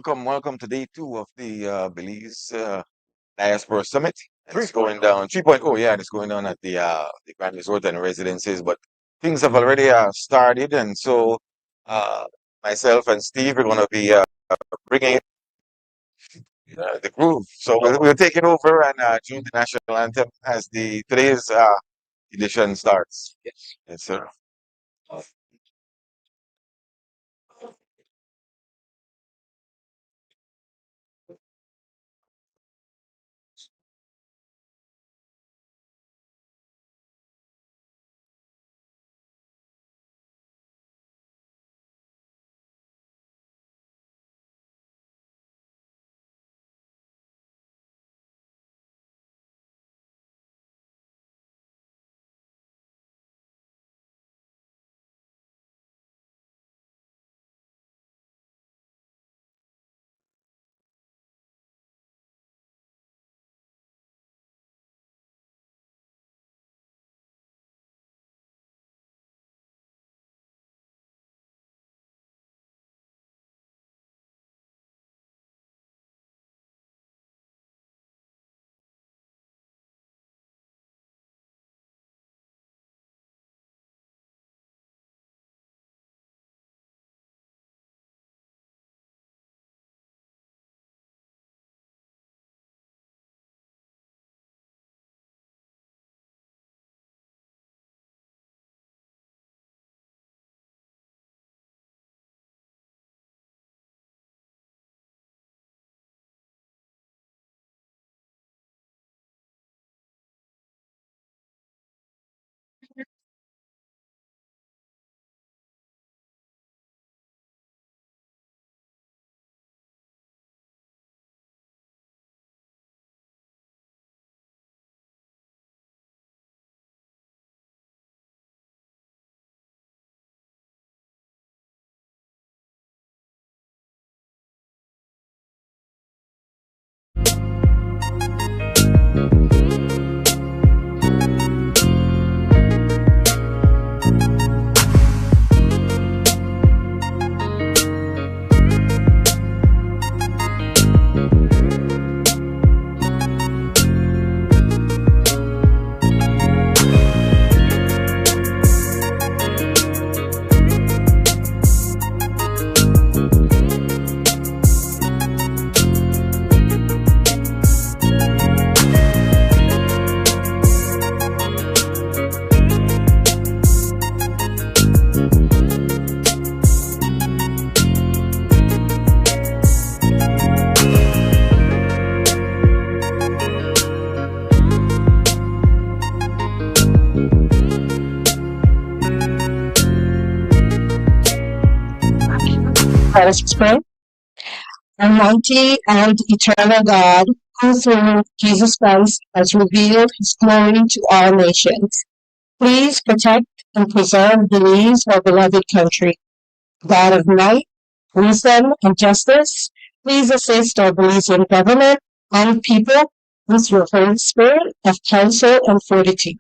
welcome to day two of the Belize Diaspora Summit. And it's going down 3.0, yeah, and it's going down at the Grand Resort and Residences. But things have already started, and so uh, myself and Steve are going to be bringing the groove. So we'll take it over and tune the national anthem as the today's edition starts. Yes, sir. Let us pray. Almighty and eternal God, who through Jesus Christ has revealed his glory to all nations, please protect and preserve Belize, our beloved country. God of might, wisdom, and justice, please assist our Belizean government and people with your Holy Spirit of counsel and fortitude.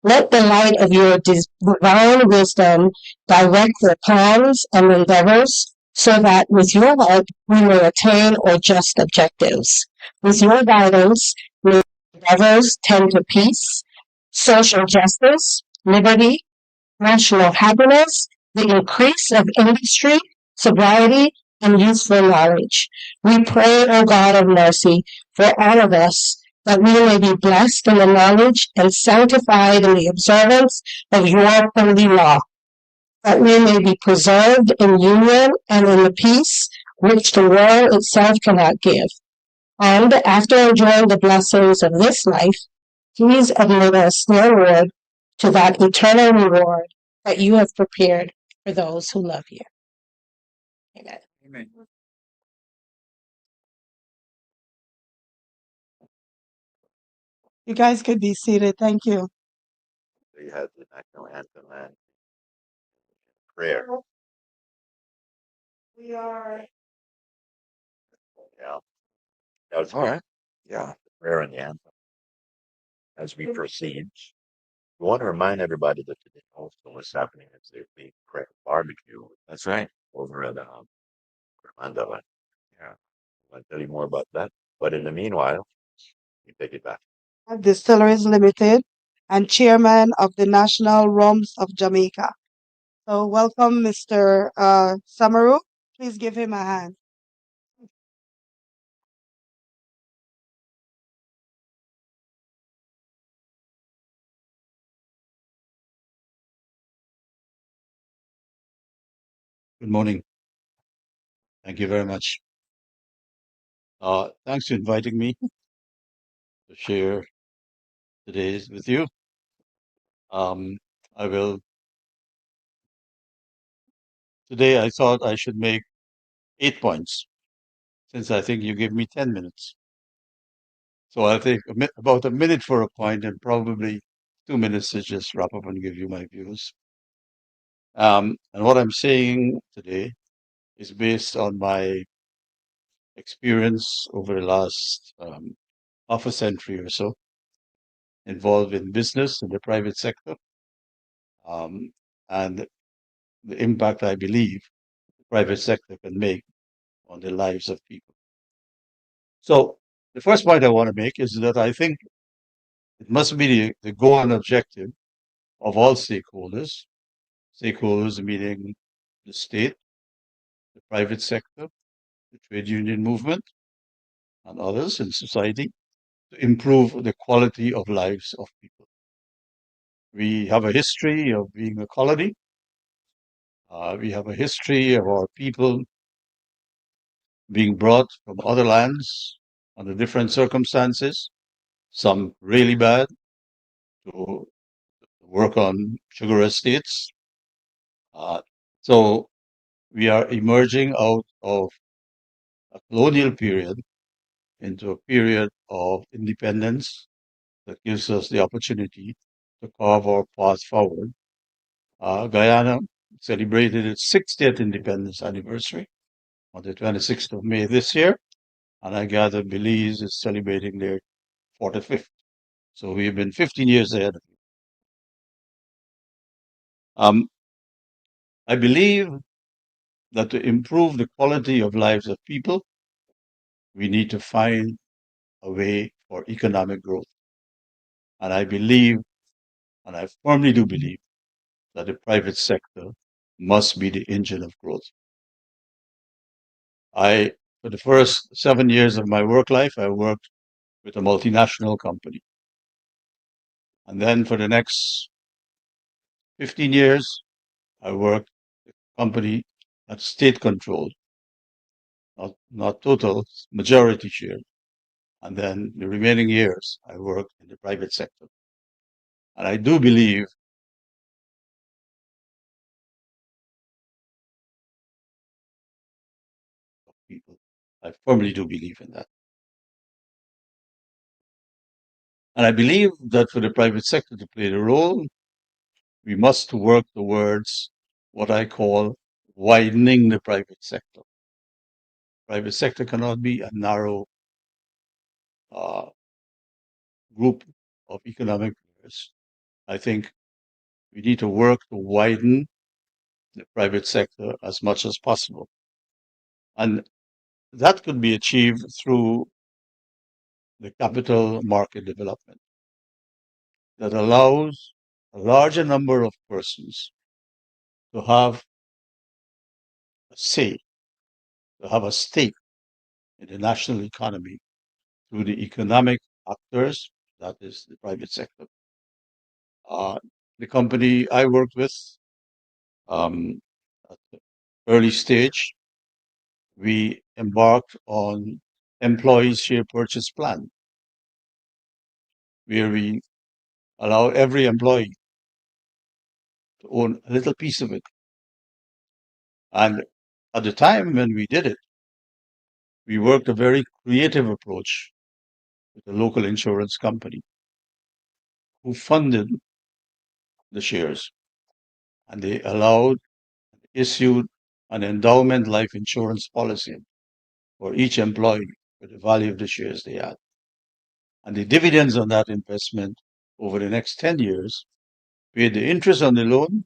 Let the light of your divine wisdom direct their plans and endeavors so that with your help we may attain our just objectives. With your guidance, may endeavors tend to peace, social justice, liberty, national happiness, the increase of industry, sobriety, and useful knowledge. We pray, O God of mercy, for all of us, that we may be blessed in the knowledge and sanctified in the observance of your holy law, that we may be preserved in union and in the peace which the world itself cannot give. And after enjoying the blessings of this life, please admit us, dear Lord, to that eternal reward that you have prepared for those who love you. Amen. Amen. You guys could be seated. Thank you. So you have the national anthem and prayer. We are. Yeah, that was all right. Yeah, the prayer and the anthem as we proceed. We want to remind everybody that today also is happening is the big barbecue. That's right. Over at Mandala. Yeah, I'll tell you more about that. But in the meanwhile, you take it back. Distilleries Limited and chairman of the National Rums of Jamaica. So welcome, Mr. Samaru. Please give him a hand. Good morning. Thank you very much. Thanks for inviting me to share today with you. Um, I will today. I thought I should make 8 points since I think you gave me 10 minutes. So I'll take about a minute for a point and probably 2 minutes to just wrap up and give you my views. And what I'm saying today is based on my experience over the last half a century or so, involved in business in the private sector, um, and the impact I believe the private sector can make on the lives of people. So the first point I want to make is that I think it must be the goal and objective of all stakeholders meaning the state, the private sector, the trade union movement, and others in society, to improve the quality of lives of people. We have a history of being a colony. We have a history of our people being brought from other lands under different circumstances, some really bad, to work on sugar estates. Uh, so we are emerging out of a colonial period into a period of independence that gives us the opportunity to carve our path forward. Guyana celebrated its 60th independence anniversary on the 26th of May this year, and I gather Belize is celebrating their 45th. So we've been 15 years ahead. Um, I believe that to improve the quality of lives of people, we need to find a way for economic growth. And I believe, and I firmly do believe, that the private sector must be the engine of growth. For the first 7 years of my work life, I worked with a multinational company. And then for the next 15 years, I worked with a company that's state controlled, not total, majority share. And then the remaining years, I worked in the private sector. And I do believe people. I firmly do believe in that. And I believe that for the private sector to play the role, we must work towards what I call widening the private sector. Private sector cannot be a narrow uh, group of economic players. I think we need to work to widen the private sector as much as possible. And that could be achieved through the capital market development that allows a larger number of persons to have a say, to have a stake in the national economy through the economic actors, that is the private sector. The company I worked with um, at the early stage, we embarked on employee share purchase plan, where we allow every employee to own a little piece of it. And at the time when we did it, we worked a very creative approach with a local insurance company who funded the shares, and they issued an endowment life insurance policy for each employee with the value of the shares they had. And the dividends on that investment over the next 10 years paid the interest on the loan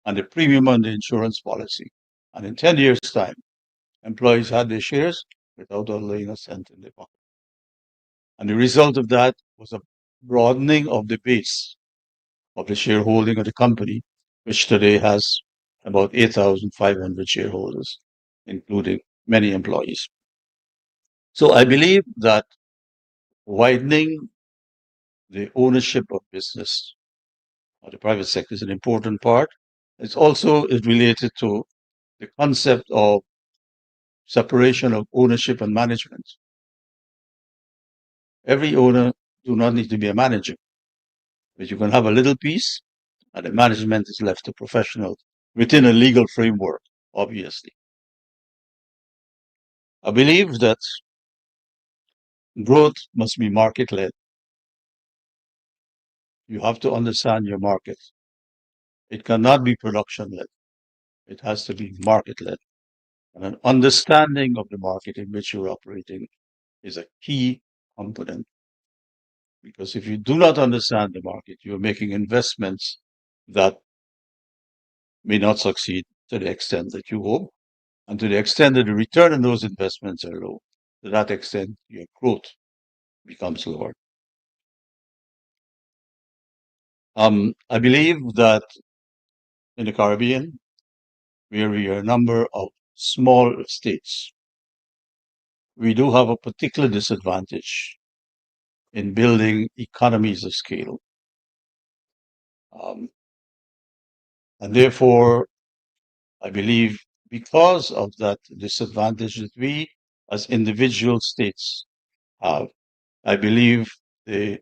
and the premium on the insurance policy. And in 10 years' time, Employees had their shares without laying a cent in their pocket. And the result of that was a broadening of the base of the shareholding of the company, which today has about 8,500 shareholders, including many employees. So I believe that widening the ownership of business or the private sector is an important part. It's also related to the concept of separation of ownership and management. Every owner do not need to be a manager, but you can have a little piece and the management is left to professionals within a legal framework, obviously. I believe that growth must be market led. You have to understand your market. It cannot be production led. It has to be market led. And an understanding of the market in which you're operating is a key component. Because if you do not understand the market, you're making investments that may not succeed to the extent that you hope. And to the extent that the return on those investments are low, to that extent, your growth becomes lower. I believe that in the Caribbean, where we are a number of small states, we do have a particular disadvantage in building economies of scale. And therefore, I believe because of that disadvantage that we as individual states have, I believe the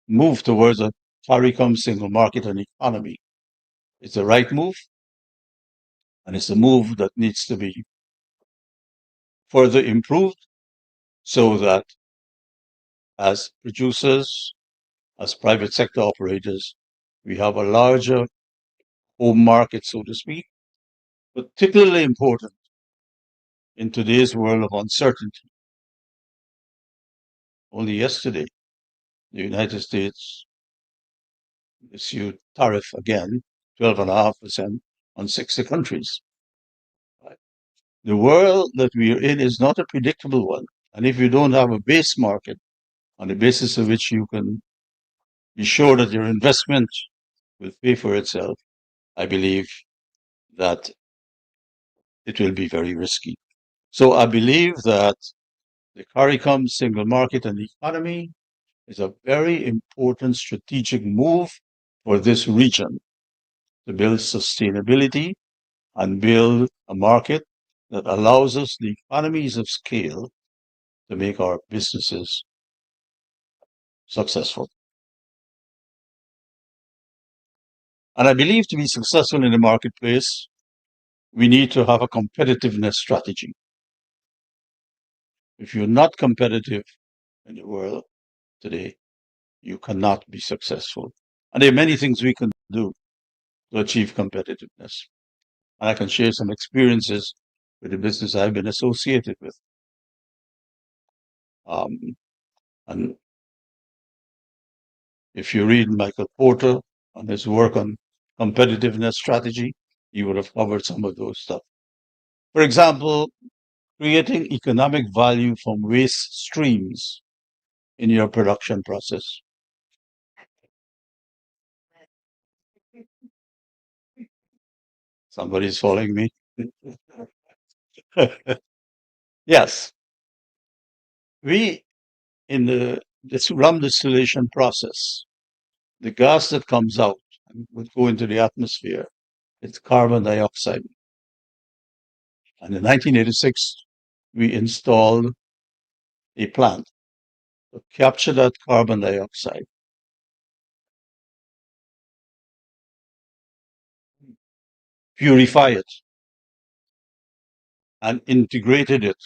move towards a CARICOM single market and economy is the right move, and it's a move that needs to be further improved so that as producers, as private sector operators, we have a larger home market, so to speak, particularly important in today's world of uncertainty. Only yesterday, the United States issued tariff again, 12.5% on 60 countries. Right? The world that we are in is not a predictable one. And if you don't have a base market on the basis of which you can be sure that your investment will pay for itself, I believe that it will be very risky. So I believe that the CARICOM single market and economy is a very important strategic move for this region to build sustainability and build a market that allows us the economies of scale to make our businesses successful. And I believe to be successful in the marketplace, we need to have a competitiveness strategy. If you're not competitive in the world today, you cannot be successful. And there are many things we can do to achieve competitiveness. And I can share some experiences with the business I've been associated with. And if you read Michael Porter on his work on competitiveness strategy, he would have covered some of those stuff. For example, creating economic value from waste streams in your production process. Somebody's following me. Yes. We, in this rum distillation process, the gas that comes out and would go into the atmosphere, it's carbon dioxide. And in 1986, we installed a plant to capture that carbon dioxide, purify it, and integrated it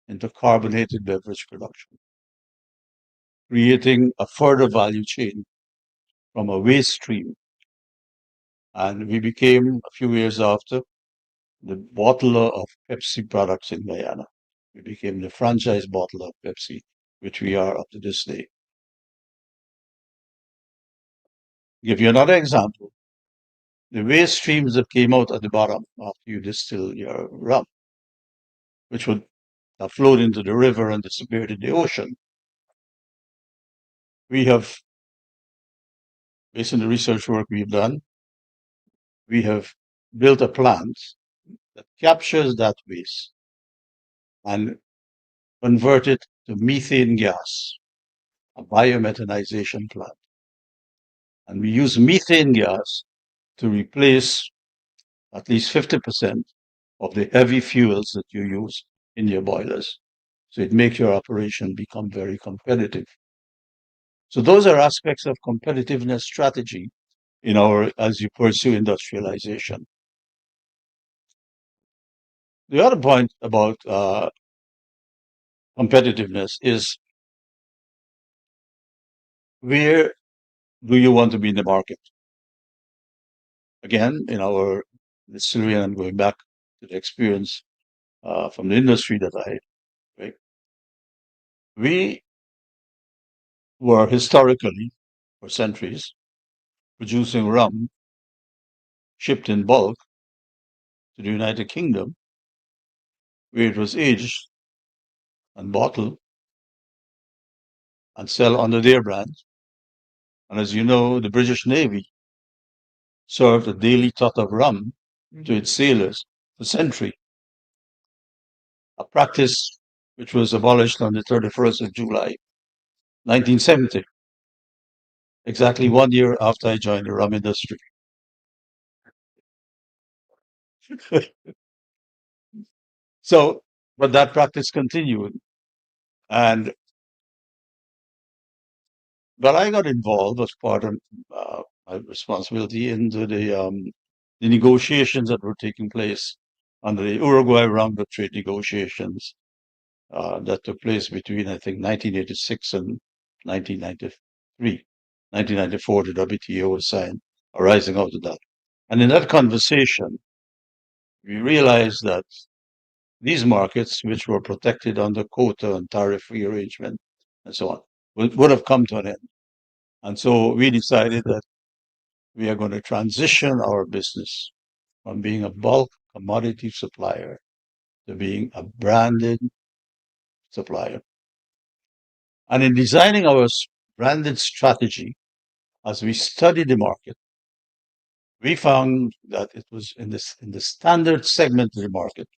into carbonated beverage production, creating a further value chain from a waste stream. And we became, a few years after, the bottler of Pepsi products in Guyana. We became the franchise bottler of Pepsi, which we are up to this day. Give you another example. The waste streams that came out at the bottom after you distill your rum, which would have flowed into the river and disappeared in the ocean. We have, based on the research work we've done, we have built a plant that captures that waste and convert it to methane gas, a biomethanization plant. And we use methane gas to replace at least 50% of the heavy fuels that you use in your boilers. So it makes your operation become very competitive. So those are aspects of competitiveness strategy as you pursue industrialization. The other point about competitiveness is, where do you want to be in the market? Again, in our distillery, and I'm going back to the experience from the industry that right, we were historically, for centuries, producing rum shipped in bulk to the United Kingdom, where it was aged and bottled and sell under their brand. And as you know, the British Navy served a daily tot of rum to its sailors for centuries, a practice which was abolished on the 31st of July, 1970, exactly 1 year after I joined the rum industry. So, but that practice continued. But I got involved as part of my responsibility into the negotiations that were taking place under the Uruguay round of trade negotiations that took place between, I think, 1986 and 1993. 1994, the WTO was signed, arising out of that. And in that conversation, we realized that these markets, which were protected under quota and tariff-free arrangement and so on, would have come to an end. And so we decided that we are going to transition our business from being a bulk commodity supplier to being a branded supplier. And in designing our branded strategy, as we studied the market, we found that it was in the standard segment of the market,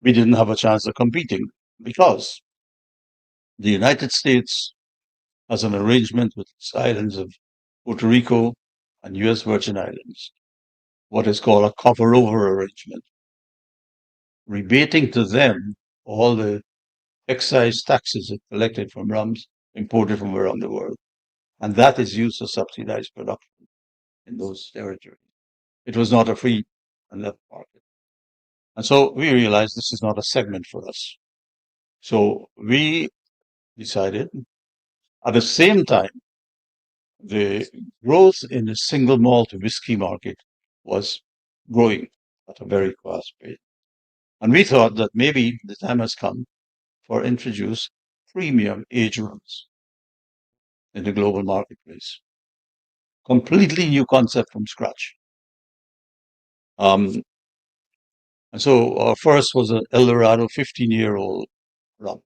we didn't have a chance of competing, because the United States has an arrangement with its islands of Puerto Rico and U.S. Virgin Islands, what is called a cover over arrangement, rebating to them all the excise taxes it collected from rums imported from around the world. And that is used to subsidize production in those territories. It was not a free and left market. And so we realized this is not a segment for us. So we decided, at the same time, the growth in the single malt whiskey market was growing at a very fast rate. And we thought that maybe the time has come for introduce premium age rums in the global marketplace. Completely new concept from scratch. And so our first was an Eldorado 15-year-old rum.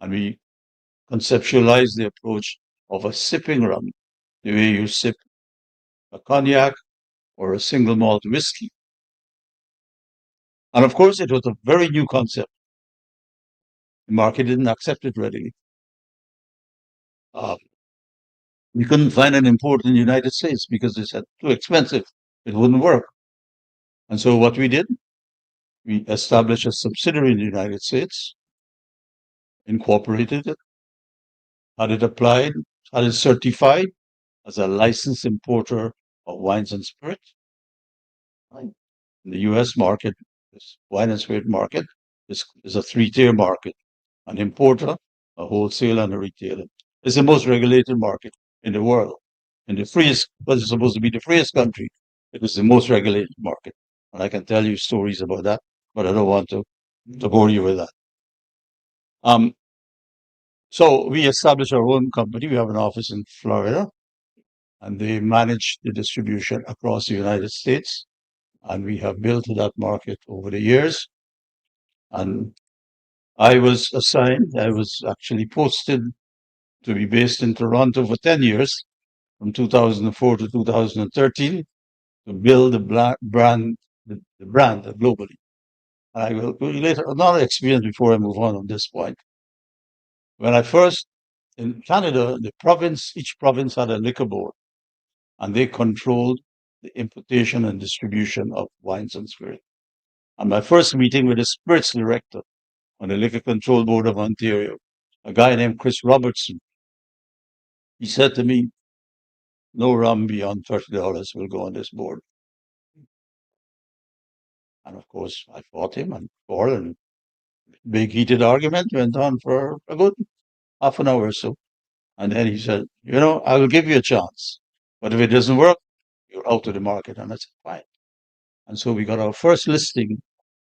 And we conceptualized the approach of a sipping rum, the way you sip a cognac or a single malt whiskey. And of course, it was a very new concept. The market didn't accept it readily. We couldn't find an import in the United States because they said too expensive. It wouldn't work. And so what we did, we established a subsidiary in the United States, incorporated it, had it applied, had it certified as a licensed importer of wines and spirits. Right? In the U.S. market, this wine and spirit market is a three-tier market: an importer, a wholesaler, and a retailer. It's the most regulated market in the world. In the freest, but it's supposed to be the freest country, it is the most regulated market. And I can tell you stories about that, but I don't want to bore you with that. So we established our own company. We have an office in Florida, and they manage the distribution across the United States. And we have built that market over the years. And I was actually posted to be based in Toronto for 10 years, from 2004 to 2013, to build the brand globally. And I will go later, another experience before I move on this point. When I first, in Canada, each province had a liquor board, and they controlled the importation and distribution of wines and spirits. And my first meeting with the spirits director on the Liquor Control Board of Ontario, a guy named Chris Robertson, he said to me, no rum beyond $30 will go on this board. And of course, I fought him and big heated argument went on for a good half an hour or so. And then he said, I will give you a chance. But if it doesn't work, you're out of the market. And I said, fine. And so we got our first listing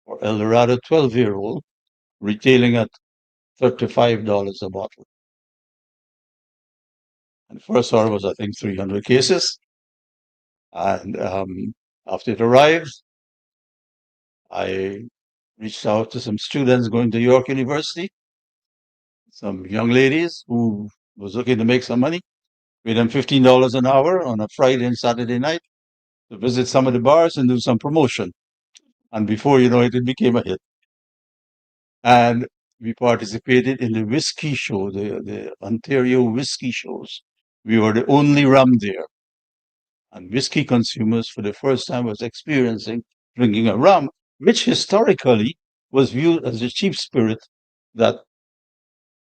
for El Dorado 12-year-old, retailing at $35 a bottle. And the first order was, I think, 300 cases. And after it arrived, I reached out to some students going to York University, some young ladies who was looking to make some money, paid them $15 an hour on a Friday and Saturday night to visit some of the bars and do some promotion. And before you know it, it became a hit. And we participated in the whiskey show, the Ontario whiskey shows. We were the only rum there. And whiskey consumers, for the first time, was experiencing drinking a rum, which historically was viewed as a cheap spirit that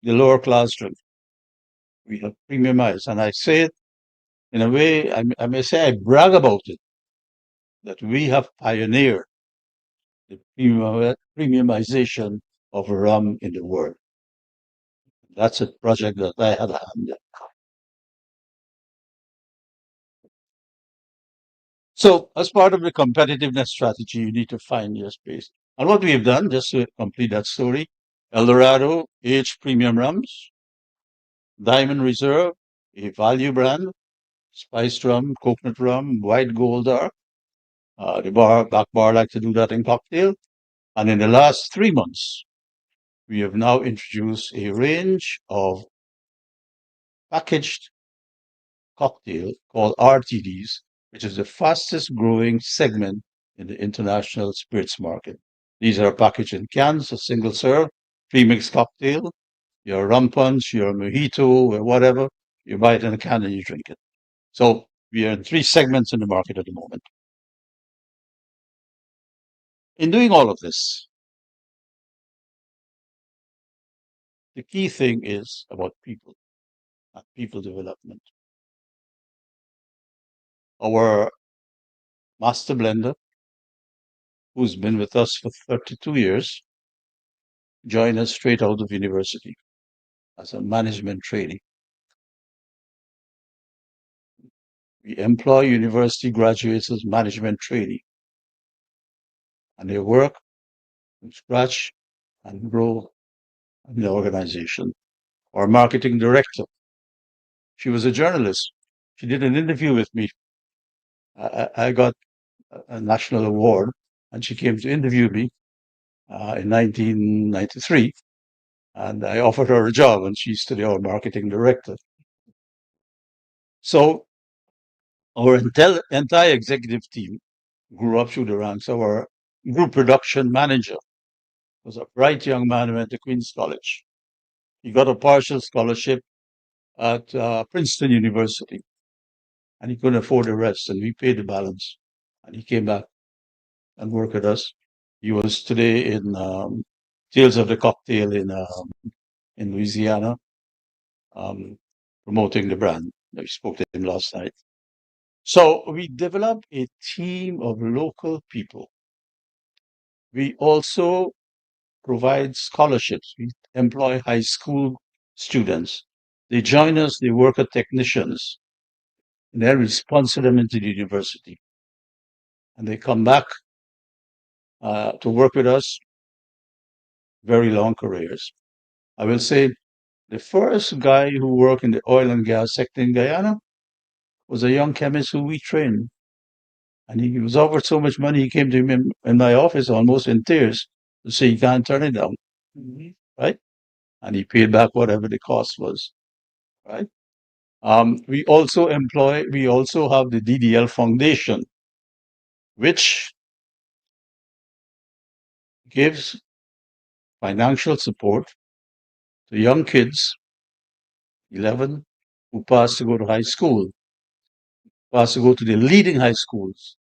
the lower class drink. We have premiumized. And I say it in a way, I may say I brag about it, that we have pioneered the premiumization of rum in the world. That's a project that I had a hand in. So, as part of the competitiveness strategy, you need to find your space. And what we have done, just to complete that story, El Dorado, aged premium rums, Diamond Reserve, a value brand, spiced rum, coconut rum, white gold dark. The back bar like to do that in cocktail. And in the last 3 months, we have now introduced a range of packaged cocktail called RTDs, which is the fastest growing segment in the international spirits market. These are packaged in cans, a single serve, pre-mixed cocktail, your rum punch, your mojito, or whatever, you buy it in a can and you drink it. So we are in 3 segments in the market at the moment. In doing all of this, the key thing is about people and people development. Our master blender, who's been with us for 32 years, joined us straight out of university as a management trainee. We employ university graduates as management trainee, and they work from scratch and grow in the organization. Our marketing director, she was a journalist. She did an interview with me. I got a national award, and she came to interview me in 1993, and I offered her a job, and she's today our marketing director. So our entire executive team grew up through the ranks. Our group production manager was a bright young man who went to Queen's College. He got a partial scholarship at Princeton University, and he couldn't afford the rest, and we paid the balance. And he came back and worked with us. He was today in Tales of the Cocktail in Louisiana, promoting the brand. I spoke to him last night. So we developed a team of local people. We also provide scholarships. We employ high school students. They join us, they work as technicians, and then we sponsor them into the university. And they come back to work with us, very long careers. I will say the first guy who worked in the oil and gas sector in Guyana was a young chemist who we trained. And he was offered so much money, he came to me in my office almost in tears. to say he can't turn it down, right? And he paid back whatever the cost was, right? We also have the DDL Foundation, which gives financial support to young kids, 11, who pass to go to high school, pass to go to the leading high schools,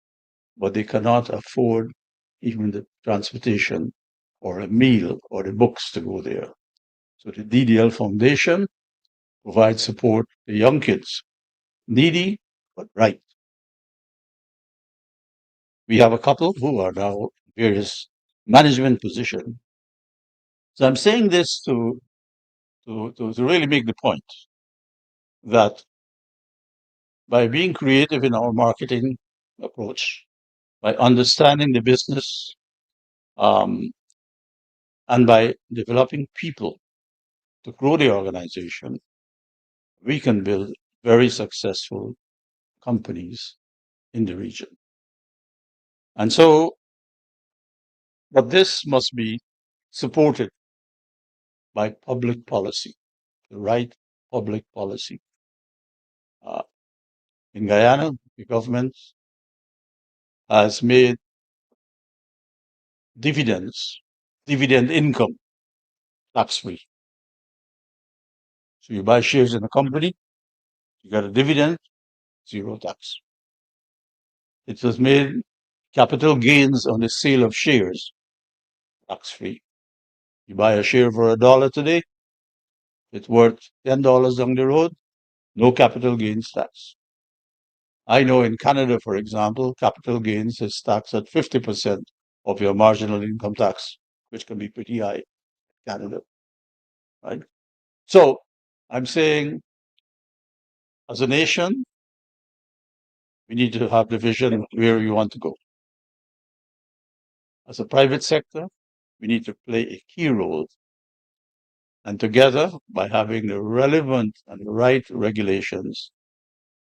but they cannot afford even the transportation or a meal or the books to go there. So the DDL Foundation provides support to young kids, needy but bright. We have a couple who are now in various management positions. So I'm saying this to really make the point that by being creative in our marketing approach, by understanding the business, um, and by developing people to grow the organization, we can build very successful companies in the region. And so, but this must be supported by public policy, the right public policy. Uh, in Guyana, the government has made dividend income tax free. So you buy shares in a company, you get a dividend, zero tax. It has made capital gains on the sale of shares tax free. You buy a share for $1 today, it's worth $10 down the road, no capital gains tax. I know in Canada, for example, capital gains is taxed at 50% of your marginal income tax, which can be pretty high in Canada, right? So I'm saying, as a nation, we need to have the vision where we want to go. As a private sector, we need to play a key role. And together, by having the relevant and right regulations,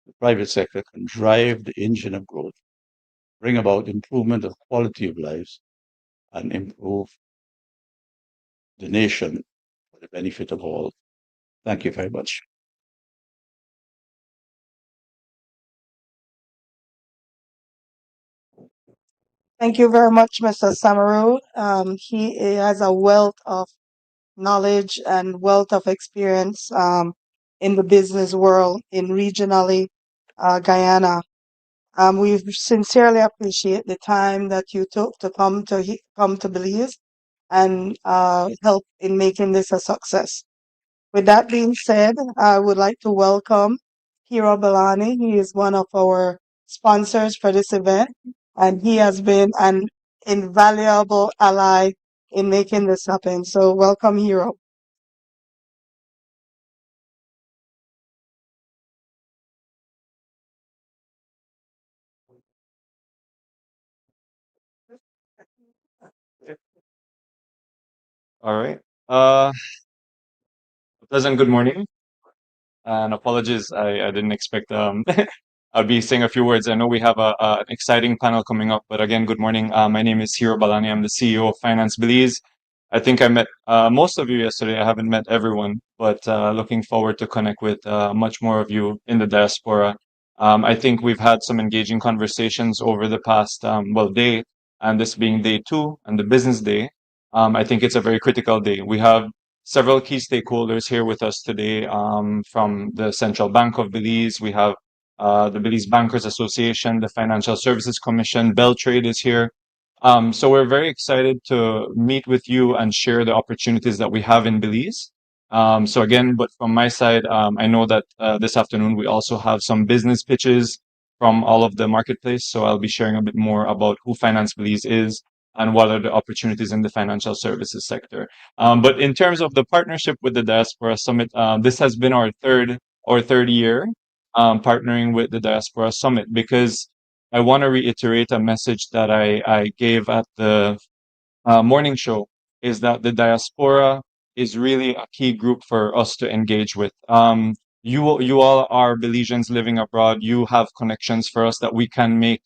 the private sector can drive the engine of growth, bring about improvement of quality of lives, and improve the nation for the benefit of all. Thank you very much. Thank you very much, Mr. Samaru. He has a wealth of knowledge and wealth of experience in the business world in regionally Guyana. We sincerely appreciate the time that you took to come to Belize and help in making this a success. With that being said, I would like to welcome Hiro Balani. He is one of our sponsors for this event, and he has been an invaluable ally in making this happen. So welcome, Hiro. All right. Pleasant good morning, and apologies, I didn't expect I'll be saying a few words. I know we have an exciting panel coming up, but again, good morning. My name is Hiro Balani. I'm the CEO of Finance Belize. I think I met most of you yesterday. I haven't met everyone, but looking forward to connect with much more of you in the diaspora. I think we've had some engaging conversations over the past day, and this being day two and the business day. I think it's a very critical day. We have several key stakeholders here with us today from the Central Bank of Belize. We have the Belize Bankers Association, the Financial Services Commission, Beltrade is here. So we're very excited to meet with you and share the opportunities that we have in Belize. So again, but from my side, I know that this afternoon we also have some business pitches from all of the marketplace. So I'll be sharing a bit more about who Finance Belize is and what are the opportunities in the financial services sector. But in terms of the partnership with the Diaspora Summit, this has been our third year partnering with the Diaspora Summit because I want to reiterate a message that I gave at the morning show is that the diaspora is really a key group for us to engage with. You all are Belizeans living abroad. You have connections for us that we can make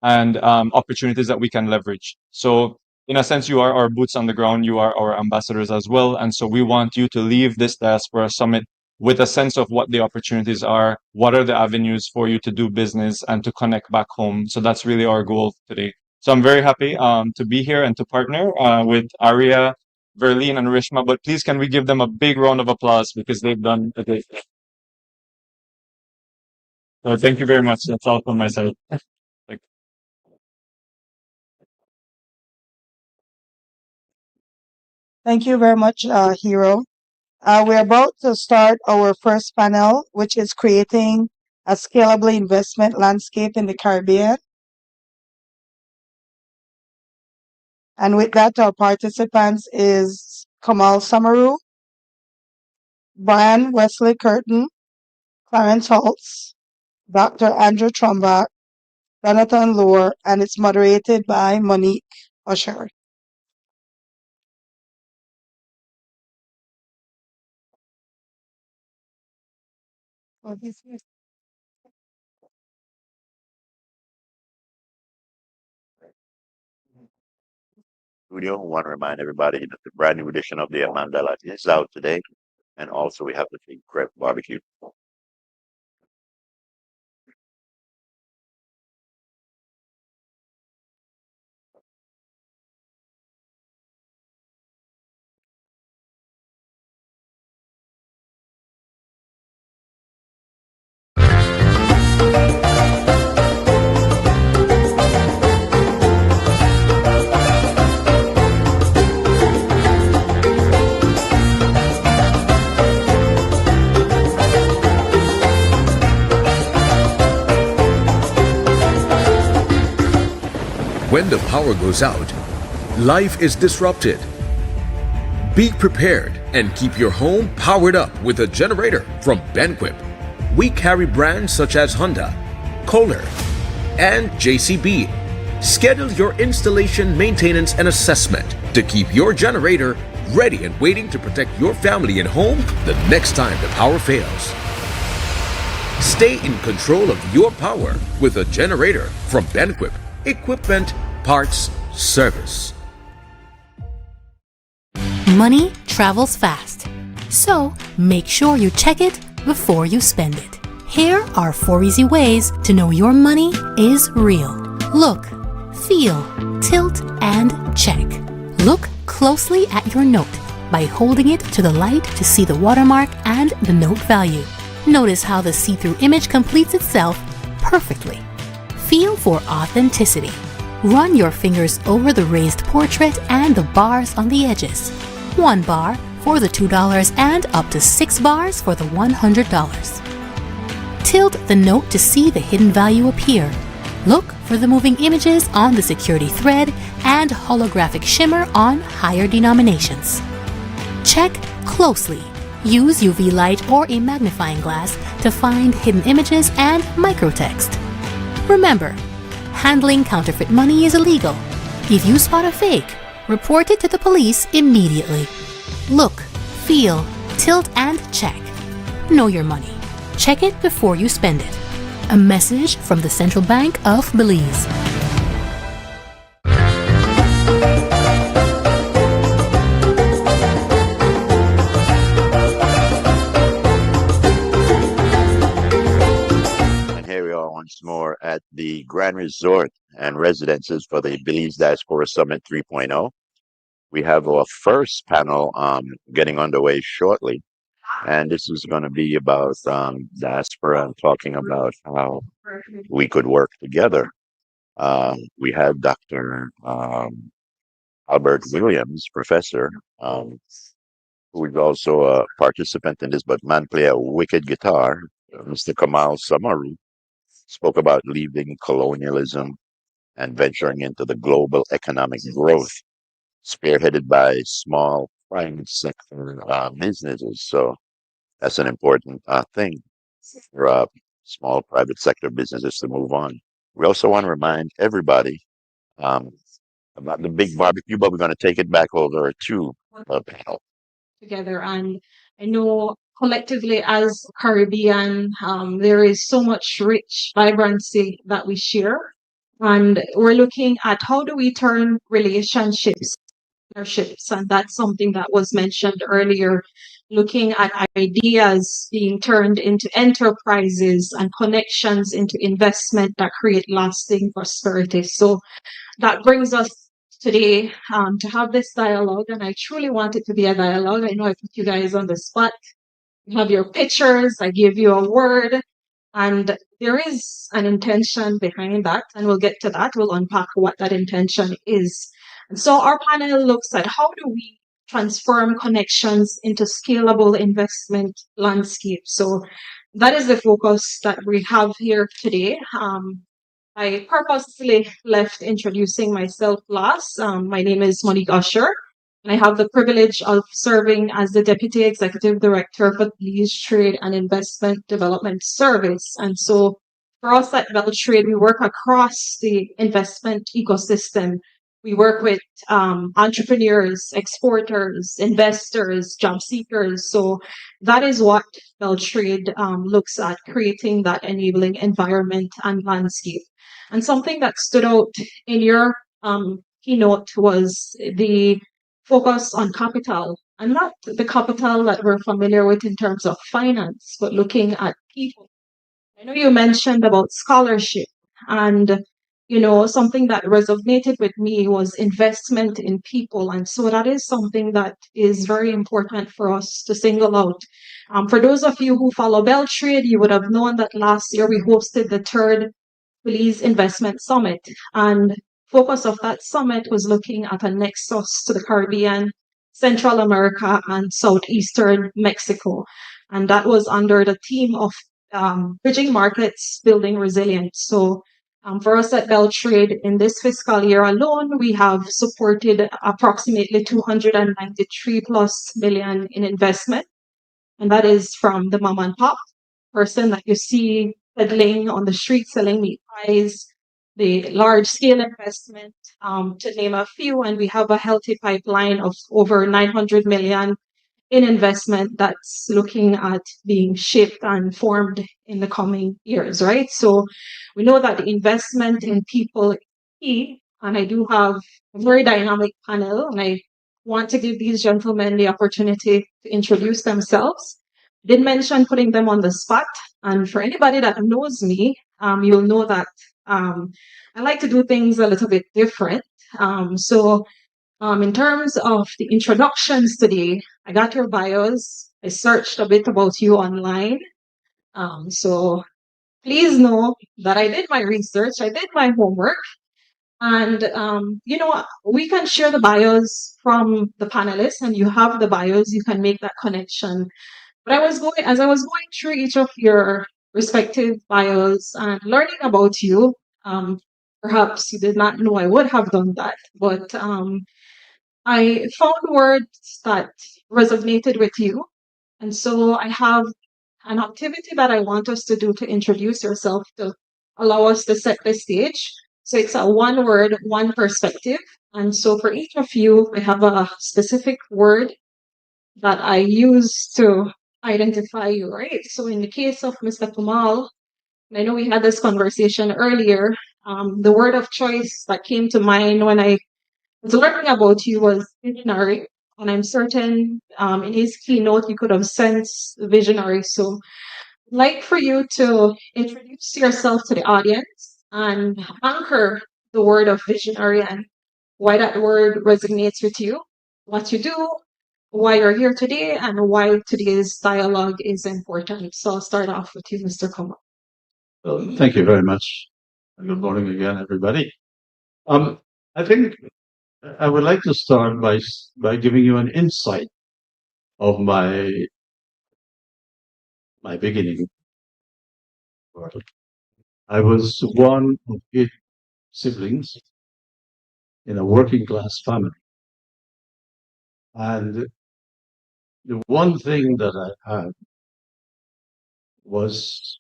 and opportunities that we can leverage. So in a sense, you are our boots on the ground. You are our ambassadors as well. And so we want you to leave this Diaspora Summit with a sense of what the opportunities are, what are the avenues for you to do business and to connect back home. So that's really our goal today. So I'm very happy to be here and to partner with Aria, Verlene, and Rishma. But please, can we give them a big round of applause because they've done a great job. So thank you very much. That's all from my side. Thank Thank you very much, Hero. We're about to start our first panel, which is creating a scalable investment landscape in the Caribbean. And with that, our participants is Kamal Samaru, Brian Wesley Curtin, Clarence Holtz, Dr. Andrew Trumbach, Jonathan Lohr, and it's moderated by Monique Usher. Studio. I want to remind everybody that the brand new edition of the Mandala is out today. And also we have the Big Crab Barbecue. When the power goes out, life is disrupted. Be prepared and keep your home powered up with a generator from Benquip. We carry brands such as Honda, Kohler, and JCB. Schedule your installation, maintenance, and assessment to keep your generator ready and waiting to protect your family and home the next time the power fails. Stay in control of your power with a generator from Benquip. Equipment, parts, service. Money travels fast, so make sure you check it before you spend it. Here are 4 easy ways to know your money is real. Look, feel, tilt, and check. Look closely at your note by holding it to the light to see the watermark and the note value. Notice how the see-through image completes itself perfectly. Feel for authenticity. Run your fingers over the raised portrait and the bars on the edges. 1 bar for the $2 and up to 6 bars for the $100. Tilt the note to see the hidden value appear. Look for the moving images on the security thread and holographic shimmer on higher denominations. Check closely. Use UV light or a magnifying glass to find hidden images and microtext. Remember, handling counterfeit money is illegal. If you spot a fake, report it to the police immediately. Look, feel, tilt, and check. Know your money. Check it before you spend it. A message from the Central Bank of Belize. Once more at the Grand Resort and Residences for the Belize Diaspora Summit 3.0. We have our first panel getting underway shortly, and this is going to be about diaspora and talking about how we could work together. We had Dr. Albert Williams, professor, who is also a participant in this, but man play a wicked guitar. Mr. Kamal Samaru spoke about leaving colonialism and venturing into the global economic growth, spearheaded by small private sector businesses. So that's an important thing for small private sector businesses to move on. We also want to remind everybody um, about the big barbecue, but we're going to take it back over to panel. Together. And I know collectively as Caribbean, there is so much rich vibrancy that we share. And we're looking at how do we turn relationships, partnerships, and that's something that was mentioned earlier, looking at ideas being turned into enterprises and connections into investment that create lasting prosperity. So that brings us today to have this dialogue, and I truly want it to be a dialogue. I know I put you guys on the spot. You have your pictures, I give you a word, and there is an intention behind that, and we'll get to that. We'll unpack what that intention is. And so our panel looks at how do we transform connections into scalable investment landscape. So that is the focus that we have here today. I purposely left introducing myself last. My name is Monique Usher, and I have the privilege of serving as the Deputy Executive Director for Belize Trade and Investment Development Service. And so for us at Beltrade, we work across the investment ecosystem. We work with entrepreneurs, exporters, investors, job seekers. So that is what Beltrade looks at, creating that enabling environment and landscape. And something that stood out in your keynote was the focus on capital, and not the capital that we're familiar with in terms of finance, but looking at people. I know you mentioned about scholarship, and something that resonated with me was investment in people. And so that is something that is very important for us to single out. For those of you who follow Beltrade, you would have known that last year we hosted the third Belize Investment Summit. And focus of that summit was looking at a nexus to the Caribbean, Central America, and Southeastern Mexico. And that was under the theme of bridging markets, building resilience. So for us at Beltrade, in this fiscal year alone, we have supported approximately 293 plus million in investment. And that is from the mom and pop person that you see peddling on the street selling meat pies, the large scale investment, to name a few. And we have a healthy pipeline of over 900 million in investment that's looking at being shaped and formed in the coming years, right? So we know that the investment in people is key, and I do have a very dynamic panel, and I want to give these gentlemen the opportunity to introduce themselves. Did mention putting them on the spot, and for anybody that knows me, you'll know that I like to do things a little bit different. In terms of the introductions today, I got your bios. I searched a bit about you online. So please know that I did my research, I did my homework, and we can share the bios from the panelists, and you have the bios, you can make that connection. But as I was going through each of your respective bios and learning about you, perhaps you did not know I would have done that, but I found words that resonated with you. And so I have an activity that I want us to do to introduce yourself to allow us to set the stage. So it's a one word, one perspective. And so for each of you, I have a specific word that I use to identify you, right? So in the case of Mr. Kamal, and I know we had this conversation earlier, the word of choice that came to mind when I was learning about you was visionary. And I'm certain in his keynote, you could have sensed visionary. So I'd like for you to introduce yourself to the audience and anchor the word of visionary and why that word resonates with you, what you do, why you're here today, and why today's dialogue is important. So I'll start off with you, Mr. Kumar. Well, thank you very much. And good morning again, everybody. I think I would like to start by giving you an insight of my beginning. I was one of 8 siblings in a working class family. And the one thing that I had was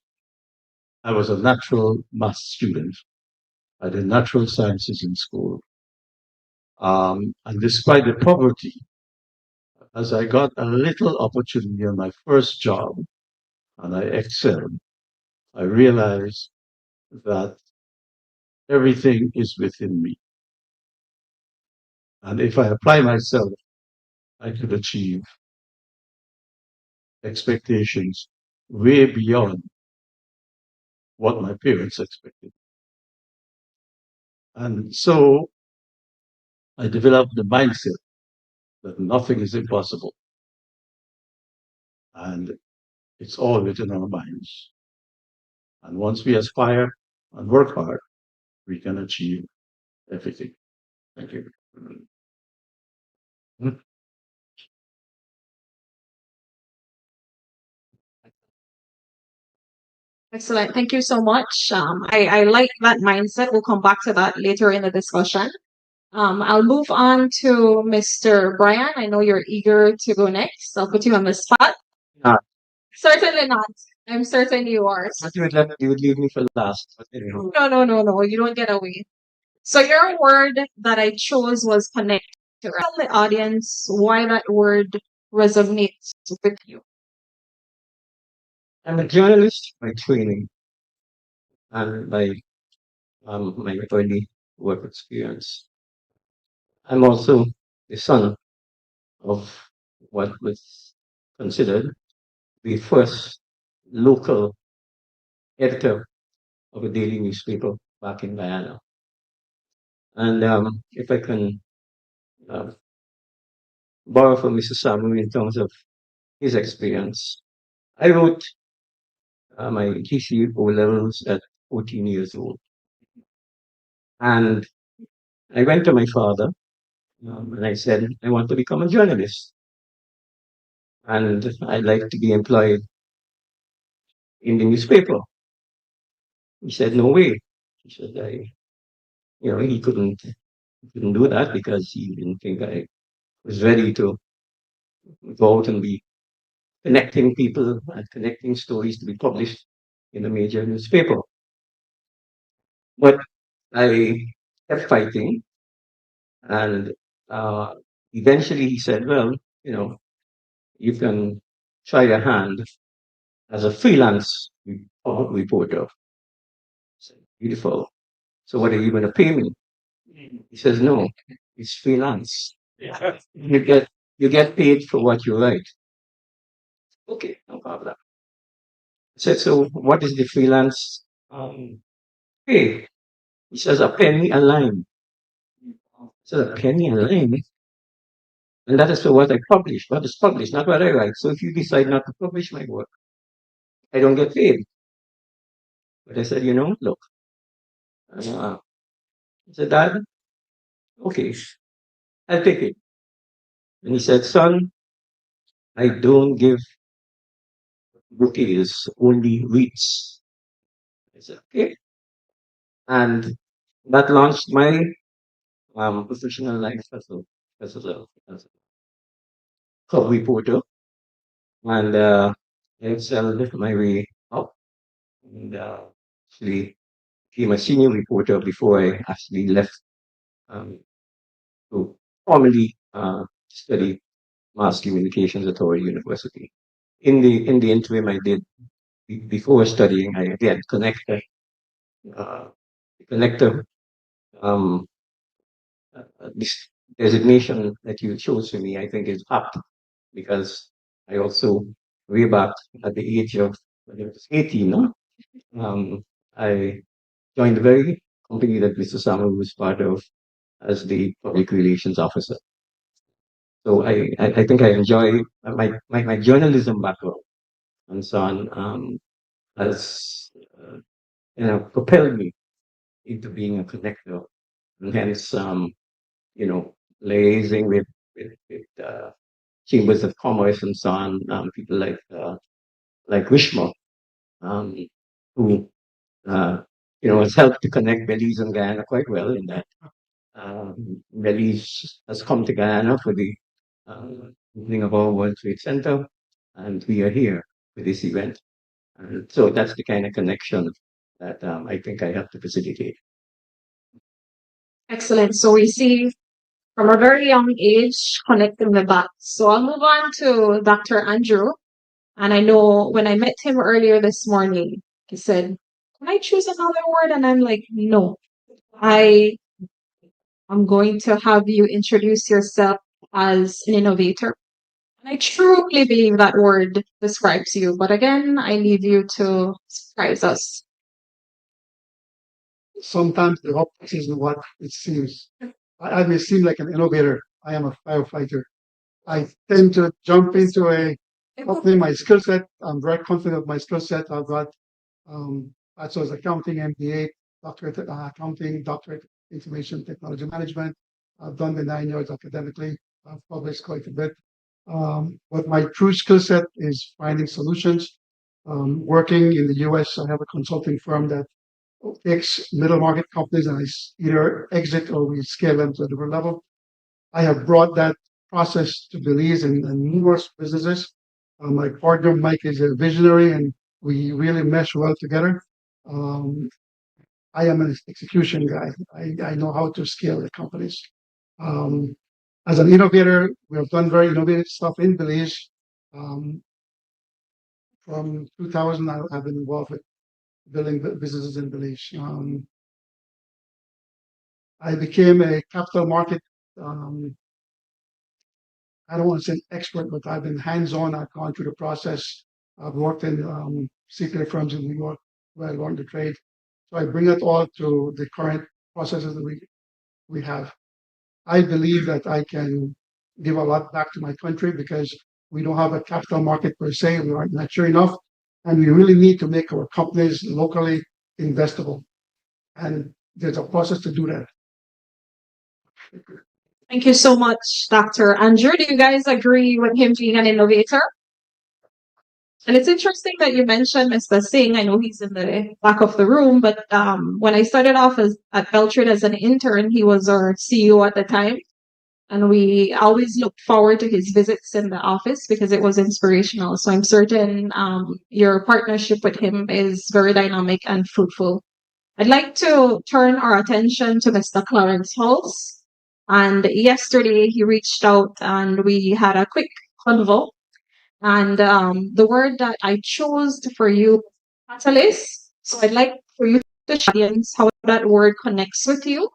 I was a natural math student. I did natural sciences in school. And despite the poverty, as I got a little opportunity on my first job and I excelled, I realized that everything is within me. And if I apply myself, I could achieve expectations way beyond what my parents expected. And so I developed the mindset that nothing is impossible and it's all within our minds. And once we aspire and work hard, we can achieve everything. Thank you. Excellent. Thank you so much. I like that mindset. We'll come back to that later in the discussion. I'll move on to Mr. Brian. I know you're eager to go next. I'll put you on the spot. Not. Certainly not. I'm certain you are. You would leave me for last. But anyway. No. You don't get away. So your word that I chose was connect. Tell the audience why that word resonates with you. I'm a journalist by training and by my early work experience. I'm also the son of what was considered the first local editor of a daily newspaper back in Guyana. And if I can borrow from Mr. Samuel in terms of his experience, I wrote my GCE O levels at 14 years old. And I went to my father and I said, I want to become a journalist. And I'd like to be employed in the newspaper. He said, no way. He said, he couldn't do that because he didn't think I was ready to go out and be connecting people and connecting stories to be published in a major newspaper. But I kept fighting, and eventually he said, well, you can try your hand as a freelance reporter. I said, beautiful. So what are you going to pay me? He says, no, it's freelance. You get paid for what you write. Okay, no problem. I said, so what is the freelance pay? He says, a penny a line. I said, a penny a line? And that is for what I publish. What is published, not what I write. So if you decide not to publish my work, I don't get paid. But I said, look. I said, Dad, okay, I'll take it. And he said, son, I don't give bouquets, only wreaths. I said, okay. And that launched my professional life as a club reporter. And I excelled my way up and actually became a senior reporter before I actually left to formally study mass communications at Howard University. In the interim, I did before studying. I again connected connector. This designation that you chose for me, I think, is apt because I also way back at the age of when I was 18, no? I joined the very company that Mr. Samuel was part of as the public relations officer. So I think I enjoy my journalism background and so on has propelled me into being a connector, and hence liaising with chambers of commerce and so on, people like Wishma, who has helped to connect Belize and Guyana quite well in that Belize has come to Guyana for the opening of our World Trade Center, and we are here for this event. And so that's the kind of connection that I think I have to facilitate. Excellent. So we see from a very young age connecting the dots. So I'll move on to Dr. Andrew. And I know when I met him earlier this morning, he said, can I choose another word? And I'm like, no. I am going to have you introduce yourself as an innovator. And I truly believe that word describes you. But again, I leave you to surprise us. Sometimes the opposite is what it seems. I may seem like an innovator. I am a firefighter. I tend to jump into upping my skill set. I'm very confident of my skill set. I've got bachelor's accounting, MBA, doctorate accounting, doctorate information technology management. I've done the 9 years academically. I've published quite a bit. But my true skill set is finding solutions. Working in the US, I have a consulting firm that takes middle market companies and I either exit or we scale them to a different level. I have brought that process to Belize and numerous businesses. My partner Mike is a visionary and we really mesh well together. I am an execution guy. I know how to scale the companies. As an innovator, we have done very innovative stuff in Belize. From 2000, I've been involved with building businesses in Belize. I became a capital market, I don't want to say expert, but I've been hands-on. I've gone through the process. I've worked in CPA firms in New York where I learned the trade. So I bring it all to the current processes that we have. I believe that I can give a lot back to my country because we don't have a capital market per se. We aren't mature enough. And we really need to make our companies locally investable. And there's a process to do that. Thank you so much, Dr. Andrew. Do you guys agree with him being an innovator? And it's interesting that you mentioned Mr. Singh. I know he's in the back of the room, but when I started off at Beltrade as an intern, he was our CEO at the time. And we always looked forward to his visits in the office because it was inspirational. So I'm certain your partnership with him is very dynamic and fruitful. I'd like to turn our attention to Mr. Clarence Hulse. And yesterday he reached out and we had a quick convo. And the word that I chose for you, catalyst. So I'd like for you to share the audience how that word connects with you.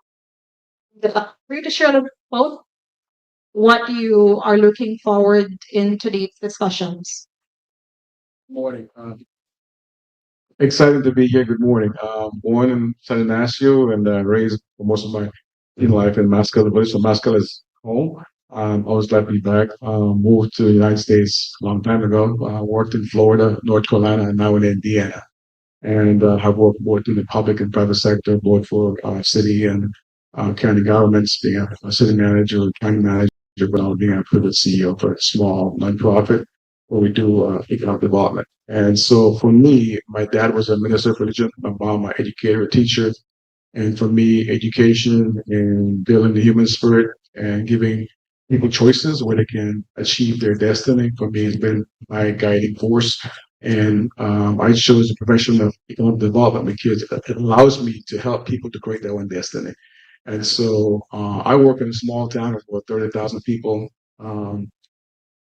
For you to share about what you are looking forward in today's discussions. Morning. Excited to be here. Good morning. Born in San Ignacio and raised for most of my life in Mascala, the village of Mascala is home. I was glad to be back. Moved to the United States a long time ago. Worked in Florida, North Carolina, and now in Indiana. And have worked both in the public and private sector, both for city and county governments, being a city manager, county manager, but now being a private CEO for a small nonprofit where we do economic development. And so for me, my dad was a minister of religion, my mom, my educator, a teacher. And for me, education and building the human spirit and giving people choices where they can achieve their destiny, for me, has been my guiding force. And I chose the profession of economic development because it allows me to help people to create their own destiny. And so I work in a small town of about 30,000 people.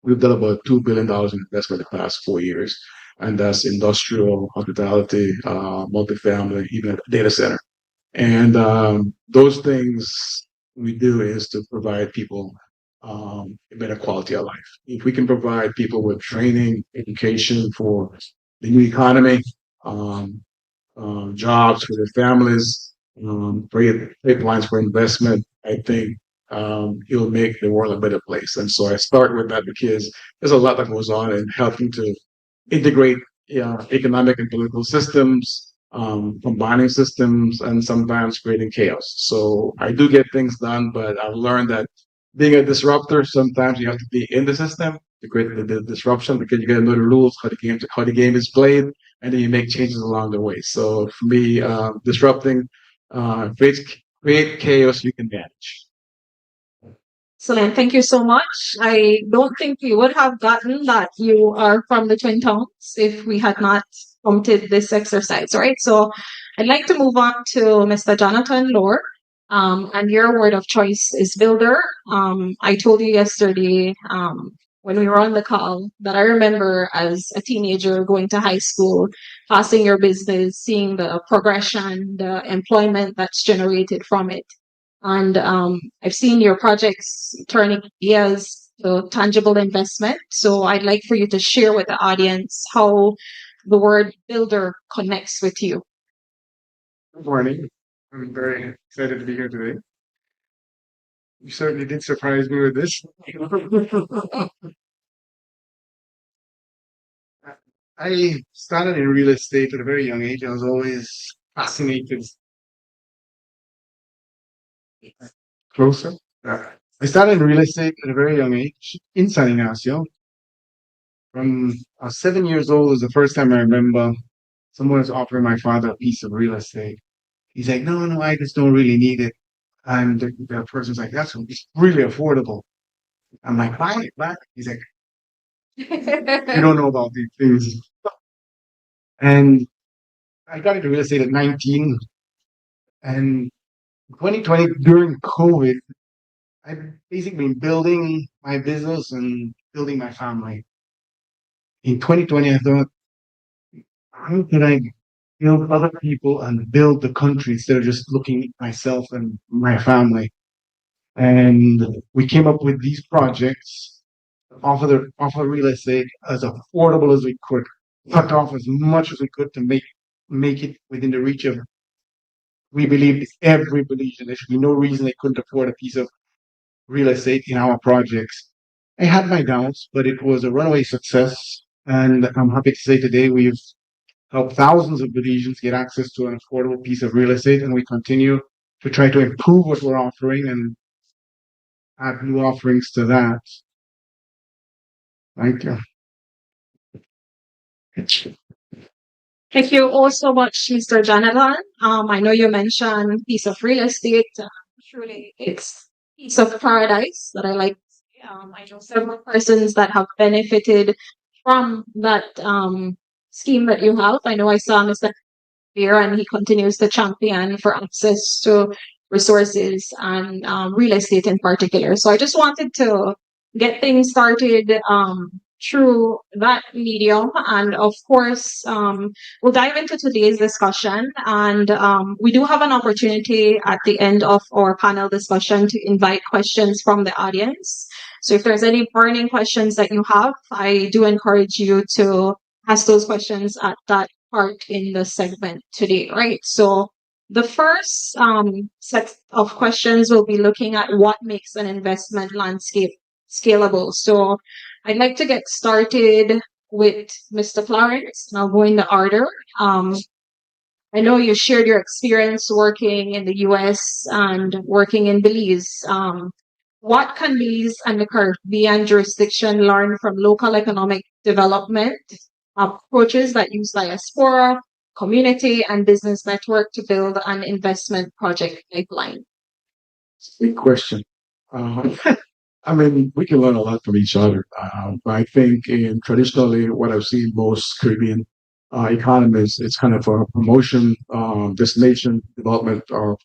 We've done about $2 billion in investment in the past 4 years. And that's industrial, hospitality, multifamily, even a data center. And those things we do is to provide people a better quality of life. If we can provide people with training, education for the new economy, jobs for their families, great pipelines for investment, I think it'll make the world a better place. And so I start with that because there's a lot that goes on in helping to integrate economic and political systems, combining systems, and sometimes creating chaos. So I do get things done, but I've learned that being a disruptor, sometimes you have to be in the system to create the disruption because you got to know the rules, how the game is played, and then you make changes along the way. So for me, disrupting create chaos you can manage. Excellent. Thank you so much. I don't think we would have gotten that you are from the Twin Towns if we had not prompted this exercise, right? So I'd like to move on to Mr. Jonathan Lohr. And your word of choice is builder. I told you yesterday, when we were on the call that I remember as a teenager going to high school, passing your business, seeing the progression, the employment that's generated from it. And I've seen your projects turning ideas to tangible investment. So I'd like for you to share with the audience how the word builder connects with you. Good morning. I'm very excited to be here today. You certainly did surprise me with this. I started in real estate at a very young age. I was always fascinated. Closer. I started in real estate at a very young age in San Ignacio. From 7 years old was the first time I remember someone was offering my father a piece of real estate. He's like, no, I just don't really need it. And the person's like, it's really affordable. I'm like, buy it. He's like, you don't know about these things. And I got into real estate at 19. And 2020, during COVID, I've basically been building my business and building my family. In 2020, I thought, how can I build other people and build the country instead of just looking at myself and my family? And we came up with these projects, offer real estate as affordable as we could, cut off as much as we could to make it within the reach of, we believe, every Belizean. There should be no reason they couldn't afford a piece of real estate in our projects. I had my doubts, but it was a runaway success. And I'm happy to say today we've helped thousands of Belizeans get access to an affordable piece of real estate, and we continue to try to improve what we're offering and add new offerings to that. Thank you. Thank you all so much, Mr. Jonathan. I know you mentioned piece of real estate. Truly, it's piece of paradise that I like. I know several persons that have benefited from that scheme that you have. I know I saw Mr. here, and he continues to champion for access to resources and real estate in particular. So I just wanted to get things started through that medium. And of course, we'll dive into today's discussion. And we do have an opportunity at the end of our panel discussion to invite questions from the audience. So if there's any burning questions that you have, I do encourage you to ask those questions at that part in the segment today, right? So the first set of questions will be looking at what makes an investment landscape scalable. So I'd like to get started with Mr. Clarence, and I'll go in the order. I know you shared your experience working in the US and working in Belize. What can Belize and the Caribbean jurisdiction learn from local economic development approaches that use diaspora, community, and business network to build an investment project pipeline? Big question. I mean, we can learn a lot from each other. I think traditionally, what I've seen most Caribbean economies, it's kind of a promotion, destination development, or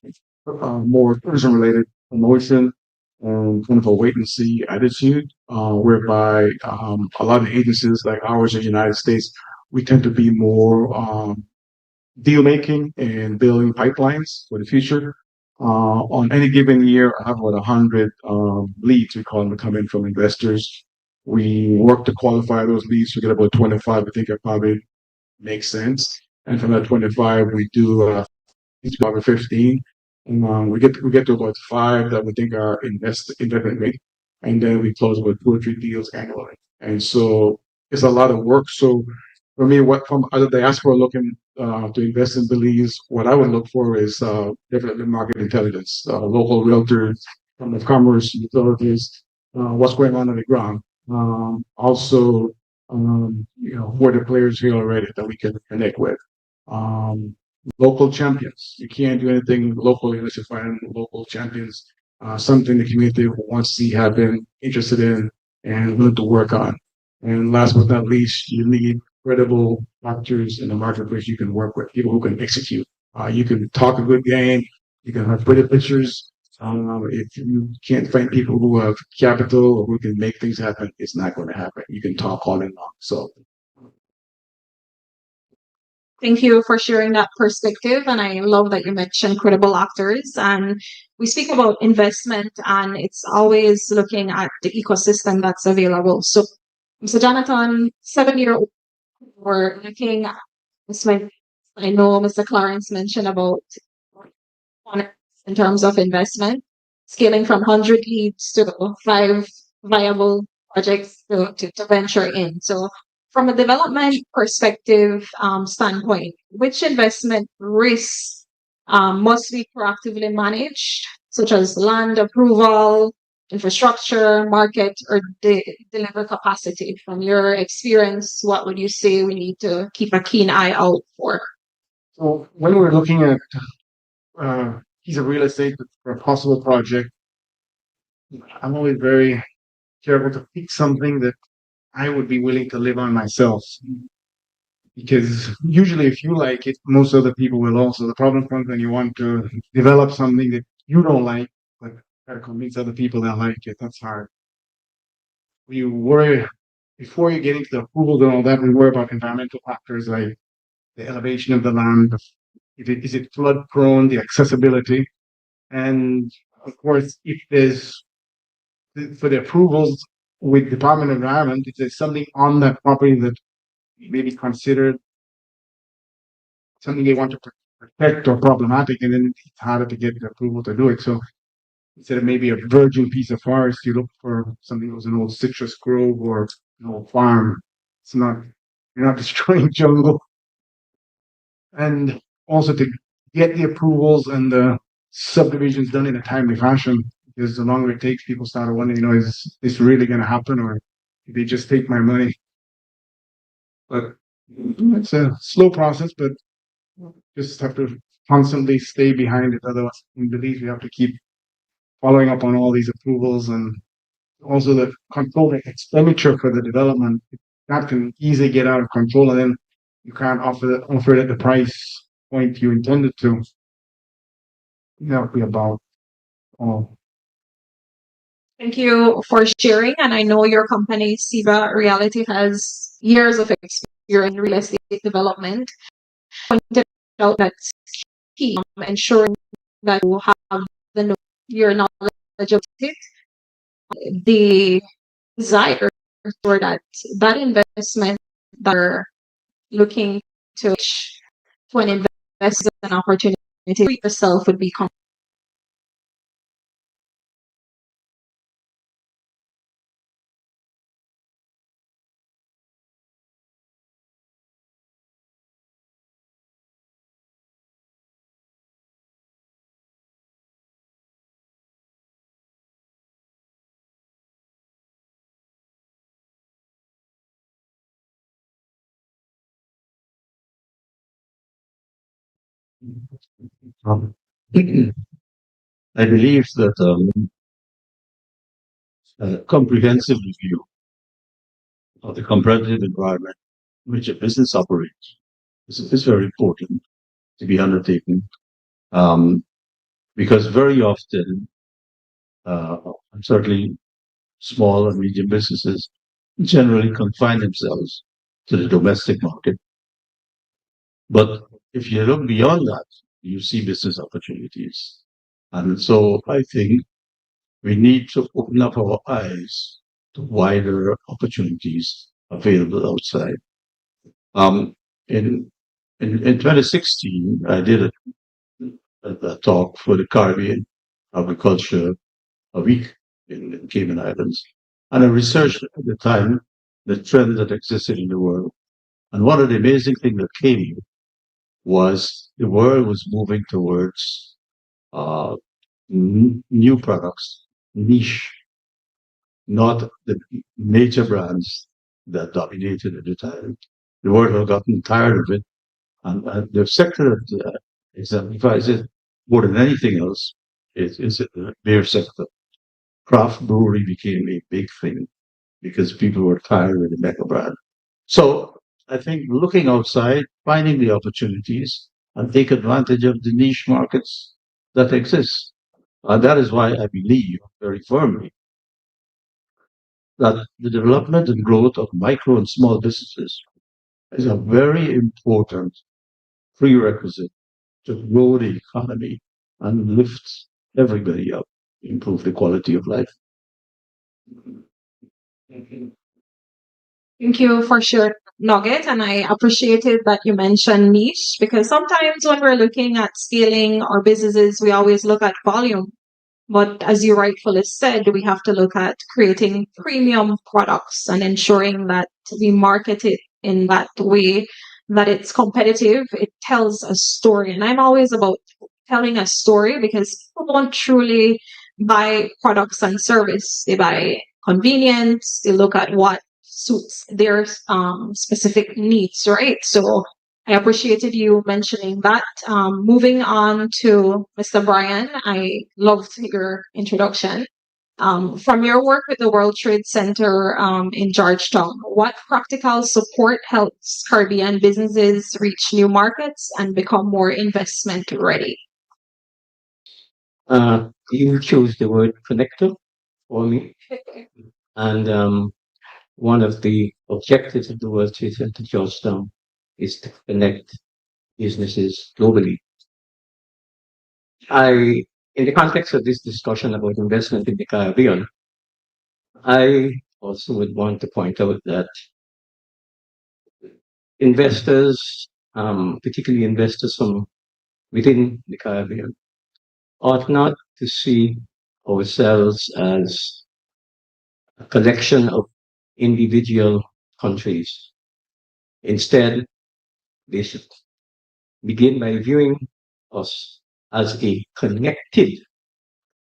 more tourism-related promotion, and kind of a wait and see attitude, whereby a lot of agencies like ours in the United States, we tend to be more deal making and building pipelines for the future. On any given year, I have about 100 leads, we call them, that come in from investors. We work to qualify those leads. We get about 25. I think that probably makes sense. And from that 25, we do probably 15. And we get to about 5 that we think are investment grade, and then we close about 2 or 3 deals annually. And so it's a lot of work. So for me, what from other diaspora looking to invest in Belize, what I would look for is definitely market intelligence, local realtors, from the commerce, utilities, what's going on the ground. Also, who are the players here already that we can connect with. Local champions. You can't do anything locally unless you find local champions, something the community wants to see happen, interested in, and willing to work on. And last but not least, you need credible actors in the marketplace you can work with, people who can execute. You can talk a good game, you can have pretty pictures, If you can't find people who have capital or who can make things happen, it's not going to happen. You can talk all in long. So Thank you for sharing that perspective. And I love that you mentioned credible actors. And we speak about investment, and it's always looking at the ecosystem that's available. So, Mr. Jonathan, 7 year old, we're looking at this. I know Mr. Clarence mentioned about in terms of investment, scaling from 100 leads to 5 viable projects to venture in. So, from a development perspective standpoint, which investment risks must be proactively managed, such as land approval, infrastructure, market, or deliver capacity? From your experience, what would you say we need to keep a keen eye out for? So when we're looking at piece of real estate for a possible project, I'm always very careful to pick something that I would be willing to live on myself. Because usually, if you like it, most other people will also. The problem comes when you want to develop something that you don't like, but try to convince other people that like it. That's hard. You worry before you get into the approvals and all that. We worry about environmental factors like the elevation of the land, is it flood prone, the accessibility, and of course, if there's for the approvals with Department of Environment, if there's something on that property that may be considered something they want to protect or problematic, and then it's harder to get the approval to do it. So instead of maybe a virgin piece of forest, you look for something that was an old citrus grove or an old farm. It's not you're not destroying jungle, and also to get the approvals and the subdivisions done in a timely fashion. Because the longer it takes, people start wondering, is this really going to happen, or did they just take my money? But it's a slow process, but just have to constantly stay behind it. Otherwise, in Belize, we have to keep following up on all these approvals and also the control the expenditure for the development. That can easily get out of control, and then you can't offer it at the price point you intended to. That would be about all. Thank you for sharing. And I know your company, Siva Reality, has years of experience in real estate development. Pointed out that's key, ensuring that you have your knowledge of it, the desire for that investment that are looking to an investment an opportunity for yourself would be Um, I believe that a comprehensive review of the competitive environment in which a business operates is very important to be undertaken, because very often, uh, certainly small and medium businesses generally confine themselves to the domestic market. But if you look beyond that, you see business opportunities. And so I think we need to open up our eyes to wider opportunities available outside. Um, in, in 2016, I did a talk for the Caribbean Agriculture a week in Cayman Islands. And I researched at the time the trend that existed in the world. And one of the amazing things that came was the world was moving towards uh, new products, niche, not the major brands that dominated at the time. The world had gotten tired of it, and the sector that exemplifies it more than anything else is the beer sector. Craft brewery became a big thing because people were tired of the mega brand. So I think looking outside, finding the opportunities, and take advantage of the niche markets that exist. That is why I believe very firmly that the development and growth of micro and small businesses is a very important prerequisite to grow the economy and lift everybody up, improve the quality of life. Thank you for sharing nugget, and I appreciated that you mentioned niche because sometimes when we're looking at scaling our businesses, we always look at volume. But as you rightfully said, we have to look at creating premium products and ensuring that we market it in that way that it's competitive. It tells a story. And I'm always about telling a story because people don't truly buy products and service. They buy convenience. They look at what suits their specific needs, right? So I appreciated you mentioning that. Moving on to Mr. Brian, I loved your introduction. From your work with the World Trade Center in Georgetown, what practical support helps Caribbean businesses reach new markets and become more investment ready? You chose the word connector for me, and one of the objectives of the World Trade Center Georgetown is to connect businesses globally. In the context of this discussion about investment in the Caribbean, I also would want to point out that investors, particularly investors from within the Caribbean, ought not to see ourselves as a collection of individual countries. Instead, they should begin by viewing us as a connected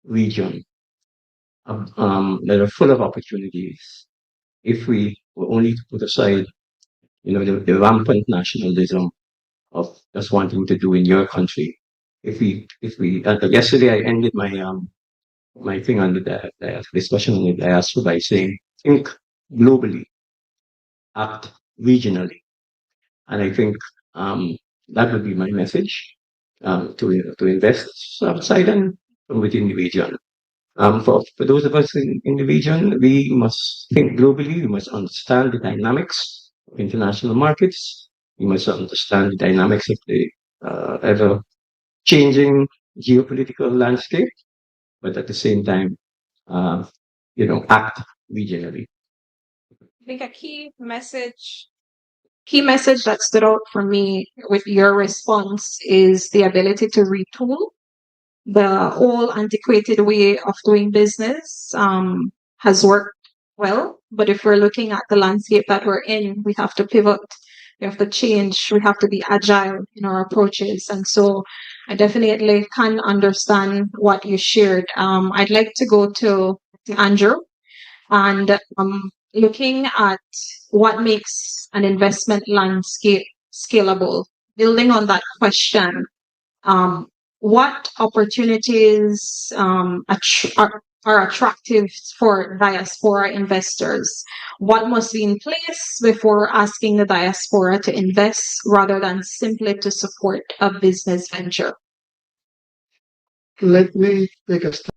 region that are full of opportunities. If we were only to put aside, the rampant nationalism of just wanting to do in your country. Yesterday I ended my thing on the discussion on the diaspora by saying, think globally, act regionally, and I think that would be my message to invest outside and from within the region. For those of us in the region, we must think globally. We must understand the dynamics of international markets. We must understand the dynamics of the ever changing geopolitical landscape, but at the same time, act regionally. I think a key message that stood out for me with your response is the ability to retool. The old antiquated way of doing business has worked well, but if we're looking at the landscape that we're in, we have to pivot, we have to change, we have to be agile in our approaches. And so I definitely can understand what you shared. I'd like to go to Andrew and looking at what makes an investment landscape scalable. Building on that question, what opportunities are attractive for diaspora investors? What must be in place before asking the diaspora to invest rather than simply to support a business venture? Let me take a step.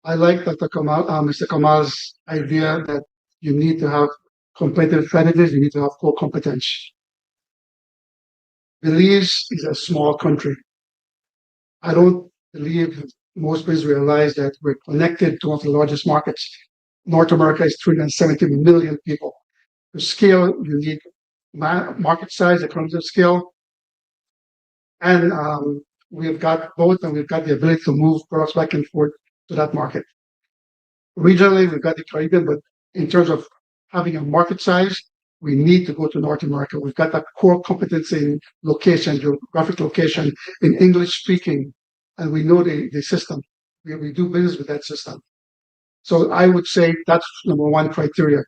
I like Mr. Kamal's idea that you need to have competitive strategies, you need to have core competence. Belize is a small country. I don't believe most people realize that we're connected to one of the largest markets. North America is 370 million people. To scale, you need market size, economies of scale, and we've got both, and we've got the ability to move products back and forth to that market. Regionally, we've got the Caribbean, but in terms of having a market size, we need to go to North America. We've got that core competence in location, geographic location, in English speaking, and we know the system. We do business with that system. So I would say that's number one criteria.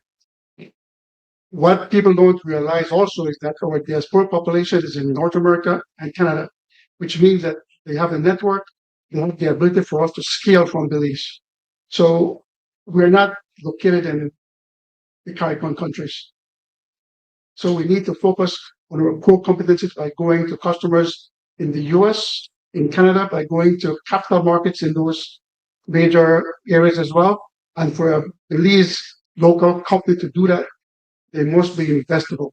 What people don't realize also is that our diaspora population is in North America and Canada, which means that they have a network, they have the ability for us to scale from Belize. So we're not located in the Caribbean countries. So we need to focus on our core competencies by going to customers in the US, in Canada by going to capital markets in those major areas as well. And for a Belize local company to do that, they must be investable.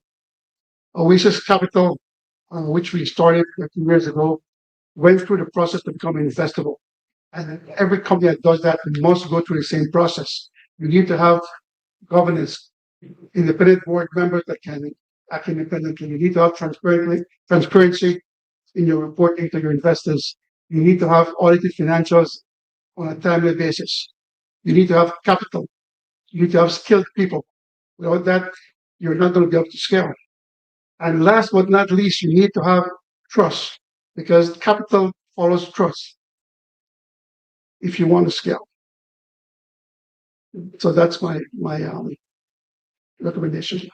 Oasis Capital, which we started a few years ago, went through the process to become investable. And every company that does that must go through the same process. You need to have governance, independent board members that can act independently. You need to have transparency in your reporting to your investors. You need to have audited financials on a timely basis. You need to have capital. You need to have skilled people. Without that, you're not going to be able to scale. And last but not least, you need to have trust, because capital follows trust if you want to scale. So that's my recommendation.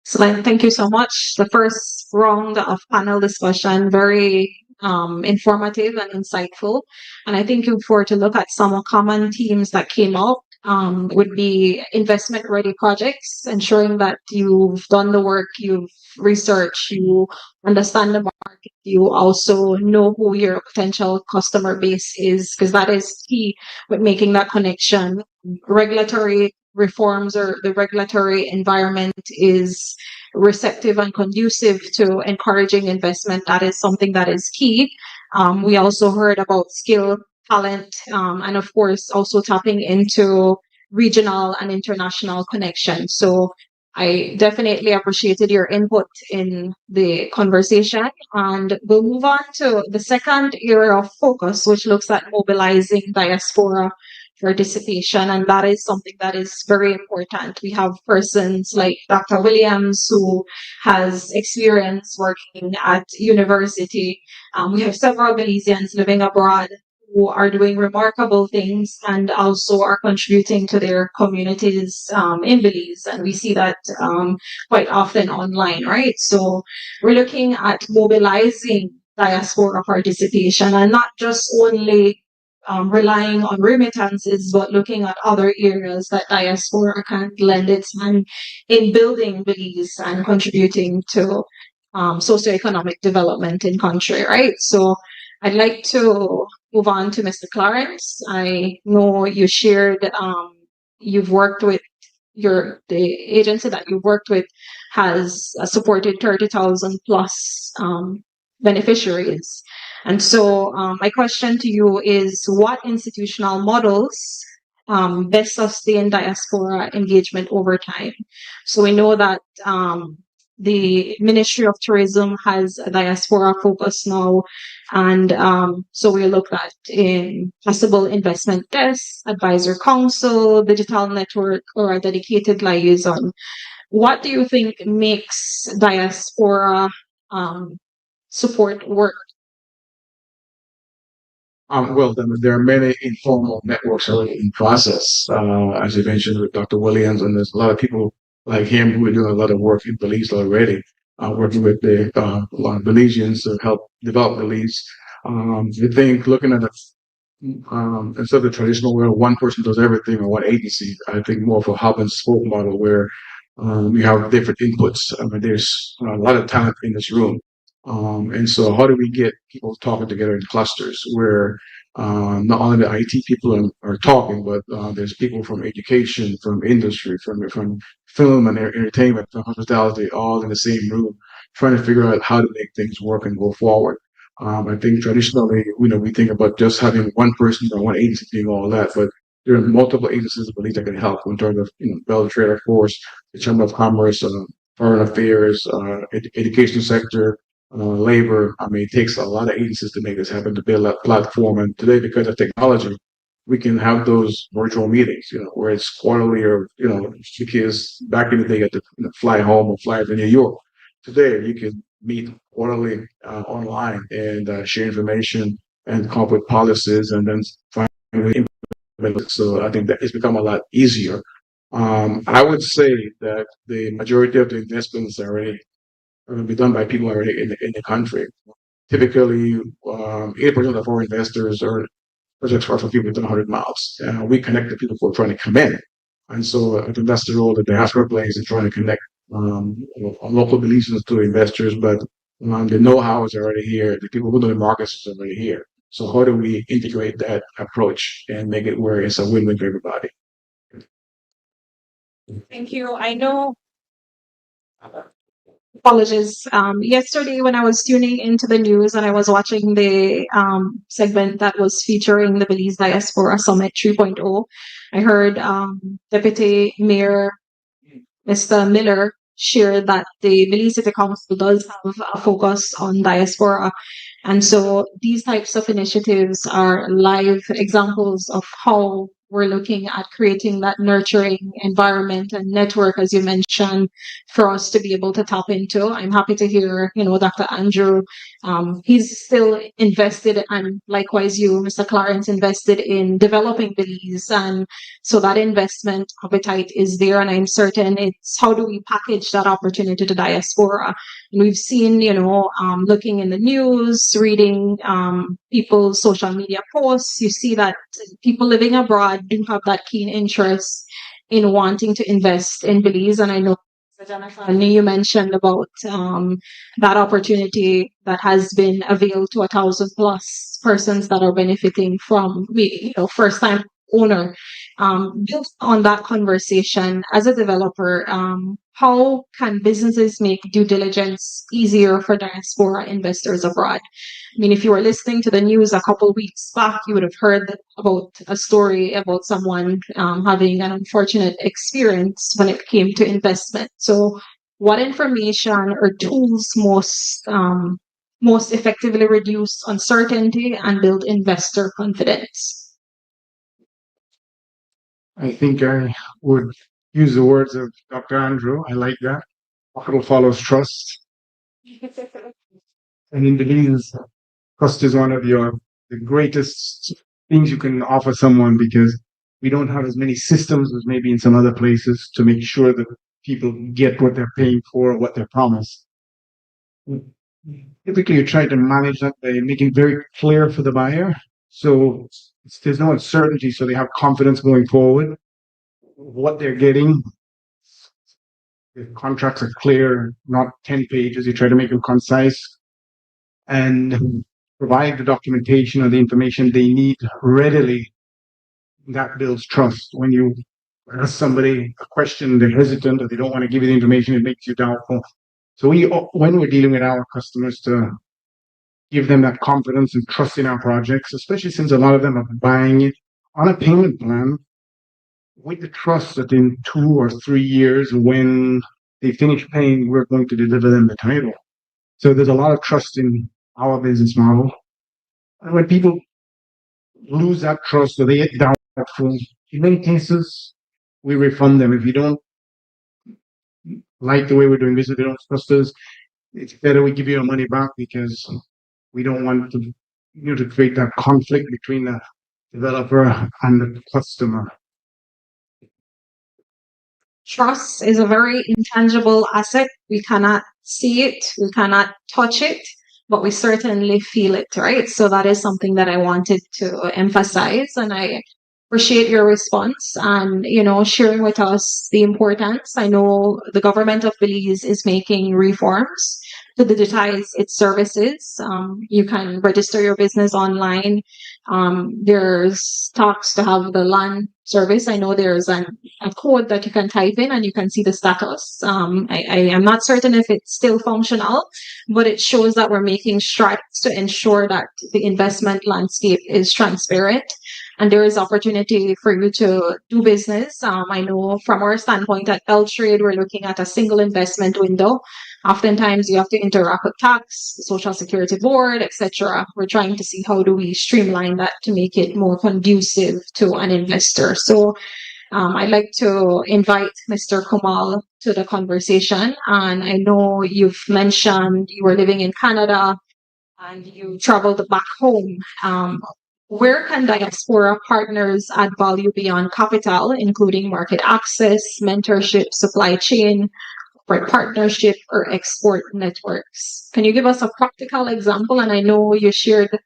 Excellent. Thank you so much. The first round of panel discussion, very informative and insightful. And I think if we're to look at some common themes that came up, would be investment ready projects, ensuring that you've done the work, you've researched, you understand the market, you also know who your potential customer base is, because that is key with making that connection. Regulatory reforms or the regulatory environment is receptive and conducive to encouraging investment. That is something that is key. We also heard about skill, talent, and of course also tapping into regional and international connections. So I definitely appreciated your input in the conversation, and we'll move on to the second area of focus, which looks at mobilizing diaspora participation, and that is something that is very important. We have persons like Dr. Williams, who has experience working at university. We have several Belizeans living abroad who are doing remarkable things and also are contributing to their communities in Belize. And we see that quite often online, right? So we're looking at mobilizing diaspora participation and not just only relying on remittances, but looking at other areas that diaspora can lend its hand in building Belize and contributing to socioeconomic development in country, right? So I'd like to move on to Mr. Clarence. I know you shared, you've worked with the agency that you've worked with has supported 30,000 plus beneficiaries. And so my question to you is, what institutional models best sustain diaspora engagement over time? So we know that the Ministry of Tourism has a diaspora focus now, and so we look at in possible investment desks, advisor council, digital network, or a dedicated liaison. What do you think makes diaspora support work? Well, there are many informal networks already in process, as you mentioned with Dr. Williams, and there's a lot of people like him who are doing a lot of work in Belize already, working with a lot of Belizeans to help develop Belize. I think looking at it, instead of the traditional where one person does everything or one agency, I think more of a hub and spoke model where we have different inputs. I mean, there's a lot of talent in this room. And so how do we get people talking together in clusters where not only the IT people are talking, but there's people from education, from industry, from film and entertainment, from hospitality, all in the same room, trying to figure out how to make things work and go forward. I think traditionally, we think about just having one person or one agency doing all that, but there are multiple agencies I believe that can help in terms of, Bell Trade, of course, the Chamber of Commerce, Foreign Affairs, education sector, labor. I mean, it takes a lot of agencies to make this happen, to build that platform. And today, because of technology, we can have those virtual meetings, where it's quarterly or, because back in the day, you had to fly home or fly to New York. Today, you can meet quarterly online and share information and come up with policies and then finally implement it. So I think that it's become a lot easier. I would say that the majority of the investments are already going to be done by people already in the country. Typically, 80% of our investors are projects are for people within 100 miles. We connect the people who are trying to come in. And so I think that's the role that diaspora plays in trying to connect local Belizeans to investors. But The know-how is already here. The people who know the markets is already here. So how do we integrate that approach and make it where it's a win-win for everybody? Thank you. I know. Apologies. Yesterday, when I was tuning into the news and I was watching the segment that was featuring the Belize Diaspora Summit 3.0, I heard Deputy Mayor Mr. Miller share that the Belize City Council does have a focus on diaspora. And so these types of initiatives are live examples of how we're looking at creating that nurturing environment and network, as you mentioned, for us to be able to tap into. I'm happy to hear, Dr. Andrew, he's still invested, and likewise you, Mr. Clarence, invested in developing Belize. And so that investment appetite is there, and I'm certain it's how do we package that opportunity to diaspora. And we've seen, looking in the news, reading people's social media posts, you see that people living abroad do have that keen interest in wanting to invest in Belize. And I know, Jennifer, I know you mentioned about that opportunity that has been availed to 1,000 plus persons that are benefiting from, first time owner. Built on that conversation, as a developer, how can businesses make due diligence easier for diaspora investors abroad? I mean, if you were listening to the news a couple weeks back, you would have heard about a story about someone having an unfortunate experience when it came to investment. So, what information or tools most effectively reduce uncertainty and build investor confidence? I think I would use the words of Dr. Andrew. I like that. Capital follows trust. And in Belize, trust is one of the greatest things you can offer someone, because we don't have as many systems as maybe in some other places to make sure that people get what they're paying for, what they're promised. Typically, you try to manage that by making it very clear for the buyer. So there's no uncertainty, so they have confidence going forward. What they're getting, the contracts are clear, not 10 pages. You try to make them concise and provide the documentation or the information they need readily. That builds trust. When you ask somebody a question, they're hesitant or they don't want to give you the information, it makes you doubtful. So when we're dealing with our customers, to give them that confidence and trust in our projects, especially since a lot of them are buying it on a payment plan, with the trust that in 2 or 3 years, when they finish paying, we're going to deliver them the title. So there's a lot of trust in our business model. And when people lose that trust or they get doubtful, in many cases, we refund them. If you don't like the way we're doing business, they don't trust us, it's better we give you your money back, because we don't want to create that conflict between the developer and the customer. Trust is a very intangible asset. We cannot see it, we cannot touch it, but we certainly feel it, right? So that is something that I wanted to emphasize, and I appreciate your response and sharing with us the importance. I know the government of Belize is making reforms to digitize its services. You can register your business online. There's talks to have the land service. I know there's a code that you can type in and you can see the status. I am not certain if it's still functional, but it shows that we're making strides to ensure that the investment landscape is transparent and there is opportunity for you to do business. I know from our standpoint at L-Trade, we're looking at a single investment window. Oftentimes you have to interact with tax, the Social Security Board, etc. We're trying to see how do we streamline that to make it more conducive to an investor. So I'd like to invite Mr. Kumal to the conversation. And I know you've mentioned you were living in Canada and you traveled back home. Where can diaspora partners add value beyond capital, including market access, mentorship, supply chain, partnership, or export networks? Can you give us a practical example? And I know you shared a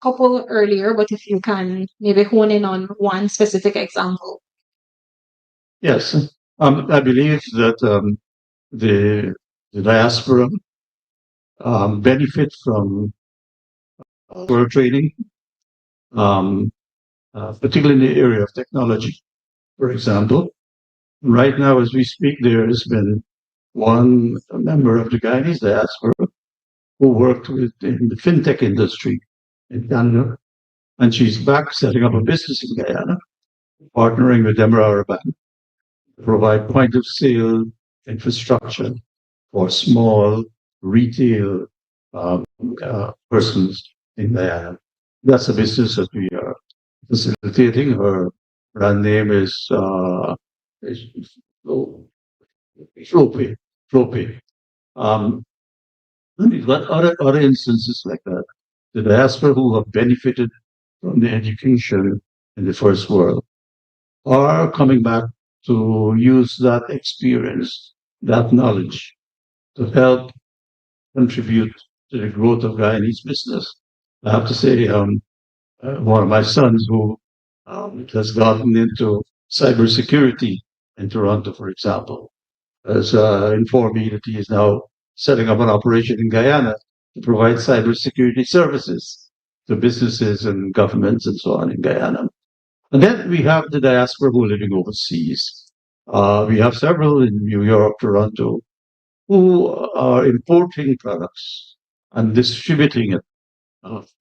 couple earlier, but if you can maybe hone in on one specific example. Yes, I believe that the diaspora benefit from world trading, particularly in the area of technology. For example, right now as we speak, there has been one member of the Guyanese diaspora who worked in the fintech industry in Canada, and she's back setting up a business in Guyana, partnering with Demerara Bank to provide point of sale infrastructure for small retail persons in Guyana. That's a business that we are facilitating. Her brand name is Flope. Flope. We've got other instances like that. The diaspora who have benefited from the education in the first world are coming back to use that experience, that knowledge, to help contribute to the growth of Guyanese business. I have to say, one of my sons who has gotten into cybersecurity in Toronto, for example, has informed me that he is now setting up an operation in Guyana to provide cybersecurity services to businesses and governments and so on in Guyana. And then we have the diaspora who are living overseas. We have several in New York, Toronto, who are importing products and distributing it,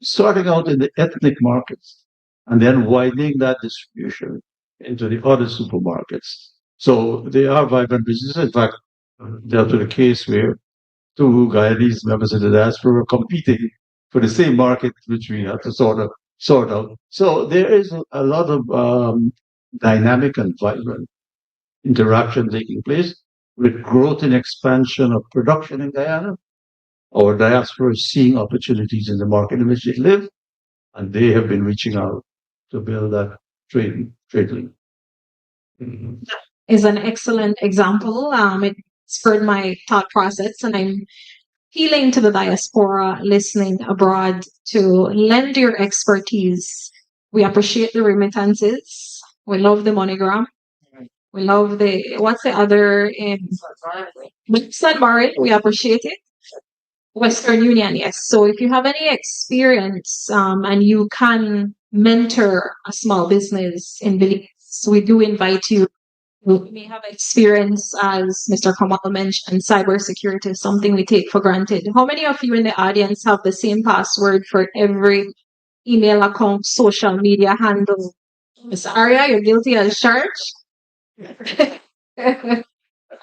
starting out in the ethnic markets and then widening that distribution into the other supermarkets. So they are vibrant businesses. In fact, dealt with a case where two Guyanese members of the diaspora were competing for the same market, which we had to sort out. So there is a lot of dynamic and vibrant interaction taking place with growth and expansion of production in Guyana. Our diaspora is seeing opportunities in the market in which they live, and they have been reaching out to build that trade link. Is an excellent example. It spurred my thought process, and I'm appealing to the diaspora listening abroad to lend your expertise. We appreciate the remittances. We love the MoneyGram. We love what's the other in San Barret? We appreciate it. Western Union, yes. So if you have any experience and you can mentor a small business in Belize, we do invite you. We may have experience, as Mr. Kamal mentioned, cybersecurity is something we take for granted. How many of you in the audience have the same password for every email account, social media handle? Ms. Arya, you're guilty as charged?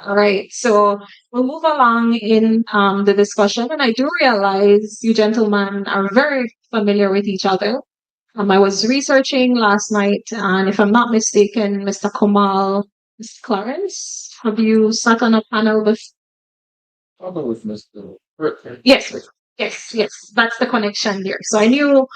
All right, so we'll move along in the discussion, and I do realize you gentlemen are very familiar with each other. I was researching last night, and if I'm not mistaken, Mr. Kamal, Mr. Clarence, have you sat on a panel with? With Mr. Yes, yes, that's the connection there. So I knew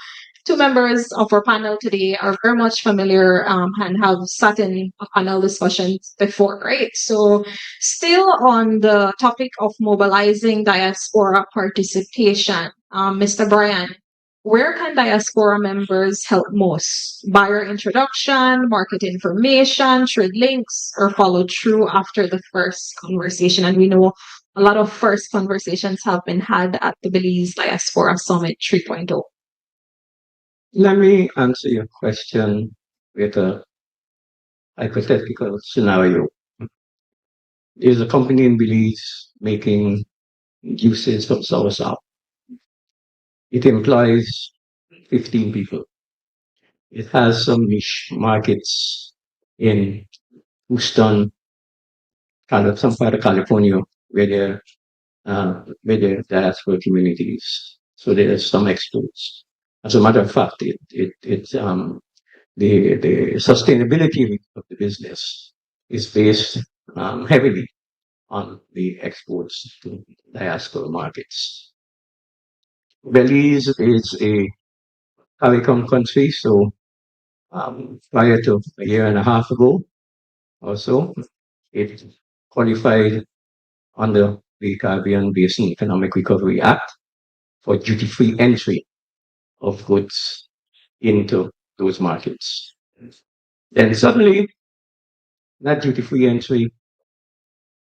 two members of our panel today are very much familiar and have sat in a panel discussions before, right? So still on the topic of mobilizing diaspora participation, Mr. Brian, where can diaspora members help most? Buyer introduction, market information, trade links, or follow through after the first conversation? And we know a lot of first conversations have been had at the Belize Diaspora Summit 3.0. Let me answer your question with a hypothetical scenario. There's a company in Belize making juices from soursop. It employs 15 people. It has some niche markets in Houston, kind of some part of California, where there diaspora communities. So there are some exports. As a matter of fact, the sustainability of the business is based heavily on the exports to diaspora markets. Belize is a CARICOM country, so prior to a year and a half ago or so, it qualified under the Caribbean Basin Economic Recovery Act for duty-free entry of goods into those markets. Then suddenly, that duty-free entry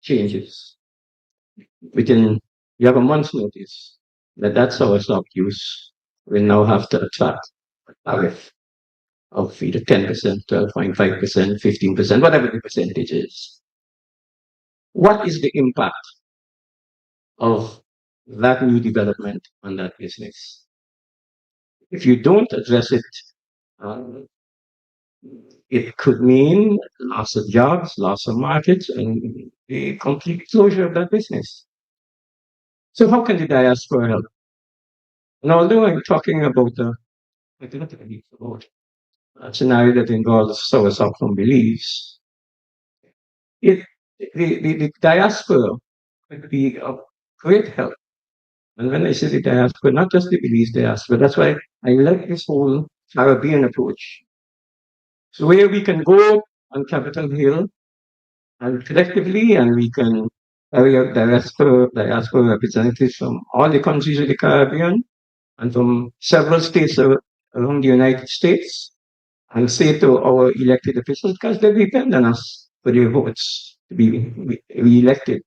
changes. You have a month's notice That's our stock use. We now have to attract a tariff of either 10%, 12.5%, 15%, whatever the percentage is. What is the impact of that new development on that business? If you don't address it, um, it could mean loss of jobs, loss of markets, and the complete closure of that business. So how can the diaspora help? And although I'm talking about a scenario that involves soursop from Belize, it the diaspora could be of great help. And when I say the diaspora, not just the Belize diaspora, that's why I like this whole Caribbean approach. So where we can go on Capitol Hill and collectively, and we can carry out diaspora representatives from all the countries of the Caribbean and from several states around the United States, and say to our elected officials, because they depend on us for their votes to be re-elected.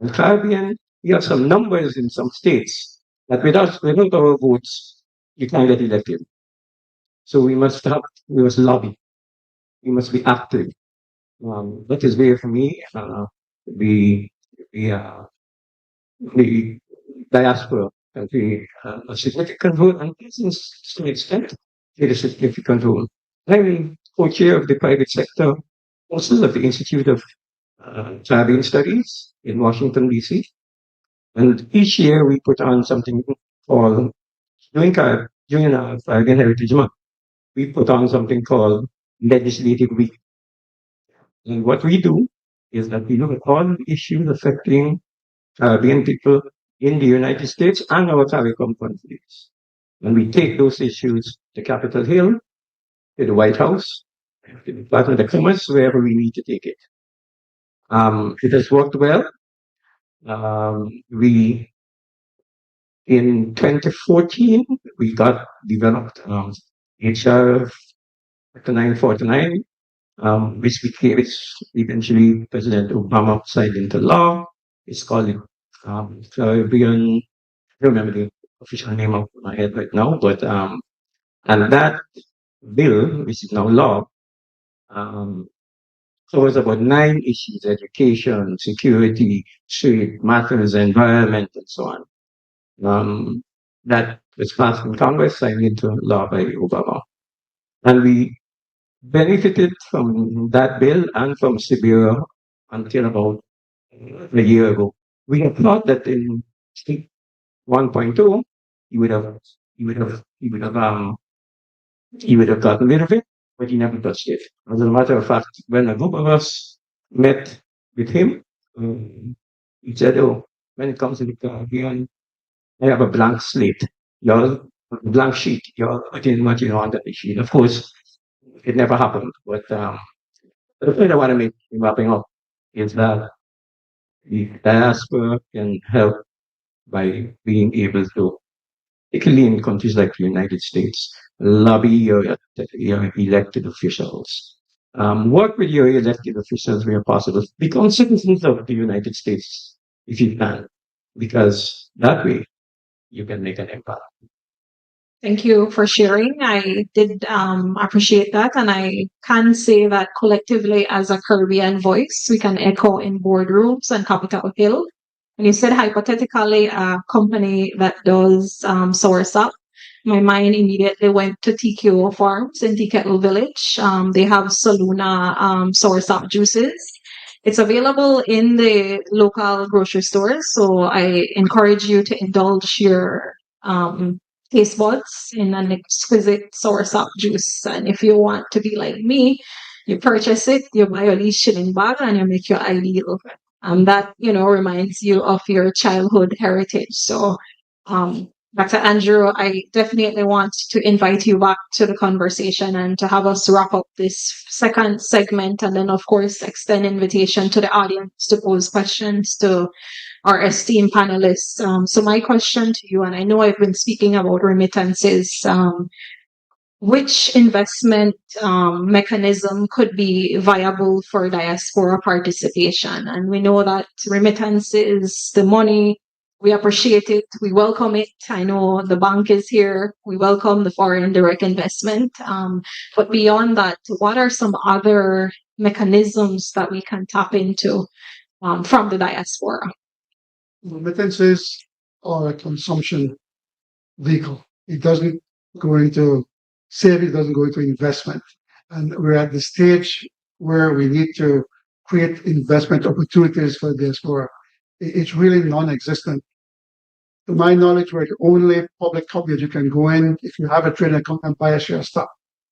In the Caribbean, we have some numbers in some states that without our votes, you can't get elected. So we must lobby. We must be active. That is where for me, the, the, uh, the diaspora can play a significant role, and to some extent, played a significant role. I'm co-chair of the private sector, also of the Institute of Caribbean Studies in Washington, D.C. And each year we put on something called, during Caribbean Heritage Month, we put on something called Legislative Week. And what we do is that we look at all issues affecting Caribbean people in the United States and our CARICOM countries. And we take those issues to Capitol Hill, to the White House, to the Department of Commerce, wherever we need to take it. It has worked well. We in 2014 we developed HR 949, which eventually President Obama signed into law. It's called Caribbean. I don't remember the official name of my head right now, but and that bill, which is now law, covers about 9 issues: education, security, trade, matters, environment, and so on. That was passed in Congress, signed into law by Obama. And we benefited from that bill and from Siberia until about a year ago. We had thought that in 1.2, he would have gotten rid of it, but he never touched it. As a matter of fact, when a group of us met with him, he said, "Oh, when it comes to the Caribbean, I have a blank slate. Y'all, blank sheet. Y'all put in what you know on that sheet." Of course, it never happened. But the point I want to make in wrapping up is that the diaspora can help by being able to, particularly in countries like the United States, lobby your elected officials. Work with your elected officials where possible. Become citizens of the United States if you can, because that way you can make an impact. Thank you for sharing. I did appreciate that. And I can say that collectively, as a Caribbean voice, we can echo in boardrooms and Capitol Hill. And you said hypothetically a company that does soursop, my mind immediately went to TKO Farms in Tea Kettle Village. They have Soluna soursop juices. It's available in the local grocery stores. So I encourage you to indulge your taste buds in an exquisite soursop juice. And if you want to be like me, you purchase it, you buy a least shilling bag, and you make your ideal. That reminds you of your childhood heritage. So, Dr. Andrew, I definitely want to invite you back to the conversation and to have us wrap up this second segment, and then, of course, extend invitation to the audience to pose questions to our esteemed panelists. So my question to you, and I know I've been speaking about remittances, which investment mechanism could be viable for diaspora participation? And we know that remittance is the money We appreciate it. We welcome it. I know the bank is here. We welcome the foreign direct investment. But beyond that, what are some other mechanisms that we can tap into from the diaspora? Remittances are a consumption vehicle. It doesn't go into saving, it doesn't go into investment. And we're at the stage where we need to create investment opportunities for the diaspora. It's really non-existent. To my knowledge, we're the only public company that you can go in if you have a trading account and buy a share of stock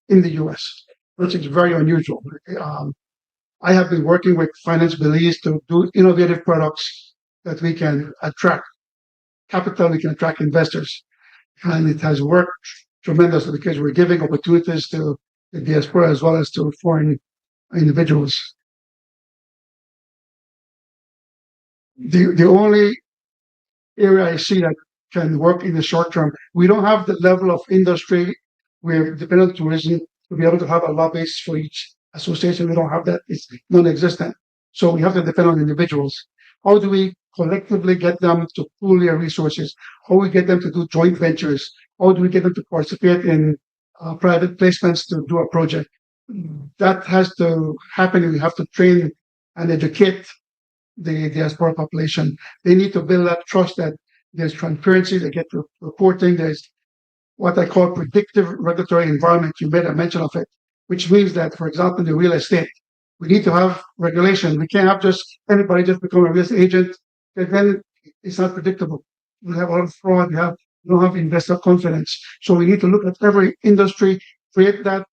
in the US, which is very unusual. I have been working with Finance Belize to do innovative products that we can attract capital, we can attract investors. And it has worked tremendously because we're giving opportunities to the diaspora as well as to foreign individuals. The only area I see that can work in the short term, we don't have the level of industry. We're dependent on tourism to be able to have a lobbyist for each association. We don't have that. It's non-existent. So we have to depend on individuals. How do we collectively get them to pool their resources? How do we get them to do joint ventures? How do we get them to participate in private placements to do a project? That has to happen. We have to train and educate the diaspora population. They need to build that trust that there's transparency, they get reporting, there's what I call predictive regulatory environment. You made a mention of it, which means that, for example, in the real estate, we need to have regulation. We can't have just anybody just become a real estate agent, and then it's not predictable. We have a lot of fraud, we don't have investor confidence. So we need to look at every industry, create that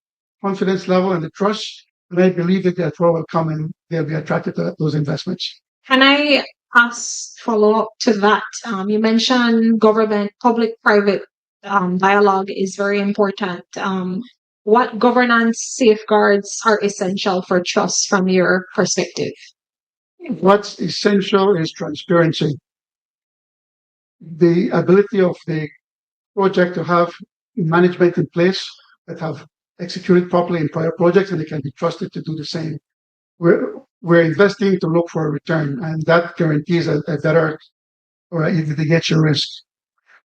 confidence level and the trust, and I believe that that's where will come and they'll be attracted to those investments. Can I ask follow up to that? You mentioned government, public-private dialogue is very important. What governance safeguards are essential for trust from your perspective? What's essential is transparency. The ability of the project to have management in place that have executed properly in prior projects and they can be trusted to do the same. We're investing to look for a return, and that guarantees a better or a mitigation risk.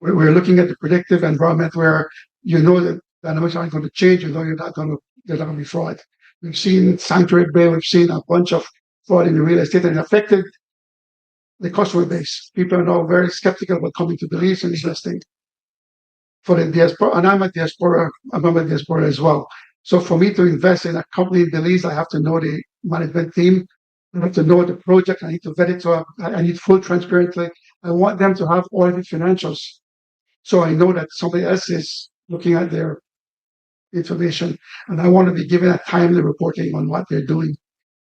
We're looking at the predictive environment where you know that dynamics aren't going to change, you know there's not going to be fraud. We've seen Sanctuary Bay, we've seen a bunch of fraud in the real estate, and it affected the customer base. People are now very skeptical about coming to Belize and investing. For the diaspora, and I'm a diaspora as well. So for me to invest in a company in Belize, I have to know the management team. I have to know the project. I need to vet it. So I need full transparency. I want them to have audited financials. So I know that somebody else is looking at their information and I want to be given a timely reporting on what they're doing.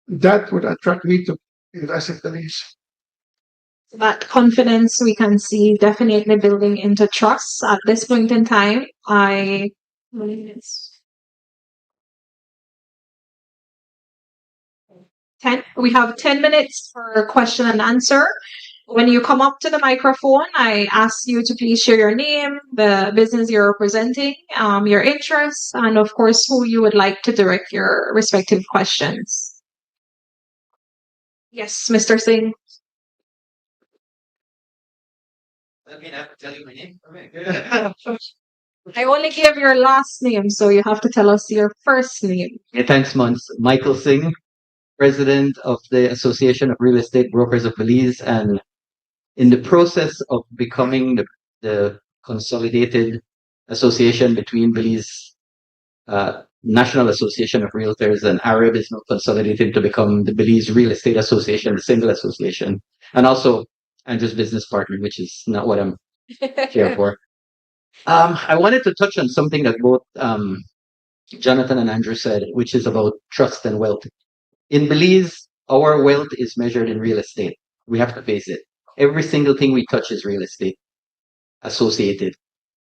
That would attract me to invest in Belize. That confidence we can see definitely building into trust at this point in time. I believe it's 10. We have 10 minutes for question and answer. When you come up to the microphone, I ask you to please share your name, the business you're representing, your interests, and of course, who you would like to direct your respective questions. Yes, Mr. Singh. I mean, I have to tell you my name. I only gave your last name, so you have to tell us your first name. Yeah, thanks, Mons. Michael Singh, president of the Association of Real Estate Brokers of Belize, and in the process of becoming the consolidated association between Belize National Association of Realtors and Arab is now consolidated to become the Belize Real Estate Association, the single association, and also Andrew's business partner, which is not what I'm here for. I wanted to touch on something that both Jonathan and Andrew said, which is about trust and wealth. In Belize, our wealth is measured in real estate. We have to face it. Every single thing we touch is real estate associated.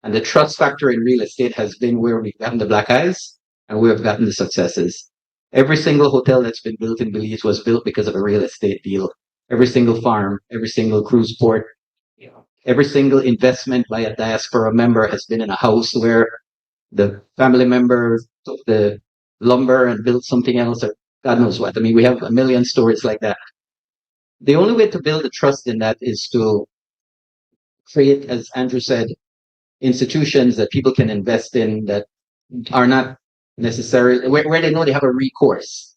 And the trust factor in real estate has been where we've gotten the black eyes and we have gotten the successes. Every single hotel that's been built in Belize was built because of a real estate deal. Every single farm, every single cruise port, every single investment by a diaspora member has been in a house where the family member took the lumber and built something else, or God knows what. I mean, we have a million stories like that. The only way to build a trust in that is to create, as Andrew said, institutions that people can invest in that are not necessarily where they know they have a recourse.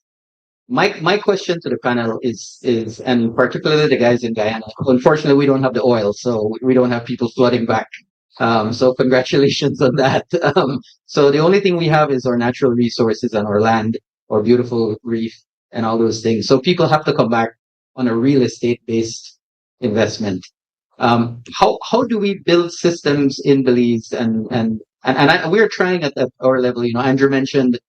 My question to the panel is and particularly the guys in Guyana. Unfortunately, we don't have the oil, so we don't have people flooding back. So congratulations on that. So the only thing we have is our natural resources and our land, our beautiful reef, and all those things. So people have to come back on a real estate based investment. How do we build systems in Belize we're trying at our level. Andrew mentioned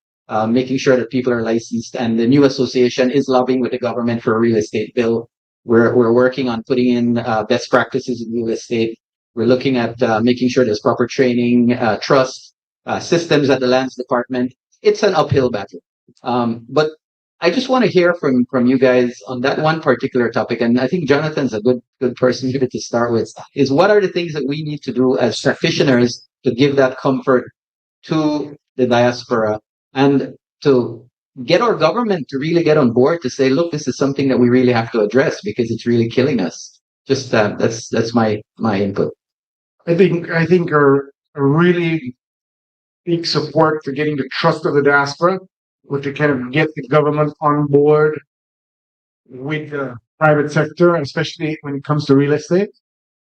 making sure that people are licensed, and the new association is lobbying with the government for a real estate bill. We're working on putting in best practices in real estate. We're looking at making sure there's proper training, trust, systems at the lands department. It's an uphill battle, but I just want to hear from you guys on that one particular topic, and I think Jonathan's a good person here to start with. Is what are the things that we need to do as practitioners to give that comfort to the diaspora and to get our government to really get on board to say, look, this is something that we really have to address because it's really killing us. Just that's my input. I think a really big support for getting the trust of the diaspora, was to kind of get the government on board with the private sector, especially when it comes to real estate,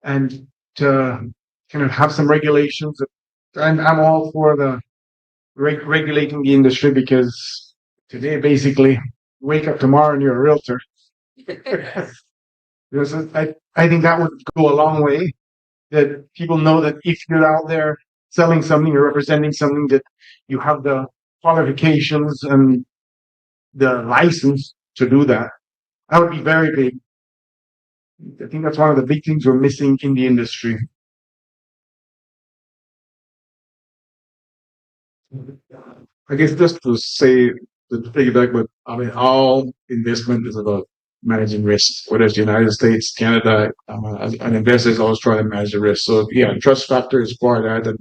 and to kind of have some regulations. I'm all for the regulating the industry, because today basically wake up tomorrow and you're a realtor. Because I think that would go a long way, that people know that if you're out there selling something or representing something, that you have the qualifications and the license to do that. That would be very big. I think that's one of the big things we're missing in the industry. I guess just to say, to piggyback, but I mean, all investment is about managing risk, whether it's the United States, Canada, an investor is always trying to manage the risk. So yeah, trust factor is part of that, and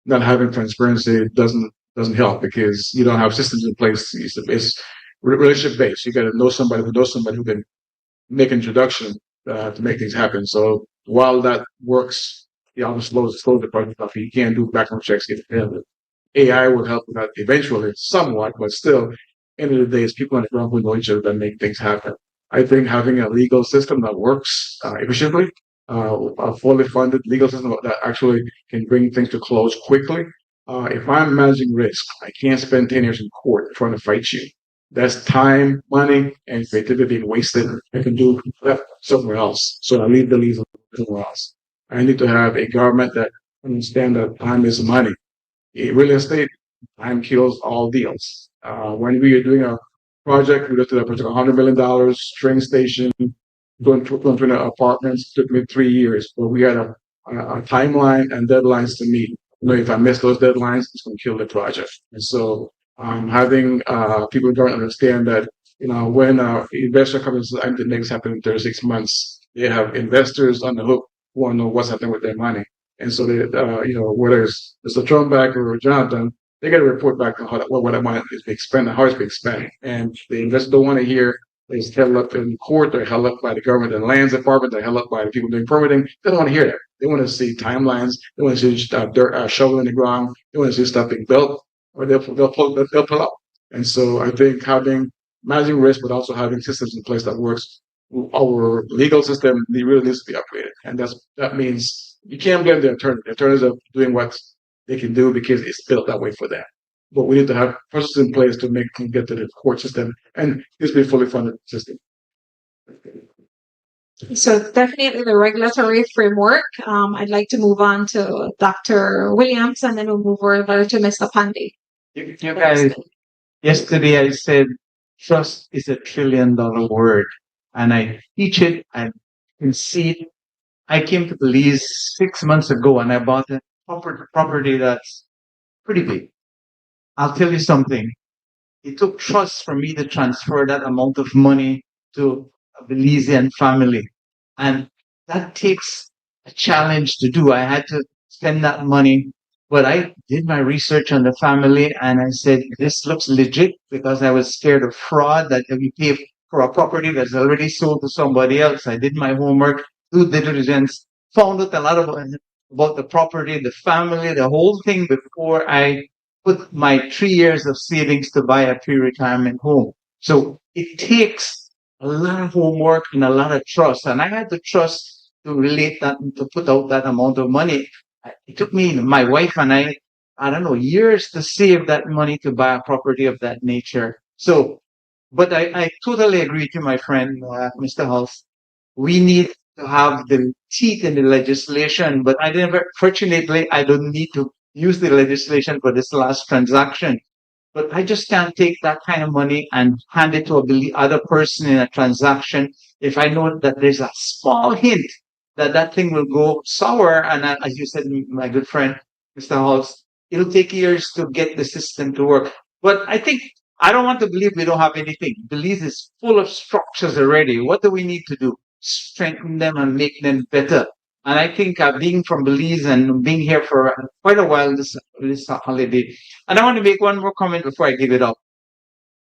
not having transparency doesn't help, because you don't have systems in place. It's relationship based. You got to know somebody who can make an introduction to make things happen. So while that works, it almost slows the project up. You can't do background checks. AI will help with that eventually, somewhat, but still, end of the day, it's people on the ground who know each other that make things happen. I think having a legal system that works efficiently, a fully funded legal system that actually can bring things to close quickly. If I'm managing risk, I can't spend 10 years in court trying to fight you. That's time, money, and creativity being wasted. I can do that somewhere else. So I leave the legal somewhere else. I need to have a government that understands that time is money. In real estate, time kills all deals. When we are doing a project, we looked at a project, $100 million, train station, 220 apartments, took me 3 years, but we had a timeline and deadlines to meet. If I miss those deadlines, it's going to kill the project. And so having people don't understand that, when an investor comes and the next happen in 36 months, they have investors on the hook who want to know what's happening with their money. And so they, whether it's Mr. Trumback or Jonathan, they got to report back on what that money is being spent and how it's being spent. And the investors don't want to hear it's held up in court, they're held up by the government and lands department, they're held up by the people doing permitting. They don't want to hear that. They want to see timelines. They want to see dirt shovel in the ground. They want to see stuff being built, or they'll pull up. And so I think managing risk, but also having systems in place that works. Our legal system really needs to be upgraded, and that means you can't blame the attorney. The attorneys are doing what they can do because it's built that way for them. But we need to have processes in place to make them get to the court system, and this be a fully funded system. So definitely the regulatory framework. I'd like to move on to Dr. Williams, and then we'll move over to Mr. Pandey. You guys, yesterday I said trust is $1 trillion word, and I teach it. I can see it. I came to Belize 6 months ago, and I bought a property that's pretty big. I'll tell you something. It took trust for me to transfer that amount of money to a Belizean family. And that takes a challenge to do. I had to spend that money, but I did my research on the family, and I said, this looks legit, because I was scared of fraud, that we pay for a property that's already sold to somebody else. I did my homework, due diligence, found out a lot about the property, the family, the whole thing before I put my 3 years of savings to buy a pre-retirement home. So it takes a lot of homework and a lot of trust. And I had to trust to relate that, to put out that amount of money. It took me, my wife and I don't know, years to save that money to buy a property of that nature. So, but I totally agree to my friend, Mr. Hulse. We need to have the teeth in the legislation, but fortunately, I don't need to use the legislation for this last transaction. But I just can't take that kind of money and hand it to other person in a transaction if I know that there's a small hint that that thing will go sour. And as you said, my good friend, Mr. Halls, it'll take years to get the system to work. But I don't want to believe we don't have anything. Belize is full of structures already. What do we need to do? Strengthen them and make them better. And I think being from Belize and being here for quite a while this holiday, and I want to make one more comment before I give it up.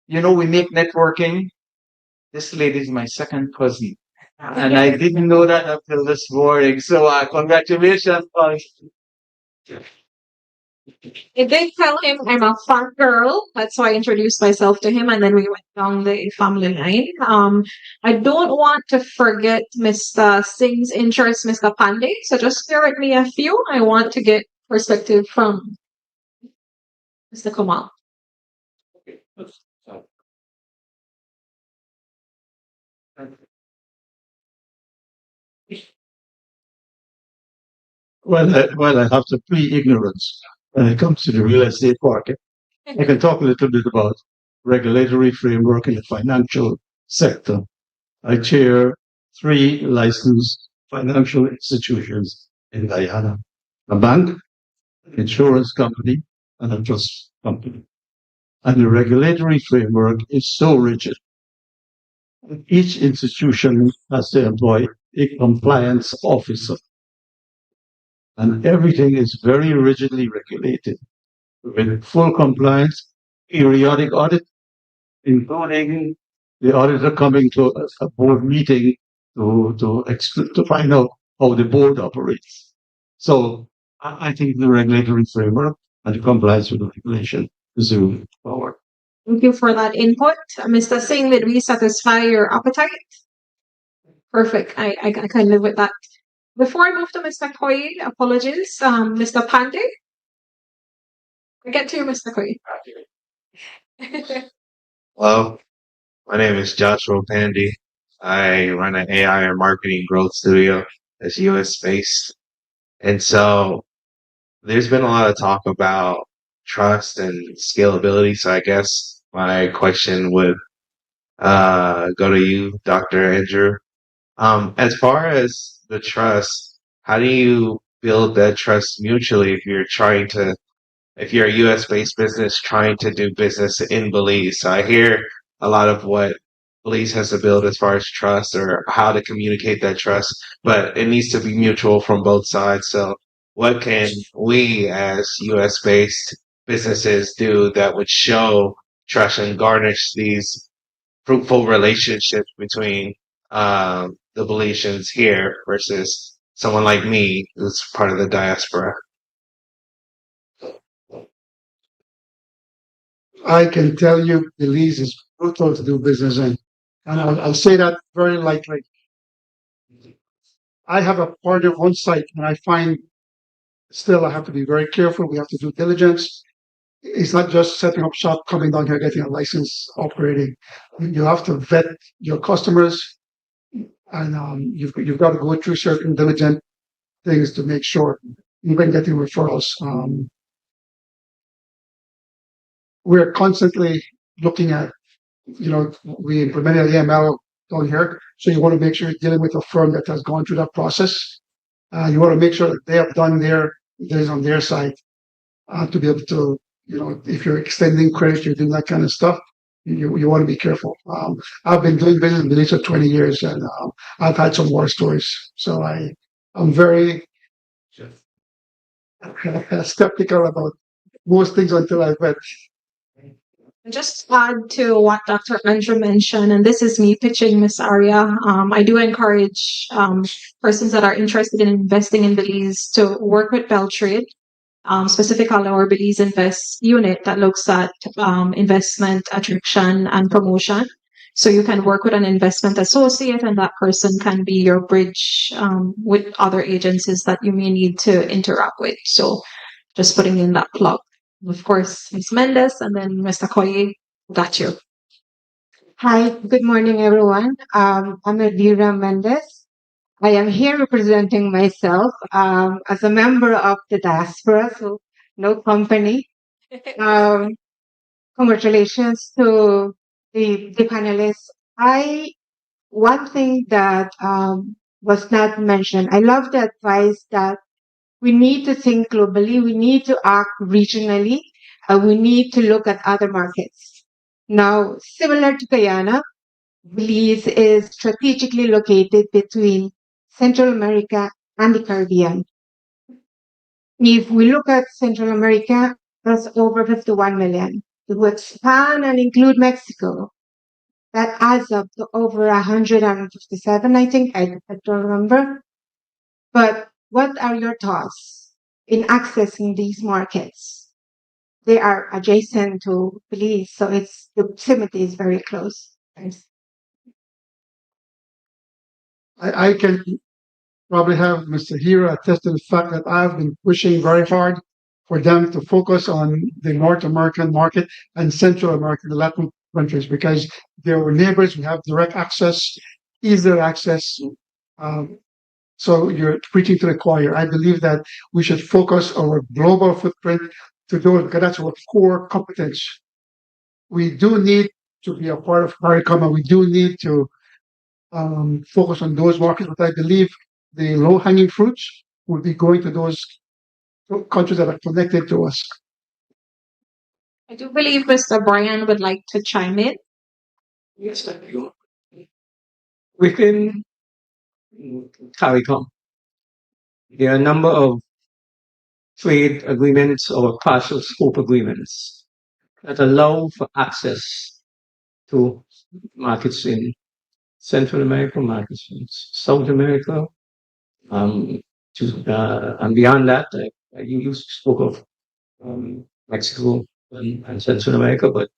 You know, we make networking. This lady is my second cousin. And I didn't know that until this morning. So congratulations. I did tell him I'm a fun girl. That's why I introduced myself to him, and then we went down the family line. I don't want to forget Mr. Singh's interest, Mr. Pandey. So just bear with me a few. I want to get perspective from Mr. Kamal. Well, I have to plead ignorance when it comes to the real estate market. I can talk a little bit about regulatory framework in the financial sector. I chair 3 licensed financial institutions in Guyana: a bank, an insurance company, and a trust company. And the regulatory framework is so rigid. Each institution has to employ a compliance officer. And everything is very rigidly regulated with full compliance, periodic audit, including the auditor coming to a board meeting to find out how the board operates. So I think the regulatory framework and the compliance with the regulation is moving forward. Thank you for that input. Mr. Singh, did we satisfy your appetite? Perfect. I can live with that. Before I move to Mr. Koi, apologies. Mr. Pandey? I get to you, Mr. Koi. Hello, my name is Joshua Pandy. I run an AI and marketing growth studio that's US based. And so there's been a lot of talk about trust and scalability. So I guess my question would go to you, Dr. Andrew. As far as the trust, how do you build that trust mutually if you're a US based business trying to do business in Belize? So I hear a lot of what Belize has to build as far as trust or how to communicate that trust, but it needs to be mutual from both sides. So what can we as US based businesses do that would show trust and garnish these fruitful relationships between the Belizeans here versus someone like me who's part of the diaspora? I can tell you Belize is brutal to do business in. And I'll say that very lightly. I have a partner on site, and I find still I have to be very careful. We have to do diligence. It's not just setting up shop, coming down here, getting a license, operating. You have to vet your customers, and you've got to go through certain diligent things to make sure, even getting referrals. We're constantly looking at, we implemented AML down here, so you want to make sure you're dealing with a firm that has gone through that process. You want to make sure that they have done theirs on their side to be able to, if you're extending credit, you're doing that kind of stuff. You want to be careful. I've been doing business in Belize for 20 years, and I've had some war stories. So I'm very skeptical about most things until I've met. Just add to what Dr. Andrew mentioned, and this is me pitching Miss Aria. I do encourage persons that are interested in investing in Belize to work with Beltrade, specifically our Belize Invest unit that looks at investment attraction and promotion. So you can work with an investment associate, and that person can be your bridge with other agencies that you may need to interact with. So just putting in that plug. Of course, Ms. Mendes and then Mr. Koye, got you. Hi, good morning, everyone. I'm Adira Mendes. I am here representing myself as a member of the diaspora, so no company. Congratulations to the panelists. One thing that was not mentioned, I love the advice that we need to think globally, we need to act regionally, we need to look at other markets. Now, similar to Guyana, Belize is strategically located between Central America and the Caribbean. If we look at Central America, that's over 51 million. If we expand and include Mexico, that adds up to over 157, I think. I don't remember. But what are your thoughts in accessing these markets? They are adjacent to Belize, so the proximity is very close. Thanks. I can probably have Mr. Hira attest to the fact that I've been pushing very hard for them to focus on the North American market and Central America, the Latin countries, because they're our neighbors. We have direct access, easier access. So you're preaching to the choir. I believe that we should focus our global footprint to do it because that's our core competence. We do need to be a part of CARICOM, and we do need to focus on those markets, but I believe the low-hanging fruits will be going to those countries that are connected to us. I do believe Mr. Brian would like to chime in. Yes, thank you. Within CARICOM, there are a number of trade agreements or partial scope agreements that allow for access to markets in Central America, markets in South America, and beyond that, you spoke of Mexico and Central America, but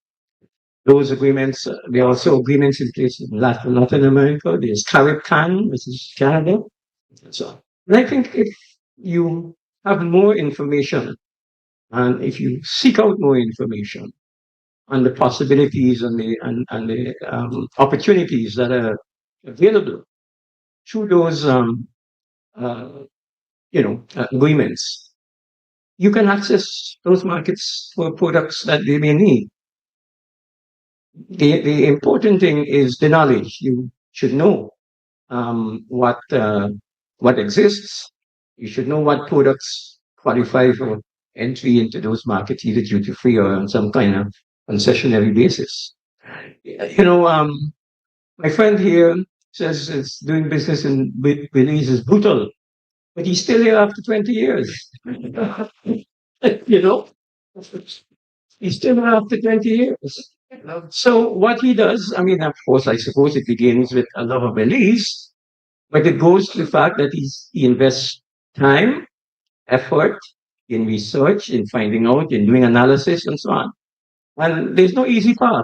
those agreements, there are also agreements in place in Latin America. There's CARIBCAN, which is Canada. So, and I think if you have more information, and if you seek out more information on the possibilities and the opportunities that are available through those agreements, you can access those markets for products that they may need. The important thing is the knowledge. You should know what exists. You should know what products qualify for entry into those markets, either duty free or on some kind of concessionary basis. My friend here says it's doing business in Belize is brutal, but he's still here after 20 years. He's still here after 20 years. So what he does, I mean, of course, I suppose it begins with a love of Belize, but it goes to the fact that he invests time, effort in research, in finding out, in doing analysis, and so on. And there's no easy path.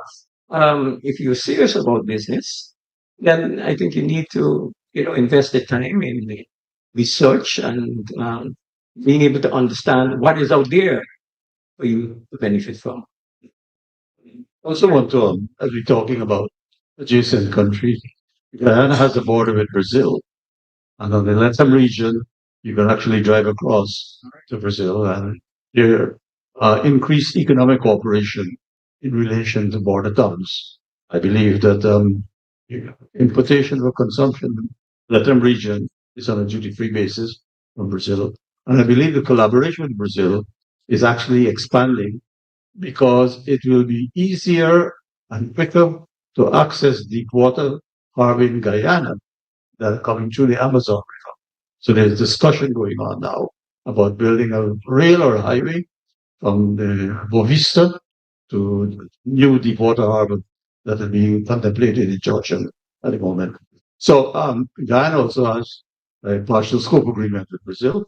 If you're serious about business, then I think you need to, invest the time in the research and being able to understand what is out there for you to benefit from. I also want to, as we're talking about adjacent countries, Guyana has a border with Brazil. And on the Latam region, you can actually drive across to Brazil, and there increased economic cooperation in relation to border towns. I believe that importation or consumption in the Latam region is on a duty-free basis from Brazil. And I believe the collaboration with Brazil is actually expanding because it will be easier and quicker to access deep water harboring Guyana than coming through the Amazon River. So there's discussion going on now about building a rail or a highway from the Boa Vista to new deep water harbor that is being contemplated in Georgia at the moment. So Guyana also has a partial scope agreement with Brazil.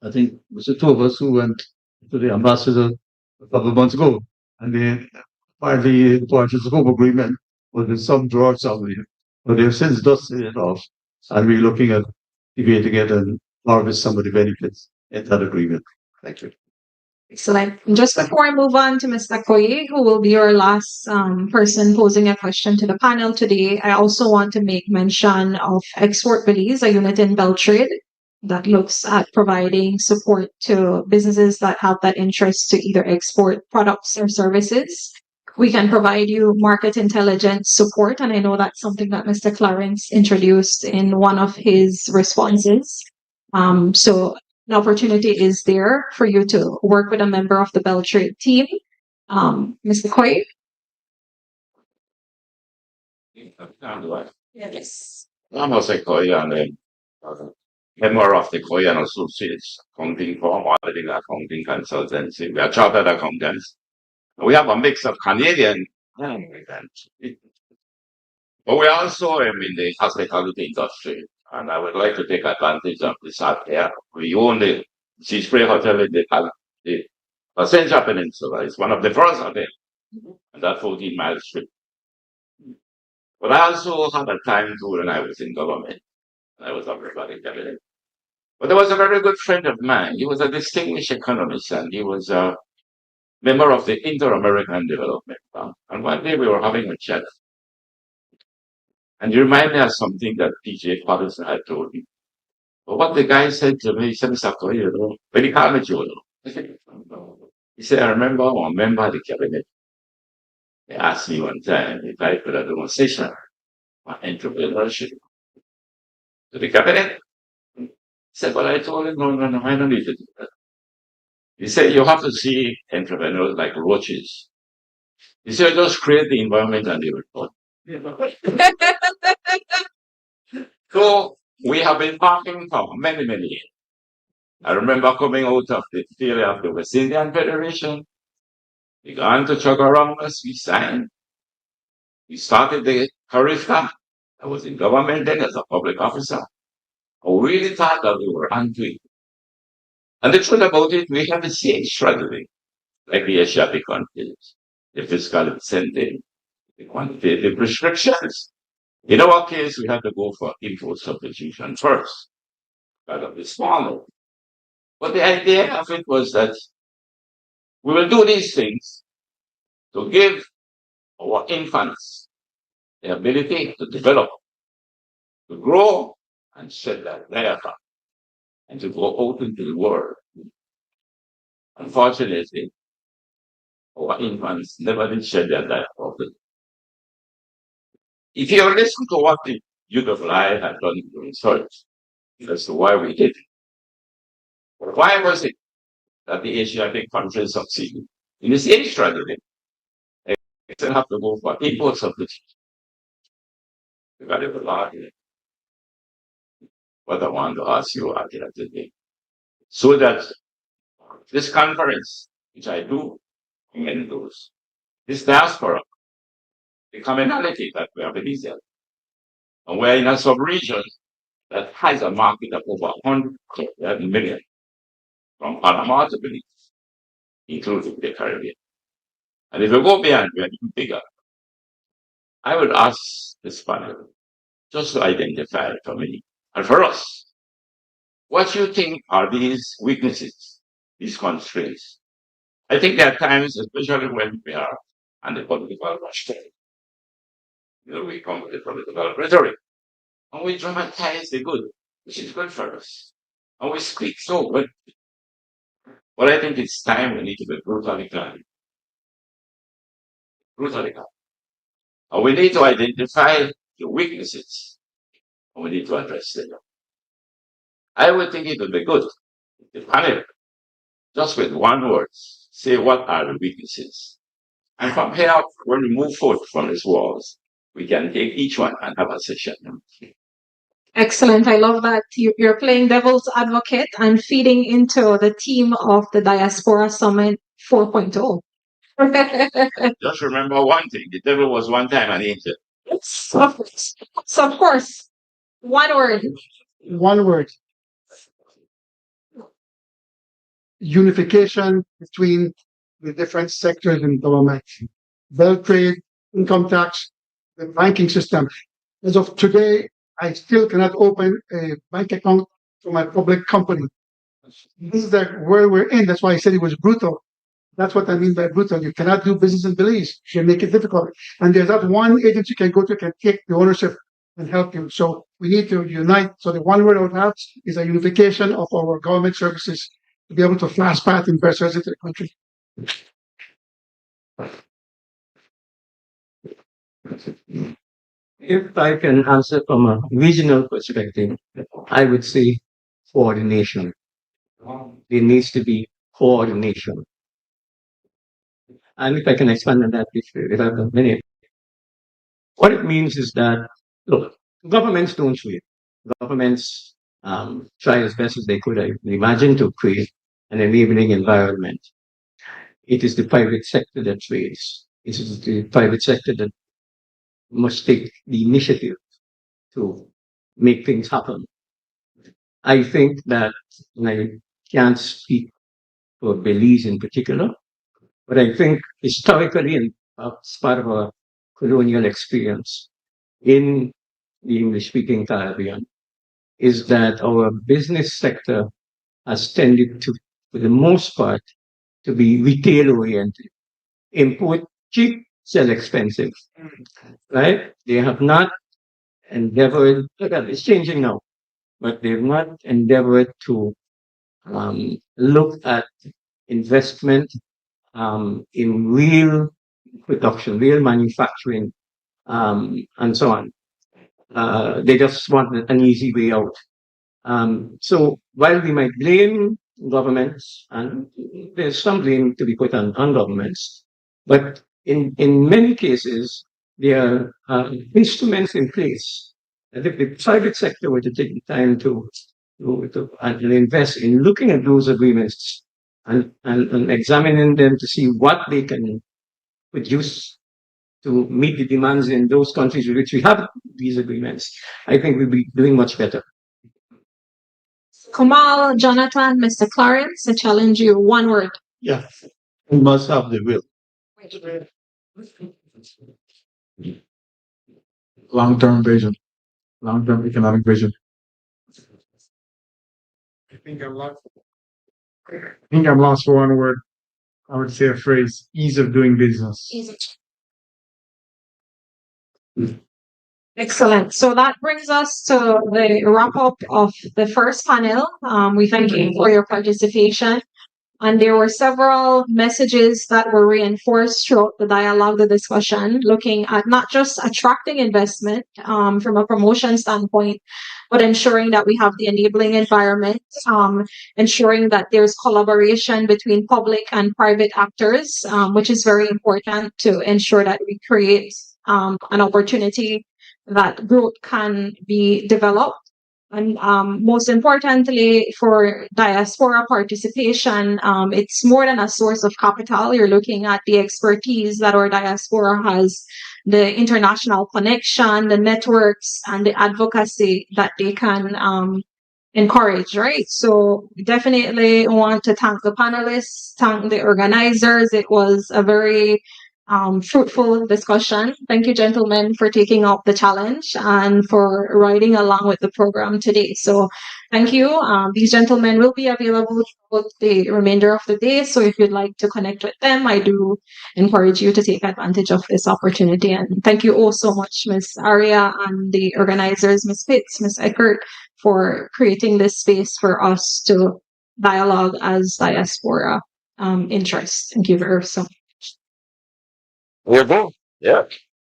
I think it was the two of us who went to the ambassador a couple of months ago, and then finally the partial scope agreement was in some drawer somewhere. But they've since dusted it off, and we're looking at debating it and harvest some of the benefits in that agreement. Thank you. Excellent. And just before I move on to Mr. Koye, who will be your last person posing a question to the panel today, I also want to make mention of Export Belize, a unit in Beltrade that looks at providing support to businesses that have that interest to either export products or services. We can provide you market intelligence support, and I know that's something that Mr. Clarence introduced in one of his responses. So an opportunity is there for you to work with a member of the Beltrade team. Mr. Koye? Yes. I'm Jose Koye, and I'm member of the Koye and Associates accounting firm, auditing accounting consultancy. We are chartered accountants. We have a mix of Canadian and American. But we also in the hospitality industry, and I would like to take advantage of this out here. We own the Sea Spray Hotel in the Passenger Peninsula. It's one of the first hotels on that 14-mile strip. But I also had a time too when I was in government. I was a very cabinet. But there was a very good friend of mine. He was a distinguished economist, and he was a member of the Inter-American Development Bank. And one day we were having a chat. And he reminded me of something that PJ Patterson had told me. But what the guy said to me, he said, Mr. Koye, you know, when he called me Joe, he said, I remember one member of the cabinet. They asked me one time if I could have a session on entrepreneurship to the cabinet. He said, but I told him, no, I don't need to do that. He said, you have to see entrepreneurs like roaches. He said, just create the environment and they will come. So we have been talking for many, many years. I remember coming out of the failure of the West Indian Federation. We began to chug around us, we signed. We started the Harifka. I was in government then as a public officer. I really thought that we were onto it. And the truth about it, we have the same strategy, like the Asiatic countries, the fiscal incentive, the quantitative restrictions. In our case, we had to go for import substitution first, kind of the smaller. But the idea of it was that we will do these things to give our infants the ability to develop, to grow and shed that layer and to go out into the world. Unfortunately, our infants never did shed their life often. If you listen to what the Youth of Life had done in research as to why we did it, why was it that the Asiatic countries succeeded? In the same strategy, they still have to go for import substitution. We got it a lot here. What I want to ask you at the end of the day, so that this conference, which I do, many those, this diaspora, the commonality that we are Belizean, and we're in a sub-region that has a market of over 100 million from Panama to Belize, including the Caribbean. And if we go beyond, we're even bigger. I would ask this panel just to identify for me and for us what you think are these weaknesses, these constraints. I think there are times, especially when we are on the political rush, we come with the political rhetoric, and we dramatize the good, which is good for us, and we speak so good. But I think it's time we need to be brutally clear. Brutally clear. And we need to identify the weaknesses, and we need to address them. I would think it would be good if the panel, just with one word, say what are the weaknesses. And from here, when we move forward from these walls, we can take each one and have a session. Excellent. I love that you're playing devil's advocate and feeding into the theme of the Diaspora Summit 4.0. Just remember one thing: the devil was one time an angel. So of course, one word. One word: unification between the different sectors in government. Bell trade, income tax, the banking system. As of today, I still cannot open a bank account for my public company. This is the where we're in. That's why I said it was brutal. That's what I mean by brutal. You cannot do business in Belize. They make it difficult. And there's not one agency you can go to can take the ownership and help you. So we need to unite. So the one word I would have is a unification of our government services to be able to fast path investors into the country. If I can answer from a regional perspective, I would say coordination. There needs to be coordination. And if I can expand on that if I have a minute, what it means is that, look, governments don't trade. Governments try as best as they could, I imagine, to create an enabling environment. It is the private sector that trades. It is the private sector that must take the initiative to make things happen. I think that, and I can't speak for Belize in particular, but I think historically, and as part of our colonial experience in the English-speaking Caribbean, is that our business sector has tended to, for the most part, to be retail-oriented. Import cheap, sell expensive, right? They have not endeavored, it's changing now, but they've not endeavored to look at investment in real production, real manufacturing, and so on. They just want an easy way out. So while we might blame governments, and there's some blame to be put on governments, but in many cases, there are instruments in place. And if the private sector were to take the time to and invest in looking at those agreements and examining them to see what they can produce to meet the demands in those countries with which we have these agreements, I think we'll be doing much better. Kamal, Jonathan, Mr. Clarence, I challenge you. One word. Yeah, we must have the will. Long-term vision, long-term economic vision. I think I'm lost for one word. I would say a phrase: ease of doing business. Excellent. So that brings us to the wrap up of the first panel. We thank you for your participation. And there were several messages that were reinforced throughout the dialogue, the discussion, looking at not just attracting investment from a promotion standpoint, but ensuring that we have the enabling environment, ensuring that there's collaboration between public and private actors, which is very important to ensure that we create an opportunity that growth can be developed. And most importantly, for diaspora participation, it's more than a source of capital. You're looking at the expertise that our diaspora has, the international connection, the networks, and the advocacy that they can encourage, right? So definitely want to thank the panelists, thank the organizers. It was a very fruitful discussion. Thank you, gentlemen, for taking up the challenge and for riding along with the program today. So thank you. These gentlemen will be available throughout the remainder of the day. So if you'd like to connect with them, I do encourage you to take advantage of this opportunity. And thank you all so much, Ms. Aria and the organizers, Ms. Pitts, Ms. Eckert, for creating this space for us to dialogue as diaspora interests. Thank you very so much. We're good. Yeah.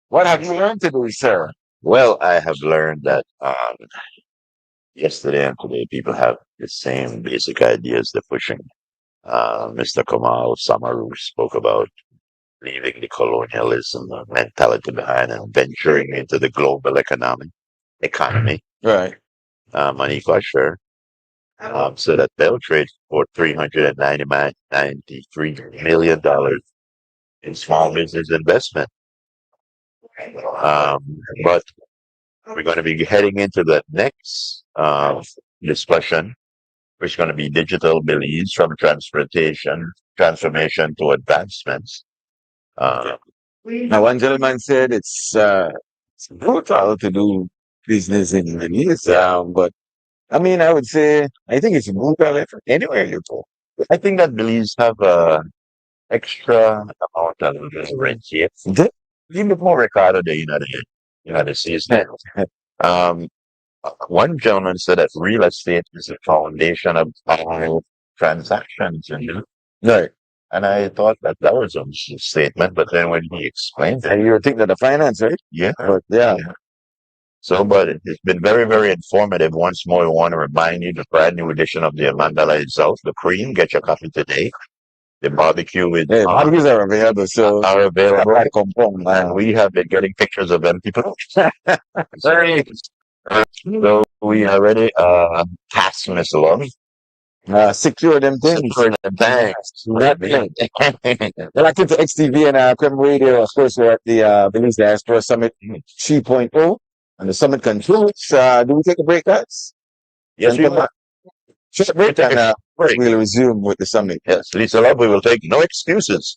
What have you learned today, sir? Well, I have learned that yesterday and today people have the same basic ideas they're pushing. Mr. Kamal Samaru spoke about leaving the colonialism mentality behind and venturing into the global economy. Right. Manika, sure. so that they'll trade for $393 million in small business investment. But we're going to be heading into the next discussion, which is going to be digital Belize from transformation to advancements. Now, one gentleman said it's brutal to do business in Belize, but I mean, I would say I think it's brutal anywhere you go. I think that Belize have a extra amount of red tape. Even before Ricardo, the United States. Um, one gentleman said that real estate is the foundation of all transactions, right. And I thought that that was a statement, but then when he explained it, And you would think that the finance, right? yeah, But yeah. So, but it's been very, very informative. Once more, I want to remind you the brand new edition of the Mandala itself, the cream. Get your copy today. The barbecue with Hey, barbecues are available, so are available. I compound, And we have been getting pictures of them. People, sorry. So we already tasked Mr. Love. secure them things. Secure them thanks. Nothing. Well, I came to XTV and Creme Radio. Of course, we're at the Belize Diaspora Summit 3.0, and the summit concludes. Do we take a break, guys? Yes, we will. Short break, and we'll resume with the summit. Yes, Lisa Love, we will take no excuses.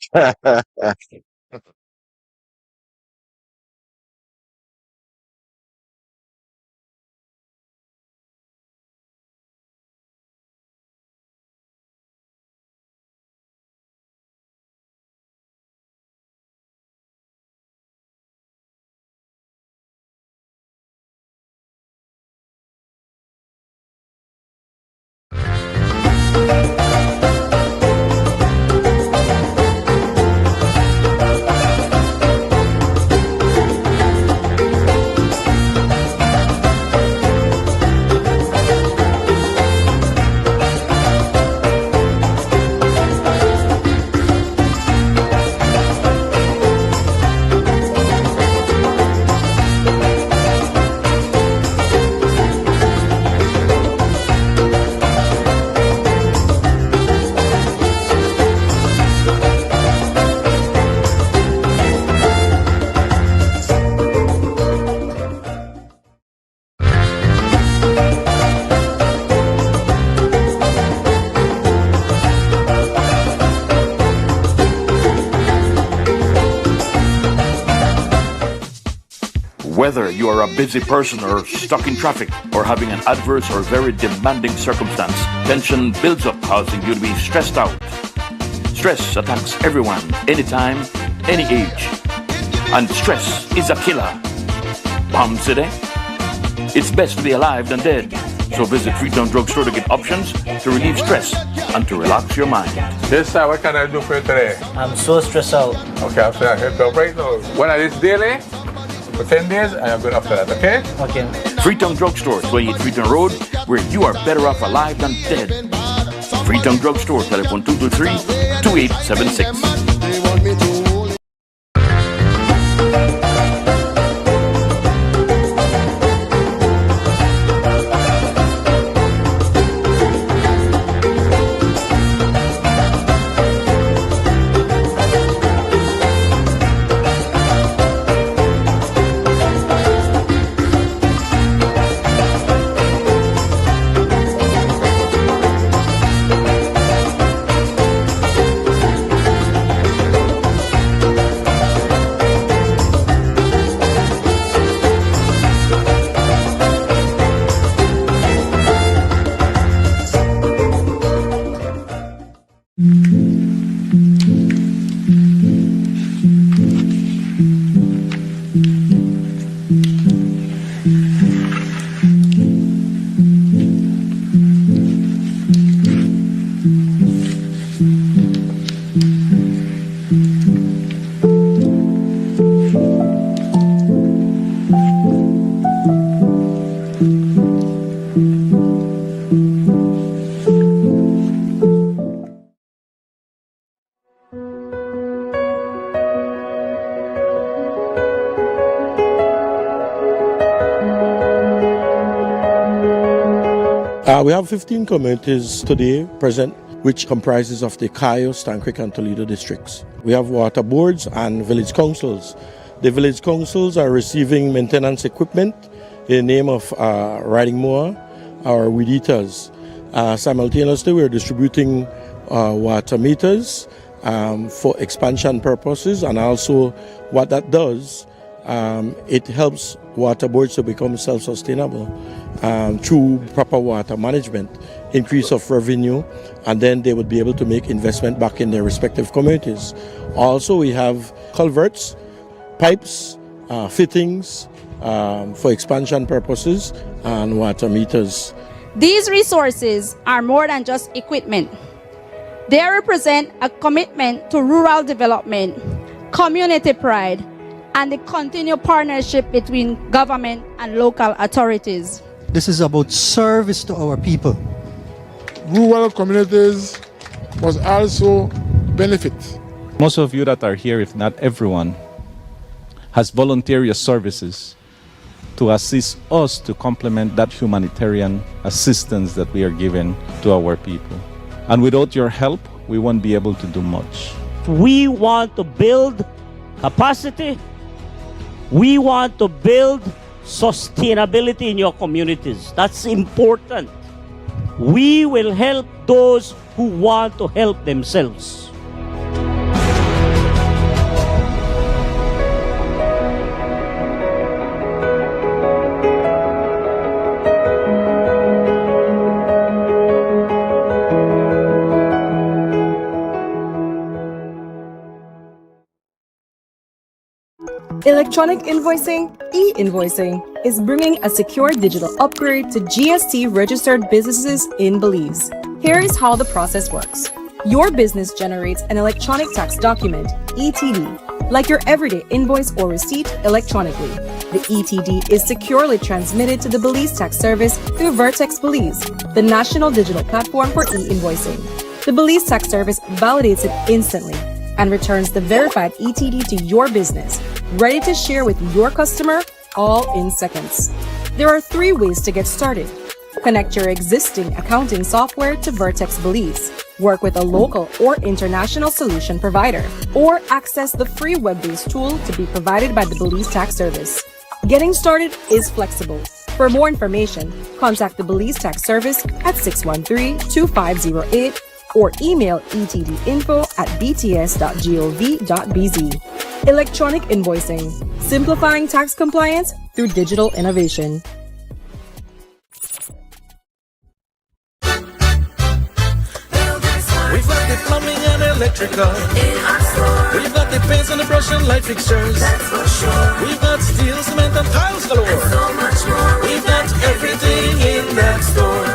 Whether you are a busy person or stuck in traffic or having an adverse or very demanding circumstance, tension builds up, causing you to be stressed out. Stress attacks everyone, anytime, any age. And stress is a killer. Palm City? It's best to be alive than dead. So visit Freetown Drugstore to get options to relieve stress and to relax your mind. Yes, sir. What can I do for you today? I'm so stressed out. Okay, I'm saying I help you right now. When I this daily, for 10 days, I am going after that, okay? Okay. Freetown Drugstore, 28 Freetown Road, where you are better off alive than dead. Freetown Drugstore, telephone 223-2876. We have 15 communities today present, which comprises of the Cayo, Stancrick, and Toledo districts. We have water boards and village councils. The village councils are receiving maintenance equipment in the name of riding mower or weed eaters. Simultaneously, we're distributing water meters for expansion purposes, and also what that does, it helps water boards to become self-sustainable through proper water management, increase of revenue, and then they would be able to make investment back in their respective communities. Also, we have culverts, pipes, fittings for expansion purposes, and water meters. These resources are more than just equipment. They represent a commitment to rural development, community pride, and the continued partnership between government and local authorities. This is about service to our people. Rural communities must also benefit. Most of you that are here, if not everyone, has volunteer services to assist us to complement that humanitarian assistance that we are giving to our people. And without your help, we won't be able to do much. We want to build capacity. We want to build sustainability in your communities. That's important. We will help those who want to help themselves. Electronic invoicing, e-invoicing, is bringing a secure digital upgrade to GST-registered businesses in Belize. Here is how the process works. Your business generates an electronic tax document, ETD, like your everyday invoice or receipt electronically. The ETD is securely transmitted to the Belize Tax Service through Vertex Belize, the national digital platform for e-invoicing. The Belize Tax Service validates it instantly and returns the verified ETD to your business, ready to share with your customer, all in seconds. There are 3 ways to get started. Connect your existing accounting software to Vertex Belize, work with a local or international solution provider, or access the free web-based tool to be provided by the Belize Tax Service. Getting started is flexible. For more information, contact the Belize Tax Service at 613-2508 or email etdinfo@bts.gov.bz. Electronic invoicing, simplifying tax compliance through digital innovation. We've got the plumbing and electrical in our store. We've got the paints and the brush and light fixtures. That's for sure. We've got steel, cement, and tiles galore. And so much more. We've got everything in that store.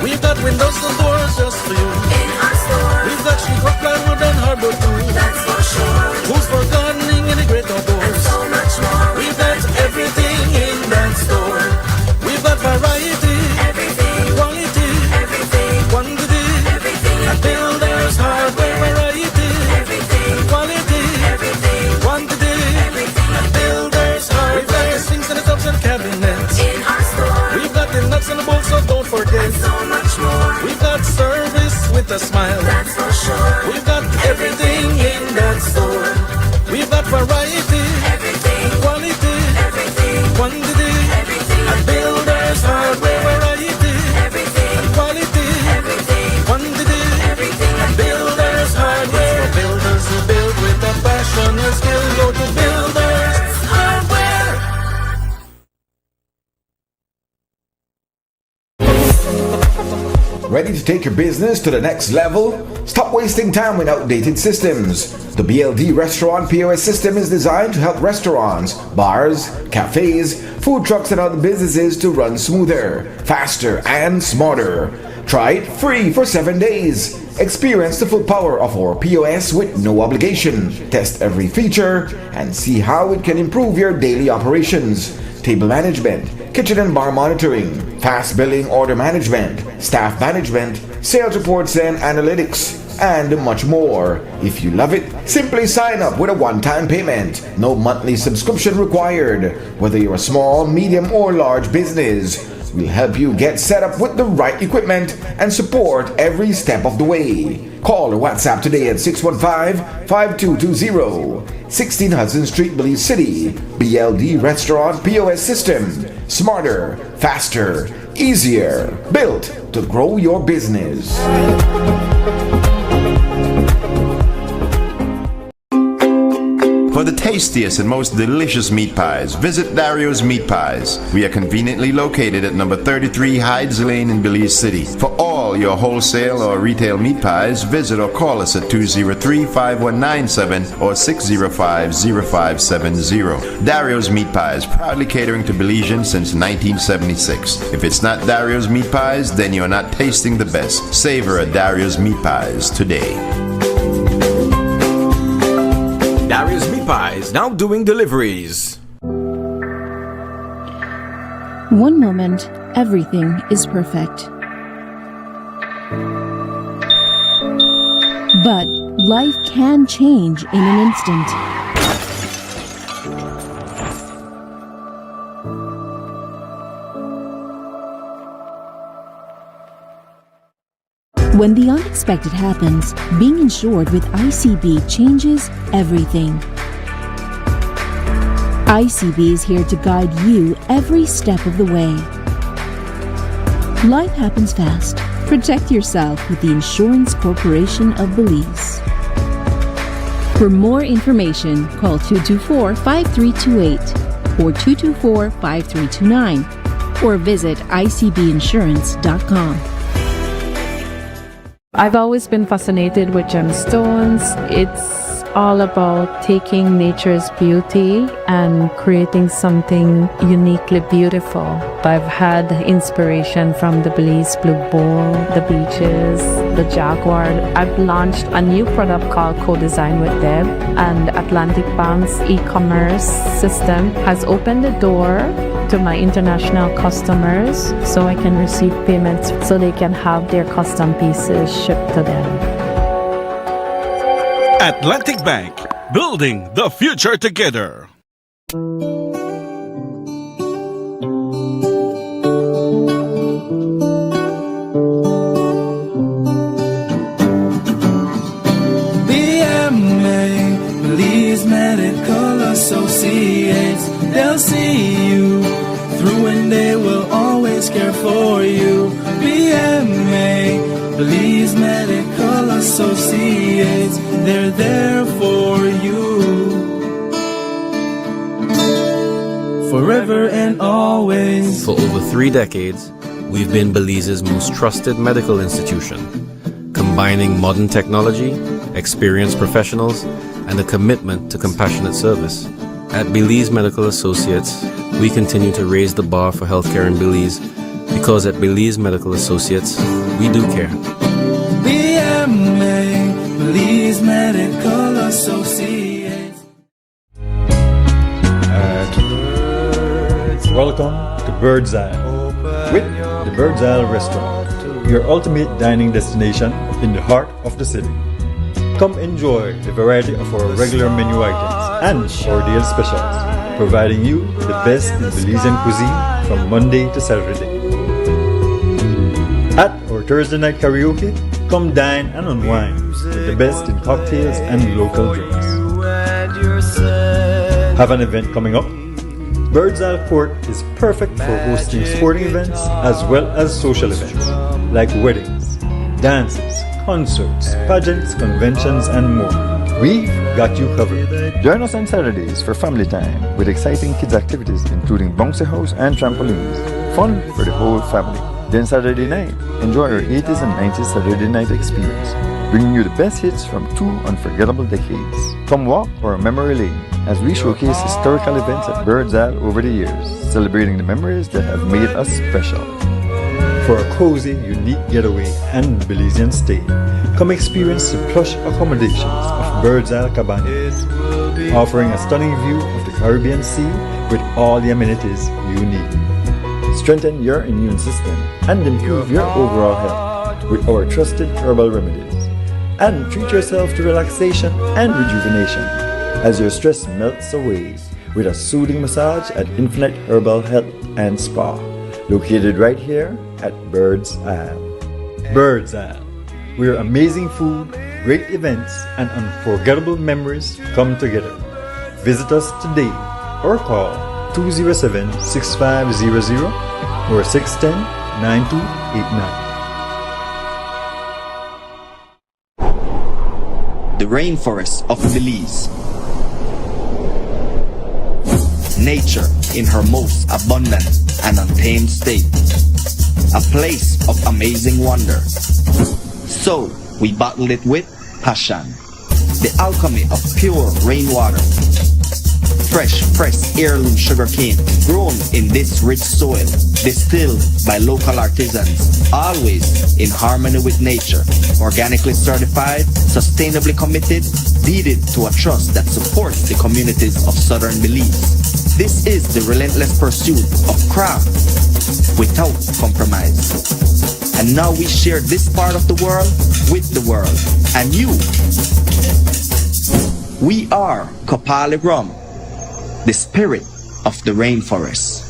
We've got windows and doors just for you. In our store. We've got sheetrock, plywood, and hardwood too. That's for sure. Tools for gardening and the great outdoors. And so much more. We've got everything in that store. We've got variety. Everything. Quality. Everything. Quantity. Everything. And builders hardware variety. Everything. Quality. Everything. Quantity. Everything. And builders hardware. We've got the sinks and the tubs and cabinets. In our store. We've got the nuts and the bolts, so don't forget. And so much more. We've got service with a smile. That's for sure. We've got everything in that store. We've got variety. Everything. Quality. Everything. Quantity. Everything. And builders hardware variety. Everything. And quality. Everything. Quantity. Everything. And builders hardware. Builders who build with a passion and skill. Go to builders hardware. Ready to take your business to the next level? Stop wasting time with outdated systems. The BLD Restaurant POS system is designed to help restaurants, bars, cafes, food trucks and other businesses to run smoother, faster and smarter. Try it free for 7 days. Experience the full power of our POS with no obligation. Test every feature and see how it can improve your daily operations. Table management, kitchen and bar monitoring, fast billing, order management, staff management, sales reports and analytics, and much more. If you love it, simply sign up with a one-time payment. No monthly subscription required. Whether you're a small, medium, or large business, We'll help you get set up with the right equipment and support every step of the way. Call or WhatsApp today at 615-5220. 16 Hudson Street, Belize City. BLD Restaurant POS System. Smarter, faster, easier. Built to grow your business. For the tastiest and most delicious meat pies, visit Dario's Meat Pies. We are conveniently located at number 33 Hydes Lane in Belize City. For all your wholesale or retail meat pies, visit or call us at 203-5197 or 605-0570. Dario's Meat Pies, proudly catering to Belizeans since 1976. If it's not Dario's Meat Pies, then you're not tasting the best. Savor a Dario's Meat Pies today. Dario's Meat Pies now doing deliveries. One moment, everything is perfect. But life can change in an instant. When the unexpected happens, being insured with ICB changes everything. ICB is here to guide you every step of the way. Life happens fast. Protect yourself with the Insurance Corporation of Belize. For more information, call 224-5328 or 224-5329 or visit icbinsurance.com. I've always been fascinated with gemstones. It's all about taking nature's beauty and creating something uniquely beautiful. I've had inspiration from the Belize Blue Bull, the beaches, the jaguar. I've launched a new product called Co-Design with Deb, and Atlantic Bank's e-commerce system has opened the door to my international customers so I can receive payments so they can have their custom pieces shipped to them. Atlantic Bank, building the future together. BMA, Belize Medical Associates, they'll see you through and they will always care for you. BMA, Belize Medical Associates, they're there for you. Forever and always. For over 3 decades, we've been Belize's most trusted medical institution, combining modern technology, experienced professionals, and a commitment to compassionate service. At Belize Medical Associates, we continue to raise the bar for healthcare in Belize, because at Belize Medical Associates, we do care. BMA, Belize Medical Associates. Welcome to Bird's Eye with the Bird's Eye Restaurant, your ultimate dining destination in the heart of the city. Come enjoy the variety of our regular menu items and our daily specials, providing you the best in Belizean cuisine from Monday to Saturday. At our Thursday night karaoke, come dine and unwind with the best in cocktails and local drinks. Have an event coming up? Bird's Eye Court is perfect for hosting sporting events as well as social events like weddings, dances, concerts, pageants, conventions, and more. We've got you covered. Join us on Saturdays for family time with exciting kids activities including bouncy house and trampolines. Fun for the whole family. Then Saturday night, enjoy our 80s and 90s Saturday night experience, bringing you the best hits from 2 unforgettable decades. Come walk our memory lane as we showcase historical events at Bird's Eye over the years, celebrating the memories that have made us special. For a cozy, unique getaway and Belizean stay, come experience the plush accommodations of Bird's Eye Cabanas, offering a stunning view of the Caribbean Sea with all the amenities you need. Strengthen your immune system and improve your overall health with our trusted herbal remedies. And treat yourself to relaxation and rejuvenation as your stress melts away with a soothing massage at Infinite Herbal Health and Spa, located right here at Bird's Isle. Bird's Isle, where amazing food, great events, and unforgettable memories come together. Visit us today or call 207-6500 or 610-9289. The rainforest of Belize. Nature in her most abundant and untamed state. A place of amazing wonder. So we bottled it with passion. The alchemy of pure rainwater. Fresh, pressed heirloom sugarcane grown in this rich soil, distilled by local artisans, always in harmony with nature, organically certified, sustainably committed, deeded to a trust that supports the communities of southern Belize. This is the relentless pursuit of craft without compromise. And now we share this part of the world with the world and you. We are Kopali Rum, the spirit of the rainforest.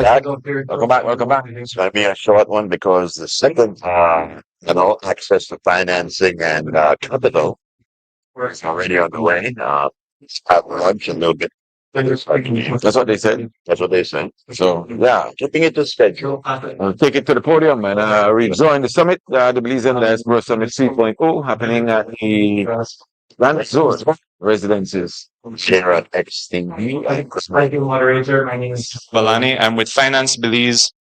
Welcome back. Welcome back. It's going to be a short one because the second, access to financing and capital is already on the way. Let's have lunch a little bit. That's what they said. That's what they said. So, yeah, keeping it to schedule. I'll take it to the podium and rejoin the summit, the Belize Diaspora Summit 3.0, happening at the Grand Resort Residences here at XTV. Thank you, moderator. My name is Balani. I'm with Finance Belize.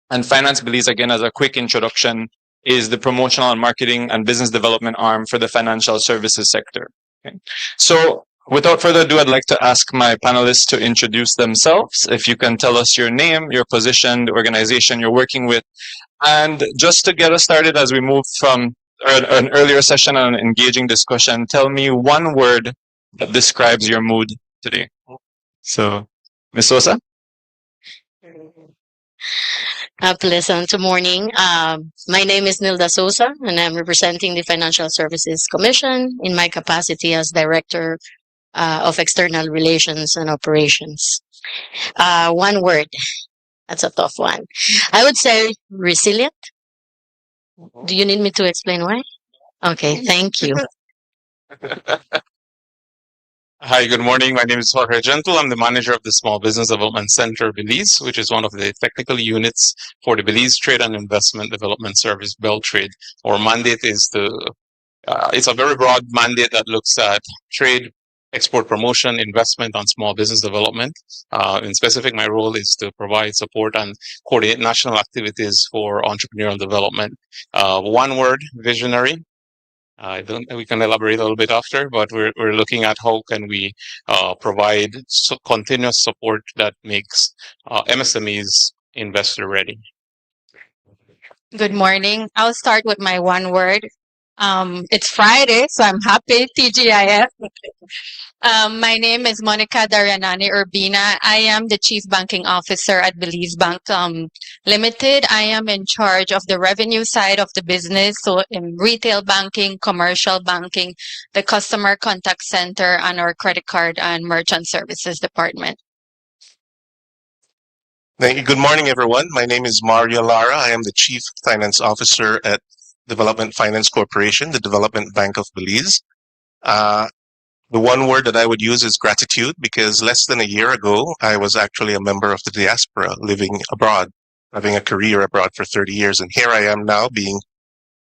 And Finance Belize, again, as a quick introduction, is the promotional and marketing and business development arm for the financial services sector. Okay. So, without further ado, I'd like to ask my panelists to introduce themselves. If you can tell us your name, your position, the organization you're working with. And just to get us started as we move from an earlier session on an engaging discussion, tell me one word that describes your mood today. So, Ms. Sosa? Pleasant morning. My name is Nilda Sosa, and I'm representing the Financial Services Commission in my capacity as Director of External Relations and Operations. One word. That's a tough one. I would say resilient. Do you need me to explain why? Okay, thank you. Hi, good morning. My name is Jorge Gentle. I'm the manager of the Small Business Development Center Belize, which is one of the technical units for the Belize Trade and Investment Development Service, Beltrade. Our mandate is it's a very broad mandate that looks at trade, export promotion, investment on small business development. In specific, my role is to provide support and coordinate national activities for entrepreneurial development. One word, visionary. We can elaborate a little bit after, but we're looking at how can we provide continuous support that makes MSMEs investor ready. Good morning. I'll start with my one word. It's Friday, so I'm happy. TGIF. My name is Monica Darianani Urbina. I am the Chief Banking Officer at Belize Bank Limited. I am in charge of the revenue side of the business, so in retail banking, commercial banking, the customer contact center, and our credit card and merchant services department. Thank you. Good morning, everyone. My name is Mario Lara. I am the Chief Finance Officer at Development Finance Corporation, the Development Bank of Belize. The one word that I would use is gratitude, because less than a year ago, I was actually a member of the diaspora living abroad, having a career abroad for 30 years. And here I am now being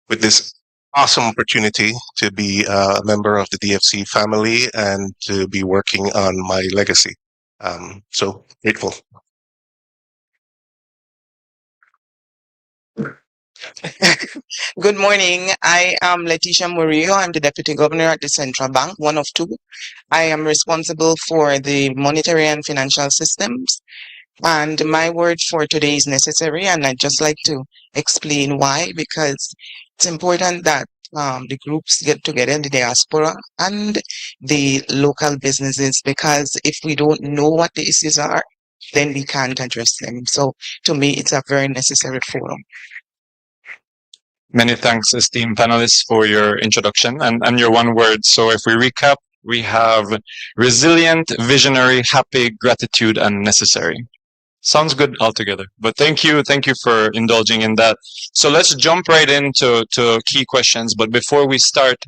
with this awesome opportunity to be a member of the DFC family and to be working on my legacy. So grateful. Good morning. I am Leticia Murillo. I'm the Deputy Governor at the Central Bank, one of two. I am responsible for the monetary and financial systems. And my word for today is necessary. And I'd just like to explain why, because it's important that the groups get together in the diaspora and the local businesses, because if we don't know what the issues are, then we can't address them. So to me, it's a very necessary forum. Many thanks, esteemed panelists, for your introduction and your one word. So if we recap, we have resilient, visionary, happy, gratitude, and necessary. Sounds good altogether. But thank you for indulging in that. So let's jump right into key questions. But before we start,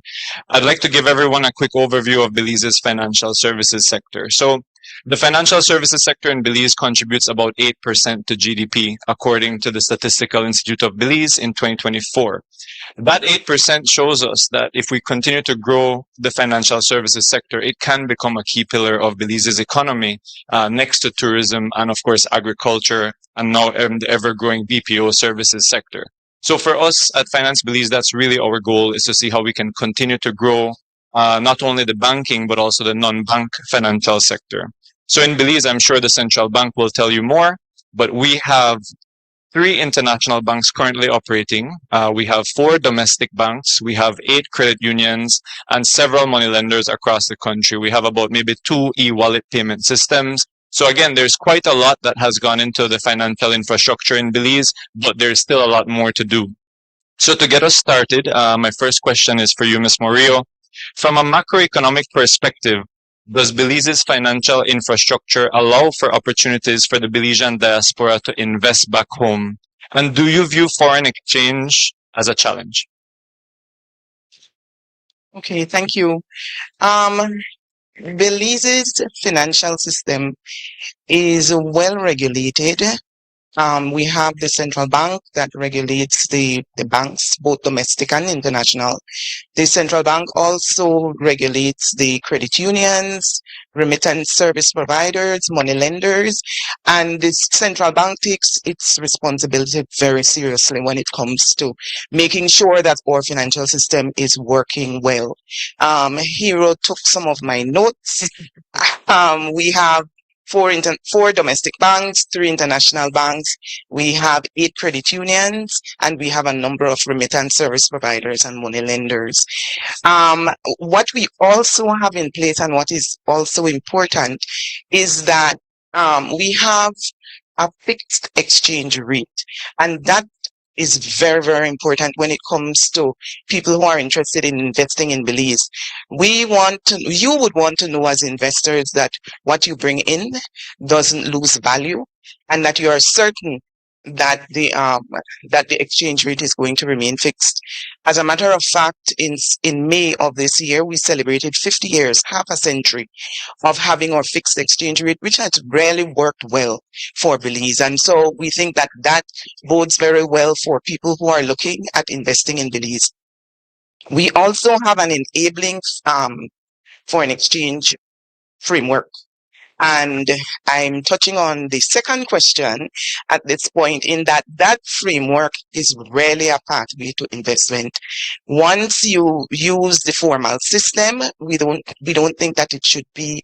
I'd like to give everyone a quick overview of Belize's financial services sector. So the financial services sector in Belize contributes about 8% to GDP, according to the Statistical Institute of Belize in 2024. That 8% shows us that if we continue to grow the financial services sector, it can become a key pillar of Belize's economy, next to tourism and, of course, agriculture, and now the ever-growing BPO services sector. So for us at Finance Belize, that's really our goal, is to see how we can continue to grow not only the banking, but also the non-bank financial sector. So in Belize, I'm sure the central bank will tell you more, but we have 3 international banks currently operating. We have 4 domestic banks. We have 8 credit unions and several money lenders across the country. We have about maybe 2 e-wallet payment systems. So again, there's quite a lot that has gone into the financial infrastructure in Belize, but there's still a lot more to do. So to get us started, my first question is for you, Ms. Murillo. From a macroeconomic perspective, Does Belize's financial infrastructure allow for opportunities for the Belizean diaspora to invest back home? And do you view foreign exchange as a challenge? Okay, thank you. Belize's financial system is well regulated. We have the central bank that regulates the banks, both domestic and international. The central bank also regulates the credit unions, remittance service providers, money lenders, and the central bank takes its responsibility very seriously when it comes to making sure that our financial system is working well. Hero took some of my notes. We have four domestic banks, 3 international banks. We have 8 credit unions, and we have a number of remittance service providers and money lenders. What we also have in place, and what is also important, is that we have a fixed exchange rate, and that is very, very important when it comes to people who are interested in investing in Belize. You would want to know as investors that what you bring in doesn't lose value, and that you are certain that the exchange rate is going to remain fixed. As a matter of fact, in May of this year, we celebrated 50 years, half a century, of having our fixed exchange rate, which has really worked well for Belize. And so we think that that bodes very well for people who are looking at investing in Belize. We also have an enabling foreign exchange framework. And I'm touching on the second question at this point, in that framework is really a pathway to investment. Once you use the formal system, we don't think that it should be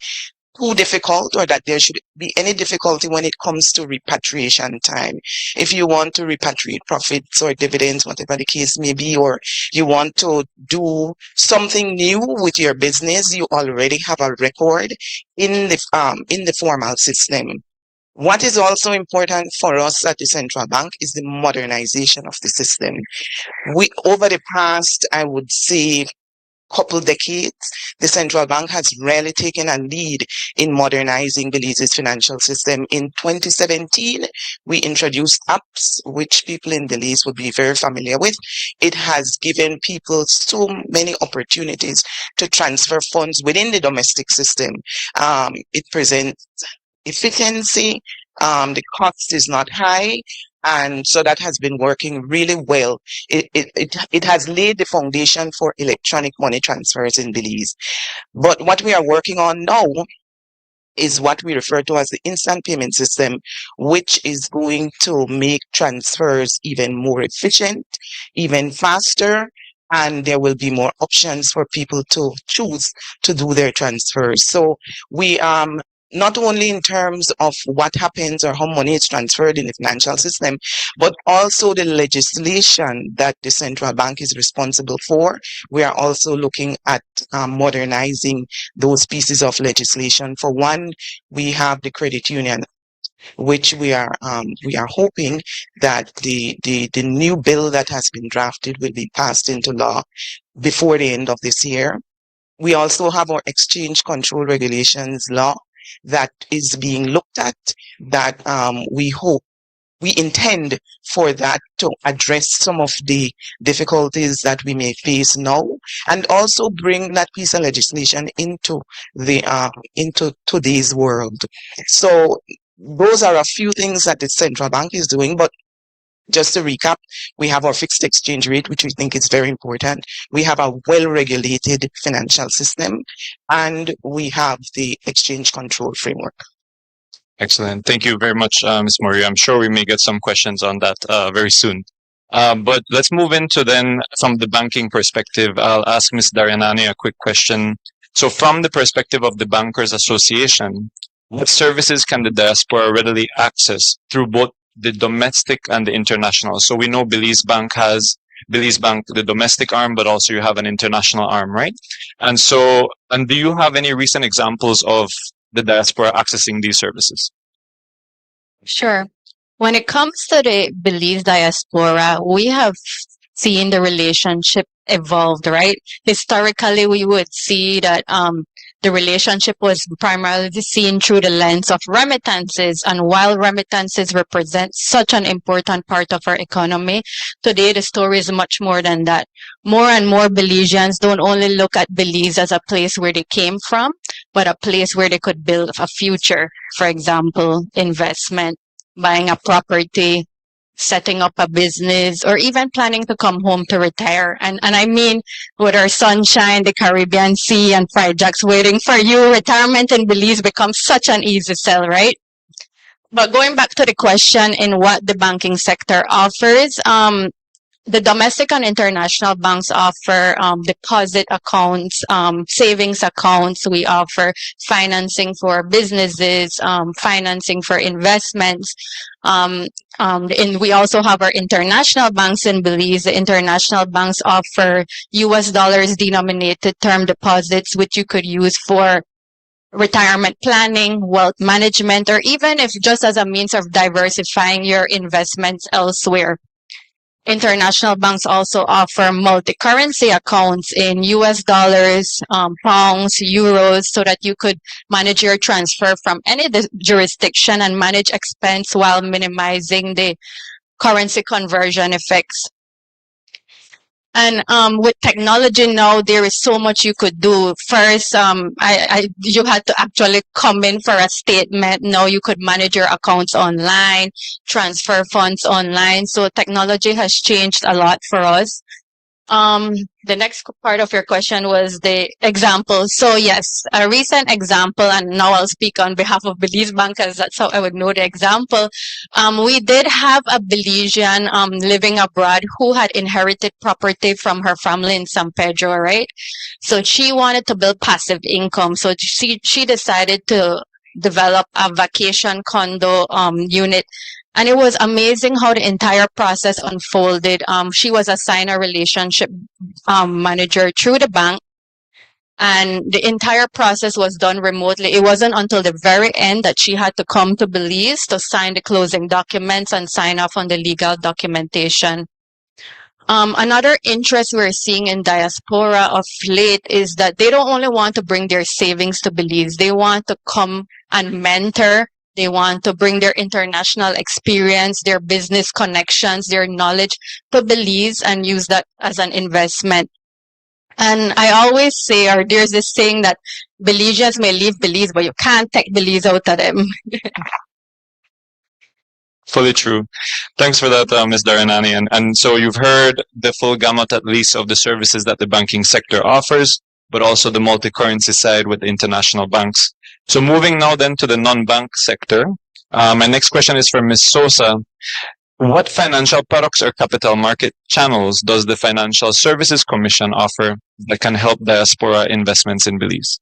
too difficult, or that there should be any difficulty when it comes to repatriation time. If you want to repatriate profits or dividends, whatever the case may be, or you want to do something new with your business, you already have a record in the formal system. What is also important for us at the central bank is the modernization of the system. Over the past, I would say, couple decades, the central bank has really taken a lead in modernizing Belize's financial system. In 2017, we introduced apps, which people in Belize would be very familiar with. It has given people so many opportunities to transfer funds within the domestic system. It presents efficiency, the cost is not high, and so that has been working really well. It has laid the foundation for electronic money transfers in Belize. But what we are working on now is what we refer to as the instant payment system, which is going to make transfers even more efficient, even faster, and there will be more options for people to choose to do their transfers. So we not only in terms of what happens or how money is transferred in the financial system, but also the legislation that the central bank is responsible for. We are also looking at modernizing those pieces of legislation. For one, we have the credit union, which we are hoping that the new bill that has been drafted will be passed into law before the end of this year. We also have our exchange control regulations law that is being looked at, that we intend for that to address some of the difficulties that we may face now, and also bring that piece of legislation into today's world. So those are a few things that the central bank is doing, but just to recap, we have our fixed exchange rate, which we think is very important. We have a well-regulated financial system, and we have the exchange control framework. Excellent. Thank you very much, Ms. Morio. I'm sure we may get some questions on that very soon. But let's move into then from the banking perspective. I'll ask Ms. Daryanani a quick question. So from the perspective of the Bankers Association, what services can the diaspora readily access through both the domestic and the international? So we know Belize Bank has Belize Bank, the domestic arm, but also you have an international arm, right? And do you have any recent examples of the diaspora accessing these services? Sure. When it comes to the Belize Diaspora, we have seen the relationship evolved, right? Historically, we would see that The relationship was primarily seen through the lens of remittances, and while remittances represent such an important part of our economy, today the story is much more than that. More and more Belizeans don't only look at Belize as a place where they came from, but a place where they could build a future. For example, investment, buying a property, setting up a business, or even planning to come home to retire. And I mean, with our sunshine, the Caribbean Sea, and fried jacks waiting for you, retirement in Belize becomes such an easy sell, right? But going back to the question in what the banking sector offers, the domestic and international banks offer deposit accounts, savings accounts. We offer financing for businesses, financing for investments. And we also have our international banks in Belize. The international banks offer US dollars denominated term deposits, which you could use for retirement planning, wealth management, or even if just as a means of diversifying your investments elsewhere. International banks also offer multi-currency accounts in US dollars, pounds, euros, so that you could manage your transfer from any jurisdiction and manage expense while minimizing the currency conversion effects. And with technology now, there is so much you could do. First, you had to actually come in for a statement. Now you could manage your accounts online, transfer funds online. So technology has changed a lot for us. The next part of your question was the example. So yes, a recent example, and now I'll speak on behalf of Belize Bank, as that's how I would know the example. We did have a Belizean living abroad who had inherited property from her family in San Pedro, right? So she wanted to build passive income. So she decided to develop a vacation condo unit. And it was amazing how the entire process unfolded. She was assigned a relationship manager through the bank, and the entire process was done remotely. It wasn't until the very end that she had to come to Belize to sign the closing documents and sign off on the legal documentation. Another interest we're seeing in diaspora of late is that they don't only want to bring their savings to Belize, they want to come and mentor. They want to bring their international experience, their business connections, their knowledge to Belize and use that as an investment. And I always say, or there's this saying that Belizeans may leave Belize, but you can't take Belize out of them. Fully true. Thanks for that, Ms. Daranani. And so you've heard the full gamut, at least, of the services that the banking sector offers, but also the multi-currency side with the international banks. So moving now then to the non-bank sector, my next question is for Ms. Sosa. What financial products or capital market channels does the Financial Services Commission offer that can help diaspora investments in Belize?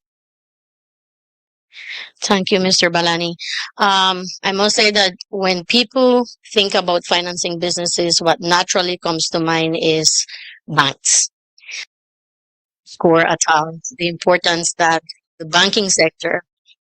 Thank you, Mr. Balani. I must say that when people think about financing businesses, what naturally comes to mind is banks. Score at all the importance that the banking sector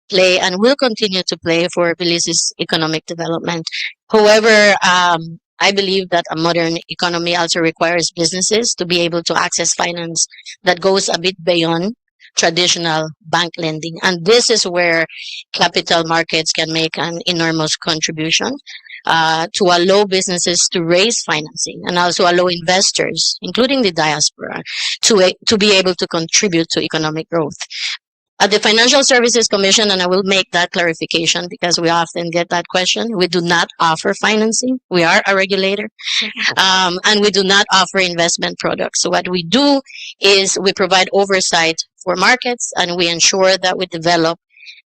play and will continue to play for Belize's economic development. However, I believe that a modern economy also requires businesses to be able to access finance that goes a bit beyond traditional bank lending. And this is where capital markets can make an enormous contribution to allow businesses to raise financing and also allow investors, including the diaspora, to be able to contribute to economic growth. At the Financial Services Commission, and I will make that clarification because we often get that question, we do not offer financing. We are a regulator, and we do not offer investment products. So what we do is we provide oversight for markets, and we ensure that we develop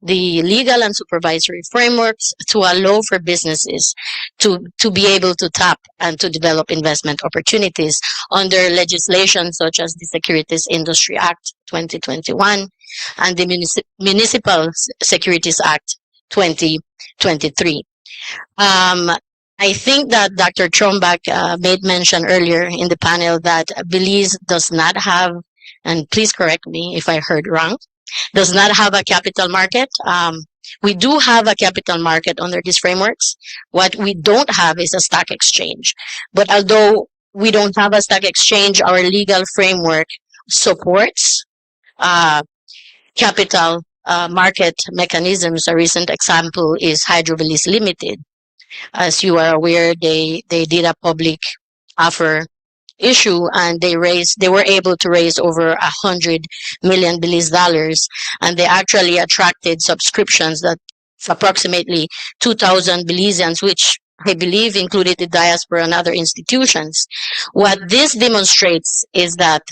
the legal and supervisory frameworks to allow for businesses to be able to tap and to develop investment opportunities under legislation such as the Securities Industry Act 2021 and the Municipal Securities Act 2023. I think that Dr. Trombach made mention earlier in the panel that Belize does not have, and please correct me if I heard wrong, does not have a capital market. We do have a capital market under these frameworks. What we don't have is a stock exchange. But although we don't have a stock exchange, our legal framework supports capital market mechanisms. A recent example is Hydro Belize Limited. As you are aware, they did a public offer issue, and they were able to raise over $100 million Belize dollars, and they actually attracted subscriptions that approximately 2,000 Belizeans, which I believe included the diaspora and other institutions. What this demonstrates is that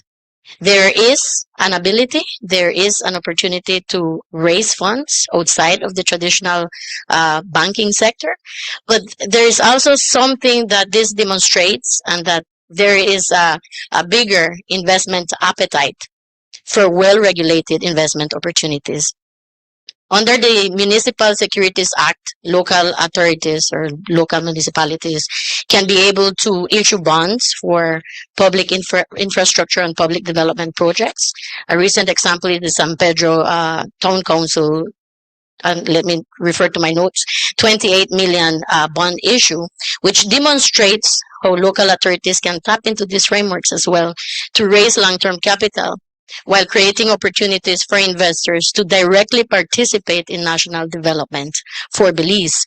there is an ability, there is an opportunity to raise funds outside of the traditional banking sector. But there is also something that this demonstrates, and that there is a bigger investment appetite for well-regulated investment opportunities. Under the Municipal Securities Act, local authorities or local municipalities can be able to issue bonds for public infrastructure and public development projects. A recent example is the San Pedro Town Council, and let me refer to my notes, 28 million bond issue, which demonstrates how local authorities can tap into these frameworks as well to raise long-term capital, while creating opportunities for investors to directly participate in national development for Belize.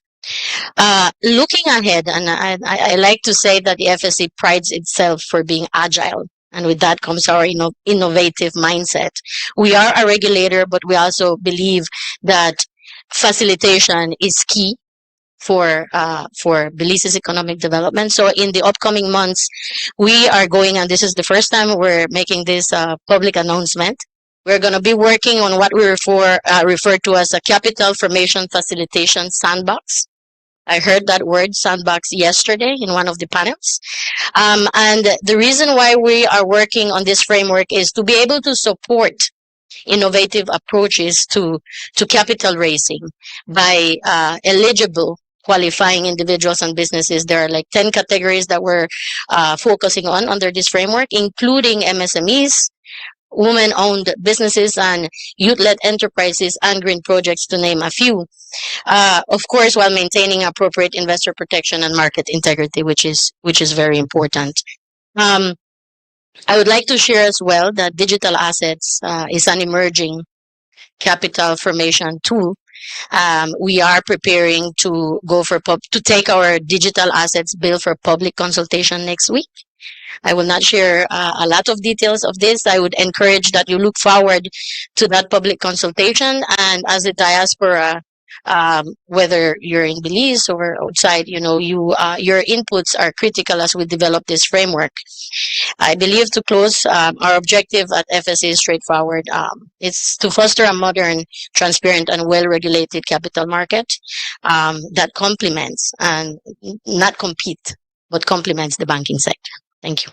Looking ahead, and I like to say that the FSC prides itself for being agile, and with that comes our innovative mindset. We are a regulator, but we also believe that facilitation is key for Belize's economic development. So in the upcoming months, we are going, and this is the first time we're making this public announcement. We're going to be working on what we refer to as a capital formation facilitation sandbox. I heard that word sandbox yesterday in one of the panels. And the reason why we are working on this framework is to be able to support innovative approaches to capital raising by eligible qualifying individuals and businesses. There are like 10 categories that we're focusing on under this framework, including MSMEs, women-owned businesses, and youth-led enterprises and green projects, to name a few. Of course, while maintaining appropriate investor protection and market integrity, which is very important. I would like to share as well that digital assets is an emerging capital formation tool. We are preparing to go to take our digital assets bill for public consultation next week. I will not share a lot of details of this. I would encourage that you look forward to that public consultation. And as a diaspora, whether you're in Belize or outside, your inputs are critical as we develop this framework. I believe, to close, our objective at FSA is straightforward. It's to foster a modern, transparent, and well-regulated capital market that complements and not compete, but complements the banking sector. Thank you.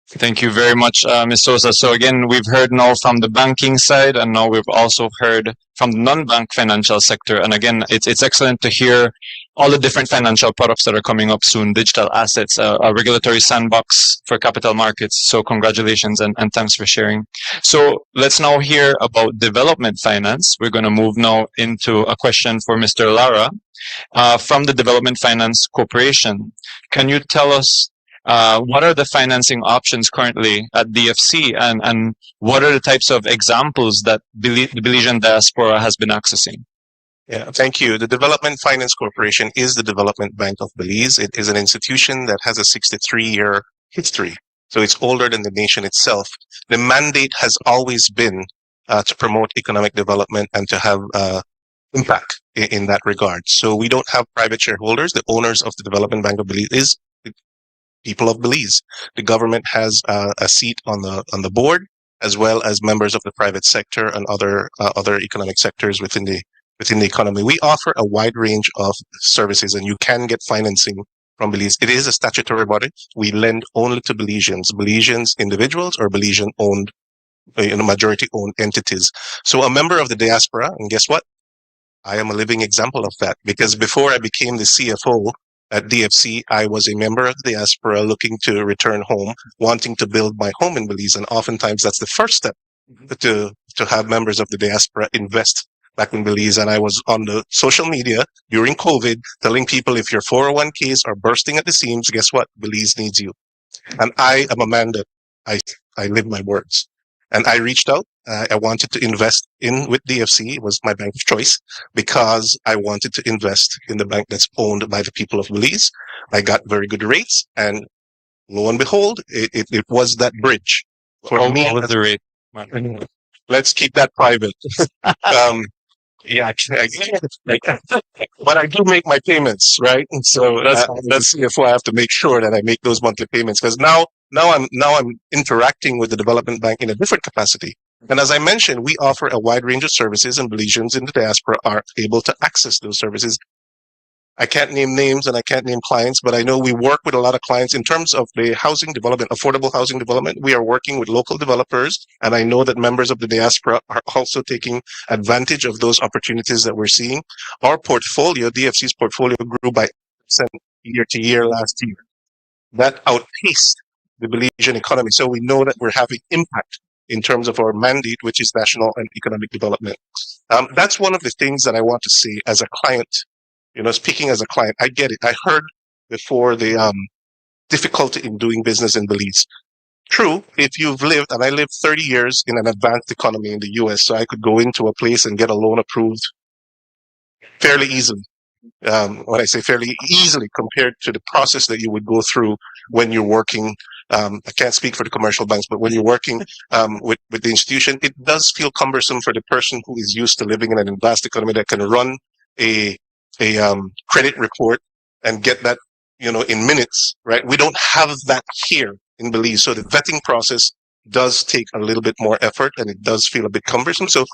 Thank you very much, Ms. Sosa. So again, we've heard now from the banking side, and now we've also heard from the non-bank financial sector. And again, it's excellent to hear all the different financial products that are coming up soon, digital assets, a regulatory sandbox for capital markets. So congratulations and thanks for sharing. So let's now hear about development finance. We're going to move now into a question for Mr. Lara from the Development Finance Corporation. Can you tell us what are the financing options currently at DFC, and what are the types of examples that the Belizean diaspora has been accessing? Yeah, thank you. The Development Finance Corporation is the development bank of Belize. It is an institution that has a 63-year history, so it's older than the nation itself. The mandate has always been to promote economic development and to have impact in that regard. So we don't have private shareholders. The owners of the Development Bank of Belize is people of Belize. The government has a seat on the board, as well as members of the private sector and other economic sectors within the economy. We offer a wide range of services, and you can get financing from Belize. It is a statutory body. We lend only to Belizeans individuals, or Belizean-owned, majority-owned entities. So a member of the diaspora, and guess what? I am a living example of that, because before I became the CFO at DFC, I was a member of the diaspora looking to return home, wanting to build my home in Belize. And oftentimes that's the first step to have members of the diaspora invest back in Belize. And I was on the social media during COVID telling people, if your 401ks are bursting at the seams, guess what? Belize needs you. And I am a man that I live my words. And I reached out. I wanted to invest with DFC. It was my bank of choice because I wanted to invest in the bank that's owned by the people of Belize. I got very good rates, and lo and behold, it was that bridge for me. What was the rate? Let's keep that private. Yeah, but I do make my payments, right? And so that's therefore I have to make sure that I make those monthly payments, because now I'm interacting with the development bank in a different capacity. And as I mentioned, we offer a wide range of services, and Belizeans in the diaspora are able to access those services. I can't name names and I can't name clients, but I know we work with a lot of clients in terms of the housing development, affordable housing development. We are working with local developers, and I know that members of the diaspora are also taking advantage of those opportunities that we're seeing. Our portfolio, DFC's portfolio, grew by 8% year to year last year. That outpaced the Belizean economy. So we know that we're having impact in terms of our mandate, which is national and economic development. That's one of the things that I want to say as a client. Speaking as a client, I get it. I heard before the difficulty in doing business in Belize. True, if you've lived, and I lived 30 years in an advanced economy in the US, so I could go into a place and get a loan approved fairly easily. When I say fairly easily compared to the process that you would go through when you're working, I can't speak for the commercial banks, but when you're working with the institution, it does feel cumbersome for the person who is used to living in an advanced economy that can run a credit report and get that in minutes, right? We don't have that here in Belize, so the vetting process does take a little bit more effort, and it does feel a bit cumbersome. So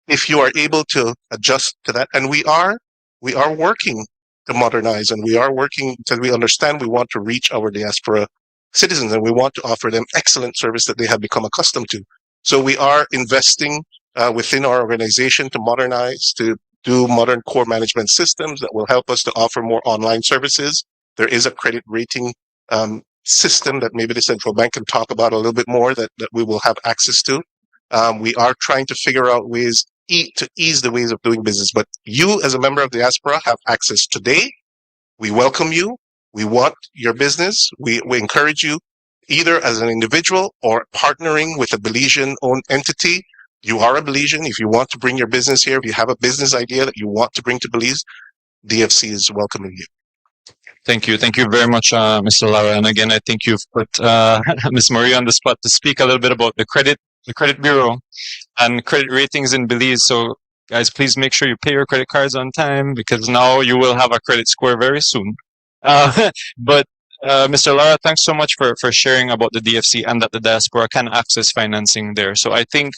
if you are able to adjust to that, and we are working to modernize, and we are working because we understand we want to reach our diaspora citizens, and we want to offer them excellent service that they have become accustomed to. So we are investing within our organization to modernize, to do modern core management systems that will help us to offer more online services. There is a credit rating system that maybe the central bank can talk about a little bit more that we will have access to. We are trying to figure out ways to ease the ways of doing business. But you, as a member of the diaspora, have access today. We welcome you. We want your business. We encourage you, either as an individual or partnering with a Belizean-owned entity. You are a Belizean. If you want to bring your business here, if you have a business idea that you want to bring to Belize, DFC is welcoming you. Thank you. Thank you very much, Mr. Lara. And again, I think you've put Ms. Maria on the spot to speak a little bit about the credit bureau and credit ratings in Belize. So guys, please make sure you pay your credit cards on time, because now you will have a credit score very soon. But Mr. Lara, thanks so much for sharing about the DFC and that the diaspora can access financing there. So I think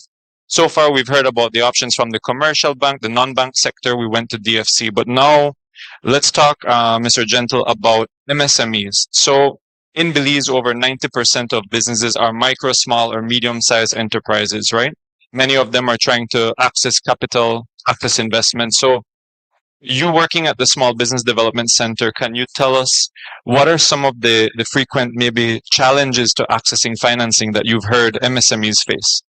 so far we've heard about the options from the commercial bank, the non-bank sector. We went to DFC, but now let's talk, Mr. Gentle, about MSMEs. So in Belize, over 90% of businesses are micro, small, or medium-sized enterprises, right? Many of them are trying to access capital, access investment. So you working at the Small Business Development Center, can you tell us what are some of the frequent maybe challenges to accessing financing that you've heard MSMEs face?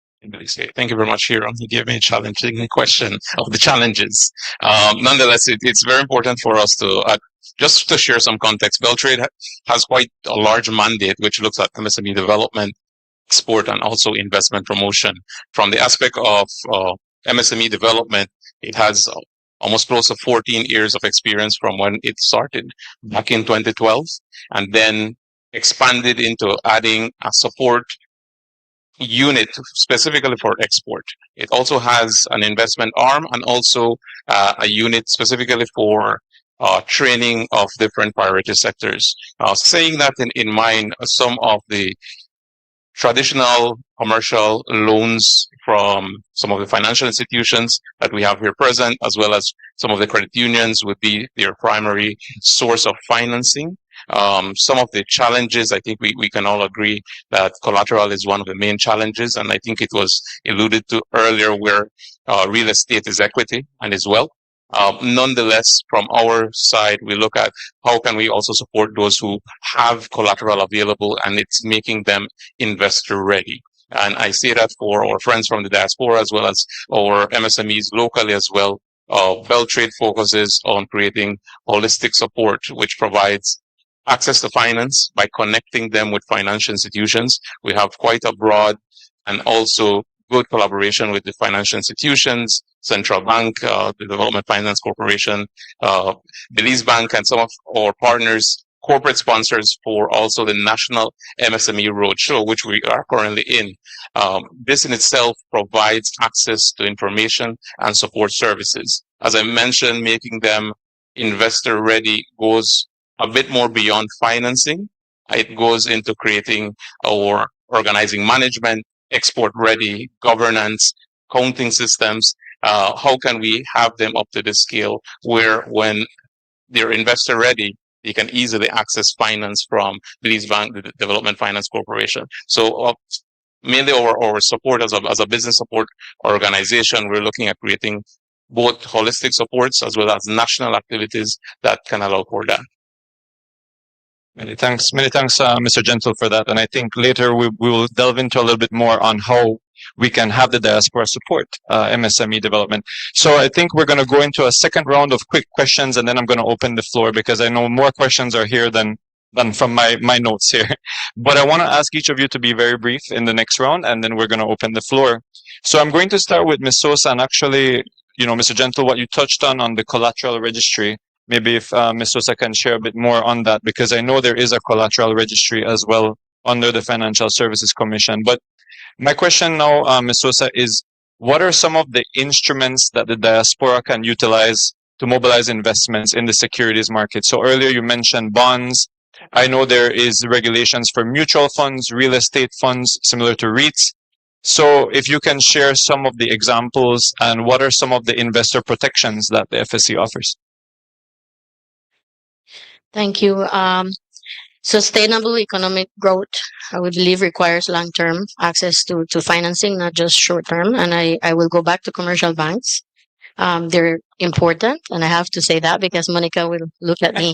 Thank you very much, Hiram. You gave me a challenging question of the challenges. Nonetheless, it's very important for us to, just to share some context, Beltrade has quite a large mandate which looks at MSME development, export, and also investment promotion. From the aspect of MSME development, it has almost close to 14 years of experience from when it started back in 2012, and then expanded into adding a support unit specifically for export. It also has an investment arm and also a unit specifically for training of different priority sectors. Saying that in mind, some of the traditional commercial loans from some of the financial institutions that we have here present, as well as some of the credit unions, would be their primary source of financing. Some of the challenges, I think we can all agree that collateral is one of the main challenges, and I think it was alluded to earlier where real estate is equity and is wealth. Nonetheless, from our side, we look at how can we also support those who have collateral available, and it's making them investor ready. And I say that for our friends from the diaspora as well as our MSMEs locally as well. Beltrade focuses on creating holistic support, which provides access to finance by connecting them with financial institutions. We have quite a broad and also good collaboration with the financial institutions, Central Bank, the Development Finance Corporation, Belize Bank, and some of our partners, corporate sponsors for also the National MSME Roadshow, which we are currently in. This in itself provides access to information and support services. As I mentioned, making them investor ready goes a bit more beyond financing. It goes into creating or organizing management, export ready, governance, counting systems. How can we have them up to the scale where when they're investor ready, they can easily access finance from Belize Bank, the Development Finance Corporation. So mainly our support as a business support organization, we're looking at creating both holistic supports as well as national activities that can allow for that. Many thanks, Mr. Gentle, for that. And I think later we will delve into a little bit more on how we can have the diaspora support MSME development. So I think we're going to go into a second round of quick questions, and then I'm going to open the floor because I know more questions are here than from my notes here. But I want to ask each of you to be very brief in the next round, and then we're going to open the floor. So I'm going to start with Ms. Sosa, and actually, Mr. Gentle, what you touched on the collateral registry. Maybe if Ms. Sosa can share a bit more on that, because I know there is a collateral registry as well under the Financial Services Commission. But my question now, Ms. Sosa, is what are some of the instruments that the diaspora can utilize to mobilize investments in the securities market? So earlier you mentioned bonds. I know there is regulations for mutual funds, real estate funds, similar to REITs. So if you can share some of the examples and what are some of the investor protections that the FSC offers? Thank you. Sustainable economic growth, I would believe, requires long-term access to financing, not just short-term. And I will go back to commercial banks. They're important, and I have to say that because Monica will look at me.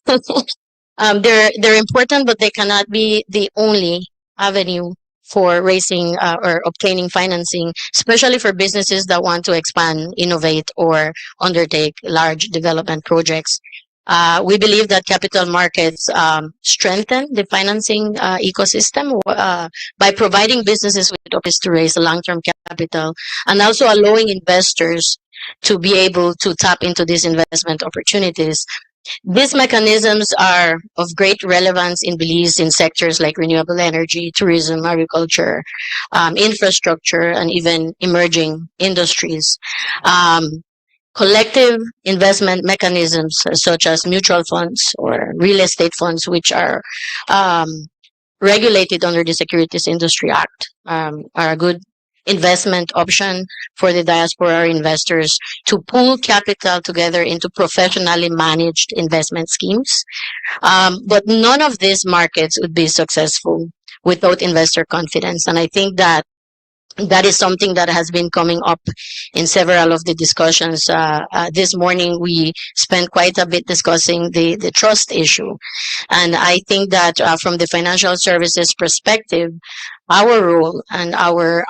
They're important, but they cannot be the only avenue for raising or obtaining financing, especially for businesses that want to expand, innovate, or undertake large development projects. We believe that capital markets strengthen the financing ecosystem by providing businesses with opportunities to raise long-term capital and also allowing investors to be able to tap into these investment opportunities. These mechanisms are of great relevance in Belize in sectors like renewable energy, tourism, agriculture, infrastructure, and even emerging industries. Collective investment mechanisms such as mutual funds or real estate funds, which are regulated under the Securities Industry Act, are a good investment option for the diaspora investors to pool capital together into professionally managed investment schemes. But none of these markets would be successful without investor confidence. And I think that is something that has been coming up in several of the discussions. This morning, we spent quite a bit discussing the trust issue. And I think that from the financial services perspective, our role and our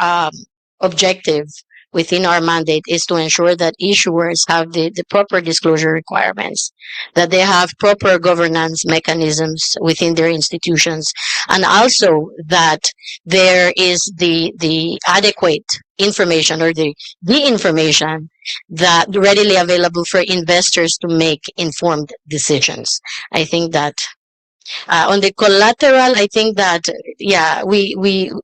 objective within our mandate is to ensure that issuers have the proper disclosure requirements, that they have proper governance mechanisms within their institutions, and also that there is the adequate information or the information that readily available for investors to make informed decisions. I think that on the collateral, I think that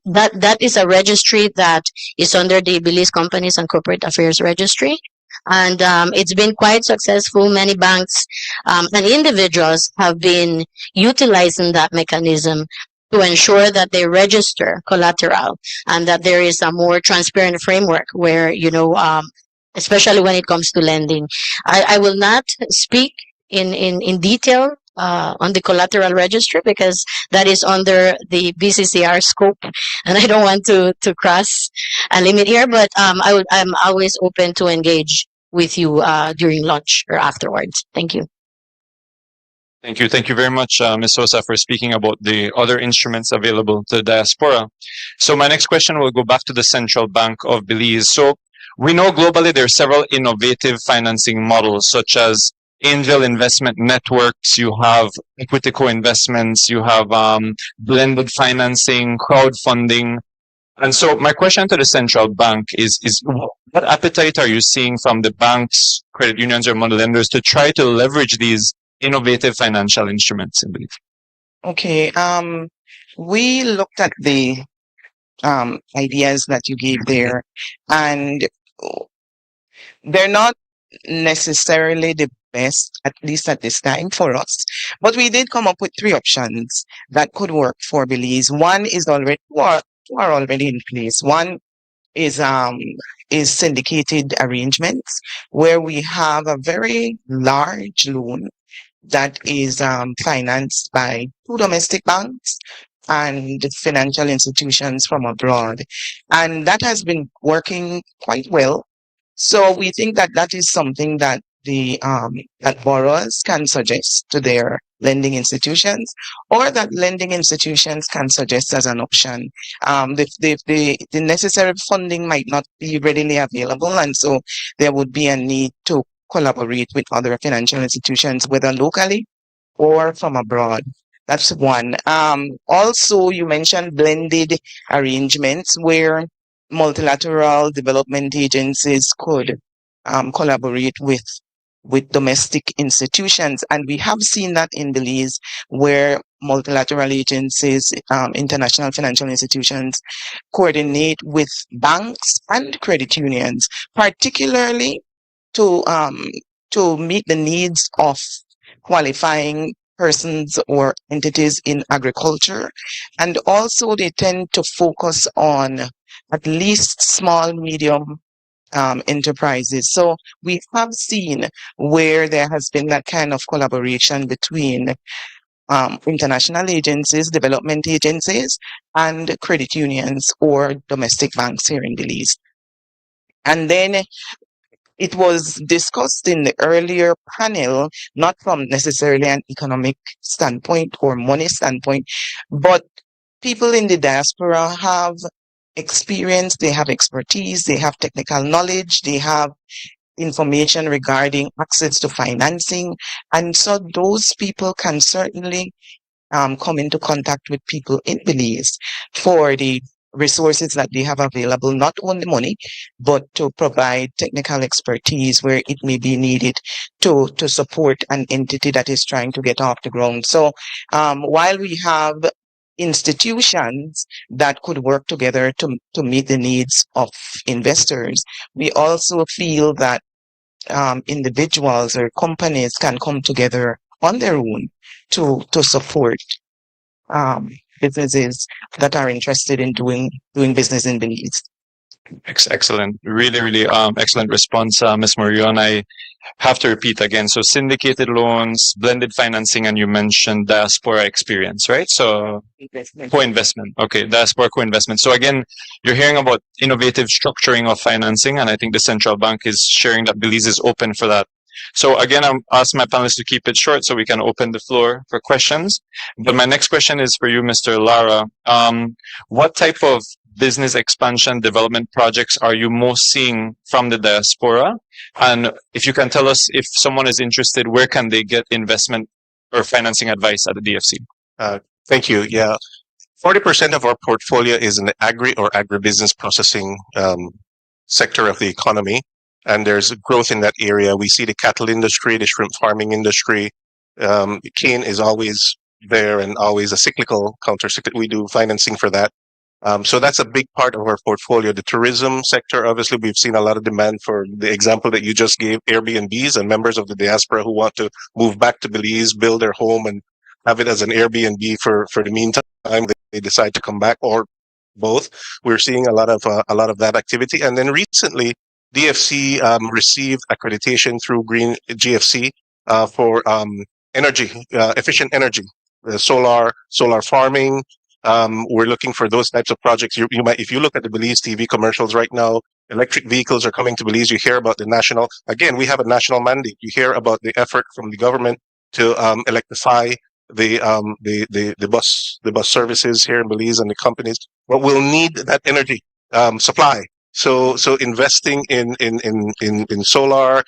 that is a registry that is under the Belize Companies and Corporate Affairs Registry, and it's been quite successful. Many banks and individuals have been utilizing that mechanism to ensure that they register collateral and that there is a more transparent framework where especially when it comes to lending. I will not speak in detail on the collateral registry because that is under the BCCR scope, and I don't want to cross a limit here. But I'm always open to engage with you during lunch or afterwards. Thank you. Thank you very much, Ms. Sosa, for speaking about the other instruments available to the diaspora. So my next question will go back to the Central Bank of Belize. So we know globally there are several innovative financing models, such as angel investment networks, you have equity co-investments, you have blended financing, crowdfunding. And so my question to the central bank is what appetite are you seeing from the banks, credit unions, or money lenders to try to leverage these innovative financial instruments in Belize? Okay. We looked at the ideas that you gave there, and they're not necessarily the best, at least at this time for us. But we did come up with three options that could work for Belize. One is already two are already in place. One is syndicated arrangements where we have a very large loan that is financed by two domestic banks and financial institutions from abroad. And that has been working quite well. So we think that that is something that that borrowers can suggest to their lending institutions, or that lending institutions can suggest as an option. The necessary funding might not be readily available, and so there would be a need to collaborate with other financial institutions, whether locally or from abroad. That's one. Also, you mentioned blended arrangements where multilateral development agencies could collaborate with domestic institutions. And we have seen that in Belize, where multilateral agencies, international financial institutions coordinate with banks and credit unions, particularly to meet the needs of qualifying persons or entities in agriculture. And also they tend to focus on at least small, medium enterprises. So we have seen where there has been that kind of collaboration between international agencies, development agencies, and credit unions or domestic banks here in Belize. And then it was discussed in the earlier panel, not from necessarily an economic standpoint or money standpoint, but people in the diaspora have experience, they have expertise, they have technical knowledge, they have information regarding access to financing. And so those people can certainly come into contact with people in Belize for the resources that they have available, not only money, but to provide technical expertise where it may be needed to support an entity that is trying to get off the ground. So while we have institutions that could work together to meet the needs of investors, we also feel that individuals or companies can come together on their own to support businesses that are interested in doing business in Belize. Excellent. Really, really excellent response, Ms. Murillo. And I have to repeat again. So syndicated loans, blended financing, and you mentioned diaspora experience, right? So co-investment. Okay, diaspora co-investment. So again, you're hearing about innovative structuring of financing, and I think the central bank is sharing that Belize is open for that. So again, I'm asking my panelists to keep it short so we can open the floor for questions. But my next question is for you, Mr. Lara. What type of business expansion development projects are you most seeing from the diaspora? And if you can tell us, if someone is interested, where can they get investment or financing advice at the DFC? Thank you. Yeah. 40% of our portfolio is in the agri or agribusiness processing sector of the economy. And there's growth in that area. We see the cattle industry, the shrimp farming industry. Cane is always there and always a cyclical, counter-cyclical. We do financing for that. So that's a big part of our portfolio. The tourism sector, obviously, we've seen a lot of demand for the example that you just gave, Airbnbs and members of the diaspora who want to move back to Belize, build their home and have it as an Airbnb for the meantime they decide to come back, or both. We're seeing a lot of that activity. And then recently, DFC received accreditation through Green GFC for energy, efficient energy, solar farming. We're looking for those types of projects. You might, if you look at the Belize TV commercials right now, electric vehicles are coming to Belize. You hear about the national. Again, we have a national mandate. You hear about the effort from the government to electrify the bus services here in Belize and the companies. But we'll need that energy supply. So investing in solar,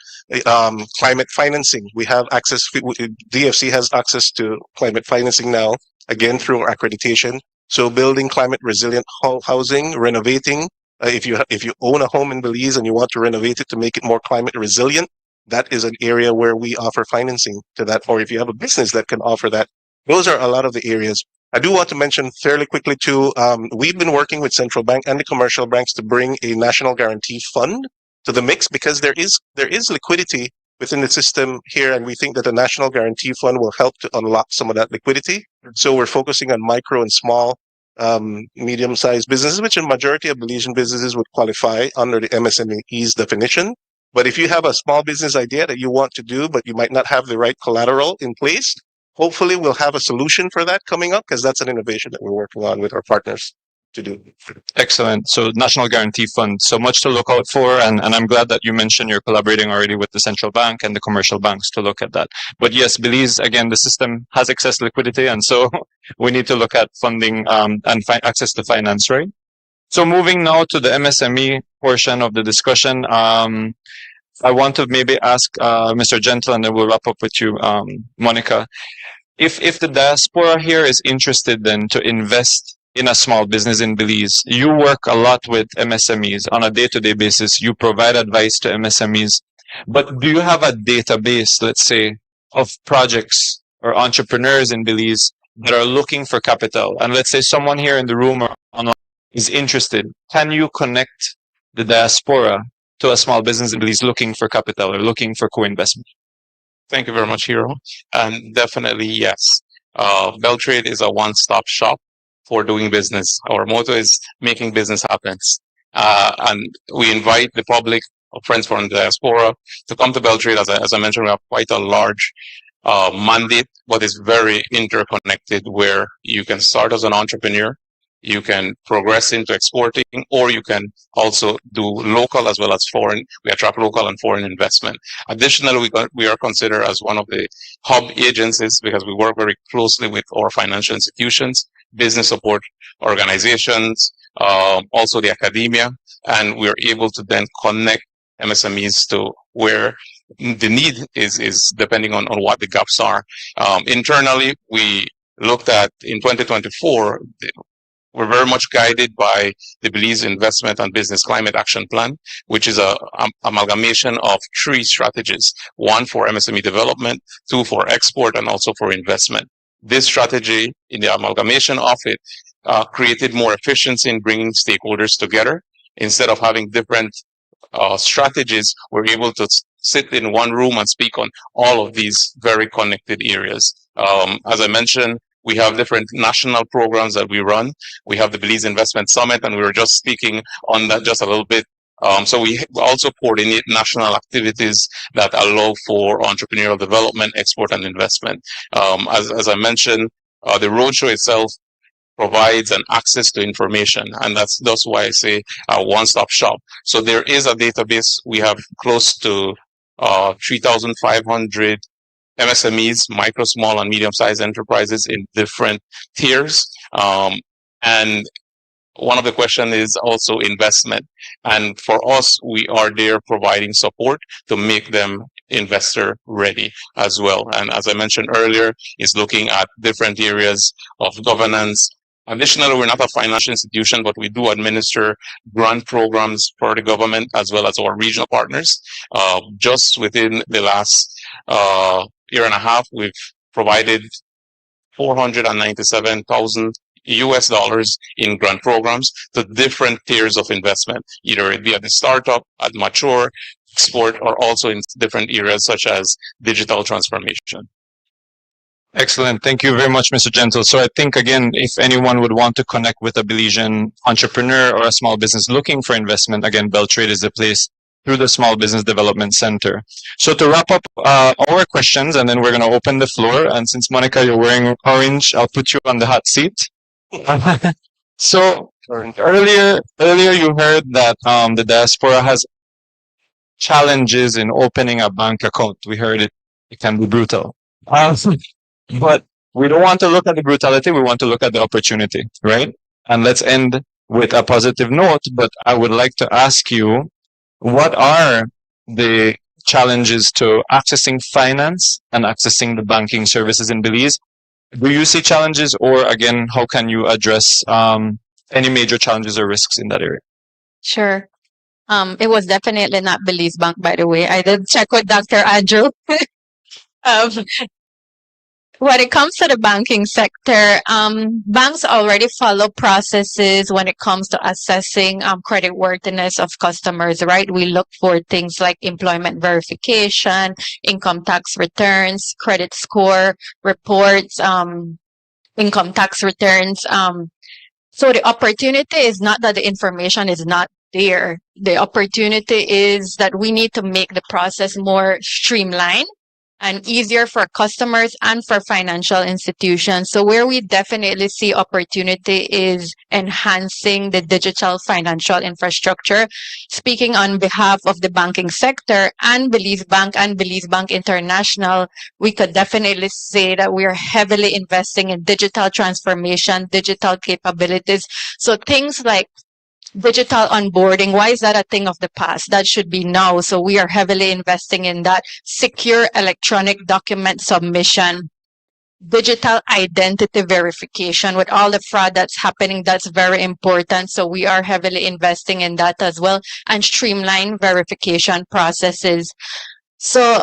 climate financing. We have access. DFC has access to climate financing now, again through our accreditation. So building climate resilient housing, renovating. If you own a home in Belize and you want to renovate it to make it more climate resilient, that is an area where we offer financing to that. Or if you have a business that can offer that, those are a lot of the areas. I do want to mention fairly quickly too, we've been working with central bank and the commercial banks to bring a national guarantee fund to the mix because there is liquidity within the system here, and we think that the national guarantee fund will help to unlock some of that liquidity. So we're focusing on micro and small, medium-sized businesses, which a majority of Belizean businesses would qualify under the MSME's definition. But if you have a small business idea that you want to do, but you might not have the right collateral in place, hopefully we'll have a solution for that coming up, because that's an innovation that we're working on with our partners to do. Excellent. So National Guarantee Fund, so much to look out for, and I'm glad that you mentioned you're collaborating already with the central bank and the commercial banks to look at that. But yes, Belize, again, the system has excess liquidity, and so we need to look at funding and access to finance, right? So moving now to the MSME portion of the discussion, I want to maybe ask Mr. Gentle, and then we'll wrap up with you, Monica. If the diaspora here is interested then to invest in a small business in Belize, you work a lot with MSMEs on a day-to-day basis. You provide advice to MSMEs. But do you have a database, let's say, of projects or entrepreneurs in Belize that are looking for capital? And let's say someone here in the room or online is interested. Can you connect the diaspora to a small business in Belize looking for capital or looking for co-investment? Thank you very much, Hero. And definitely, yes. Beltrade is a one-stop shop for doing business. Our motto is making business happen. And we invite the public, our friends from the diaspora, to come to Beltrade. As I mentioned, we have quite a large mandate, but it's very interconnected, where you can start as an entrepreneur, you can progress into exporting, or you can also do local as well as foreign. We attract local and foreign investment. Additionally, we are considered as one of the hub agencies because we work very closely with our financial institutions, business support organizations, also the academia, and we're able to then connect MSMEs to where the need is depending on what the gaps are. Internally, we looked at in 2024, we're very much guided by the Belize Investment and Business Climate Action Plan, which is a amalgamation of 3 strategies: 1 for MSME development, 2 for export, and also for investment. This strategy, in the amalgamation of it, created more efficiency in bringing stakeholders together. Instead of having different strategies, we're able to sit in one room and speak on all of these very connected areas. As I mentioned, we have different national programs that we run. We have the Belize Investment Summit, and we were just speaking on that just a little bit. So we also coordinate national activities that allow for entrepreneurial development, export, and investment. As I mentioned, the roadshow itself provides an access to information, and that's why I say a one-stop shop. So there is a database. We have close to 3,500 MSMEs, micro, small, and medium-sized enterprises in different tiers. And one of the questions is also investment. And for us, we are there providing support to make them investor ready as well. And as I mentioned earlier, is looking at different areas of governance. Additionally, we're not a financial institution, but we do administer grant programs for the government as well as our regional partners. Just within the last year and a half, we've provided $497,000 in grant programs to different tiers of investment, either it be at the startup, at mature, export, or also in different areas such as digital transformation. Excellent. Thank you very much, Mr. Gentle. So I think, again, if anyone would want to connect with a Belizean entrepreneur or a small business looking for investment, again, Beltrade is the place through the Small Business Development Center. So to wrap up our questions, and then we're going to open the floor. And since, Monica, you're wearing orange, I'll put you on the hot seat. So earlier you heard that the diaspora has challenges in opening a bank account. We heard it can be brutal. But we don't want to look at the brutality. We want to look at the opportunity, right? And let's end with a positive note. But I would like to ask you, what are the challenges to accessing finance and accessing the banking services in Belize? Do you see challenges, or again, how can you address any major challenges or risks in that area? Sure. It was definitely not Belize Bank, by the way. I did check with Dr. Andrew. um, when it comes to the banking sector, banks already follow processes when it comes to assessing credit worthiness of customers, right? We look for things like employment verification, income tax returns, credit score reports, income tax returns. So the opportunity is not that the information is not there. The opportunity is that we need to make the process more streamlined and easier for customers and for financial institutions. So where we definitely see opportunity is enhancing the digital financial infrastructure. Speaking on behalf of the banking sector and Belize Bank International, we could definitely say that we are heavily investing in digital transformation, digital capabilities. So things like digital onboarding, why is that a thing of the past? That should be now. So we are heavily investing in that. Secure electronic document submission, digital identity verification. With all the fraud that's happening, that's very important. So we are heavily investing in that as well, and streamline verification processes. So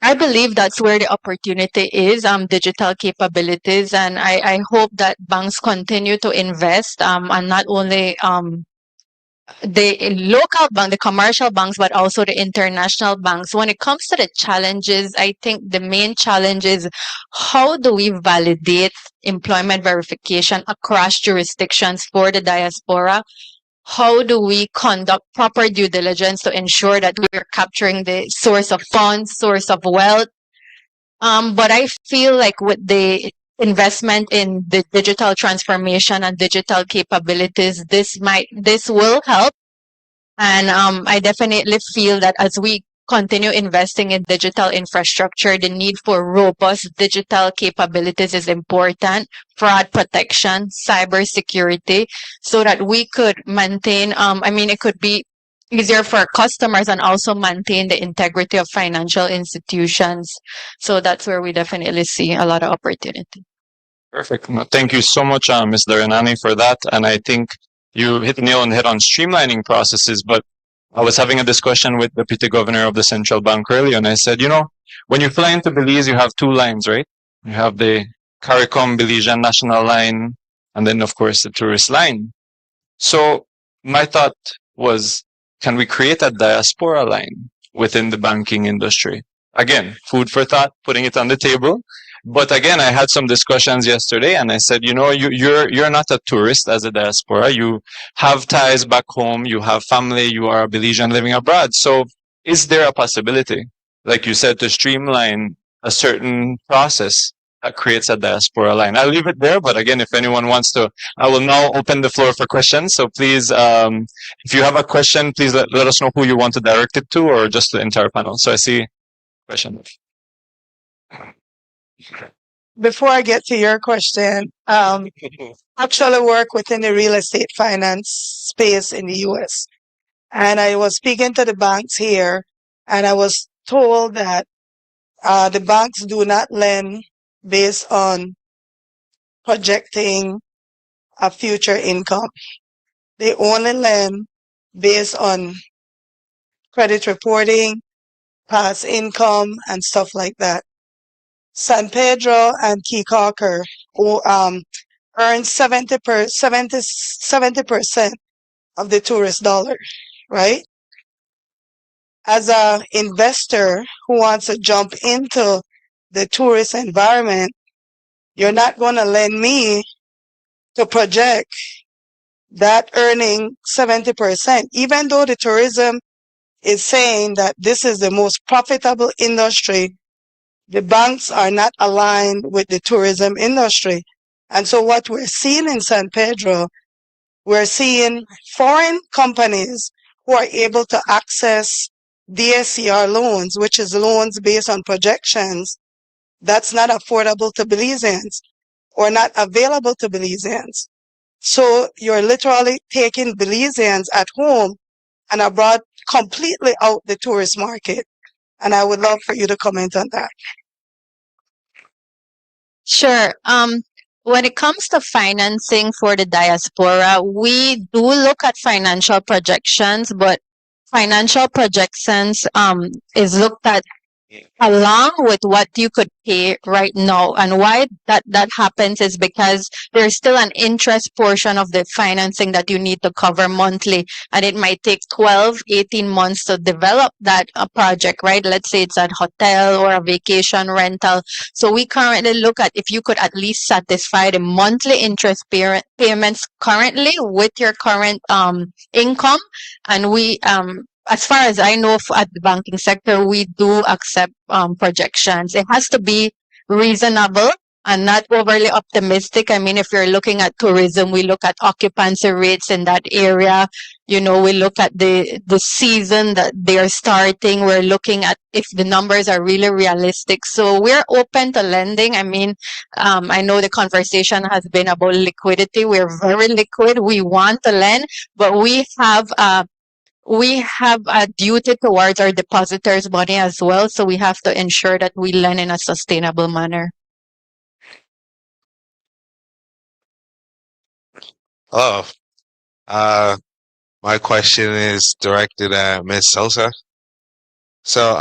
I believe that's where the opportunity is, digital capabilities. And I hope that banks continue to invest, and not only the local bank, the commercial banks, but also the international banks. When it comes to the challenges, I think the main challenge is how do we validate employment verification across jurisdictions for the diaspora? How do we conduct proper due diligence to ensure that we're capturing the source of funds, source of wealth? But I feel like with the investment in the digital transformation and digital capabilities, this will help. And I definitely feel that as we continue investing in digital infrastructure, the need for robust digital capabilities is important, fraud protection, cybersecurity, so that we could maintain, it could be easier for customers and also maintain the integrity of financial institutions. So that's where we definitely see a lot of opportunity. Perfect. No, thank you so much, Ms. Daranani, for that. And I think you hit the nail on the head on streamlining processes. But I was having a discussion with the Deputy Governor of the Central Bank earlier, and I said, when you fly into Belize, you have two lines, right? You have the CARICOM Belizean National Line, and then, of course, the tourist line. So my thought was, can we create a diaspora line within the banking industry? Again, food for thought, putting it on the table. But again, I had some discussions yesterday, and I said, you're not a tourist as a diaspora. You have ties back home. You have family. You are a Belizean living abroad. So is there a possibility, like you said, to streamline a certain process that creates a diaspora line? I'll leave it there. But again, if anyone wants to, I will now open the floor for questions. So please, if you have a question, please let us know who you want to direct it to, or just the entire panel. So I see a question. Before I get to your question, actually work within the real estate finance space in the US. And I was speaking to the banks here, and I was told that the banks do not lend based on projecting a future income. They only lend based on credit reporting, past income, and stuff like that. San Pedro and Keycorker earn 70% of the tourist dollar, right? As an investor who wants to jump into the tourist environment, you're not going to lend me to project that earning 70%, even though the tourism is saying that this is the most profitable industry. The banks are not aligned with the tourism industry. And so what we're seeing in San Pedro, we're seeing foreign companies who are able to access DSCR loans, which is loans based on projections, that's not affordable to Belizeans or not available to Belizeans. So you're literally taking Belizeans at home and abroad completely out the tourist market. And I would love for you to comment on that. Sure. When it comes to financing for the diaspora, we do look at financial projections, but financial projections is looked at along with what you could pay right now. And why that happens is because there's still an interest portion of the financing that you need to cover monthly, and it might take 12-18 months to develop that project, right? Let's say it's a hotel or a vacation rental. So we currently look at if you could at least satisfy the monthly interest payments currently with your current income. And we as far as I know, at the banking sector, we do accept projections. It has to be reasonable and not overly optimistic. I mean, if you're looking at tourism, we look at occupancy rates in that area. You know, we look at the season that they're starting. We're looking at if the numbers are really realistic. So we're open to lending. I mean, I know the conversation has been about liquidity. We're very liquid. We want to lend, but we have a duty towards our depositors' money as well. So we have to ensure that we lend in a sustainable manner. Oh, my question is directed at Ms. Sosa. So,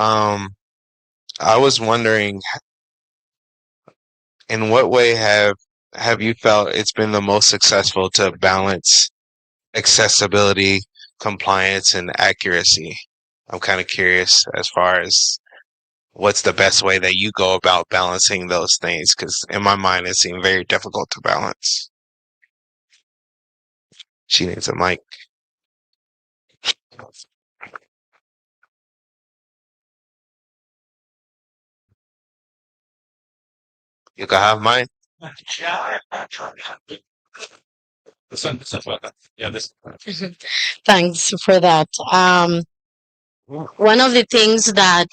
I was wondering, in what way have you felt it's been the most successful to balance accessibility, compliance, and accuracy? I'm kind of curious as far as what's the best way that you go about balancing those things, because in my mind it seemed very difficult to balance. She needs a mic. You can have mine. Thanks for that. One of the things that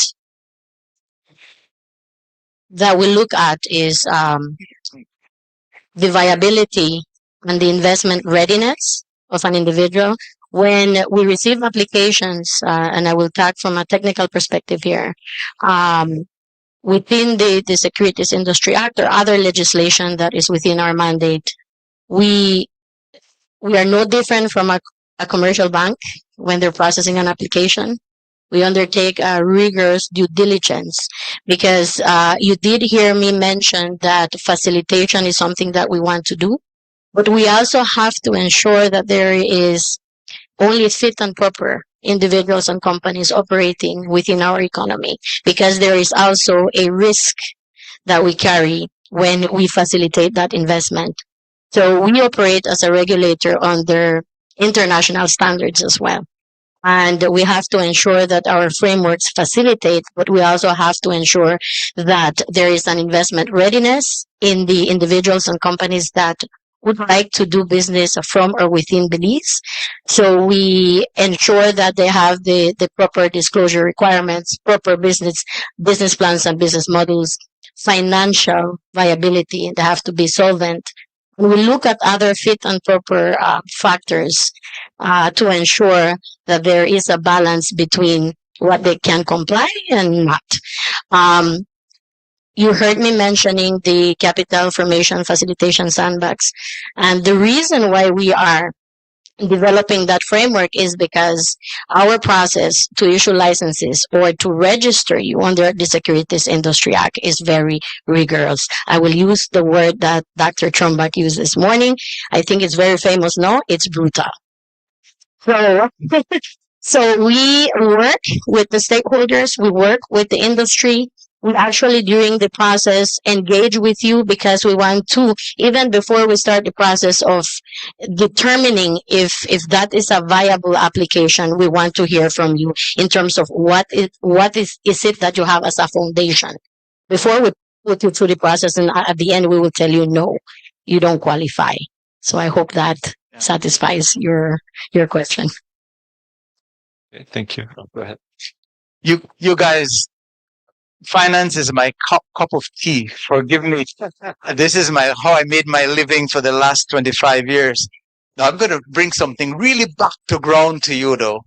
we look at is the viability and the investment readiness of an individual. When we receive applications, and I will talk from a technical perspective here, within the Securities Industry Act or other legislation that is within our mandate, we are no different from a commercial bank when they're processing an application. We undertake a rigorous due diligence because you did hear me mention that facilitation is something that we want to do, but we also have to ensure that there is only fit and proper individuals and companies operating within our economy, because there is also a risk that we carry when we facilitate that investment. So we operate as a regulator under international standards as well. And we have to ensure that our frameworks facilitate, but we also have to ensure that there is an investment readiness in the individuals and companies that would like to do business from or within Belize. So we ensure that they have the proper disclosure requirements, proper business plans and business models, financial viability. They have to be solvent. We look at other fit and proper factors to ensure that there is a balance between what they can comply and not. You heard me mentioning the capital formation facilitation sandbox. And the reason why we are developing that framework is because our process to issue licenses or to register you under the Securities Industry Act is very rigorous. I will use the word that Dr. Trumbach used this morning. I think it's very famous. No, it's brutal. So we work with the stakeholders, we work with the industry. We actually, during the process, engage with you because we want to, even before we start the process of determining if that is a viable application, we want to hear from you in terms of what is it that you have as a foundation. Before we put you through the process, and at the end, we will tell you, no, you don't qualify. So I hope that satisfies your question. Okay, thank you. Go ahead. You guys, finance is my cup of tea. Forgive me. This is how I made my living for the last 25 years. Now I'm going to bring something really back to ground to you though.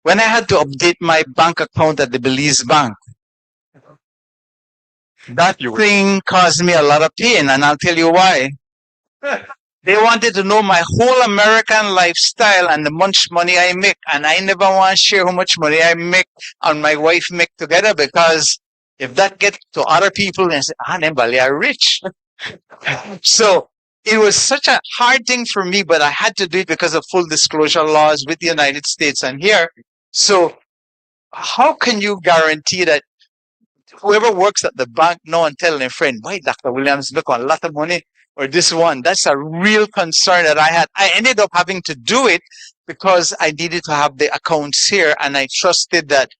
When I had to update my bank account at the Belize Bank, That thing caused me a lot of pain, and I'll tell you why. They wanted to know my whole American lifestyle and the much money I make, and I never want to share how much money I make and my wife make together, because if that gets to other people, they say, them Bali are rich. So it was such a hard thing for me, but I had to do it because of full disclosure laws with the United States and here. So how can you guarantee that whoever works at the bank know and tell their friend, why Dr. Williams make a lot of money, or this one? That's a real concern that I had. I ended up having to do it because I needed to have the accounts here, and I trusted that.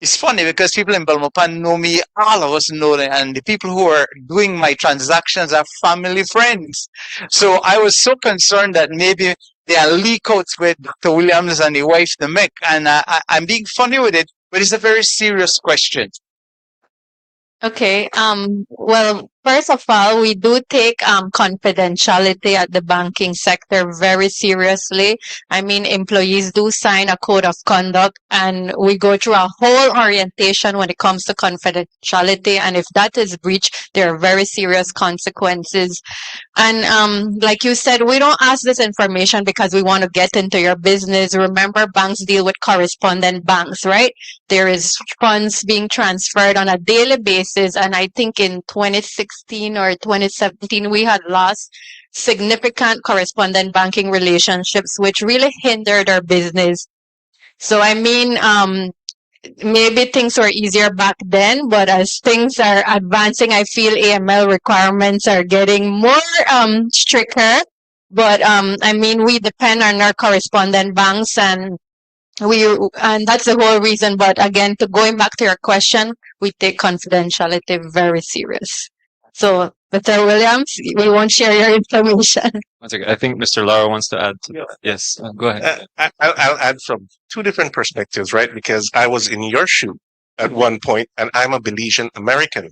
It's funny because people in Belmopan know me, all of us know them, and the people who are doing my transactions are family friends. So I was so concerned that maybe there are leakouts with Dr. Williams and the wife, the Mick, and I'm being funny with it, but it's a very serious question. Okay. Well, first of all, we do take confidentiality at the banking sector very seriously. I mean, employees do sign a code of conduct, and we go through a whole orientation when it comes to confidentiality. And if that is breached, there are very serious consequences. And like you said, we don't ask this information because we want to get into your business. Remember, banks deal with correspondent banks, right? There is funds being transferred on a daily basis. And I think in 2016 or 2017, we had lost significant correspondent banking relationships, which really hindered our business. So, I mean, maybe things were easier back then, but as things are advancing, I feel AML requirements are getting more stricter. But I mean, we depend on our correspondent banks, and that's the whole reason. But again, going back to your question, we take confidentiality very serious. So, Mr. Williams, we won't share your information. One second. I think Mr. Lara wants to add. Yes, go ahead. I'll add from two different perspectives, right? Because I was in your shoe at one point, and I'm a Belizean American.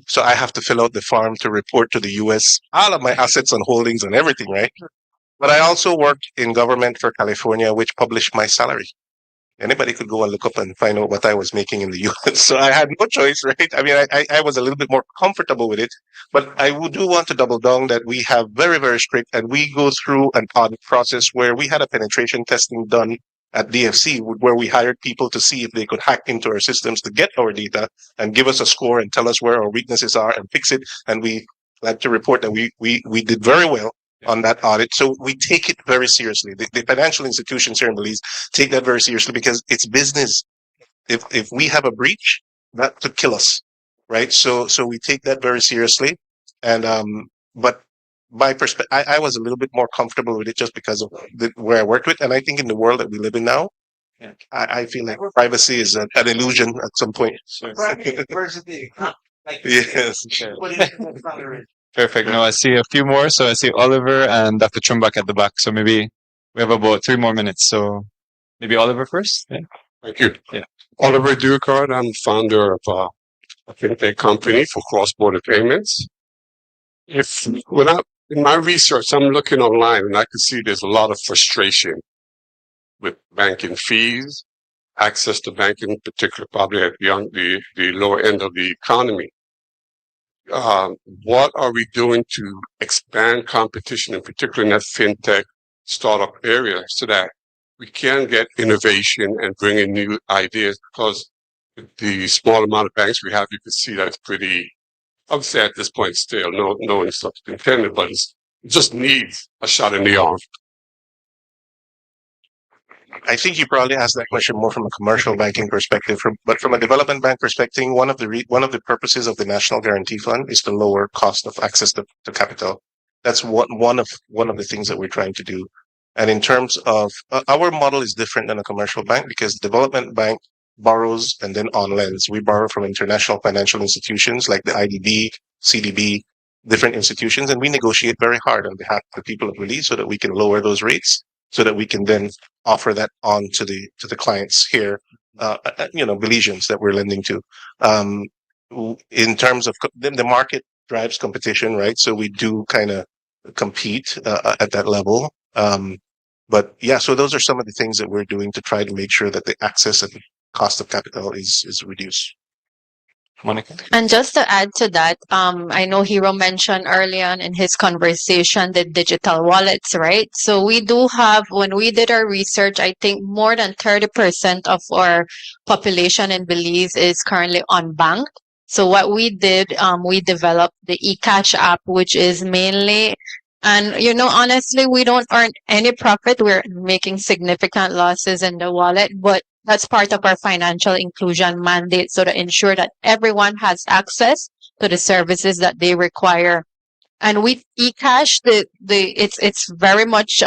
So I have to fill out the form to report to the US all of my assets and holdings and everything, right? But I also worked in government for California, which published my salary. Anybody could go and look up and find out what I was making in the US. So I had no choice, right? I mean, I was a little bit more comfortable with it, but I do want to double down that we have very, very strict, and we go through an audit process where we had a penetration testing done at DFC, where we hired people to see if they could hack into our systems to get our data and give us a score and tell us where our weaknesses are and fix it. And we like to report that we did very well on that audit. So we take it very seriously. The financial institutions here in Belize take that very seriously because it's business. If we have a breach, that could kill us, right? So we take that very seriously. And but my perspective, I was a little bit more comfortable with it just because of where I worked with. And I think in the world that we live in now, I feel like privacy is an illusion at some point. Yes. Perfect. No, I see a few more. So I see Oliver and Dr. Chumbak at the back. So maybe we have about 3 more minutes. So maybe Oliver first. Yeah. Thank you. Yeah. Oliver Ducard. I'm founder of a fintech company for cross-border payments. In my research, I'm looking online and I can see there's a lot of frustration with banking fees, access to banking, particularly probably at the lower end of the economy. What are we doing to expand competition, in particular in that fintech startup area, so that we can get innovation and bring in new ideas? Because with the small amount of banks we have, you can see that it's pretty, I would say at this point still, no instruction intended, but it just needs a shot in the arm. I think you probably asked that question more from a commercial banking perspective, but from a development bank perspective, one of the purposes of the National Guarantee Fund is to lower cost of access to capital. That's one of the things that we're trying to do. And in terms of our model is different than a commercial bank because the development bank borrows and then on lends. We borrow from international financial institutions like the IDB, CDB, different institutions, and we negotiate very hard on behalf of the people of Belize so that we can lower those rates, so that we can then offer that on to the clients here, Belizeans that we're lending to. In terms of the market drives competition, right? So we do kind of compete at that level. But yeah, so those are some of the things that we're doing to try to make sure that the access and cost of capital is reduced. Monica? And just to add to that, I know Hero mentioned early on in his conversation the digital wallets, right? So we do have, when we did our research, I think more than 30% of our population in Belize is currently unbanked. So what we did, we developed the eCash app, which is mainly, and honestly, we don't earn any profit. We're making significant losses in the wallet, but that's part of our financial inclusion mandate, so to ensure that everyone has access to the services that they require. And with eCash, it's very much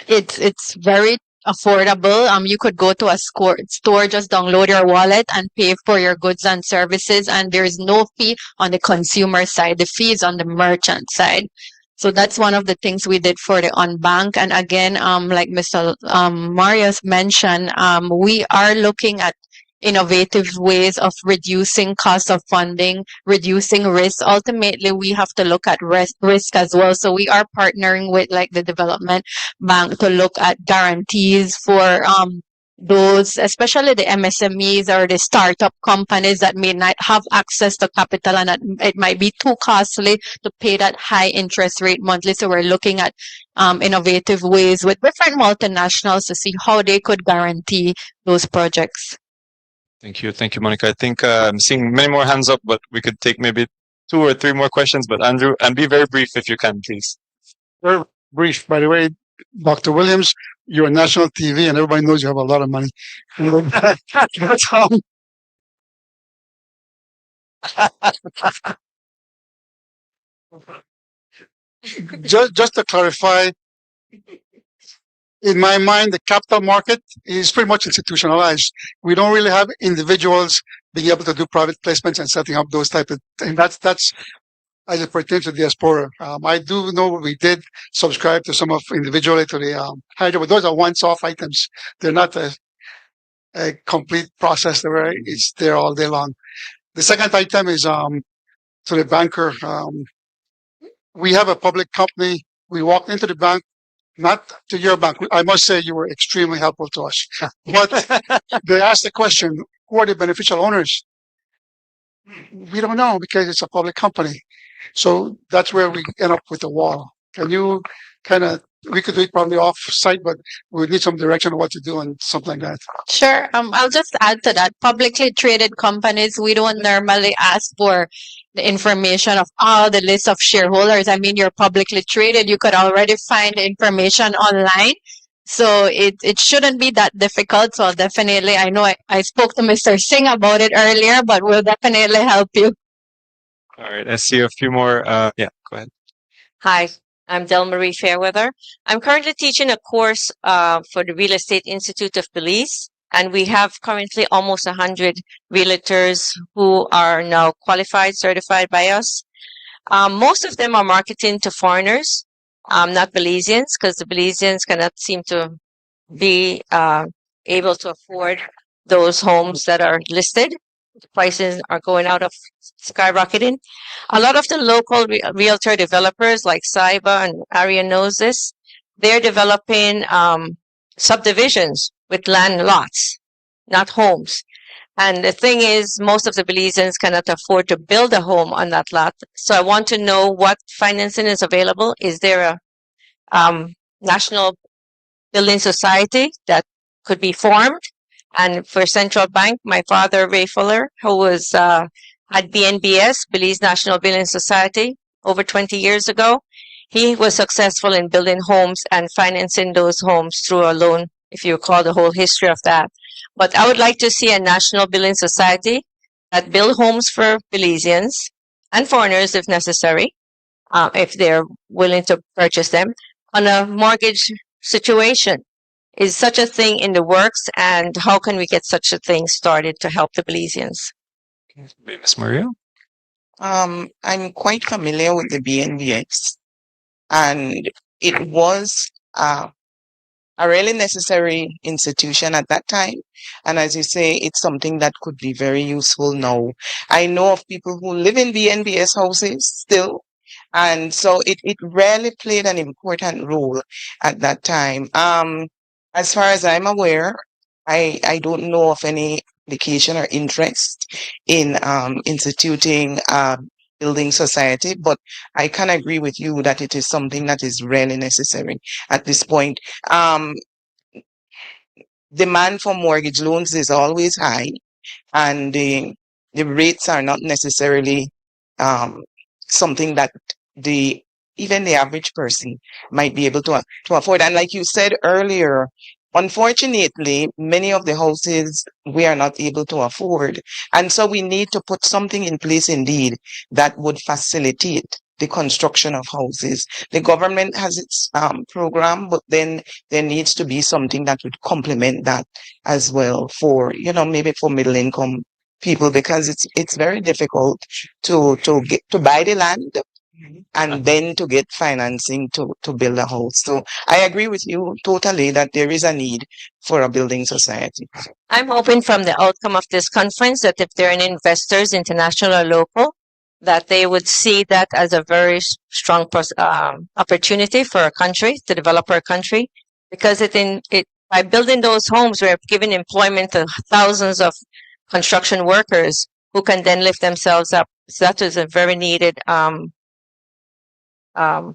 it's very affordable. You could go to a store, just download your wallet and pay for your goods and services, and there is no fee on the consumer side. The fee is on the merchant side. So that's one of the things we did for the unbank. And again, like Mr. Marius mentioned, we are looking at innovative ways of reducing cost of funding, reducing risk. Ultimately, we have to look at risk as well. So we are partnering with like the development bank to look at guarantees for those, especially the MSMEs or the startup companies that may not have access to capital, and it might be too costly to pay that high interest rate monthly. So we're looking at innovative ways with different multinationals to see how they could guarantee those projects. Thank you, Monica. I think I'm seeing many more hands up, but we could take maybe 2 or 3 more questions. But Andrew, and be very brief if you can, please. Very brief. By the way, Dr. Williams, you're on national TV, and everybody knows you have a lot of money. Just to clarify, in my mind, the capital market is pretty much institutionalized. We don't really have individuals being able to do private placements and setting up those type of, and that's as it pertains to diaspora. I do know we did subscribe to some of individually to the Hydro, but those are once-off items. They're not a complete process where it's there all day long. The second item is to the banker. We have a public company. We walked into the bank, not to your bank. I must say you were extremely helpful to us. But they asked the question, who are the beneficial owners? We don't know because it's a public company. So that's where we end up with the wall. Can you we could do it probably off site, but we need some direction on what to do and something like that. Sure. I'll just add to that. Publicly traded companies, we don't normally ask for the information of all the list of shareholders. I mean, you're publicly traded. You could already find the information online. So it shouldn't be that difficult. So definitely, I know I spoke to Mr. Singh about it earlier, but we'll definitely help you. All right. I see a few more. Yeah, go ahead. Hi, I'm Delmarie Fairweather. I'm currently teaching a course for the Real Estate Institute of Belize, and we have currently almost 100 realtors who are now qualified, certified by us. Most of them are marketing to foreigners, not Belizeans, because the Belizeans cannot seem to be able to afford those homes that are listed. The prices are going out of skyrocketing. A lot of the local realtor developers like Saiba and Aria knows this. They're developing subdivisions with land lots, not homes. And the thing is, most of the Belizeans cannot afford to build a home on that lot. So I want to know what financing is available. Is there a national building society that could be formed? And for central bank, my father, Ray Fuller, who was at BNBS, Belize National Building Society, over 20 years ago, he was successful in building homes and financing those homes through a loan, if you recall the whole history of that. But I would like to see a national building society that build homes for Belizeans and foreigners if necessary, if they're willing to purchase them, on a mortgage situation. Is such a thing in the works, and how can we get such a thing started to help the Belizeans? Ms. Maria? I'm quite familiar with the BNBX, and it was a really necessary institution at that time. And as you say, it's something that could be very useful now. I know of people who live in BNBS houses still, and so it really played an important role at that time. As far as I'm aware, I don't know of any application or interest in instituting a building society, but I can agree with you that it is something that is really necessary at this point. Demand for mortgage loans is always high, and the rates are not necessarily something that the even the average person might be able to afford. And like you said earlier, unfortunately, many of the houses we are not able to afford, and so we need to put something in place indeed that would facilitate the construction of houses. The government has its program, but then there needs to be something that would complement that as well for, maybe for middle income people, because it's very difficult to get to buy the land and then to get financing to build a house. So I agree with you totally that there is a need for a building society. I'm hoping from the outcome of this conference that if there are any investors, international or local, that they would see that as a very strong opportunity for a country to develop our country, because by building those homes, we're giving employment to thousands of construction workers who can then lift themselves up. So that is a very needed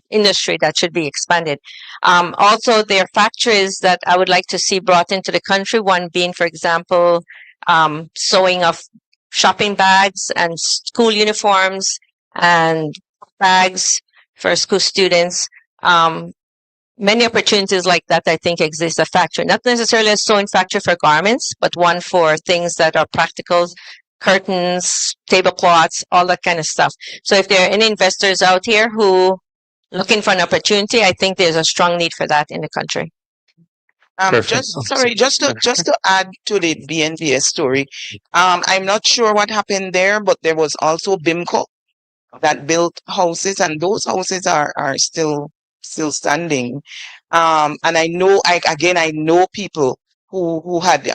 industry that should be expanded. Also, there are factories that I would like to see brought into the country. One being, for example, sewing of shopping bags and school uniforms and bags for school students. Many opportunities like that, I think, exist. A factory, not necessarily a sewing factory for garments, but one for things that are practical, curtains, tablecloths, all that kind of stuff. So if there are any investors out here who looking for an opportunity, I think there's a strong need for that in the country. Just to add to the BNVS story, I'm not sure what happened there, but there was also BIMCO that built houses, and those houses are still standing. And I know people who had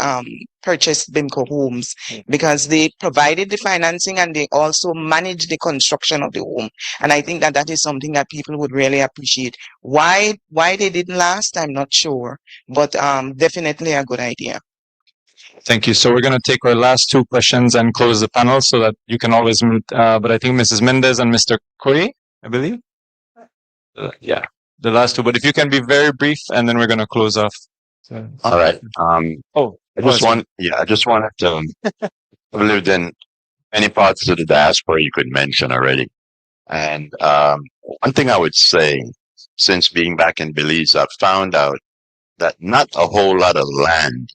purchased BIMCO homes because they provided the financing and they also managed the construction of the home. And I think that is something that people would really appreciate. Why they didn't last, I'm not sure, but definitely a good idea. Thank you. So we're going to take our last two questions and close the panel so that you can always meet. But I think Mrs. Mendez and Mr. Koi, I believe. Yeah, the last two. But if you can be very brief, and then we're going to close off. So. All right. I just wanted to. I've lived in many parts of the diaspora you could mention already, and one thing I would say, since being back in Belize, I've found out that not a whole lot of land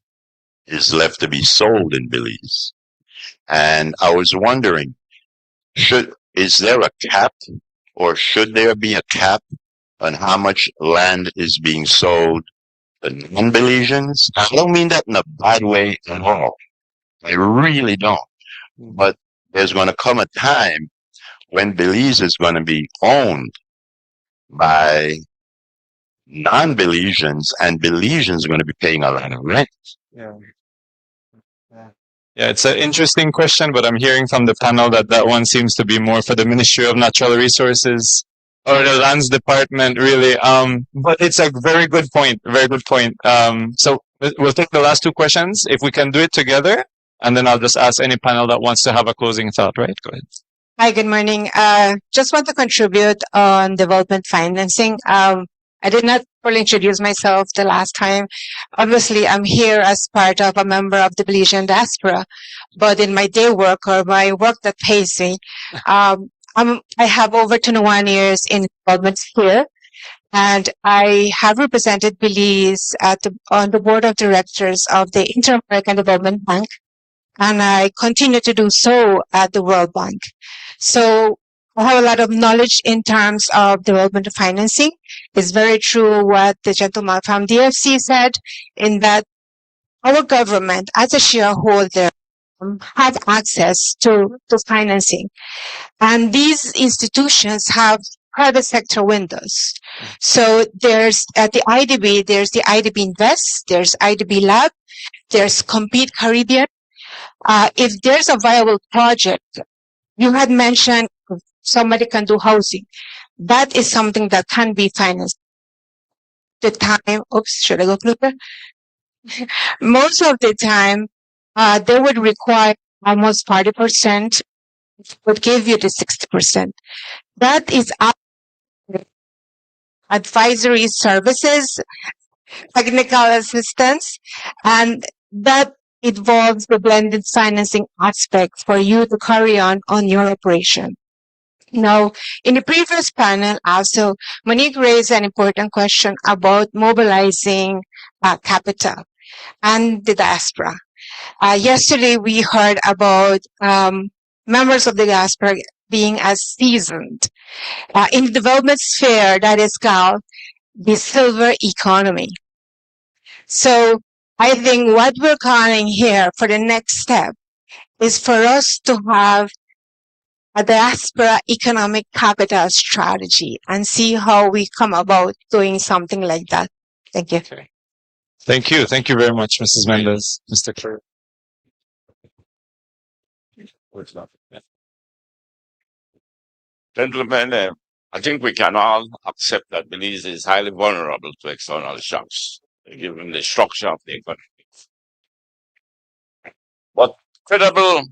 is left to be sold in Belize, and I was wondering, is there a cap, or should there be a cap on how much land is being sold to non-Belizeans? I don't mean that in a bad way at all. I really don't. But there's going to come a time when Belize is going to be owned by non-Belizeans, and Belizeans are going to be paying a lot of rent. Yeah, it's an interesting question, but I'm hearing from the panel that one seems to be more for the Ministry of Natural Resources or the Lands Department, really. But it's a very good point. Very good point. So we'll take the last two questions if we can do it together, and then I'll just ask any panel that wants to have a closing thought. Right? Go ahead. Hi, good morning. Just want to contribute on development financing. I did not fully introduce myself the last time. Obviously, I'm here as part of a member of the Belize Diaspora, but in my day work or my work that pays me, I have over 21 years in development here, and I have represented Belize on the board of directors of the Inter-American Development Bank, and I continue to do so at the World Bank. So I have a lot of knowledge in terms of development financing. It's very true what the gentleman from DFC said, in that our government, as a shareholder, have access to financing. And these institutions have private sector windows. So there's at the IDB, there's the IDB Invest, there's IDB Lab, there's Compete Caribbean. If there's a viable project, you had mentioned somebody can do housing. That is something that can be financed. The time, should I go further? Most of the time, they would require almost 40%, would give you the 60%. That is advisory services, technical assistance, and that involves the blended financing aspects for you to carry on your operation. Now, in the previous panel, also, Monique raised an important question about mobilizing capital and the diaspora. Yesterday, we heard about members of the diaspora being as seasoned. In the development sphere, that is called the silver economy. So I think what we're calling here for the next step is for us to have a diaspora economic capital strategy and see how we come about doing something like that. Thank you. Thank you. Thank you very much, Mrs. Mendez. Mr. Clerk. Gentlemen, I think we can all accept that Belize is highly vulnerable to external shocks, given the structure of the economy. But credible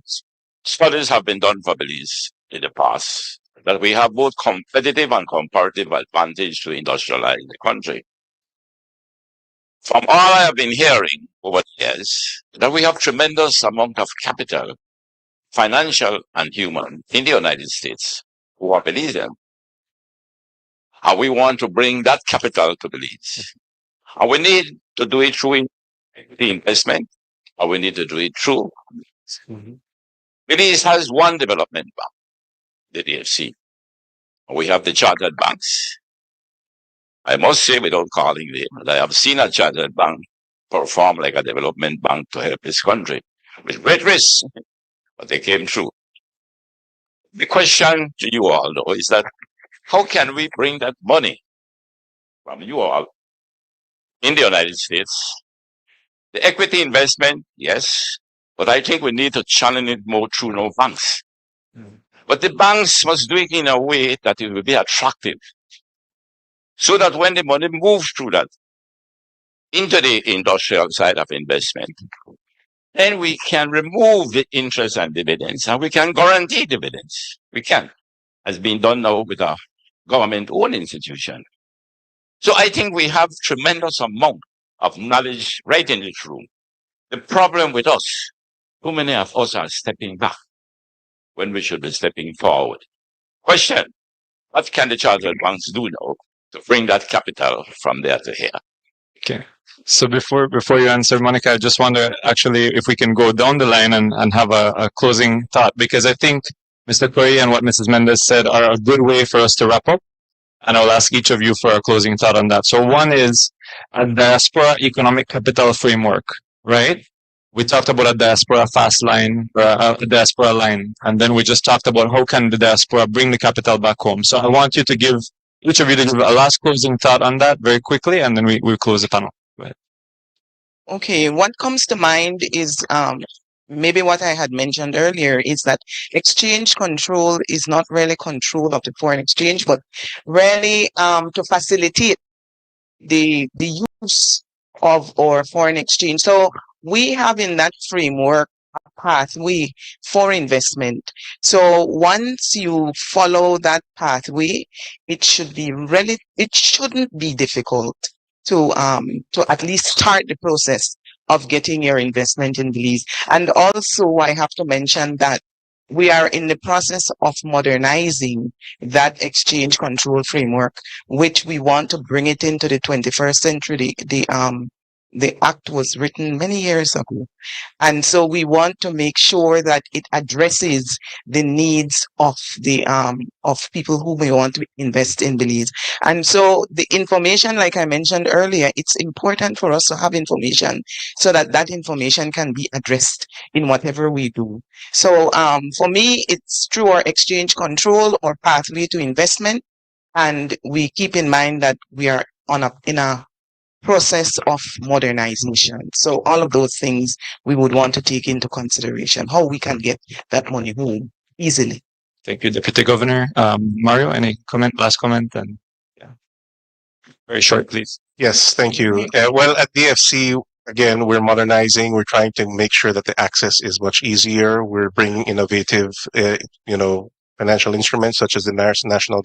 studies have been done for Belize in the past that we have both competitive and comparative advantage to industrialize the country. From all I have been hearing over the years, that we have tremendous amount of capital, financial and human, in the United States, who are Belizean. And we want to bring that capital to Belize. And we need to do it through the investment, and we need to do it through. Belize has one development bank, the DFC. We have the chartered banks. I must say, without calling them, that I have seen a chartered bank perform like a development bank to help this country with great risk, but they came through. The question to you all, though, is that how can we bring that money from you all in the United States? The equity investment, yes, but I think we need to channel it more through no banks. But the banks must do it in a way that it will be attractive, so that when the money moves through that into the industrial side of investment, then we can remove the interest and dividends, and we can guarantee dividends. We can, as been done now with a government-owned institution. So I think we have tremendous amount of knowledge right in this room. The problem with us, too many of us are stepping back when we should be stepping forward. Question: what can the chartered banks do now to bring that capital from there to here? Okay. So before you answer, Monica, I just wonder actually if we can go down the line and have a closing thought, because I think Mr. Curry and what Mrs. Mendez said are a good way for us to wrap up. And I'll ask each of you for a closing thought on that. So one is a diaspora economic capital framework, right? We talked about a diaspora fast line, or a diaspora line, and then we just talked about how can the diaspora bring the capital back home. So I want you to give, each of you to give a last closing thought on that very quickly, and then we'll close the panel. Go ahead. Okay, what comes to mind is maybe what I had mentioned earlier is that exchange control is not really control of the foreign exchange, but really to facilitate the use of our foreign exchange. So we have in that framework a pathway for investment. So once you follow that pathway, it shouldn't be difficult to at least start the process of getting your investment in Belize. And also I have to mention that we are in the process of modernizing that exchange control framework, which we want to bring it into the 21st century. The act was written many years ago. And so we want to make sure that it addresses the needs of the of people who may want to invest in Belize. And so the information, like I mentioned earlier, it's important for us to have information so that that information can be addressed in whatever we do. So for me, it's through our exchange control or pathway to investment. And we keep in mind that we are in a process of modernization. So all of those things we would want to take into consideration, how we can get that money home easily. Thank you, Deputy Governor. Mario, any comment, last comment? And yeah, very short, please. Yes, thank you. Well, at DFC, again, we're modernizing. We're trying to make sure that the access is much easier. We're bringing innovative, financial instruments such as the National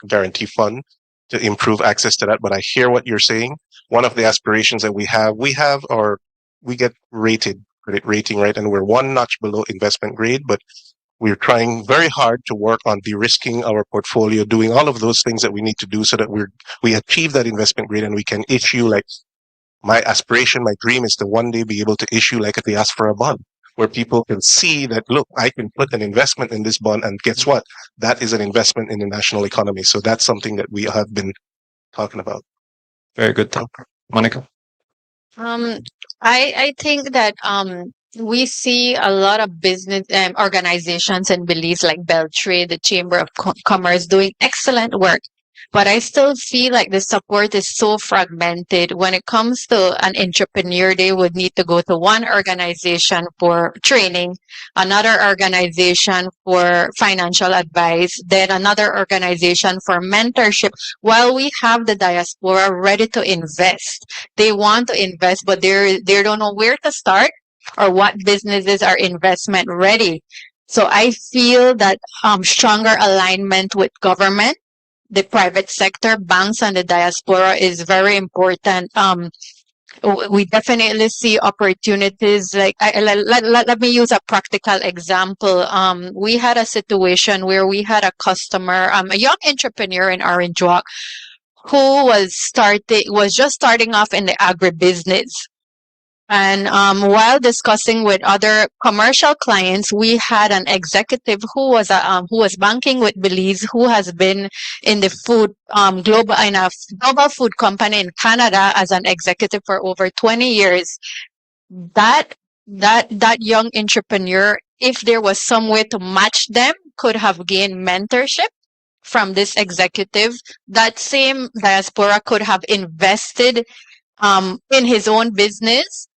Guarantee Fund to improve access to that. But I hear what you're saying. One of the aspirations that we have, we get credit rating, right? And we're one notch below investment grade, but we're trying very hard to work on de-risking our portfolio, doing all of those things that we need to do so that we achieve that investment grade and we can issue, like, my aspiration, my dream is to one day be able to issue like a diaspora bond where people can see that, look, I can put an investment in this bond, and guess what? That is an investment in the national economy. So that's something that we have been talking about. Very good talk. Monica? I think that we see a lot of business organizations in Belize, like Beltrade, the Chamber of Commerce, doing excellent work. But I still feel like the support is so fragmented. When it comes to an entrepreneur, they would need to go to one organization for training, another organization for financial advice, then another organization for mentorship. While we have the diaspora ready to invest, they want to invest, but they don't know where to start or what businesses are investment ready. So I feel that stronger alignment with government, the private sector, banks, and the diaspora is very important. We definitely see opportunities. Like, let me use a practical example. We had a situation where we had a customer, a young entrepreneur in Orange Walk, who was just starting off in the agribusiness. And while discussing with other commercial clients, we had an executive who was banking with Belize, who has been in the global food company in Canada as an executive for over 20 years. That young entrepreneur, if there was some way to match them, could have gained mentorship from this executive. That same diaspora could have invested in his own business,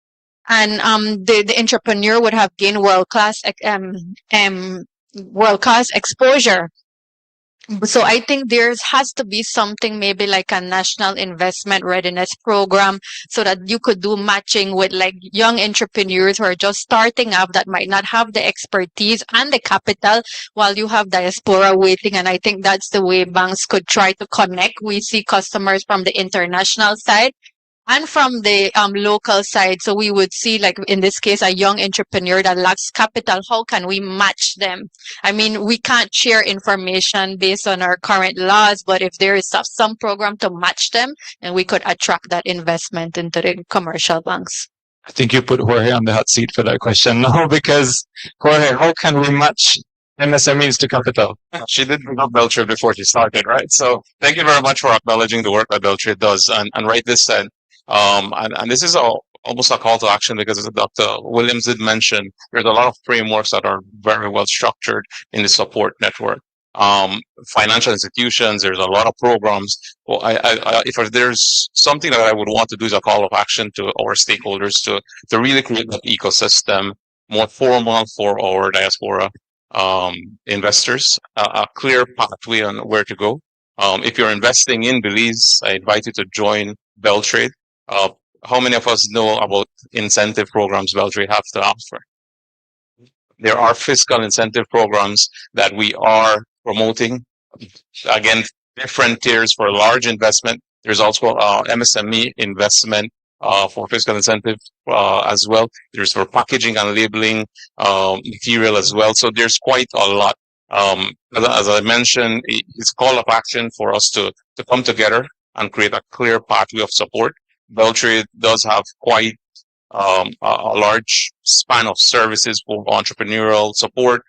and the entrepreneur would have gained world class exposure. So I think there has to be something, maybe like a national investment readiness program, so that you could do matching with like young entrepreneurs who are just starting up that might not have the expertise and the capital, while you have diaspora waiting. And I think that's the way banks could try to connect. We see customers from the international side and from the local side. So we would see, like in this case, a young entrepreneur that lacks capital. How can we match them? I mean, we can't share information based on our current laws, but if there is some program to match them, then we could attract that investment into the commercial banks. I think you put Jorge on the hot seat for that question now, because Jorge, how can we match MSMEs to capital? She did bring up Beltrade before she started, right? So thank you very much for acknowledging the work that Beltrade does. And right this said, and this is almost a call to action, because as Dr. Williams did mention, there's a lot of frameworks that are very well structured in the support network. Financial institutions, there's a lot of programs. Well, if there's something that I would want to do, is a call of action to our stakeholders to really create that ecosystem more formal for our diaspora investors, a clear pathway on where to go. If you're investing in Belize, I invite you to join Beltrade. How many of us know about incentive programs Beltrade has to offer? There are fiscal incentive programs that we are promoting. Again, different tiers for large investment. There's also MSME investment for fiscal incentive as well. There's for packaging and labeling material as well. So there's quite a lot. As I mentioned, it's a call of action for us to come together and create a clear pathway of support. Beltrade does have quite a large span of services for entrepreneurial support.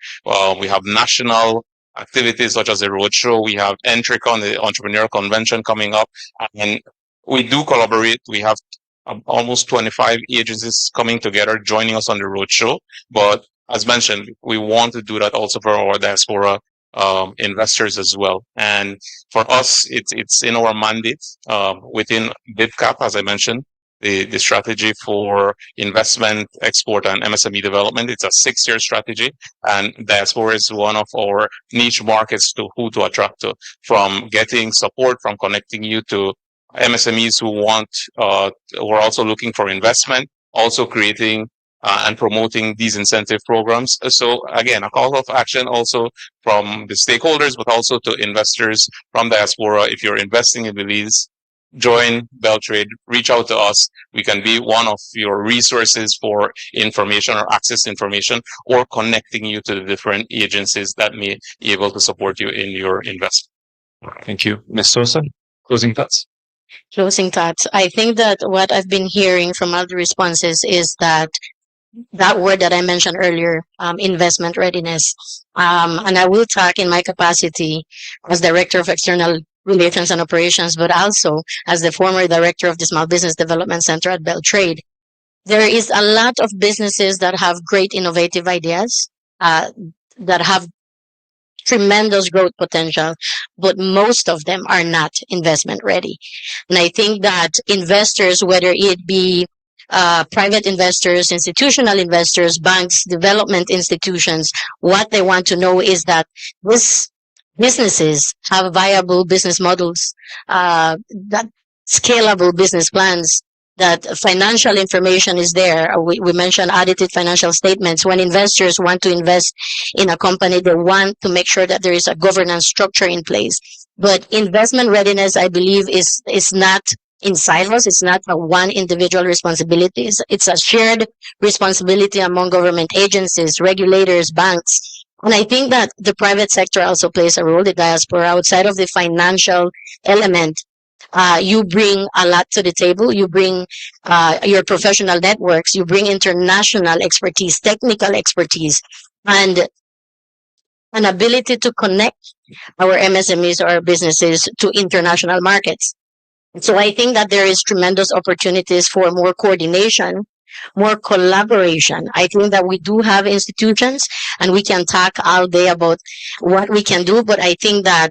We have national activities such as the roadshow. We have Entricon, the entrepreneurial convention, coming up, and we do collaborate. We have almost 25 agencies coming together, joining us on the roadshow. But as mentioned, we want to do that also for our diaspora investors as well. And for us, it's in our mandate within BIDCAP, as I mentioned, the strategy for investment, export, and MSME development. It's a 6-year strategy, and diaspora is one of our niche markets to who to attract to, from getting support, from connecting you to MSMEs who who are also looking for investment, also creating and promoting these incentive programs. So again, a call of action also from the stakeholders, but also to investors from diaspora. If you're investing in Belize, join Beltrade, reach out to us. We can be one of your resources for information or access to information, or connecting you to the different agencies that may be able to support you in your investment. Thank you. Ms. Sosa, closing thoughts? Closing thoughts. I think that what I've been hearing from other responses is that word that I mentioned earlier, investment readiness. And I will talk in my capacity as Director of External Relations and Operations, but also as the former Director of the Small Business Development Center at Beltrade. There is a lot of businesses that have great innovative ideas, that have tremendous growth potential, but most of them are not investment ready. And I think that investors, whether it be private investors, institutional investors, banks, development institutions, what they want to know is that these businesses have viable business models, that scalable business plans, that financial information is there. We mentioned audited financial statements. When investors want to invest in a company, they want to make sure that there is a governance structure in place. But investment readiness, I believe, is not in silos. It's not a one individual responsibility. It's a shared responsibility among government agencies, regulators, banks. And I think that the private sector also plays a role, the diaspora, outside of the financial element. You bring a lot to the table. You bring your professional networks. You bring international expertise, technical expertise, and an ability to connect our MSMEs or our businesses to international markets. So I think that there is tremendous opportunities for more coordination, more collaboration. I think that we do have institutions and we can talk all day about what we can do, but I think that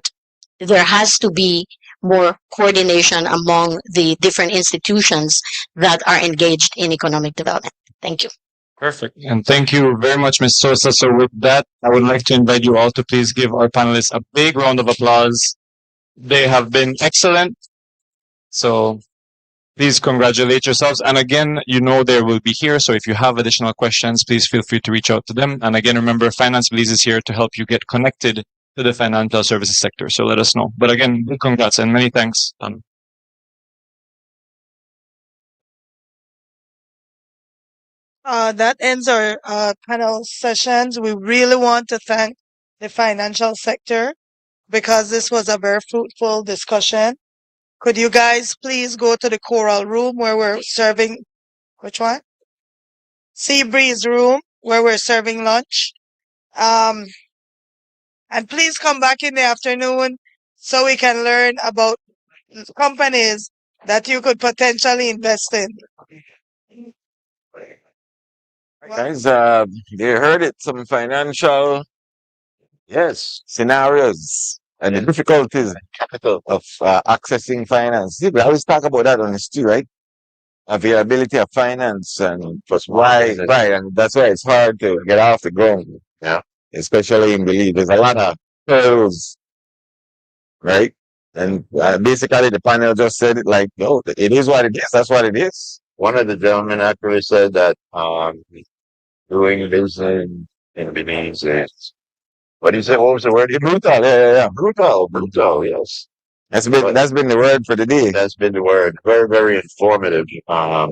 there has to be more coordination among the different institutions that are engaged in economic development. Thank you. Perfect. And thank you very much, Ms. Sosa. So with that, I would like to invite you all to please give our panelists a big round of applause. They have been excellent. So please congratulate yourselves. And again, you know they will be here. So if you have additional questions, please feel free to reach out to them. And again, remember, Finance Belize is here to help you get connected to the financial services sector. So let us know. But again, big congrats and many thanks. That ends our panel sessions. We really want to thank the financial sector because this was a very fruitful discussion. Could you guys please go to the Coral Room where we're serving, which one? Sea Breeze Room where we're serving lunch. And please come back in the afternoon so we can learn about companies that you could potentially invest in. Guys, you heard it, some financial, scenarios and the difficulties and capital of accessing finance. See, we always talk about that on this too, right? Availability of finance and plus why, right, and that's why it's hard to get off the ground. Yeah, especially in Belize, there's a lot of hurdles, right? And basically, the panel just said it like, no, it is what it is. That's what it is. One of the gentlemen actually said that doing business in Belize is, what did you say? What was the word? Brutal, yeah. Brutal, yes. That's been the word for the day. That's been the word. Very, very informative a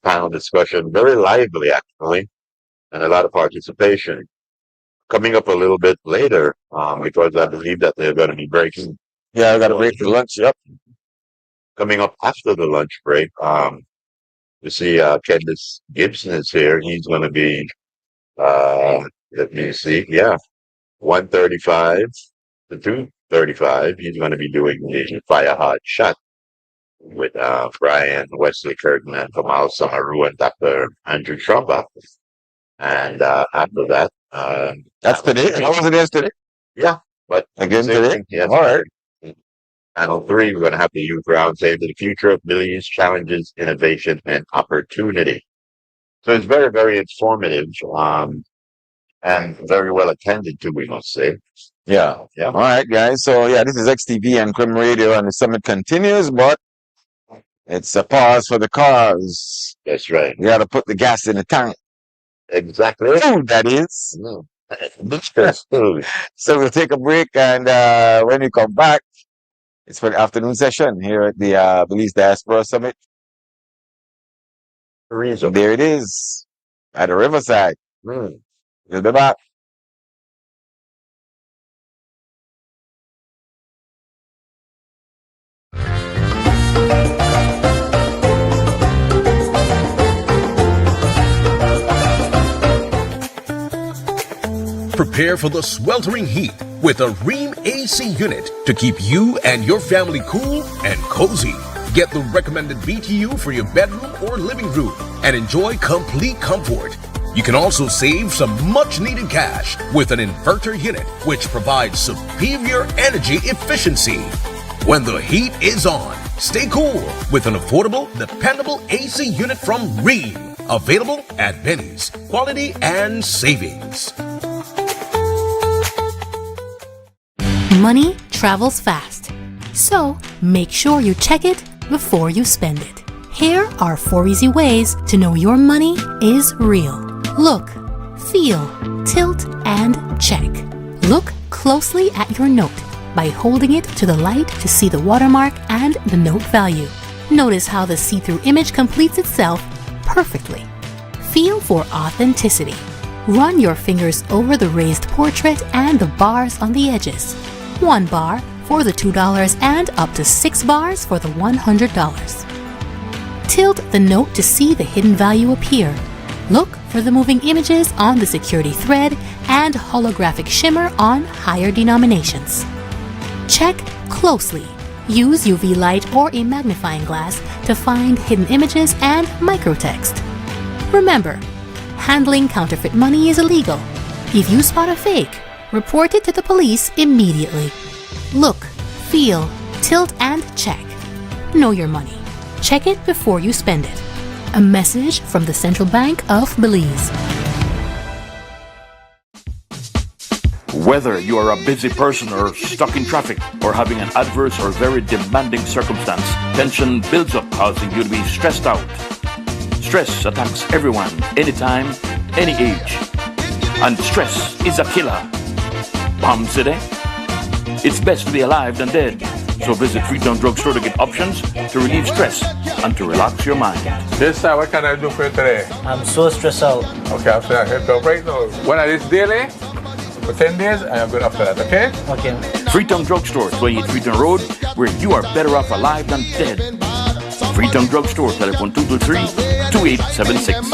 panel discussion. Very lively, actually, and a lot of participation. Coming up a little bit later, because I believe that they're going to be breaking. Yeah, I got to break the lunch. Yep. Coming up after the lunch break, you see Candace Gibson is here. He's going to be, let me see, 1:35 to 2:35. He's going to be doing the Fire Hard Shot with Brian Wesley Kirkman, Kamal Samaru, and Dr. Andrew Trumba. And after that, that's today. How was it yesterday? Yeah, but again today. Yes. All right. Panel 3, we're going to have the youth roundtable, the future of Belize, challenges, innovation, and opportunity. So it's very, very informative, and very well attended to, we must say. Yeah. All right, guys. So yeah, this is XTV and Crim Radio, and the summit continues, but It's a pause for the cause. That's right. You got to put the gas in the tank. Exactly. Food, that is. That's food. So we'll take a break, and when we come back, it's for the afternoon session here at the Belize Diaspora Summit. There it is, at the Riverside. We'll be back. Prepare for the sweltering heat with a Rheem AC unit to keep you and your family cool and cozy. Get the recommended BTU for your bedroom or living room and enjoy complete comfort. You can also save some much needed cash with an inverter unit which provides superior energy efficiency. When the heat is on, stay cool with an affordable, dependable AC unit from Rheem. Available at Benny's. Quality and savings. Money travels fast, so make sure you check it before you spend it. Here are 4 easy ways to know your money is real. Look, feel, tilt, and check. Look closely at your note by holding it to the light to see the watermark and the note value. Notice how the see-through image completes itself perfectly. Feel for authenticity. Run your fingers over the raised portrait and the bars on the edges. 1 bar for the $2 and up to 6 bars for the $100. Tilt the note to see the hidden value appear. Look for the moving images on the security thread and holographic shimmer on higher denominations. Check closely. Use UV light or a magnifying glass to find hidden images and microtext. Remember, handling counterfeit money is illegal. If you spot a fake, report it to the police immediately. Look, feel, tilt, and check. Know your money. Check it before you spend it. A message from the Central Bank of Belize. Whether you are a busy person or stuck in traffic or having an adverse or very demanding circumstance, tension builds up, causing you to be stressed out. Stress attacks everyone, anytime, any age. And stress is a killer. Palm City? It's best to be alive than dead. So visit Freetown Drugstore to get options to relieve stress and to relax your mind. Yes, sir. What can I do for you today? I'm so stressed out. Okay, I'm saying I help you right now. When I this daily, for 10 days, I am good after that, okay? Okay. Freetown Drugstore, 28 Freetown Road, where you are better off alive than dead. Freetown Drugstore, telephone 223-2876.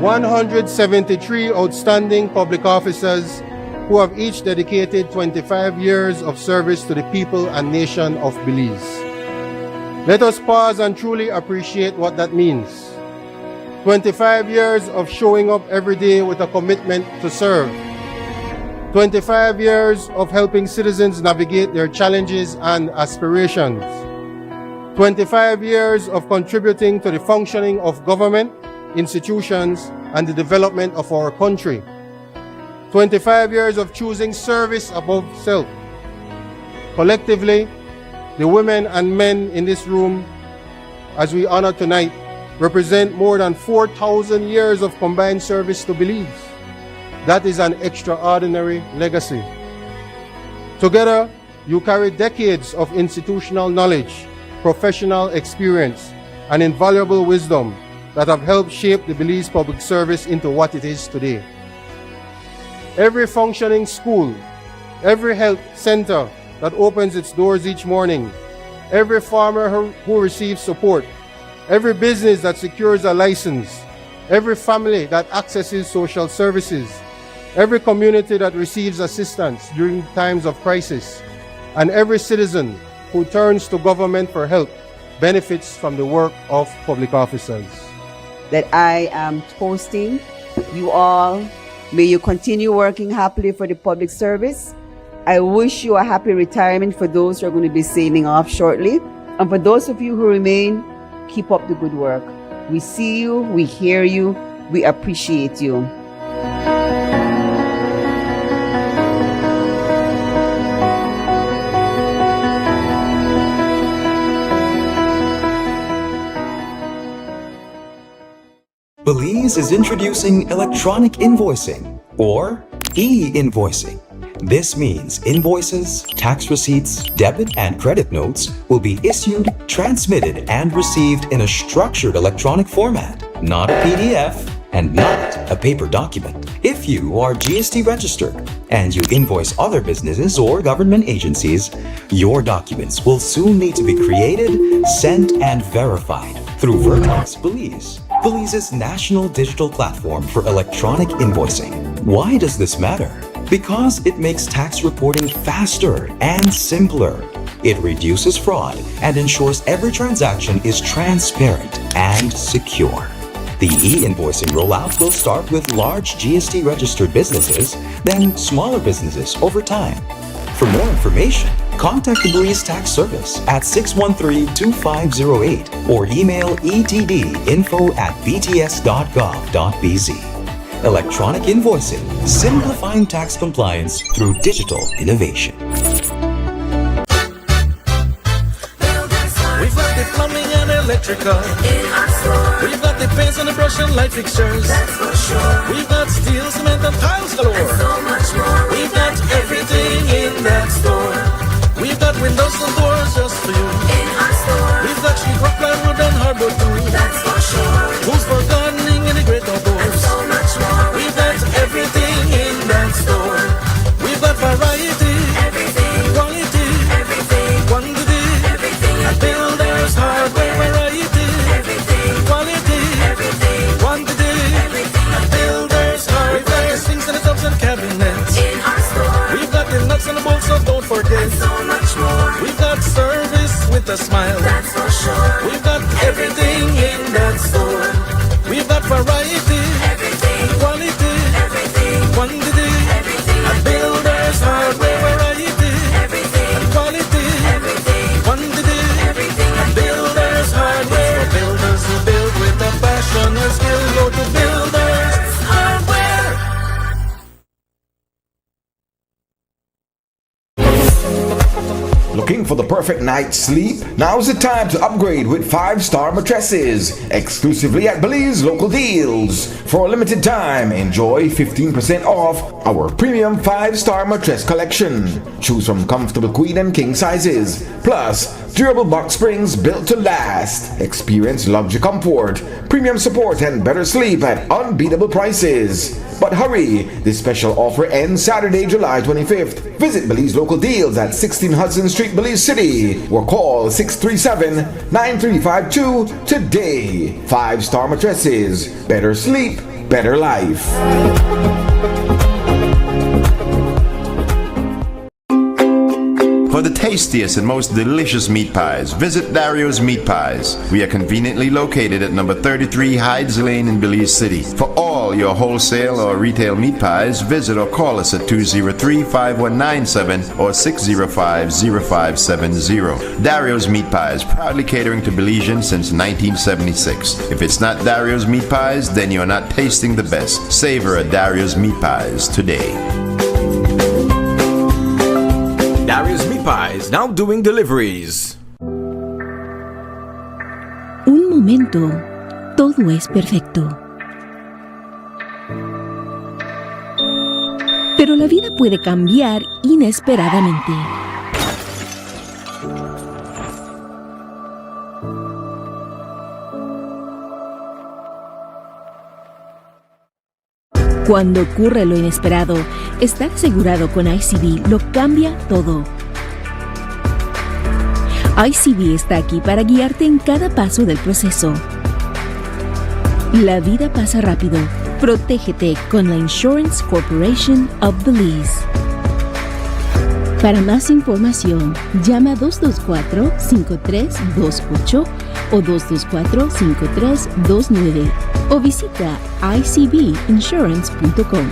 $173 outstanding public officers who have each dedicated 25 years of service to the people and nation of Belize. Let us pause and truly appreciate what that means. 25 years of showing up every day with a commitment to serve. 25 years of helping citizens navigate their challenges and aspirations. 25 years of contributing to the functioning of government, institutions, and the development of our country. 25 years of choosing service above self. Collectively, the women and men in this room, as we honor tonight, represent more than 4,000 years of combined service to Belize. That is an extraordinary legacy. Together, you carry decades of institutional knowledge, professional experience, and invaluable wisdom that have helped shape the Belize Public Service into what it is today. Every functioning school, every health center that opens its doors each morning, every farmer who receives support, every business that secures a license, every family that accesses social services, every community that receives assistance during times of crisis, and every citizen who turns to government for help benefits from the work of public officers. That I am toasting you all. May you continue working happily for the public service. I wish you a happy retirement for those who are going to be sailing off shortly. And for those of you who remain, keep up the good work. We see you, we hear you, we appreciate you. Belize is introducing electronic invoicing, or e-invoicing. This means invoices, tax receipts, debit and credit notes will be issued, transmitted, and received in a structured electronic format, not a PDF and not a paper document. If you are GST registered and you invoice other businesses or government agencies, your documents will soon need to be created, sent, and verified through Vertex Belize, Belize's national digital platform for electronic invoicing. Why does this matter? Because it makes tax reporting faster and simpler. It reduces fraud and ensures every transaction is transparent and secure. The e-invoicing rollout will start with large GST registered businesses, then smaller businesses over time. For more information, contact the Belize Tax Service at 613-2508 or email etdinfo@bts.gov.bz. Electronic invoicing, simplifying tax compliance through digital innovation. We've got the plumbing and electrical in our store. We've got the paints and the brush and light fixtures. That's for sure. We've got steel, cement, and tiles galore. And so much more. We've got everything in that store. We've got windows and doors just for you. In our store. We've got sheetrock, plywood, and hardwood too. That's for sure. Tools for gardening and the great outdoors. And so much more. We've got everything in that store. We've got variety. Everything. Quality. Everything. Quantity. Everything. And builders hardware variety. Everything. Quality. Everything. Quantity. Everything. And builders hardware. We've got the sinks and the tubs and cabinets. In our store. We've got the nuts and the bolts, so don't forget. And so much more. We've got service with a smile. That's for sure. We've got everything in that store. We've got variety. Everything. Quality. Everything. Quantity. Everything. And builders hardware variety. Everything. And quality. Everything. Quantity. Everything. And builders hardware. For builders who build with a passion and skill, go to builders hardware. Looking for the perfect night's sleep? Now's the time to upgrade with 5-star mattresses, exclusively at Belize Local Deals. For a limited time, enjoy 15% off our premium 5-star mattress collection. Choose from comfortable queen and king sizes, plus durable box springs built to last. Experience luxury comfort, premium support, and better sleep at unbeatable prices. But hurry, this special offer ends Saturday, July 25th. Visit Belize Local Deals at 16 Hudson Street, Belize City, or call 637-9352 today. 5-star mattresses, better sleep, better life. For For the tastiest and most delicious meat pies, visit Dario's Meat Pies. We are conveniently located at number 33 Hydes Lane in Belize City. For all your wholesale or retail meat pies, visit or call us at 203-5197 or 605-0570. Dario's Meat Pies, proudly catering to Belizeans since 1976. If it's not Dario's Meat Pies, then you're not tasting the best. Savor at Dario's Meat Pies today. Dario's Meat Pies, now doing deliveries. Un momento, todo es perfecto. Pero la vida puede cambiar inesperadamente. Cuando ocurre lo inesperado, estar asegurado con ICB lo cambia todo. ICB está aquí para guiarte en cada paso del proceso. La vida pasa rápido. Protégete con la Insurance Corporation of Belize. Para más información, llama 224-5328 o 224-5329 o visita icbinsurance.com.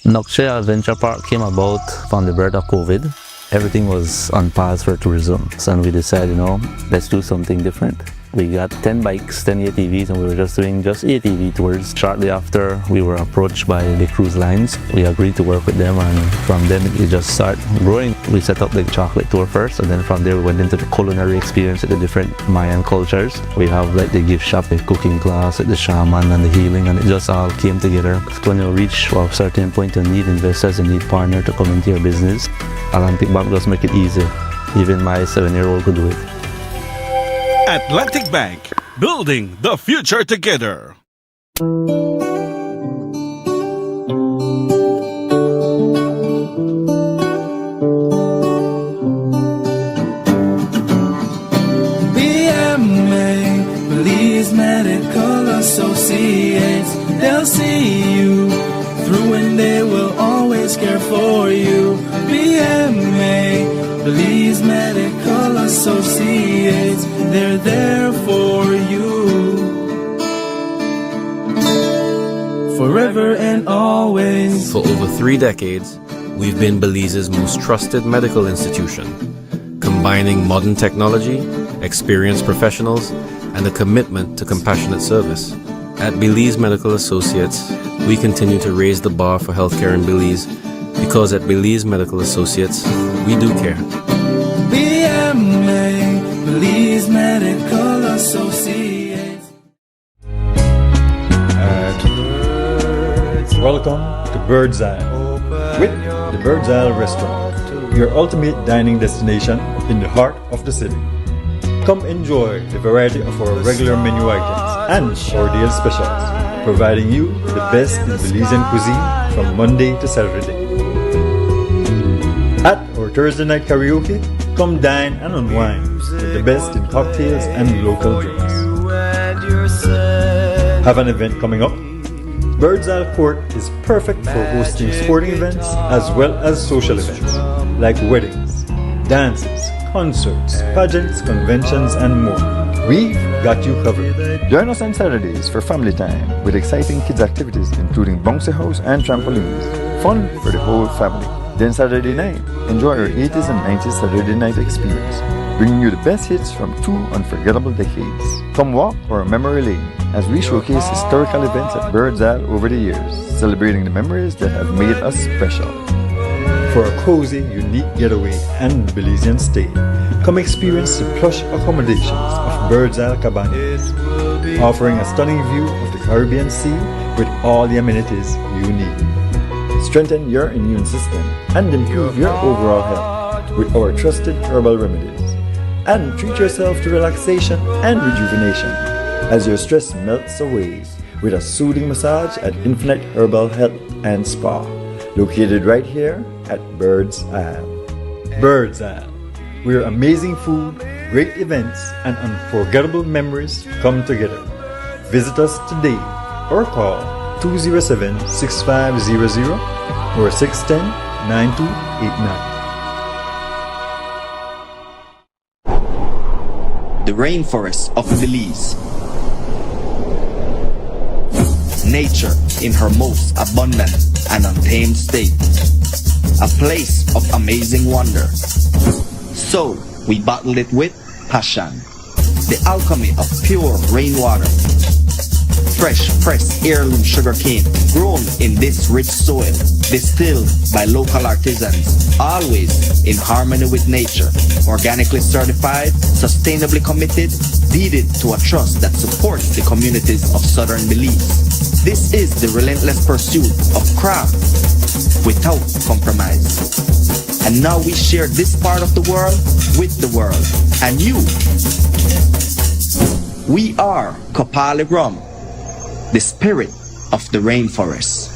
Nokshe Adventure Park came about from the birth of COVID. Everything was on pause for tourism, so we decided, let's do something different. We got 10 bikes, 10 ATVs, and we were just doing ATV tours. Shortly after, we were approached by the cruise lines. We agreed to work with them, and from then it just started growing. We set up the chocolate tour first, and then from there we went into the culinary experience at the different Mayan cultures. We have like the gift shop, the cooking class, the shaman, and the healing, and it just all came together. When you reach a certain point, you need investors, you need partners to come into your business. Atlantic Bank just make it easy. Even my 7-year-old could do it. Atlantic Bank, building the future together. BMA, Belize Medical Associates, they'll see you through and they will always care for you. BMA, Belize Medical Associates, they're there for you. Forever and always. For over 3 decades, we've been Belize's most trusted medical institution, combining modern technology, experienced professionals, and a commitment to compassionate service. At Belize Medical Associates, we continue to raise the bar for healthcare in Belize, because at Belize Medical Associates, we do care. BMA, Belize Medical Associates. Welcome to Bird's Eye with the Bird's Eye Restaurant, your ultimate dining destination in the heart of the city. Come enjoy the variety of our regular menu items and our daily specials, providing you the best in Belizean cuisine from Monday to Saturday. At our Thursday night karaoke, come dine and unwind with the best in cocktails and local drinks. Have an event coming up? Bird's Eye Court is perfect for hosting sporting events as well as social events like weddings, dances, concerts, pageants, conventions, and more. We've got you covered. Join us on Saturdays for family time with exciting kids activities including bouncy house and trampolines. Fun for the whole family. Then Saturday night, enjoy our 80s and 90s Saturday night experience, bringing you the best hits from 2 unforgettable decades. Come walk our memory lane as we showcase historical events at Bird's Eye over the years, celebrating the memories that have made us special. For a cozy, unique getaway and Belizean stay, come experience the plush accommodations of Bird's Eye Cabanas, offering a stunning view of the Caribbean Sea with all the amenities you need. Strengthen your immune system and improve your overall health with our trusted herbal remedies. And treat yourself to relaxation and rejuvenation as your stress melts away with a soothing massage at Infinite Herbal Health and Spa, located right here at Bird's Eye. Bird's Eye, where amazing food, great events, and unforgettable memories come together. Visit us today or call 207-6500 or 9289. The rainforest of Belize. Nature in her most abundant and untamed state. A place of amazing wonder. So we bottled it with passion. The alchemy of pure rainwater. Fresh pressed heirloom sugarcane grown in this rich soil, distilled by local artisans, always in harmony with nature, organically certified, sustainably committed, deeded to a trust that supports the communities of southern Belize. This is the relentless pursuit of craft without compromise. And now we share this part of the world with the world and you. We are Kopali Rum, the spirit of the rainforest.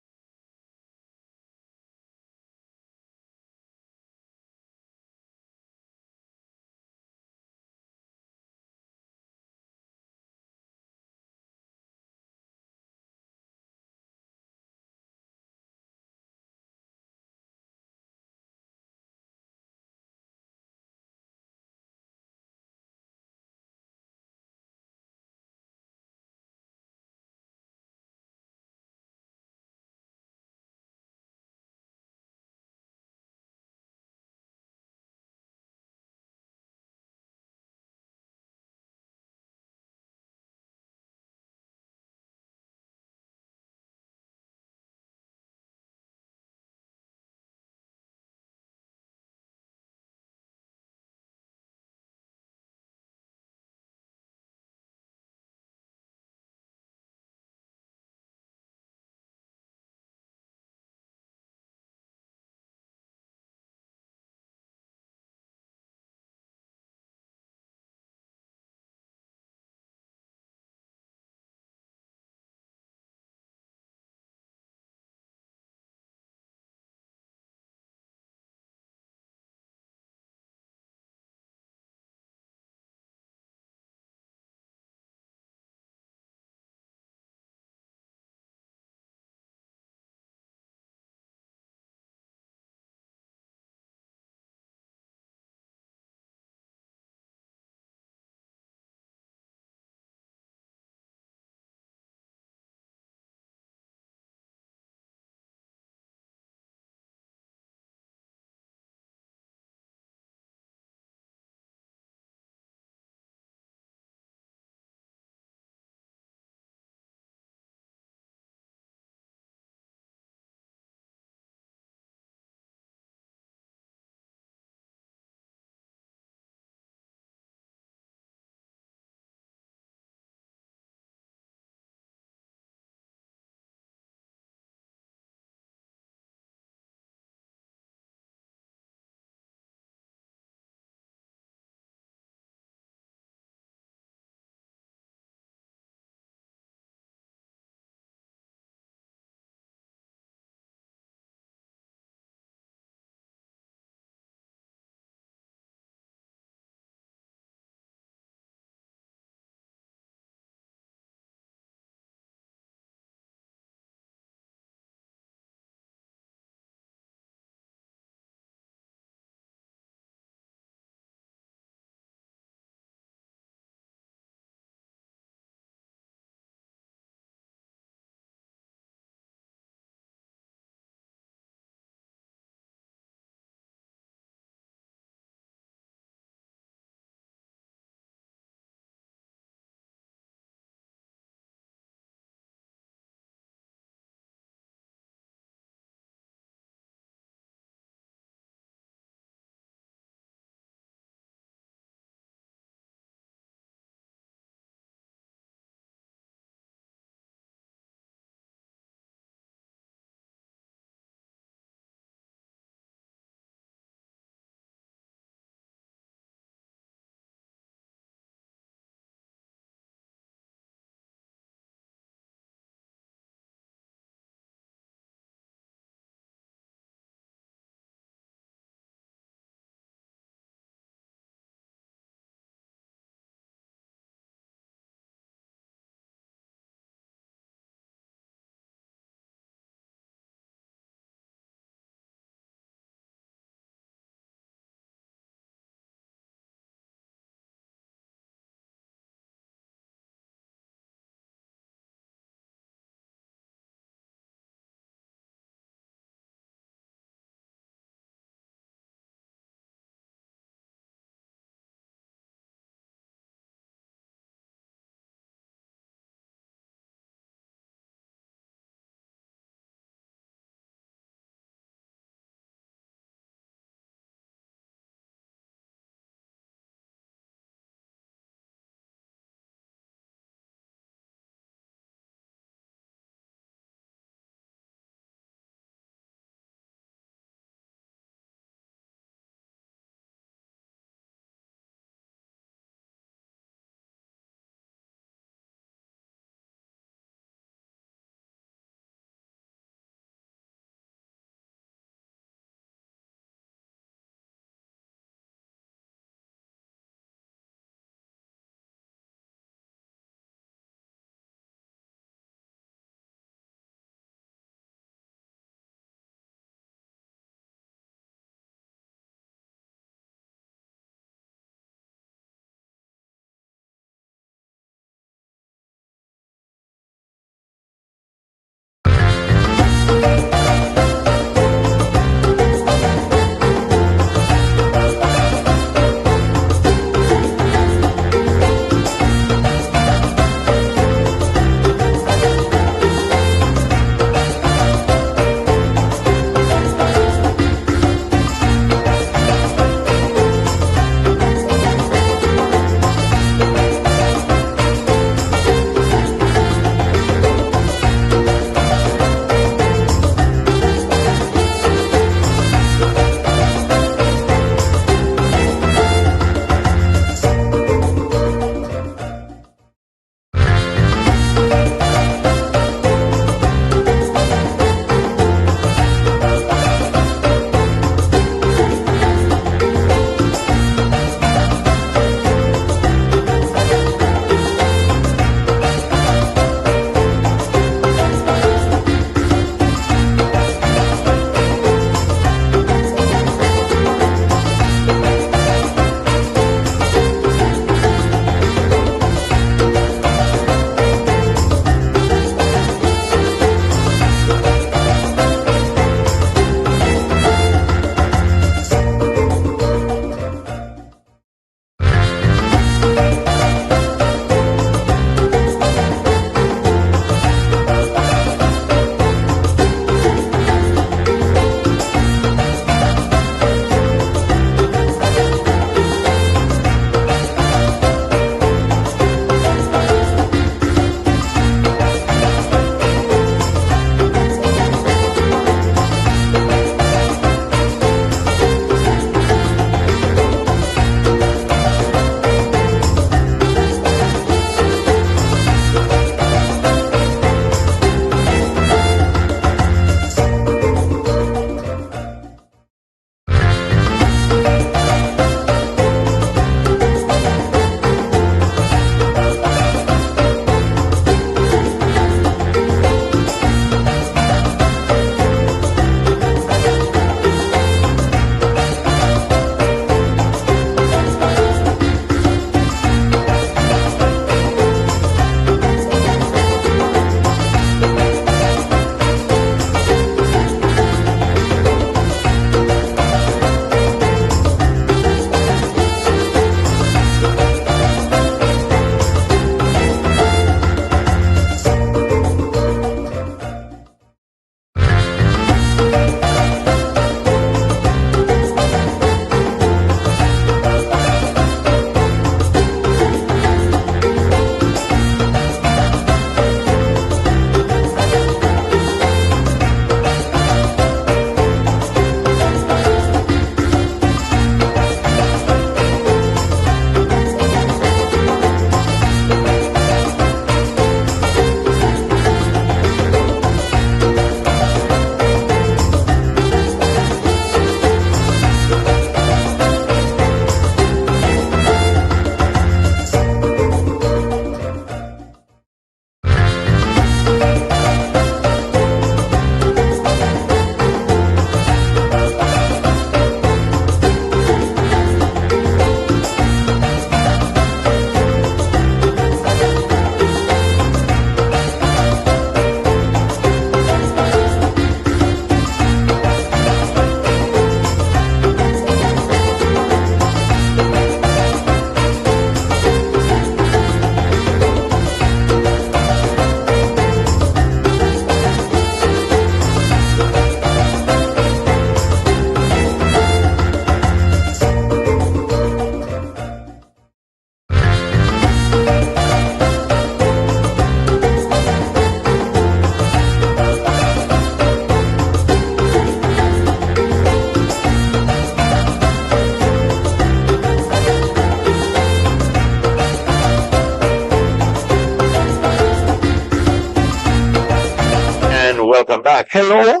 welcome back. Hello?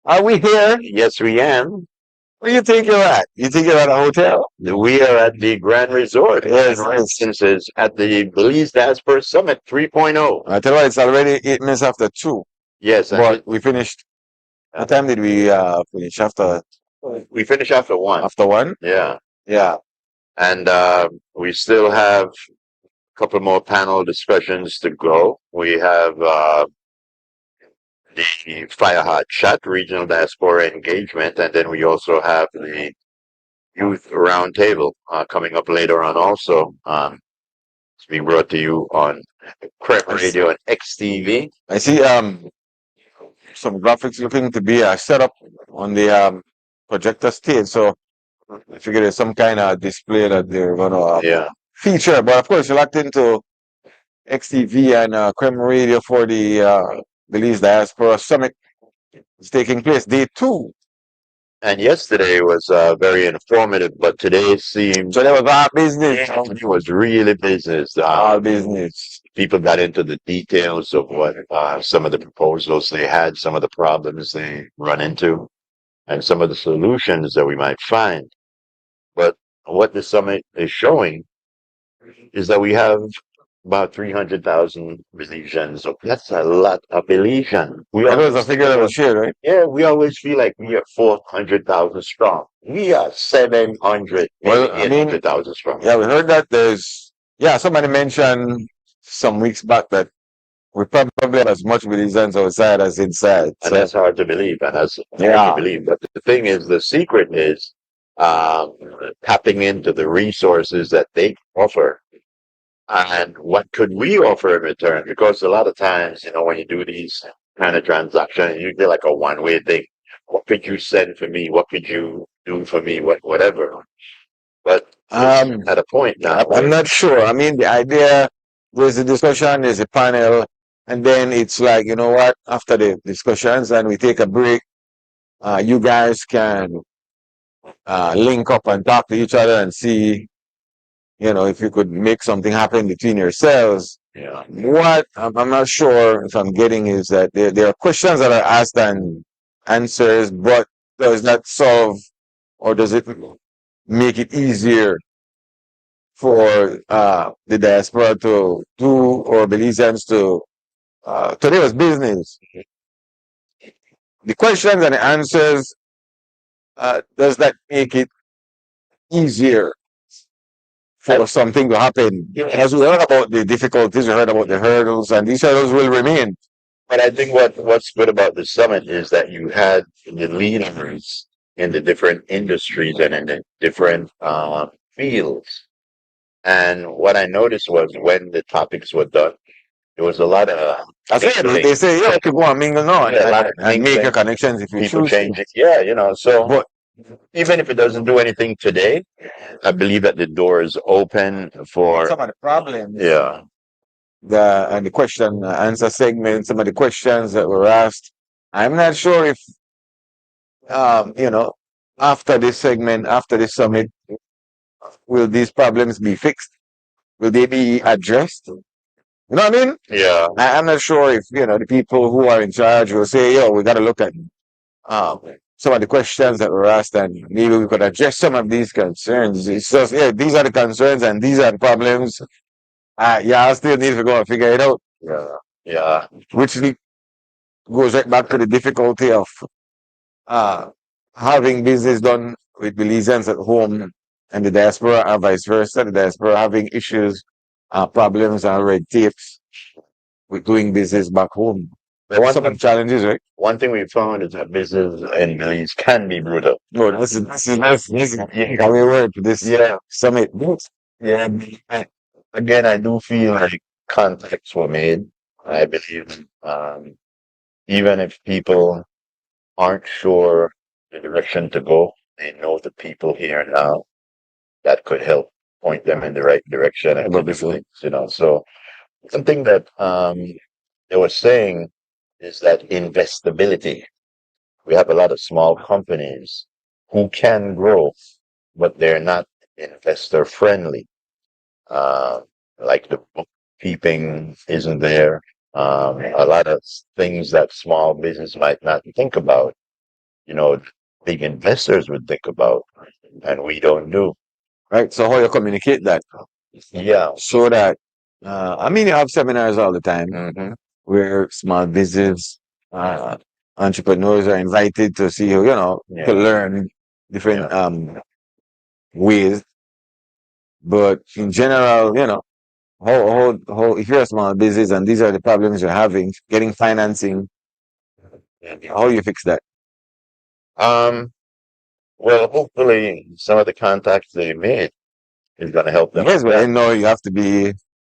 Are we here? Yes, we am. Where do you think you're at? You think you're at a hotel? We are at the Grand Resort. Yes, For instance, is at the Belize Diaspora Summit 3.0. I tell you what, it's already 8 minutes after 2. Yes, But we finished. What time did we finish? After? We finished after 1. After 1? Yeah. Yeah. And we still have a couple more panel discussions to go. We have the Fire Hot Chat, Regional Diaspora Engagement, and then we also have the Youth Roundtable coming up later on also. It's being brought to you on Crep Radio and XTV. I see some graphics looking to be set up on the projector stage. So I figure there's some kind of display that they're going to feature. But of course, you're locked into XTV and Creme Radio for the Belize Diaspora Summit. It's taking place day 2. And yesterday was very informative, but today seemed... So there was all business. It was really business. All business. People got into the details of what some of the proposals they had, some of the problems they run into, and some of the solutions that we might find. But what the summit is showing is that we have about 300,000 Belizeans. So that's a lot of Belizeans. That was a figure that was shared, right? Yeah, we always feel like we are 400,000 strong. We are 700, well, 800,000 strong. Yeah, we heard that there's... Yeah, somebody mentioned some weeks back that we probably have as much Belizeans outside as inside. And that's hard to believe. And that's hard to believe. But the thing is, the secret is tapping into the resources that they offer. And what could we offer in return? Because a lot of times, when you do these kind of transactions, you get like a one-way thing. What could you send for me? What could you do for me? Whatever. But at a point now, I'm not sure. I mean, the idea was a discussion, there's a panel, and then it's like, you know what? After the discussions, and we take a break, you guys can link up and talk to each other and see, if you could make something happen between yourselves. Yeah. What I'm not sure if I'm getting is that there are questions that are asked and answers, but does that solve, or does it make it easier for the diaspora to do, or Belizeans to today was business. The questions and the answers, does that make it easier for something to happen? As we heard about the difficulties, we heard about the hurdles, and these hurdles will remain. But I think what's good about the summit is that you had the leaders in the different industries and in the different fields. And what I noticed was when the topics were done, there was a lot of... They say, you can go and mingle now and make your connections if you choose. Change it. Yeah, so... But even if it doesn't do anything today, I believe that the door is open for... Some of the problems. Yeah. And the question answer segment, some of the questions that were asked. I'm not sure if, after this segment, after this summit, will these problems be fixed? Will they be addressed? You know what I mean? Yeah. I'm not sure if, the people who are in charge will say, we got to look at some of the questions that were asked and maybe we could address some of these concerns. It's just, these are the concerns and these are the problems. I still need to go and figure it out. Yeah. Which goes right back to the difficulty of having business done with Belizeans at home and the diaspora and vice versa. The diaspora having issues, problems and red tapes with doing business back home. There are some challenges, right? One thing we found is that business in Belize can be brutal. No, this is how we work this summit. Yeah. Again, I do feel like contacts were made. I believe even if people aren't sure the direction to go, they know the people here now that could help point them in the right direction. So something that they were saying is that investability. We have a lot of small companies who can grow, but they're not investor friendly. Like the bookkeeping isn't there. A lot of things that small business might not think about, you know, big investors would think about, and we don't do. Right. So how you communicate that? Yeah. So that, I mean, you have seminars all the time where small business entrepreneurs are invited to see, to learn different ways. But in general, if you're a small business and these are the problems you're having, getting financing, how you fix that? Well, hopefully some of the contacts they made is going to help them. Yes, but I know you have to be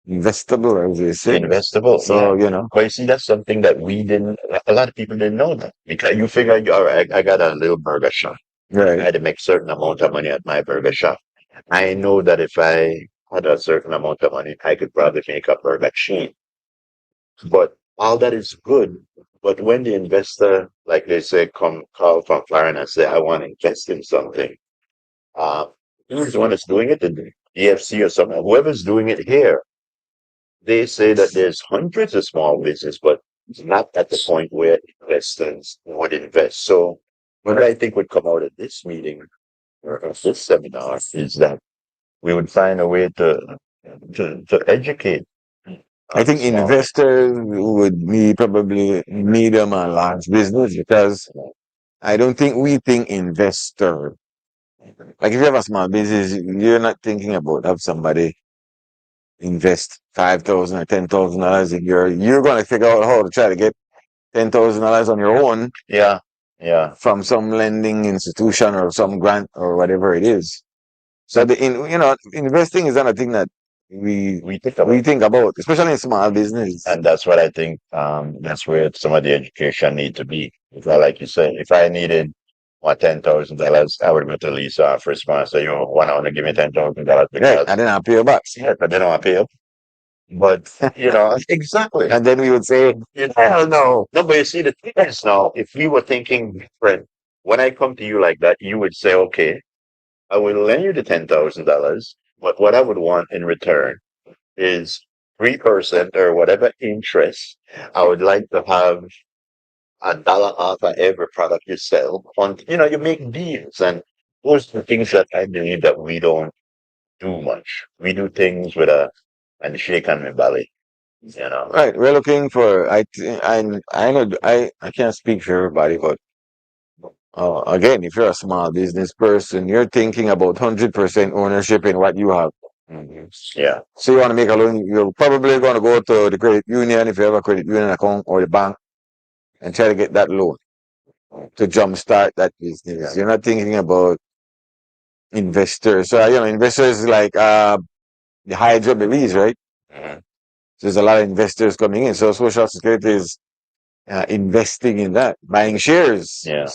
investable, as they say. Investable. So, But you see, that's something that a lot of people didn't know that. Because you figure, all right, I got a little burger shop. Right. I had to make certain amount of money at my burger shop. I know that if I had a certain amount of money, I could probably make a burger chain. But all that is good. But when the investor, like they say, call from foreign and say, I want to invest in something, who's the one that's doing it? The DFC or something, whoever's doing it here, they say that there's hundreds of small business, but it's not at the point where investors would invest. So what I think would come out of this meeting or this seminar is that we would find a way to educate. I think investors would be probably medium and large business because I don't think we think investor. Like if you have a small business, you're not thinking about have somebody invest $5,000 or $10,000 a year. You're going to figure out how to try to get $10,000 on your own. Yeah. Yeah. From some lending institution or some grant or whatever it is. So investing is not a thing that we think about, especially in small business. And that's what I think. That's where some of the education need to be. Like you said, if I needed $10,000, I would go to Lisa for sponsor. You want to give me $10,000 because I didn't pay you back. Yeah, but they don't want to pay you. But exactly. And then we would say, hell no. No, but you see, the thing is now, if we were thinking different, when I come to you like that, you would say, okay, I will lend you the $10,000, but what I would want in return is 3% or whatever interest. I would like to have $1 off of every product you sell. You make deals, and those are the things that I believe that we don't do much. We do things with a shake on my belly. Right. We're looking for. I know. I can't speak for everybody, but again, if you're a small business person, you're thinking about 100% ownership in what you have. Yeah. So you want to make a loan, you're probably going to go to the credit union if you have a credit union account or the bank and try to get that loan to jumpstart that business. You're not thinking about investors. So investors like the Hydro Belize, right? So there's a lot of investors coming in. So Social Security is investing in that, buying shares. Yeah.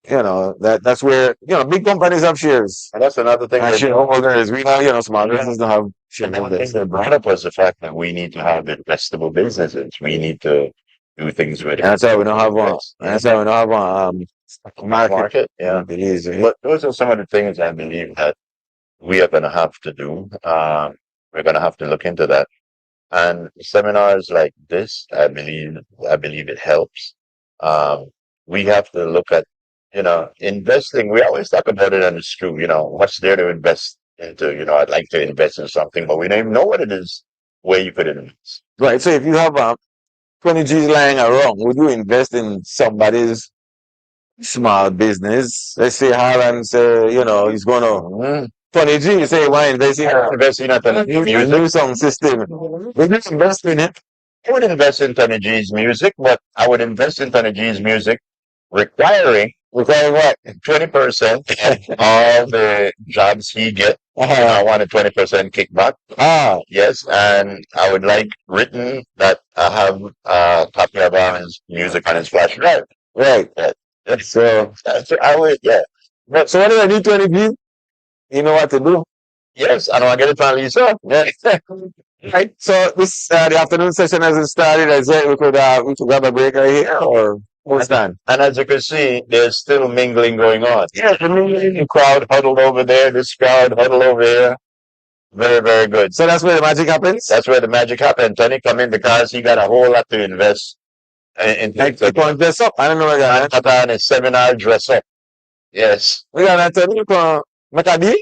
That's where big companies have shares. And that's another thing. Shareholders, we know small businesses don't have shareholders. That brought up was the fact that we need to have investable businesses. We need to do things with it. And that's why we don't have one. And that's why we don't have one market. Yeah. Belize, right? But those are some of the things I believe that we are going to have to do. We're going to have to look into that. And seminars like this, I believe it helps. We have to look at, investing. We always talk about it on the street, what's there to invest into, I'd like to invest in something, but we don't even know what it is, where you put it in. Right. So if you have 20 G's lying around, would you invest in somebody's small business? Let's say Harlan say, he's going to 20 G, say, why invest in a new sound system? Would you invest in it? I would invest in Tony G's music, but I would invest in Tony G's music requiring what? 20% of all the jobs he get. I want a 20% kickback. Yes, and I would like written that I have a copy of his music on his flash drive. Right. So I would, yeah. So what do I need 20 G? You know what to do? Yes, I don't get it from Lisa. Right. So this the afternoon session hasn't started. I said we could grab a break right here, or what's done? And as you can see, there's still mingling going on. Yeah, the mingling crowd huddled over there. This crowd huddled over here. Very, very good. So that's where the magic happens? That's where the magic happens. Tony come in because he got a whole lot to invest in Like, you can't dress up. I don't know where and put on a seminar dress up. Yes. we got to you can make a deal.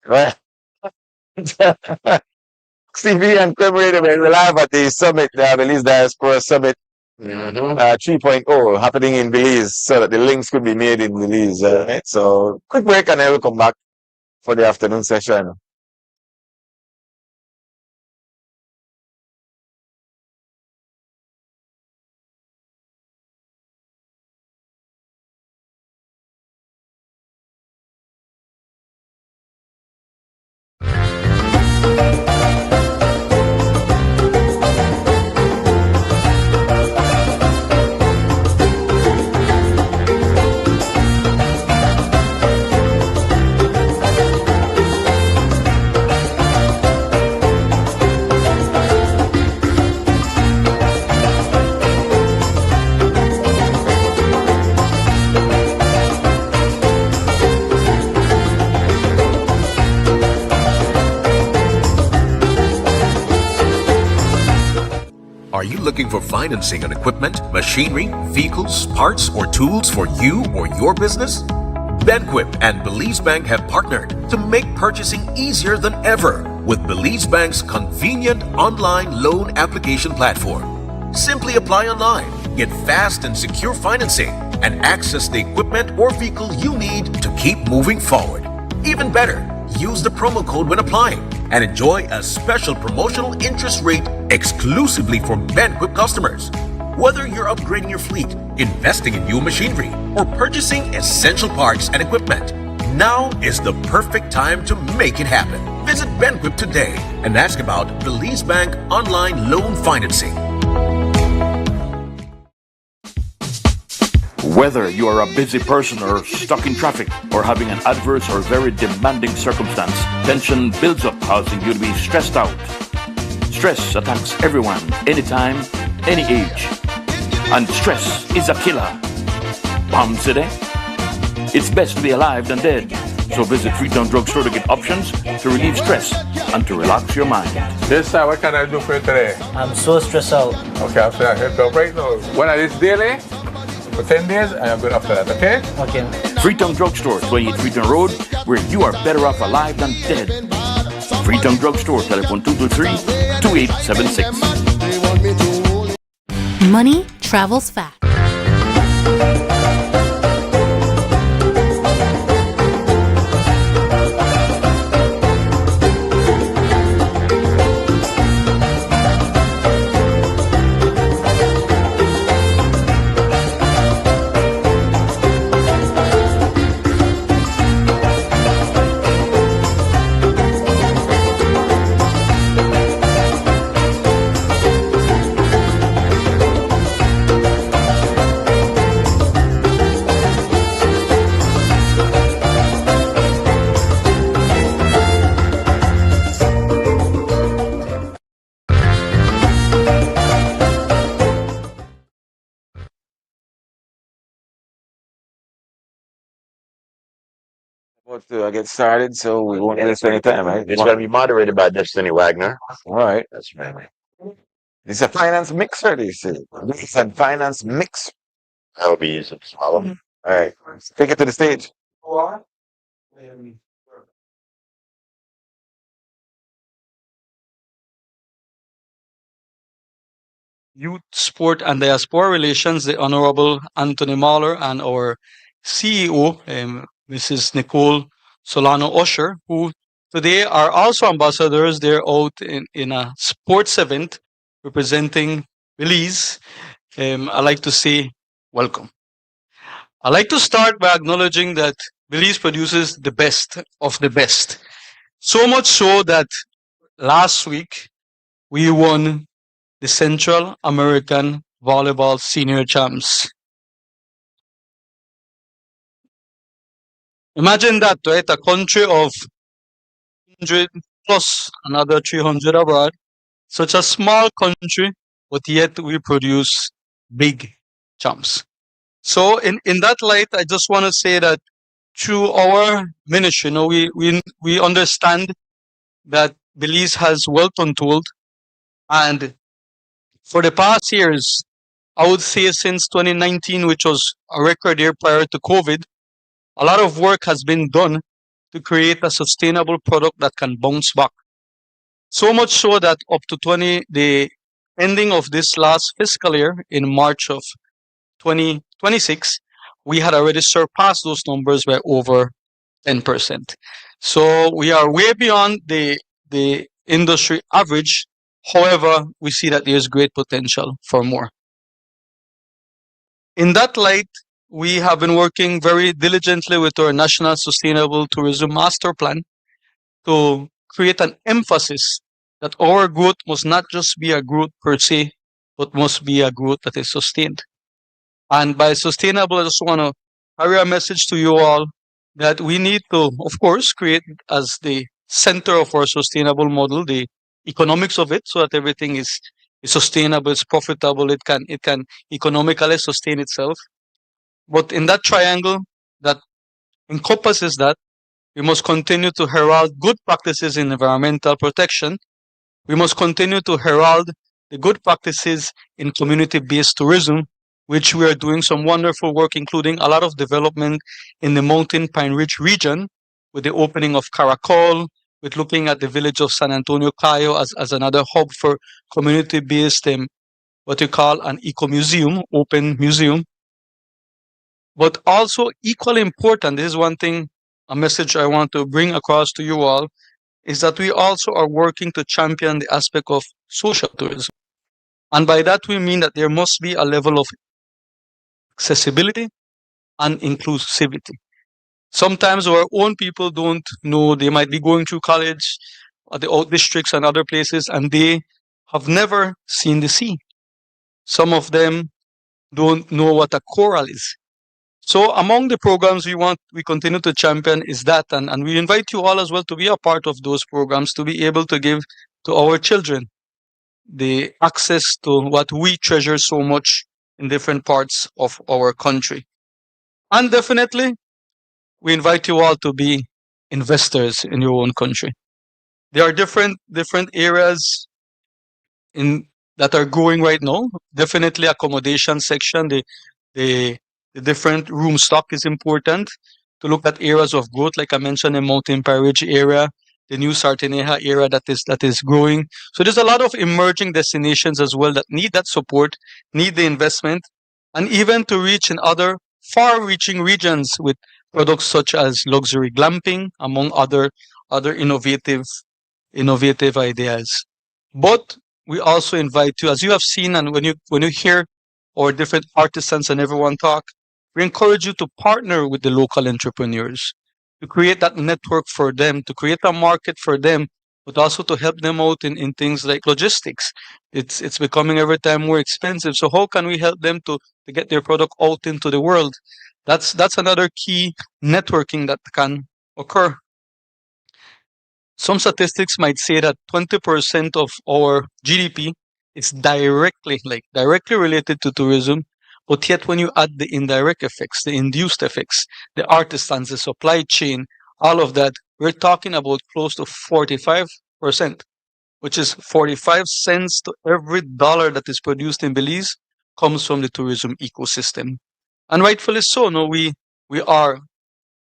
Right. Stevie and Cremery, we're live at the summit, the Belize Diaspora Summit 3.0 happening in Belize, so that the links could be made in Belize. Right? So, quick break and then we'll come back for the afternoon session. Are you looking for financing on equipment, machinery, vehicles, parts, or tools for you or your business? Benquip and Belize Bank have partnered to make purchasing easier than ever with Belize Bank's convenient online loan application platform. Simply apply online, get fast and secure financing, and access the equipment or vehicle you need to keep moving forward. Even better, use the promo code when applying and enjoy a special promotional interest rate exclusively for Benquip customers. Whether you're upgrading your fleet, investing in new machinery, or purchasing essential parts and equipment, now is the perfect time to make it happen. Visit Benquip today and ask about Belize Bank online loan financing. Whether you are a busy person or stuck in traffic or having an adverse or very demanding circumstance, tension builds up, causing you to be stressed out. Stress attacks everyone, anytime, any age. And stress is a killer. Palm City? It's best to be alive than dead. So visit Freetown Drugstore to get options to relieve stress and to relax your mind. Yes, sir. What can I do for you today? I'm so stressed out. Okay, I'll help you out right now. When I this daily, for 10 days, and I'm good after that, okay? Okay. Freetown Drugstore, 28 Freetown Road, where you are better off alive than dead. Freetown Drugstore, telephone 223-2876. Money travels fast. About to get started, so we won't waste any time, right? It's going to be moderated by Destiny Wagner. All right. That's right. It's a finance mixer, they say. It's a finance mix. That will be easy to swallow. All right. Take it to the stage. Youth, Sport and Diaspora Relations, the Honorable Anthony Mahler, and our CEO, Mrs. Nicole Solano Osher, who today are also ambassadors. They're out in a sports event representing Belize. I'd like to say welcome. I'd like to start by acknowledging that Belize produces the best of the best. So much so that last week we won the Central American Volleyball Senior Champs. Imagine that, right? A country of 100 plus another 300 abroad. Such a small country, but yet we produce big champs. So in that light, I just want to say that through our ministry, we understand that Belize has wealth untold, and for the past years, I would say since 2019, which was a record year prior to COVID, a lot of work has been done to create a sustainable product that can bounce back. So much so that up to the ending of this last fiscal year in March of 2026, we had already surpassed those numbers by over 10%. So we are way beyond the industry average. However, we see that there's great potential for more. In that light, we have been working very diligently with our National Sustainable Tourism Master Plan to create an emphasis that our growth must not just be a growth per se, but must be a growth that is sustained. And by sustainable, I just want to carry a message to you all that we need to, of course, create as the center of our sustainable model the economics of it, so that everything is sustainable, it's profitable, it can economically sustain itself. But in that triangle that encompasses that, we must continue to herald good practices in environmental protection. We must continue to herald the good practices in community-based tourism, which we are doing some wonderful work, including a lot of development in the Mountain Pine Ridge region, with the opening of Caracol, with looking at the village of San Antonio Cayo as another hub for community-based, what you call an eco-museum, open museum. But also equally important, this is one thing, a message I want to bring across to you all, is that we also are working to champion the aspect of social tourism. And by that we mean that there must be a level of accessibility and inclusivity. Sometimes our own people don't know, they might be going through college or the out districts and other places, and they have never seen the sea. Some of them don't know what a coral is. So among the programs we continue to champion is that, and we invite you all as well to be a part of those programs, to be able to give to our children the access to what we treasure so much in different parts of our country. And definitely, we invite you all to be investors in your own country. There are different areas that are growing right now. Definitely accommodation section, the different room stock is important to look at areas of growth, like I mentioned, the Mountain Pine Ridge area, the new Sarteneja area that is growing. So there's a lot of emerging destinations as well that need that support, need the investment, and even to reach in other far-reaching regions with products such as luxury glamping, among other innovative ideas. But we also invite you, as you have seen, and when you hear our different artisans and everyone talk, we encourage you to partner with the local entrepreneurs, to create that network for them, to create a market for them, but also to help them out in things like logistics. It's becoming every time more expensive. So how can we help them to get their product out into the world? That's another key networking that can occur. Some statistics might say that 20% of our GDP is directly related to tourism. But yet when you add the indirect effects, the induced effects, the artisans, the supply chain, all of that, we're talking about close to 45%, which is 45 cents to every dollar that is produced in Belize comes from the tourism ecosystem. And rightfully so, no, we are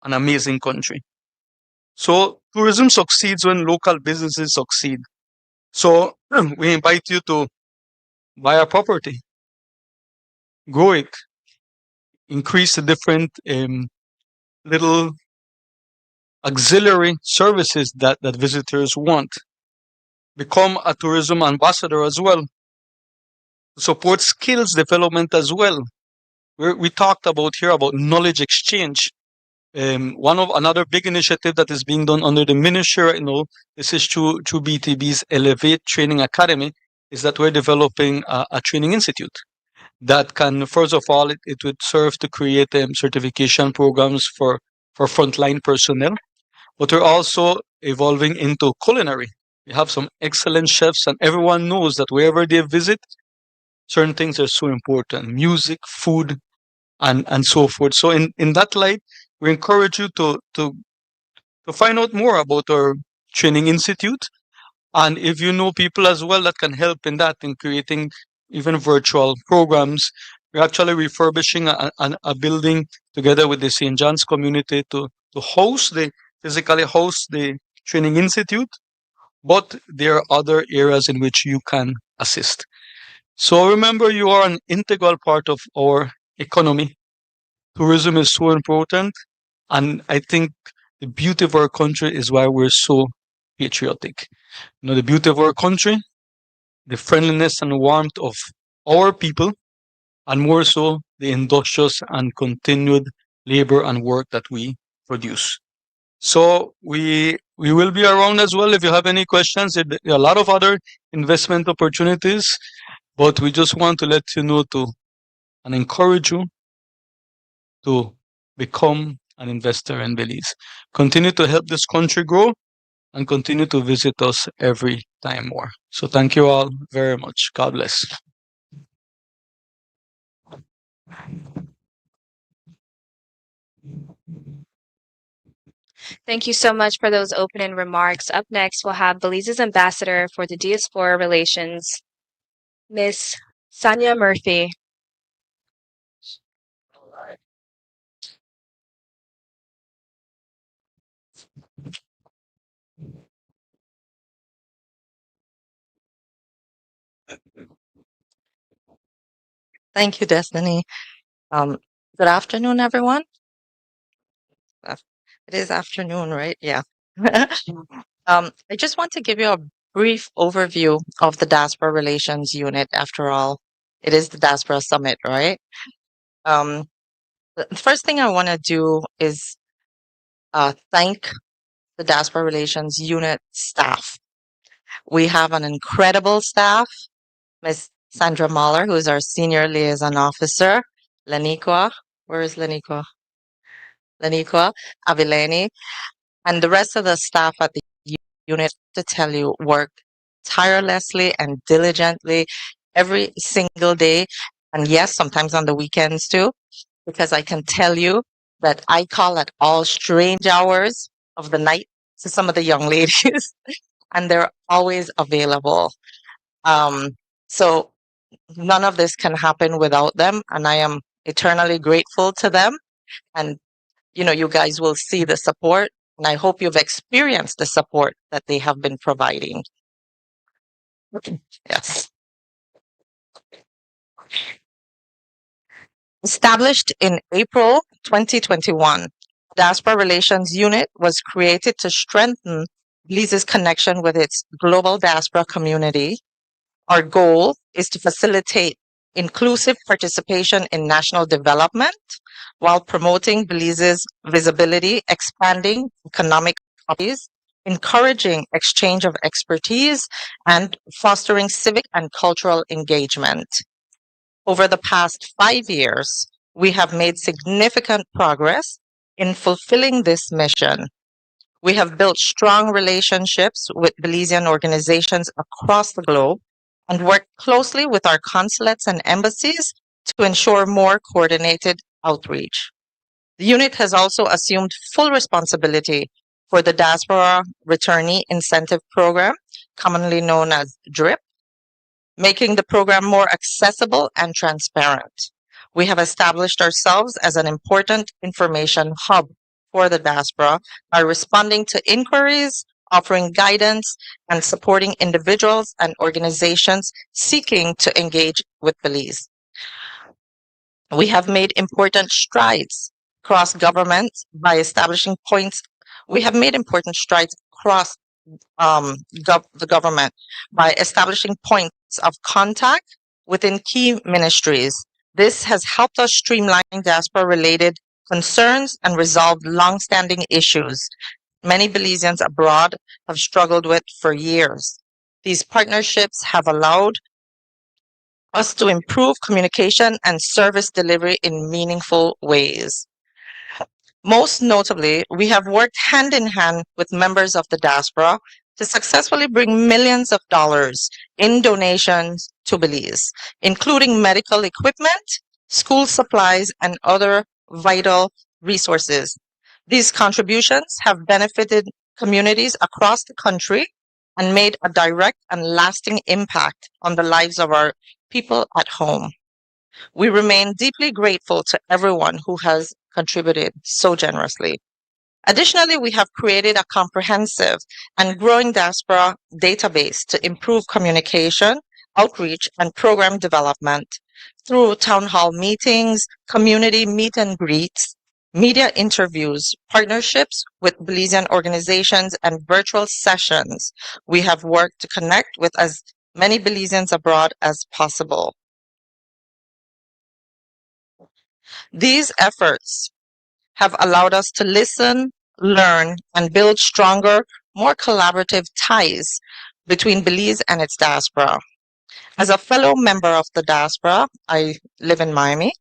an amazing country. So tourism succeeds when local businesses succeed. So we invite you to buy a property, grow it, increase the different little auxiliary services that visitors want. Become a tourism ambassador as well. Support skills development as well. We talked about here about knowledge exchange. Another big initiative that is being done under the ministry right now, this is through BTB's Elevate Training Academy, is that we're developing a training institute that can, first of all, it would serve to create certification programs for frontline personnel, but we're also evolving into culinary. We have some excellent chefs, and everyone knows that wherever they visit, certain things are so important: music, food, and so forth. So in that light, we encourage you to find out more about our training institute. And if you know people as well that can help in that, in creating even virtual programs, we're actually refurbishing a building together with the St. John's community to physically host the training institute. But there are other areas in which you can assist. So remember, you are an integral part of our economy. Tourism is so important. And I think the beauty of our country is why we're so patriotic. The beauty of our country, the friendliness and warmth of our people, and more so, the industrious and continued labor and work that we produce. So we will be around as well if you have any questions. There are a lot of other investment opportunities, but we just want to let you know and encourage you to become an investor in Belize. Continue to help this country grow and continue to visit us every time more. So thank you all very much. God bless. Thank you so much for those opening remarks. Up next, we'll have Belize's ambassador for the Diaspora Relations, Miss Sanya Murphy. Thank you, Destiny. Good afternoon, everyone. It is afternoon, right? Yeah. I just want to give you a brief overview of the Diaspora Relations Unit. After all, it is the Diaspora Summit, right? The first thing I want to do is thank the Diaspora Relations Unit staff. We have an incredible staff. Miss Sandra Mahler, who is our Senior Liaison Officer, Laniqua, where is Laniqua? Laniqua Avileni, and the rest of the staff at the unit, to tell you, work tirelessly and diligently every single day. And yes, sometimes on the weekends too, because I can tell you that I call at all strange hours of the night to some of the young ladies, and they're always available. So none of this can happen without them, and I am eternally grateful to them. And you guys will see the support, and I hope you've experienced the support that they have been providing. Yes. Established in April 2021, Diaspora Relations Unit was created to strengthen Belize's connection with its global diaspora community. Our goal is to facilitate inclusive participation in national development while promoting Belize's visibility, expanding economic opportunities, encouraging exchange of expertise, and fostering civic and cultural engagement. Over the past 5 years, we have made significant progress in fulfilling this mission. We have built strong relationships with Belizean organizations across the globe and work closely with our consulates and embassies to ensure more coordinated outreach. The unit has also assumed full responsibility for the Diaspora Returnee Incentive Program, commonly known as DRIP, making the program more accessible and transparent. We have established ourselves as an important information hub for the diaspora by responding to inquiries, offering guidance, and supporting individuals and organizations seeking to engage with Belize. We have made important strides across government by establishing points. We have made important strides across the government by establishing points of contact within key ministries. This has helped us streamline diaspora-related concerns and resolve long-standing issues many Belizeans abroad have struggled with for years. These partnerships have allowed us to improve communication and service delivery in meaningful ways. Most notably, we have worked hand in hand with members of the diaspora to successfully bring millions of dollars in donations to Belize, including medical equipment, school supplies, and other vital resources These contributions have benefited communities across the country and made a direct and lasting impact on the lives of our people at home. We remain deeply grateful to everyone who has contributed so generously. Additionally, we have created a comprehensive and growing diaspora database to improve communication, outreach, and program development through town hall meetings, community meet and greets, media interviews, partnerships with Belizean organizations, and virtual sessions. We have worked to connect with as many Belizeans abroad as possible. These efforts have allowed us to listen, learn, and build stronger, more collaborative ties between Belize and its diaspora. As a fellow member of the diaspora, I live in Miami.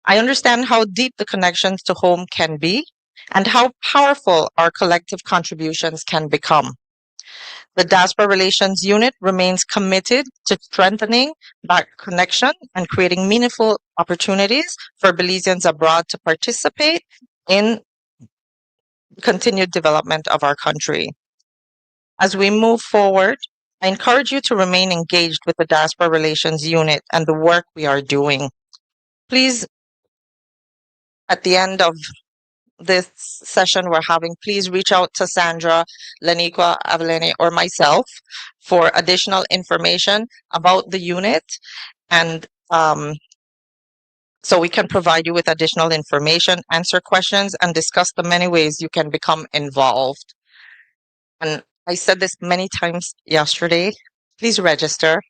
I understand how deep the connections to home can be and how powerful our collective contributions can become. The Diaspora Relations Unit remains committed to strengthening that connection and creating meaningful opportunities for Belizeans abroad to participate in continued development of our country. As we move forward, I encourage you to remain engaged with the Diaspora Relations Unit and the work we are doing. Please, at the end of this session we're having, please reach out to Sandra, Laniqua, Avelene, or myself for additional information about the unit, and so we can provide you with additional information, answer questions, and discuss the many ways you can become involved. And I said this many times yesterday, please register.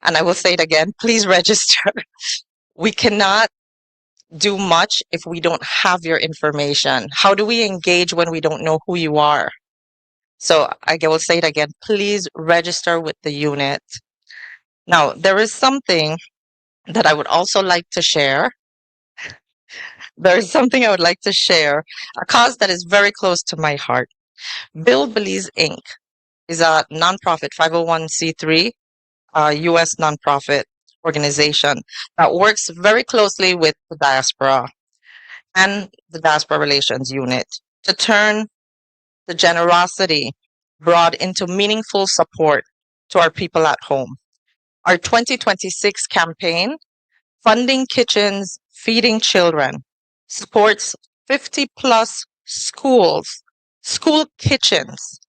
And I will say it again, please register. We cannot do much if we don't have your information. How do we engage when we don't know who you are? So I will say it again, please register with the unit. Now, there is something that I would also like to share. There is something I would like to share, a cause that is very close to my heart. Build Belize Inc. is a nonprofit 501c3 U.S. nonprofit organization that works very closely with the diaspora and the Diaspora Relations Unit to turn the generosity brought into meaningful support to our people at home. Our 2026 campaign, Funding Kitchens, Feeding Children, supports 50 plus schools, school kitchens,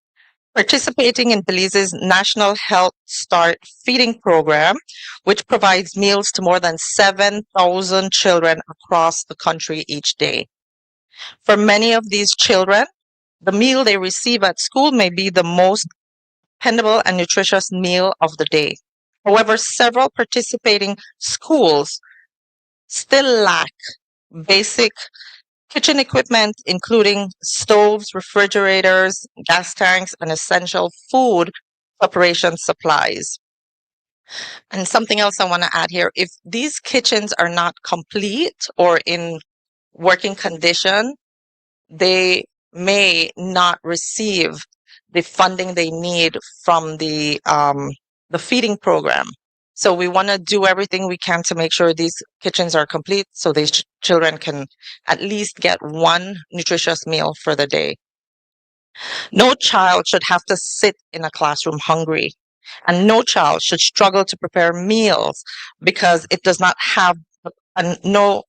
participating in Belize's National Health Start feeding program, which provides meals to more than 7,000 children across the country each day. For many of these children, the meal they receive at school may be the most dependable and nutritious meal of the day. However, several participating schools still lack basic kitchen equipment, including stoves, refrigerators, gas tanks, and essential food preparation supplies. And something else I want to add here, if these kitchens are not complete or in working condition, they may not receive the funding they need from the feeding program. So we want to do everything we can to make sure these kitchens are complete so these children can at least get one nutritious meal for the day. No child should have to sit in a classroom hungry, and no child should struggle to prepare meals because it does not have, and no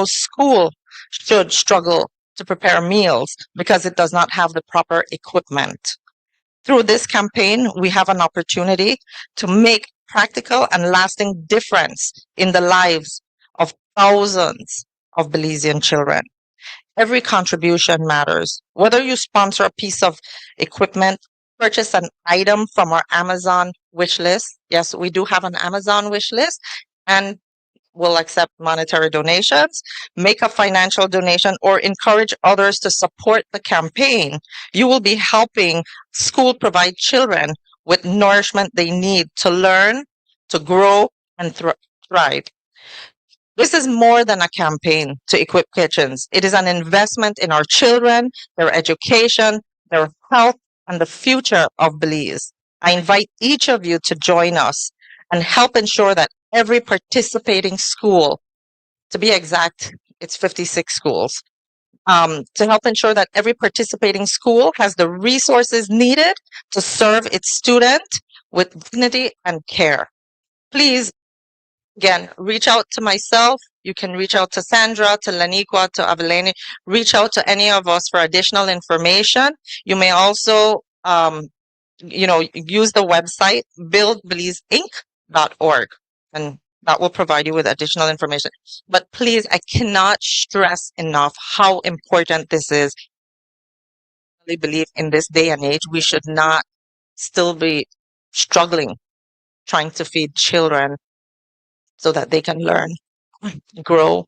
school should struggle to prepare meals because it does not have the proper equipment. Through this campaign, we have an opportunity to make practical and lasting difference in the lives of thousands of Belizean children. Every contribution matters. Whether you sponsor a piece of equipment, purchase an item from our Amazon wish list. Yes, we do have an Amazon wish list, and we'll accept monetary donations, make a financial donation, or encourage others to support the campaign. You will be helping school provide children with nourishment they need to learn, to grow, and thrive. This is more than a campaign to equip kitchens. It is an investment in our children, their education, their health, and the future of Belize. I invite each of you to join us and help ensure that every participating school, to be exact, it's 56 schools, to help ensure that every participating school has the resources needed to serve its student with dignity and care. Please, again, reach out to myself. You can reach out to Sandra, to Laniqua, to Avelene. Reach out to any of us for additional information. You may also, use the website buildbelizeinc.org, and that will provide you with additional information. But please, I cannot stress enough how important this is. I really believe in this day and age, we should not still be struggling trying to feed children so that they can learn, grow,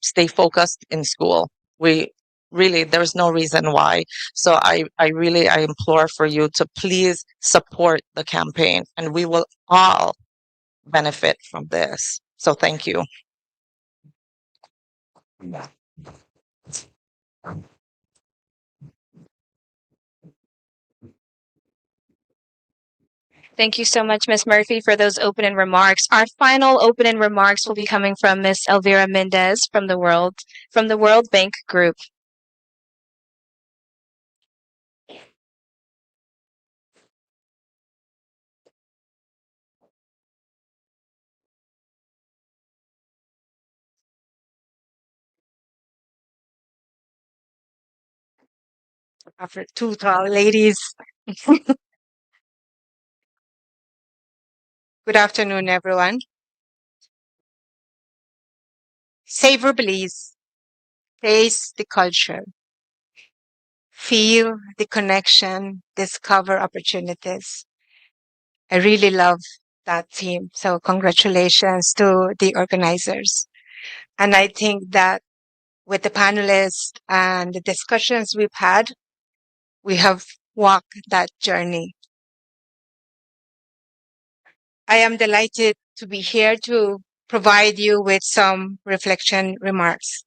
stay focused in school. There's no reason why. So I implore for you to please support the campaign, and we will all benefit from this. So thank you. Thank you so much, Ms. Murphy, for those opening remarks. Our final opening remarks will be coming from Ms. Elvira Mendez from the World Bank Group. After two tall ladies. Good afternoon, everyone. Savor Belize. Taste the culture. Feel the connection. Discover opportunities. I really love that theme. So congratulations to the organizers. And I think that with the panelists and the discussions we've had, we have walked that journey. I am delighted to be here to provide you with some reflection remarks.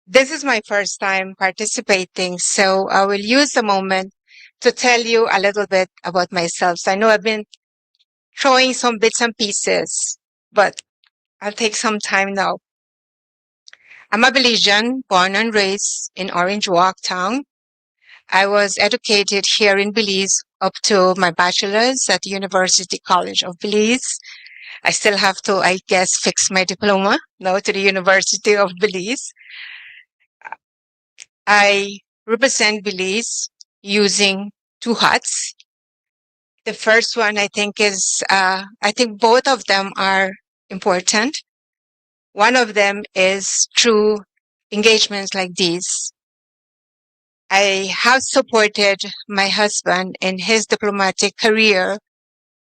This is my first time participating, so I will use the moment to tell you a little bit about myself. So I know I've been throwing some bits and pieces, but I'll take some time now. I'm a Belizean, born and raised in Orange Walk town. I was educated here in Belize up to my bachelor's at the University College of Belize. I still have to, I guess, fix my diploma now to the University of Belize. I represent Belize using two hats. The first one, I think both of them are important. One of them is through engagements like these. I have supported my husband in his diplomatic career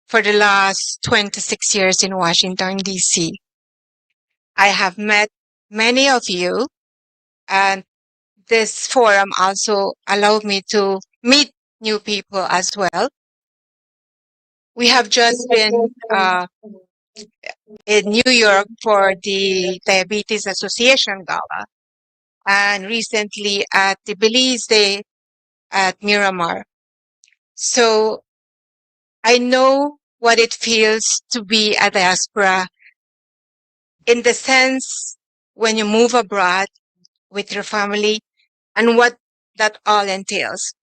for the last 26 years in Washington, D.C. I have met many of you, and this forum also allowed me to meet new people as well. We have just been in New York for the Diabetes Association Gala, and recently at the Belize Day at Miramar. So I know what it feels to be a diaspora in the sense when you move abroad with your family and what that all entails.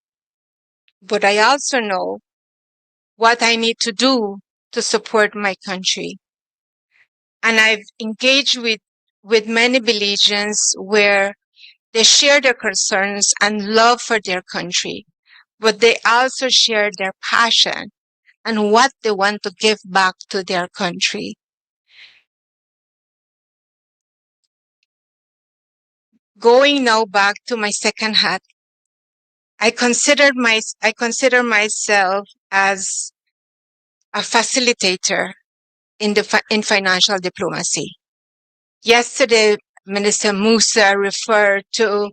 But I also know what I need to do to support my country. And I've engaged with many Belizeans where they share their concerns and love for their country, but they also share their passion and what they want to give back to their country. Going now back to my second hat, I consider myself as a facilitator in financial diplomacy. Yesterday, Minister Musa referred to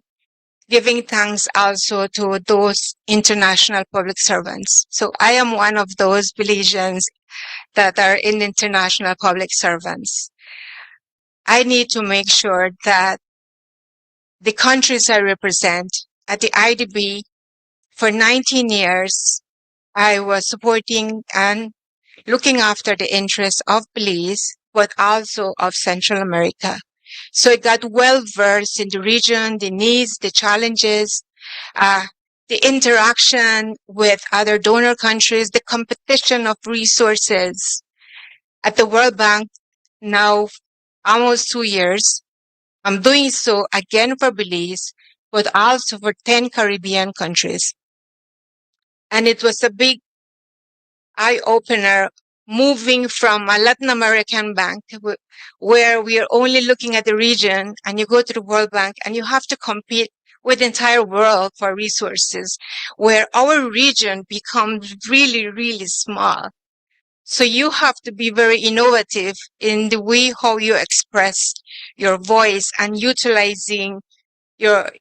giving thanks also to those international public servants. So I am one of those Belizeans that are in international public servants. I need to make sure that the countries I represent at the IDB for 19 years, I was supporting and looking after the interests of Belize, but also of Central America. So I got well versed in the region, the needs, the challenges, the interaction with other donor countries, the competition of resources. At the World Bank now almost 2 years. I'm doing so again for Belize, but also for 10 Caribbean countries. And it was a big eye-opener moving from a Latin American bank where we are only looking at the region, and you go to the World Bank and you have to compete with the entire world for resources, where our region becomes really, really small. So you have to be very innovative in the way how you express your voice and utilizing your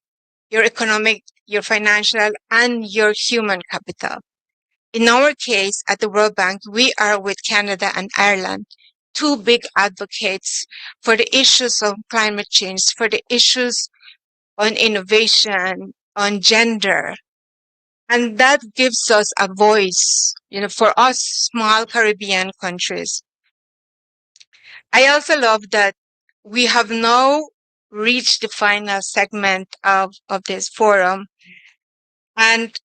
economic, your financial, and your human capital. In our case, at the World Bank, we are with Canada and Ireland, two big advocates for the issues of climate change, for the issues on innovation, on gender. And that gives us a voice, for us small Caribbean countries. I also love that we have now reached the final segment of this forum. And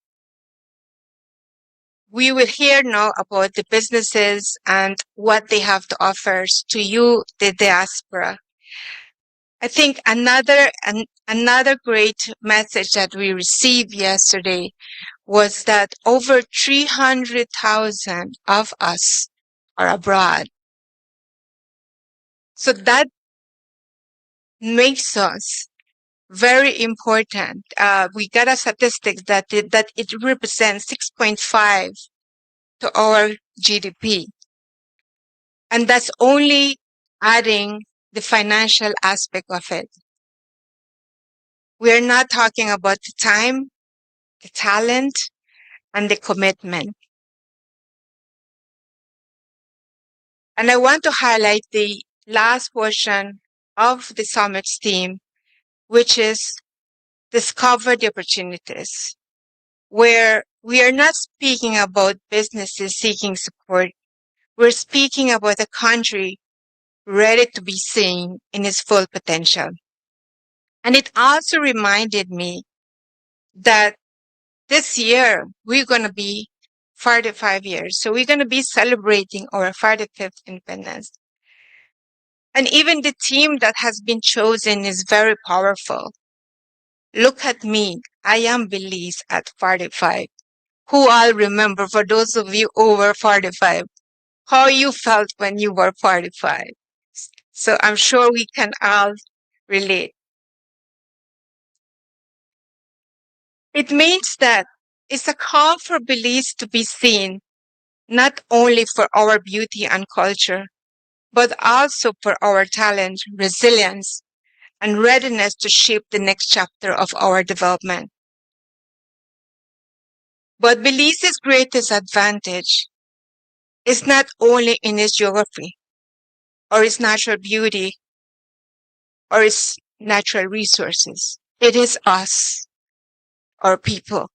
we will hear now about the businesses and what they have to offer to you, the diaspora. I think another great message that we received yesterday was that over 300,000 of us are abroad. So that makes us very important. We got a statistic that it represents 6.5 to our GDP. And that's only adding the financial aspect of it. We are not talking about the time, the talent, and the commitment. And I want to highlight the last portion of the summit's theme, which is discover the opportunities, where we are not speaking about businesses seeking support. We're speaking about a country ready to be seen in its full potential. And it also reminded me that this year we're going to be 45 years. So we're going to be celebrating our 45th independence. And even the team that has been chosen is very powerful. Look at me. I am Belize at 45. Who I'll remember, for those of you over 45, how you felt when you were 45. So I'm sure we can all relate. It means that it's a call for Belize to be seen, not only for our beauty and culture, but also for our talent, resilience, and readiness to shape the next chapter of our development. But Belize's greatest advantage is not only in its geography, or its natural beauty, or its natural resources. It is us, our people.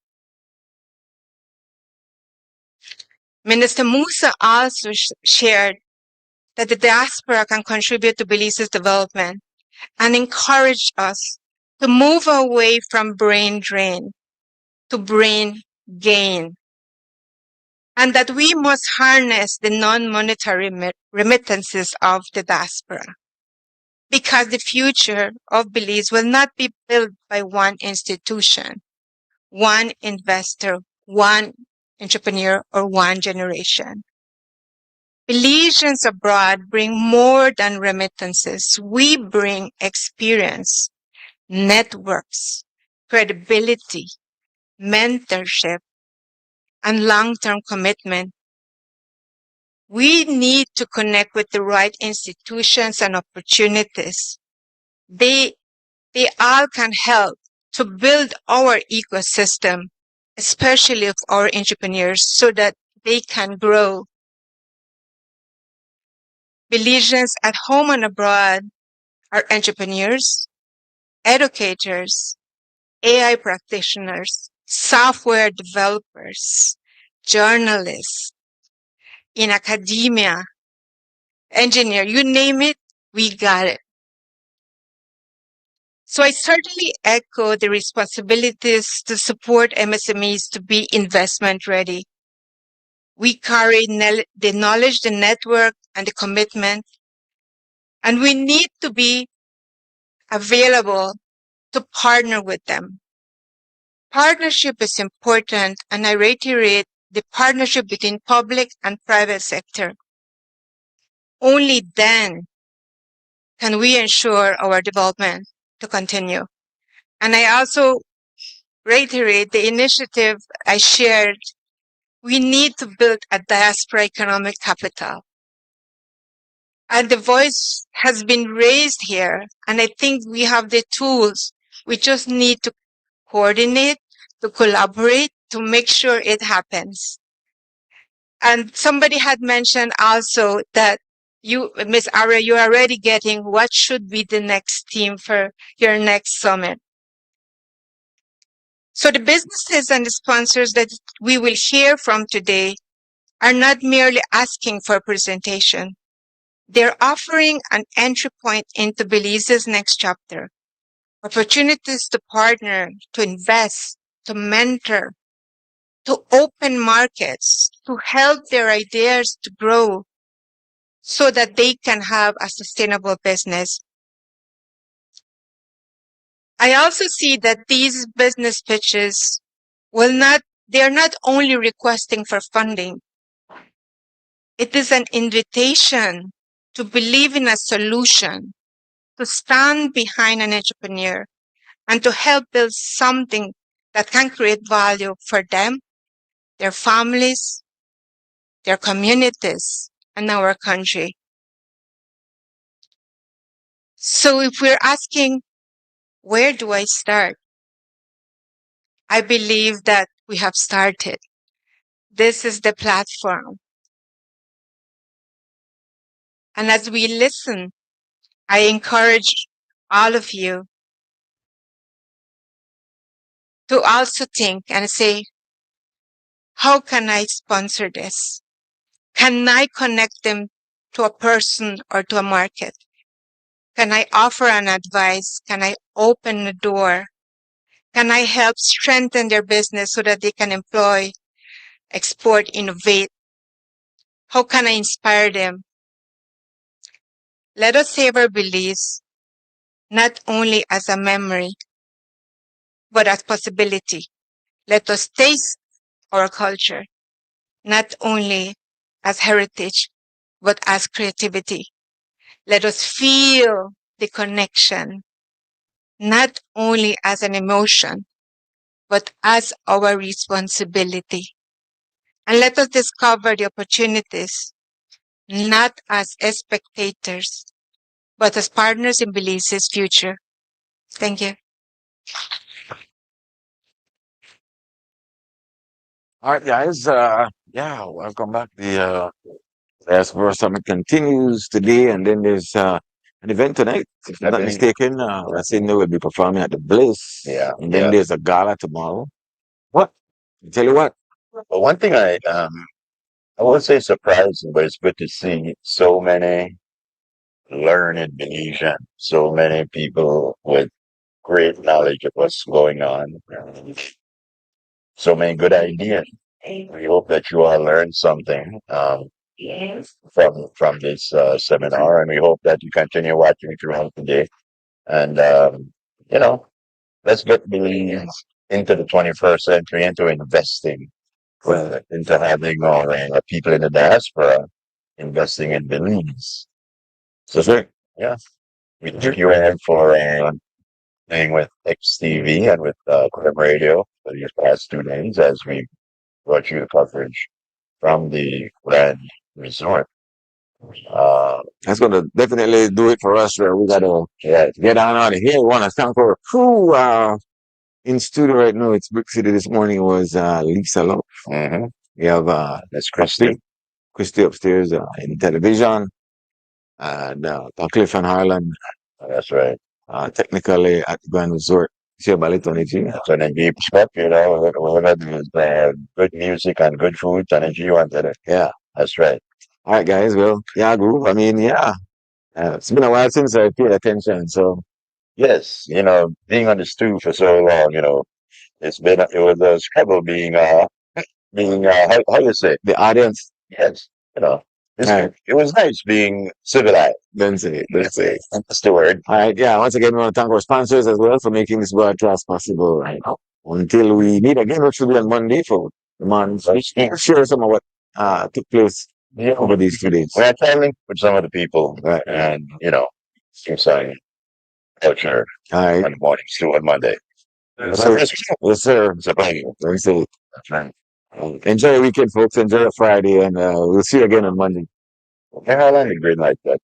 Minister Musa also shared that the diaspora can contribute to Belize's development and encouraged us to move away from brain drain to brain gain, and that we must harness the non-monetary remittances of the diaspora, because the future of Belize will not be built by one institution, one investor, one entrepreneur, or one generation. Belizeans abroad bring more than remittances. We bring experience, networks, credibility, mentorship, and long-term commitment. We need to connect with the right institutions and opportunities. They all can help to build our ecosystem, especially of our entrepreneurs, so that they can grow. Belizeans at home and abroad are entrepreneurs, educators, AI practitioners, software developers, journalists, in academia, engineer, you name it, we got it. So I certainly echo the responsibilities to support MSMEs to be investment ready. We carry the knowledge, the network, and the commitment, and we need to be available to partner with them. Partnership is important, and I reiterate the partnership between public and private sector. Only then can we ensure our development to continue. And I also reiterate the initiative I shared. We need to build a diaspora economic capital. And the voice has been raised here, and I think we have the tools. We just need to coordinate, to collaborate, to make sure it happens. And somebody had mentioned also that you, Ms. Arya, you're already getting what should be the next theme for your next summit. So the businesses and the sponsors that we will hear from today are not merely asking for a presentation. They're offering an entry point into Belize's next chapter, opportunities to partner, to invest, to mentor, to open markets, to help their ideas to grow so that they can have a sustainable business. I also see that these business pitches they're not only requesting for funding. It is an invitation to believe in a solution, to stand behind an entrepreneur, and to help build something that can create value for them, their families, their communities, and our country. So if we're asking, where do I start? I believe that we have started. This is the platform. And as we listen, I encourage all of you to also think and say, how can I sponsor this? Can I connect them to a person or to a market? Can I offer an advice? Can I open a door? Can I help strengthen their business so that they can employ, export, innovate? How can I inspire them? Let us savor Belize not only as a memory, but as possibility. Let us taste our culture, not only as heritage, but as creativity. Let us feel the connection, not only as an emotion, but as our responsibility. And let us discover the opportunities, not as spectators, but as partners in Belize's future. Thank you. All right, guys. Yeah, welcome back. The Diaspora Summit continues today, and then there's an event tonight. If I'm not mistaken, I think they will be performing at the Bliss. Yeah, And then yeah. there's a gala tomorrow. What? Tell you what. But one thing I won't say surprising, but it's good to see so many learned Belizean, so many people with great knowledge of what's going on, so many good ideas. We hope that you all learned something from this seminar, and we hope that you continue watching throughout the day. And you know, let's get Belize into the 21st century, into investing, into having people in the diaspora investing in Belize. So, yeah, we thank you Ed, for being with XTV and with Crime Radio for these past 2 days as we brought you the coverage from the Grand Resort. That's going to definitely do it for us. We got to get on out of here. We want to thank our crew in studio right now. It's Brick City. This morning was Lisa Love. Mm-hmm. We have that's Christy. Christy upstairs in television. And Cliff and Harlan. That's right. Technically at the Grand Resort. So then deep step, whatever good music and good food, energy you wanted it. Yeah. That's right. All right, guys. Well, yeah, group. I mean, yeah. It's been a while since I paid attention, so Yes, being on the stew for so long, it was a struggle being how you say, The audience. yes, you know, Right. it was nice being civilized. Then say it. Then say it. That's the word. All right. Yeah. Once again, we want to thank our sponsors as well for making this broadcast possible. Right. Until we meet again, which will be on Monday for the month. Share some of what took place over these 2 days. We're traveling with some of the people, right, and some sign culture All right. on the morning stew on Monday. Yes, sir. Yes, sir. It's a pleasure. Very safe. That's right. Enjoy your weekend, folks. Enjoy your Friday, and we'll see you again on Monday. Yeah, I like a great night, that.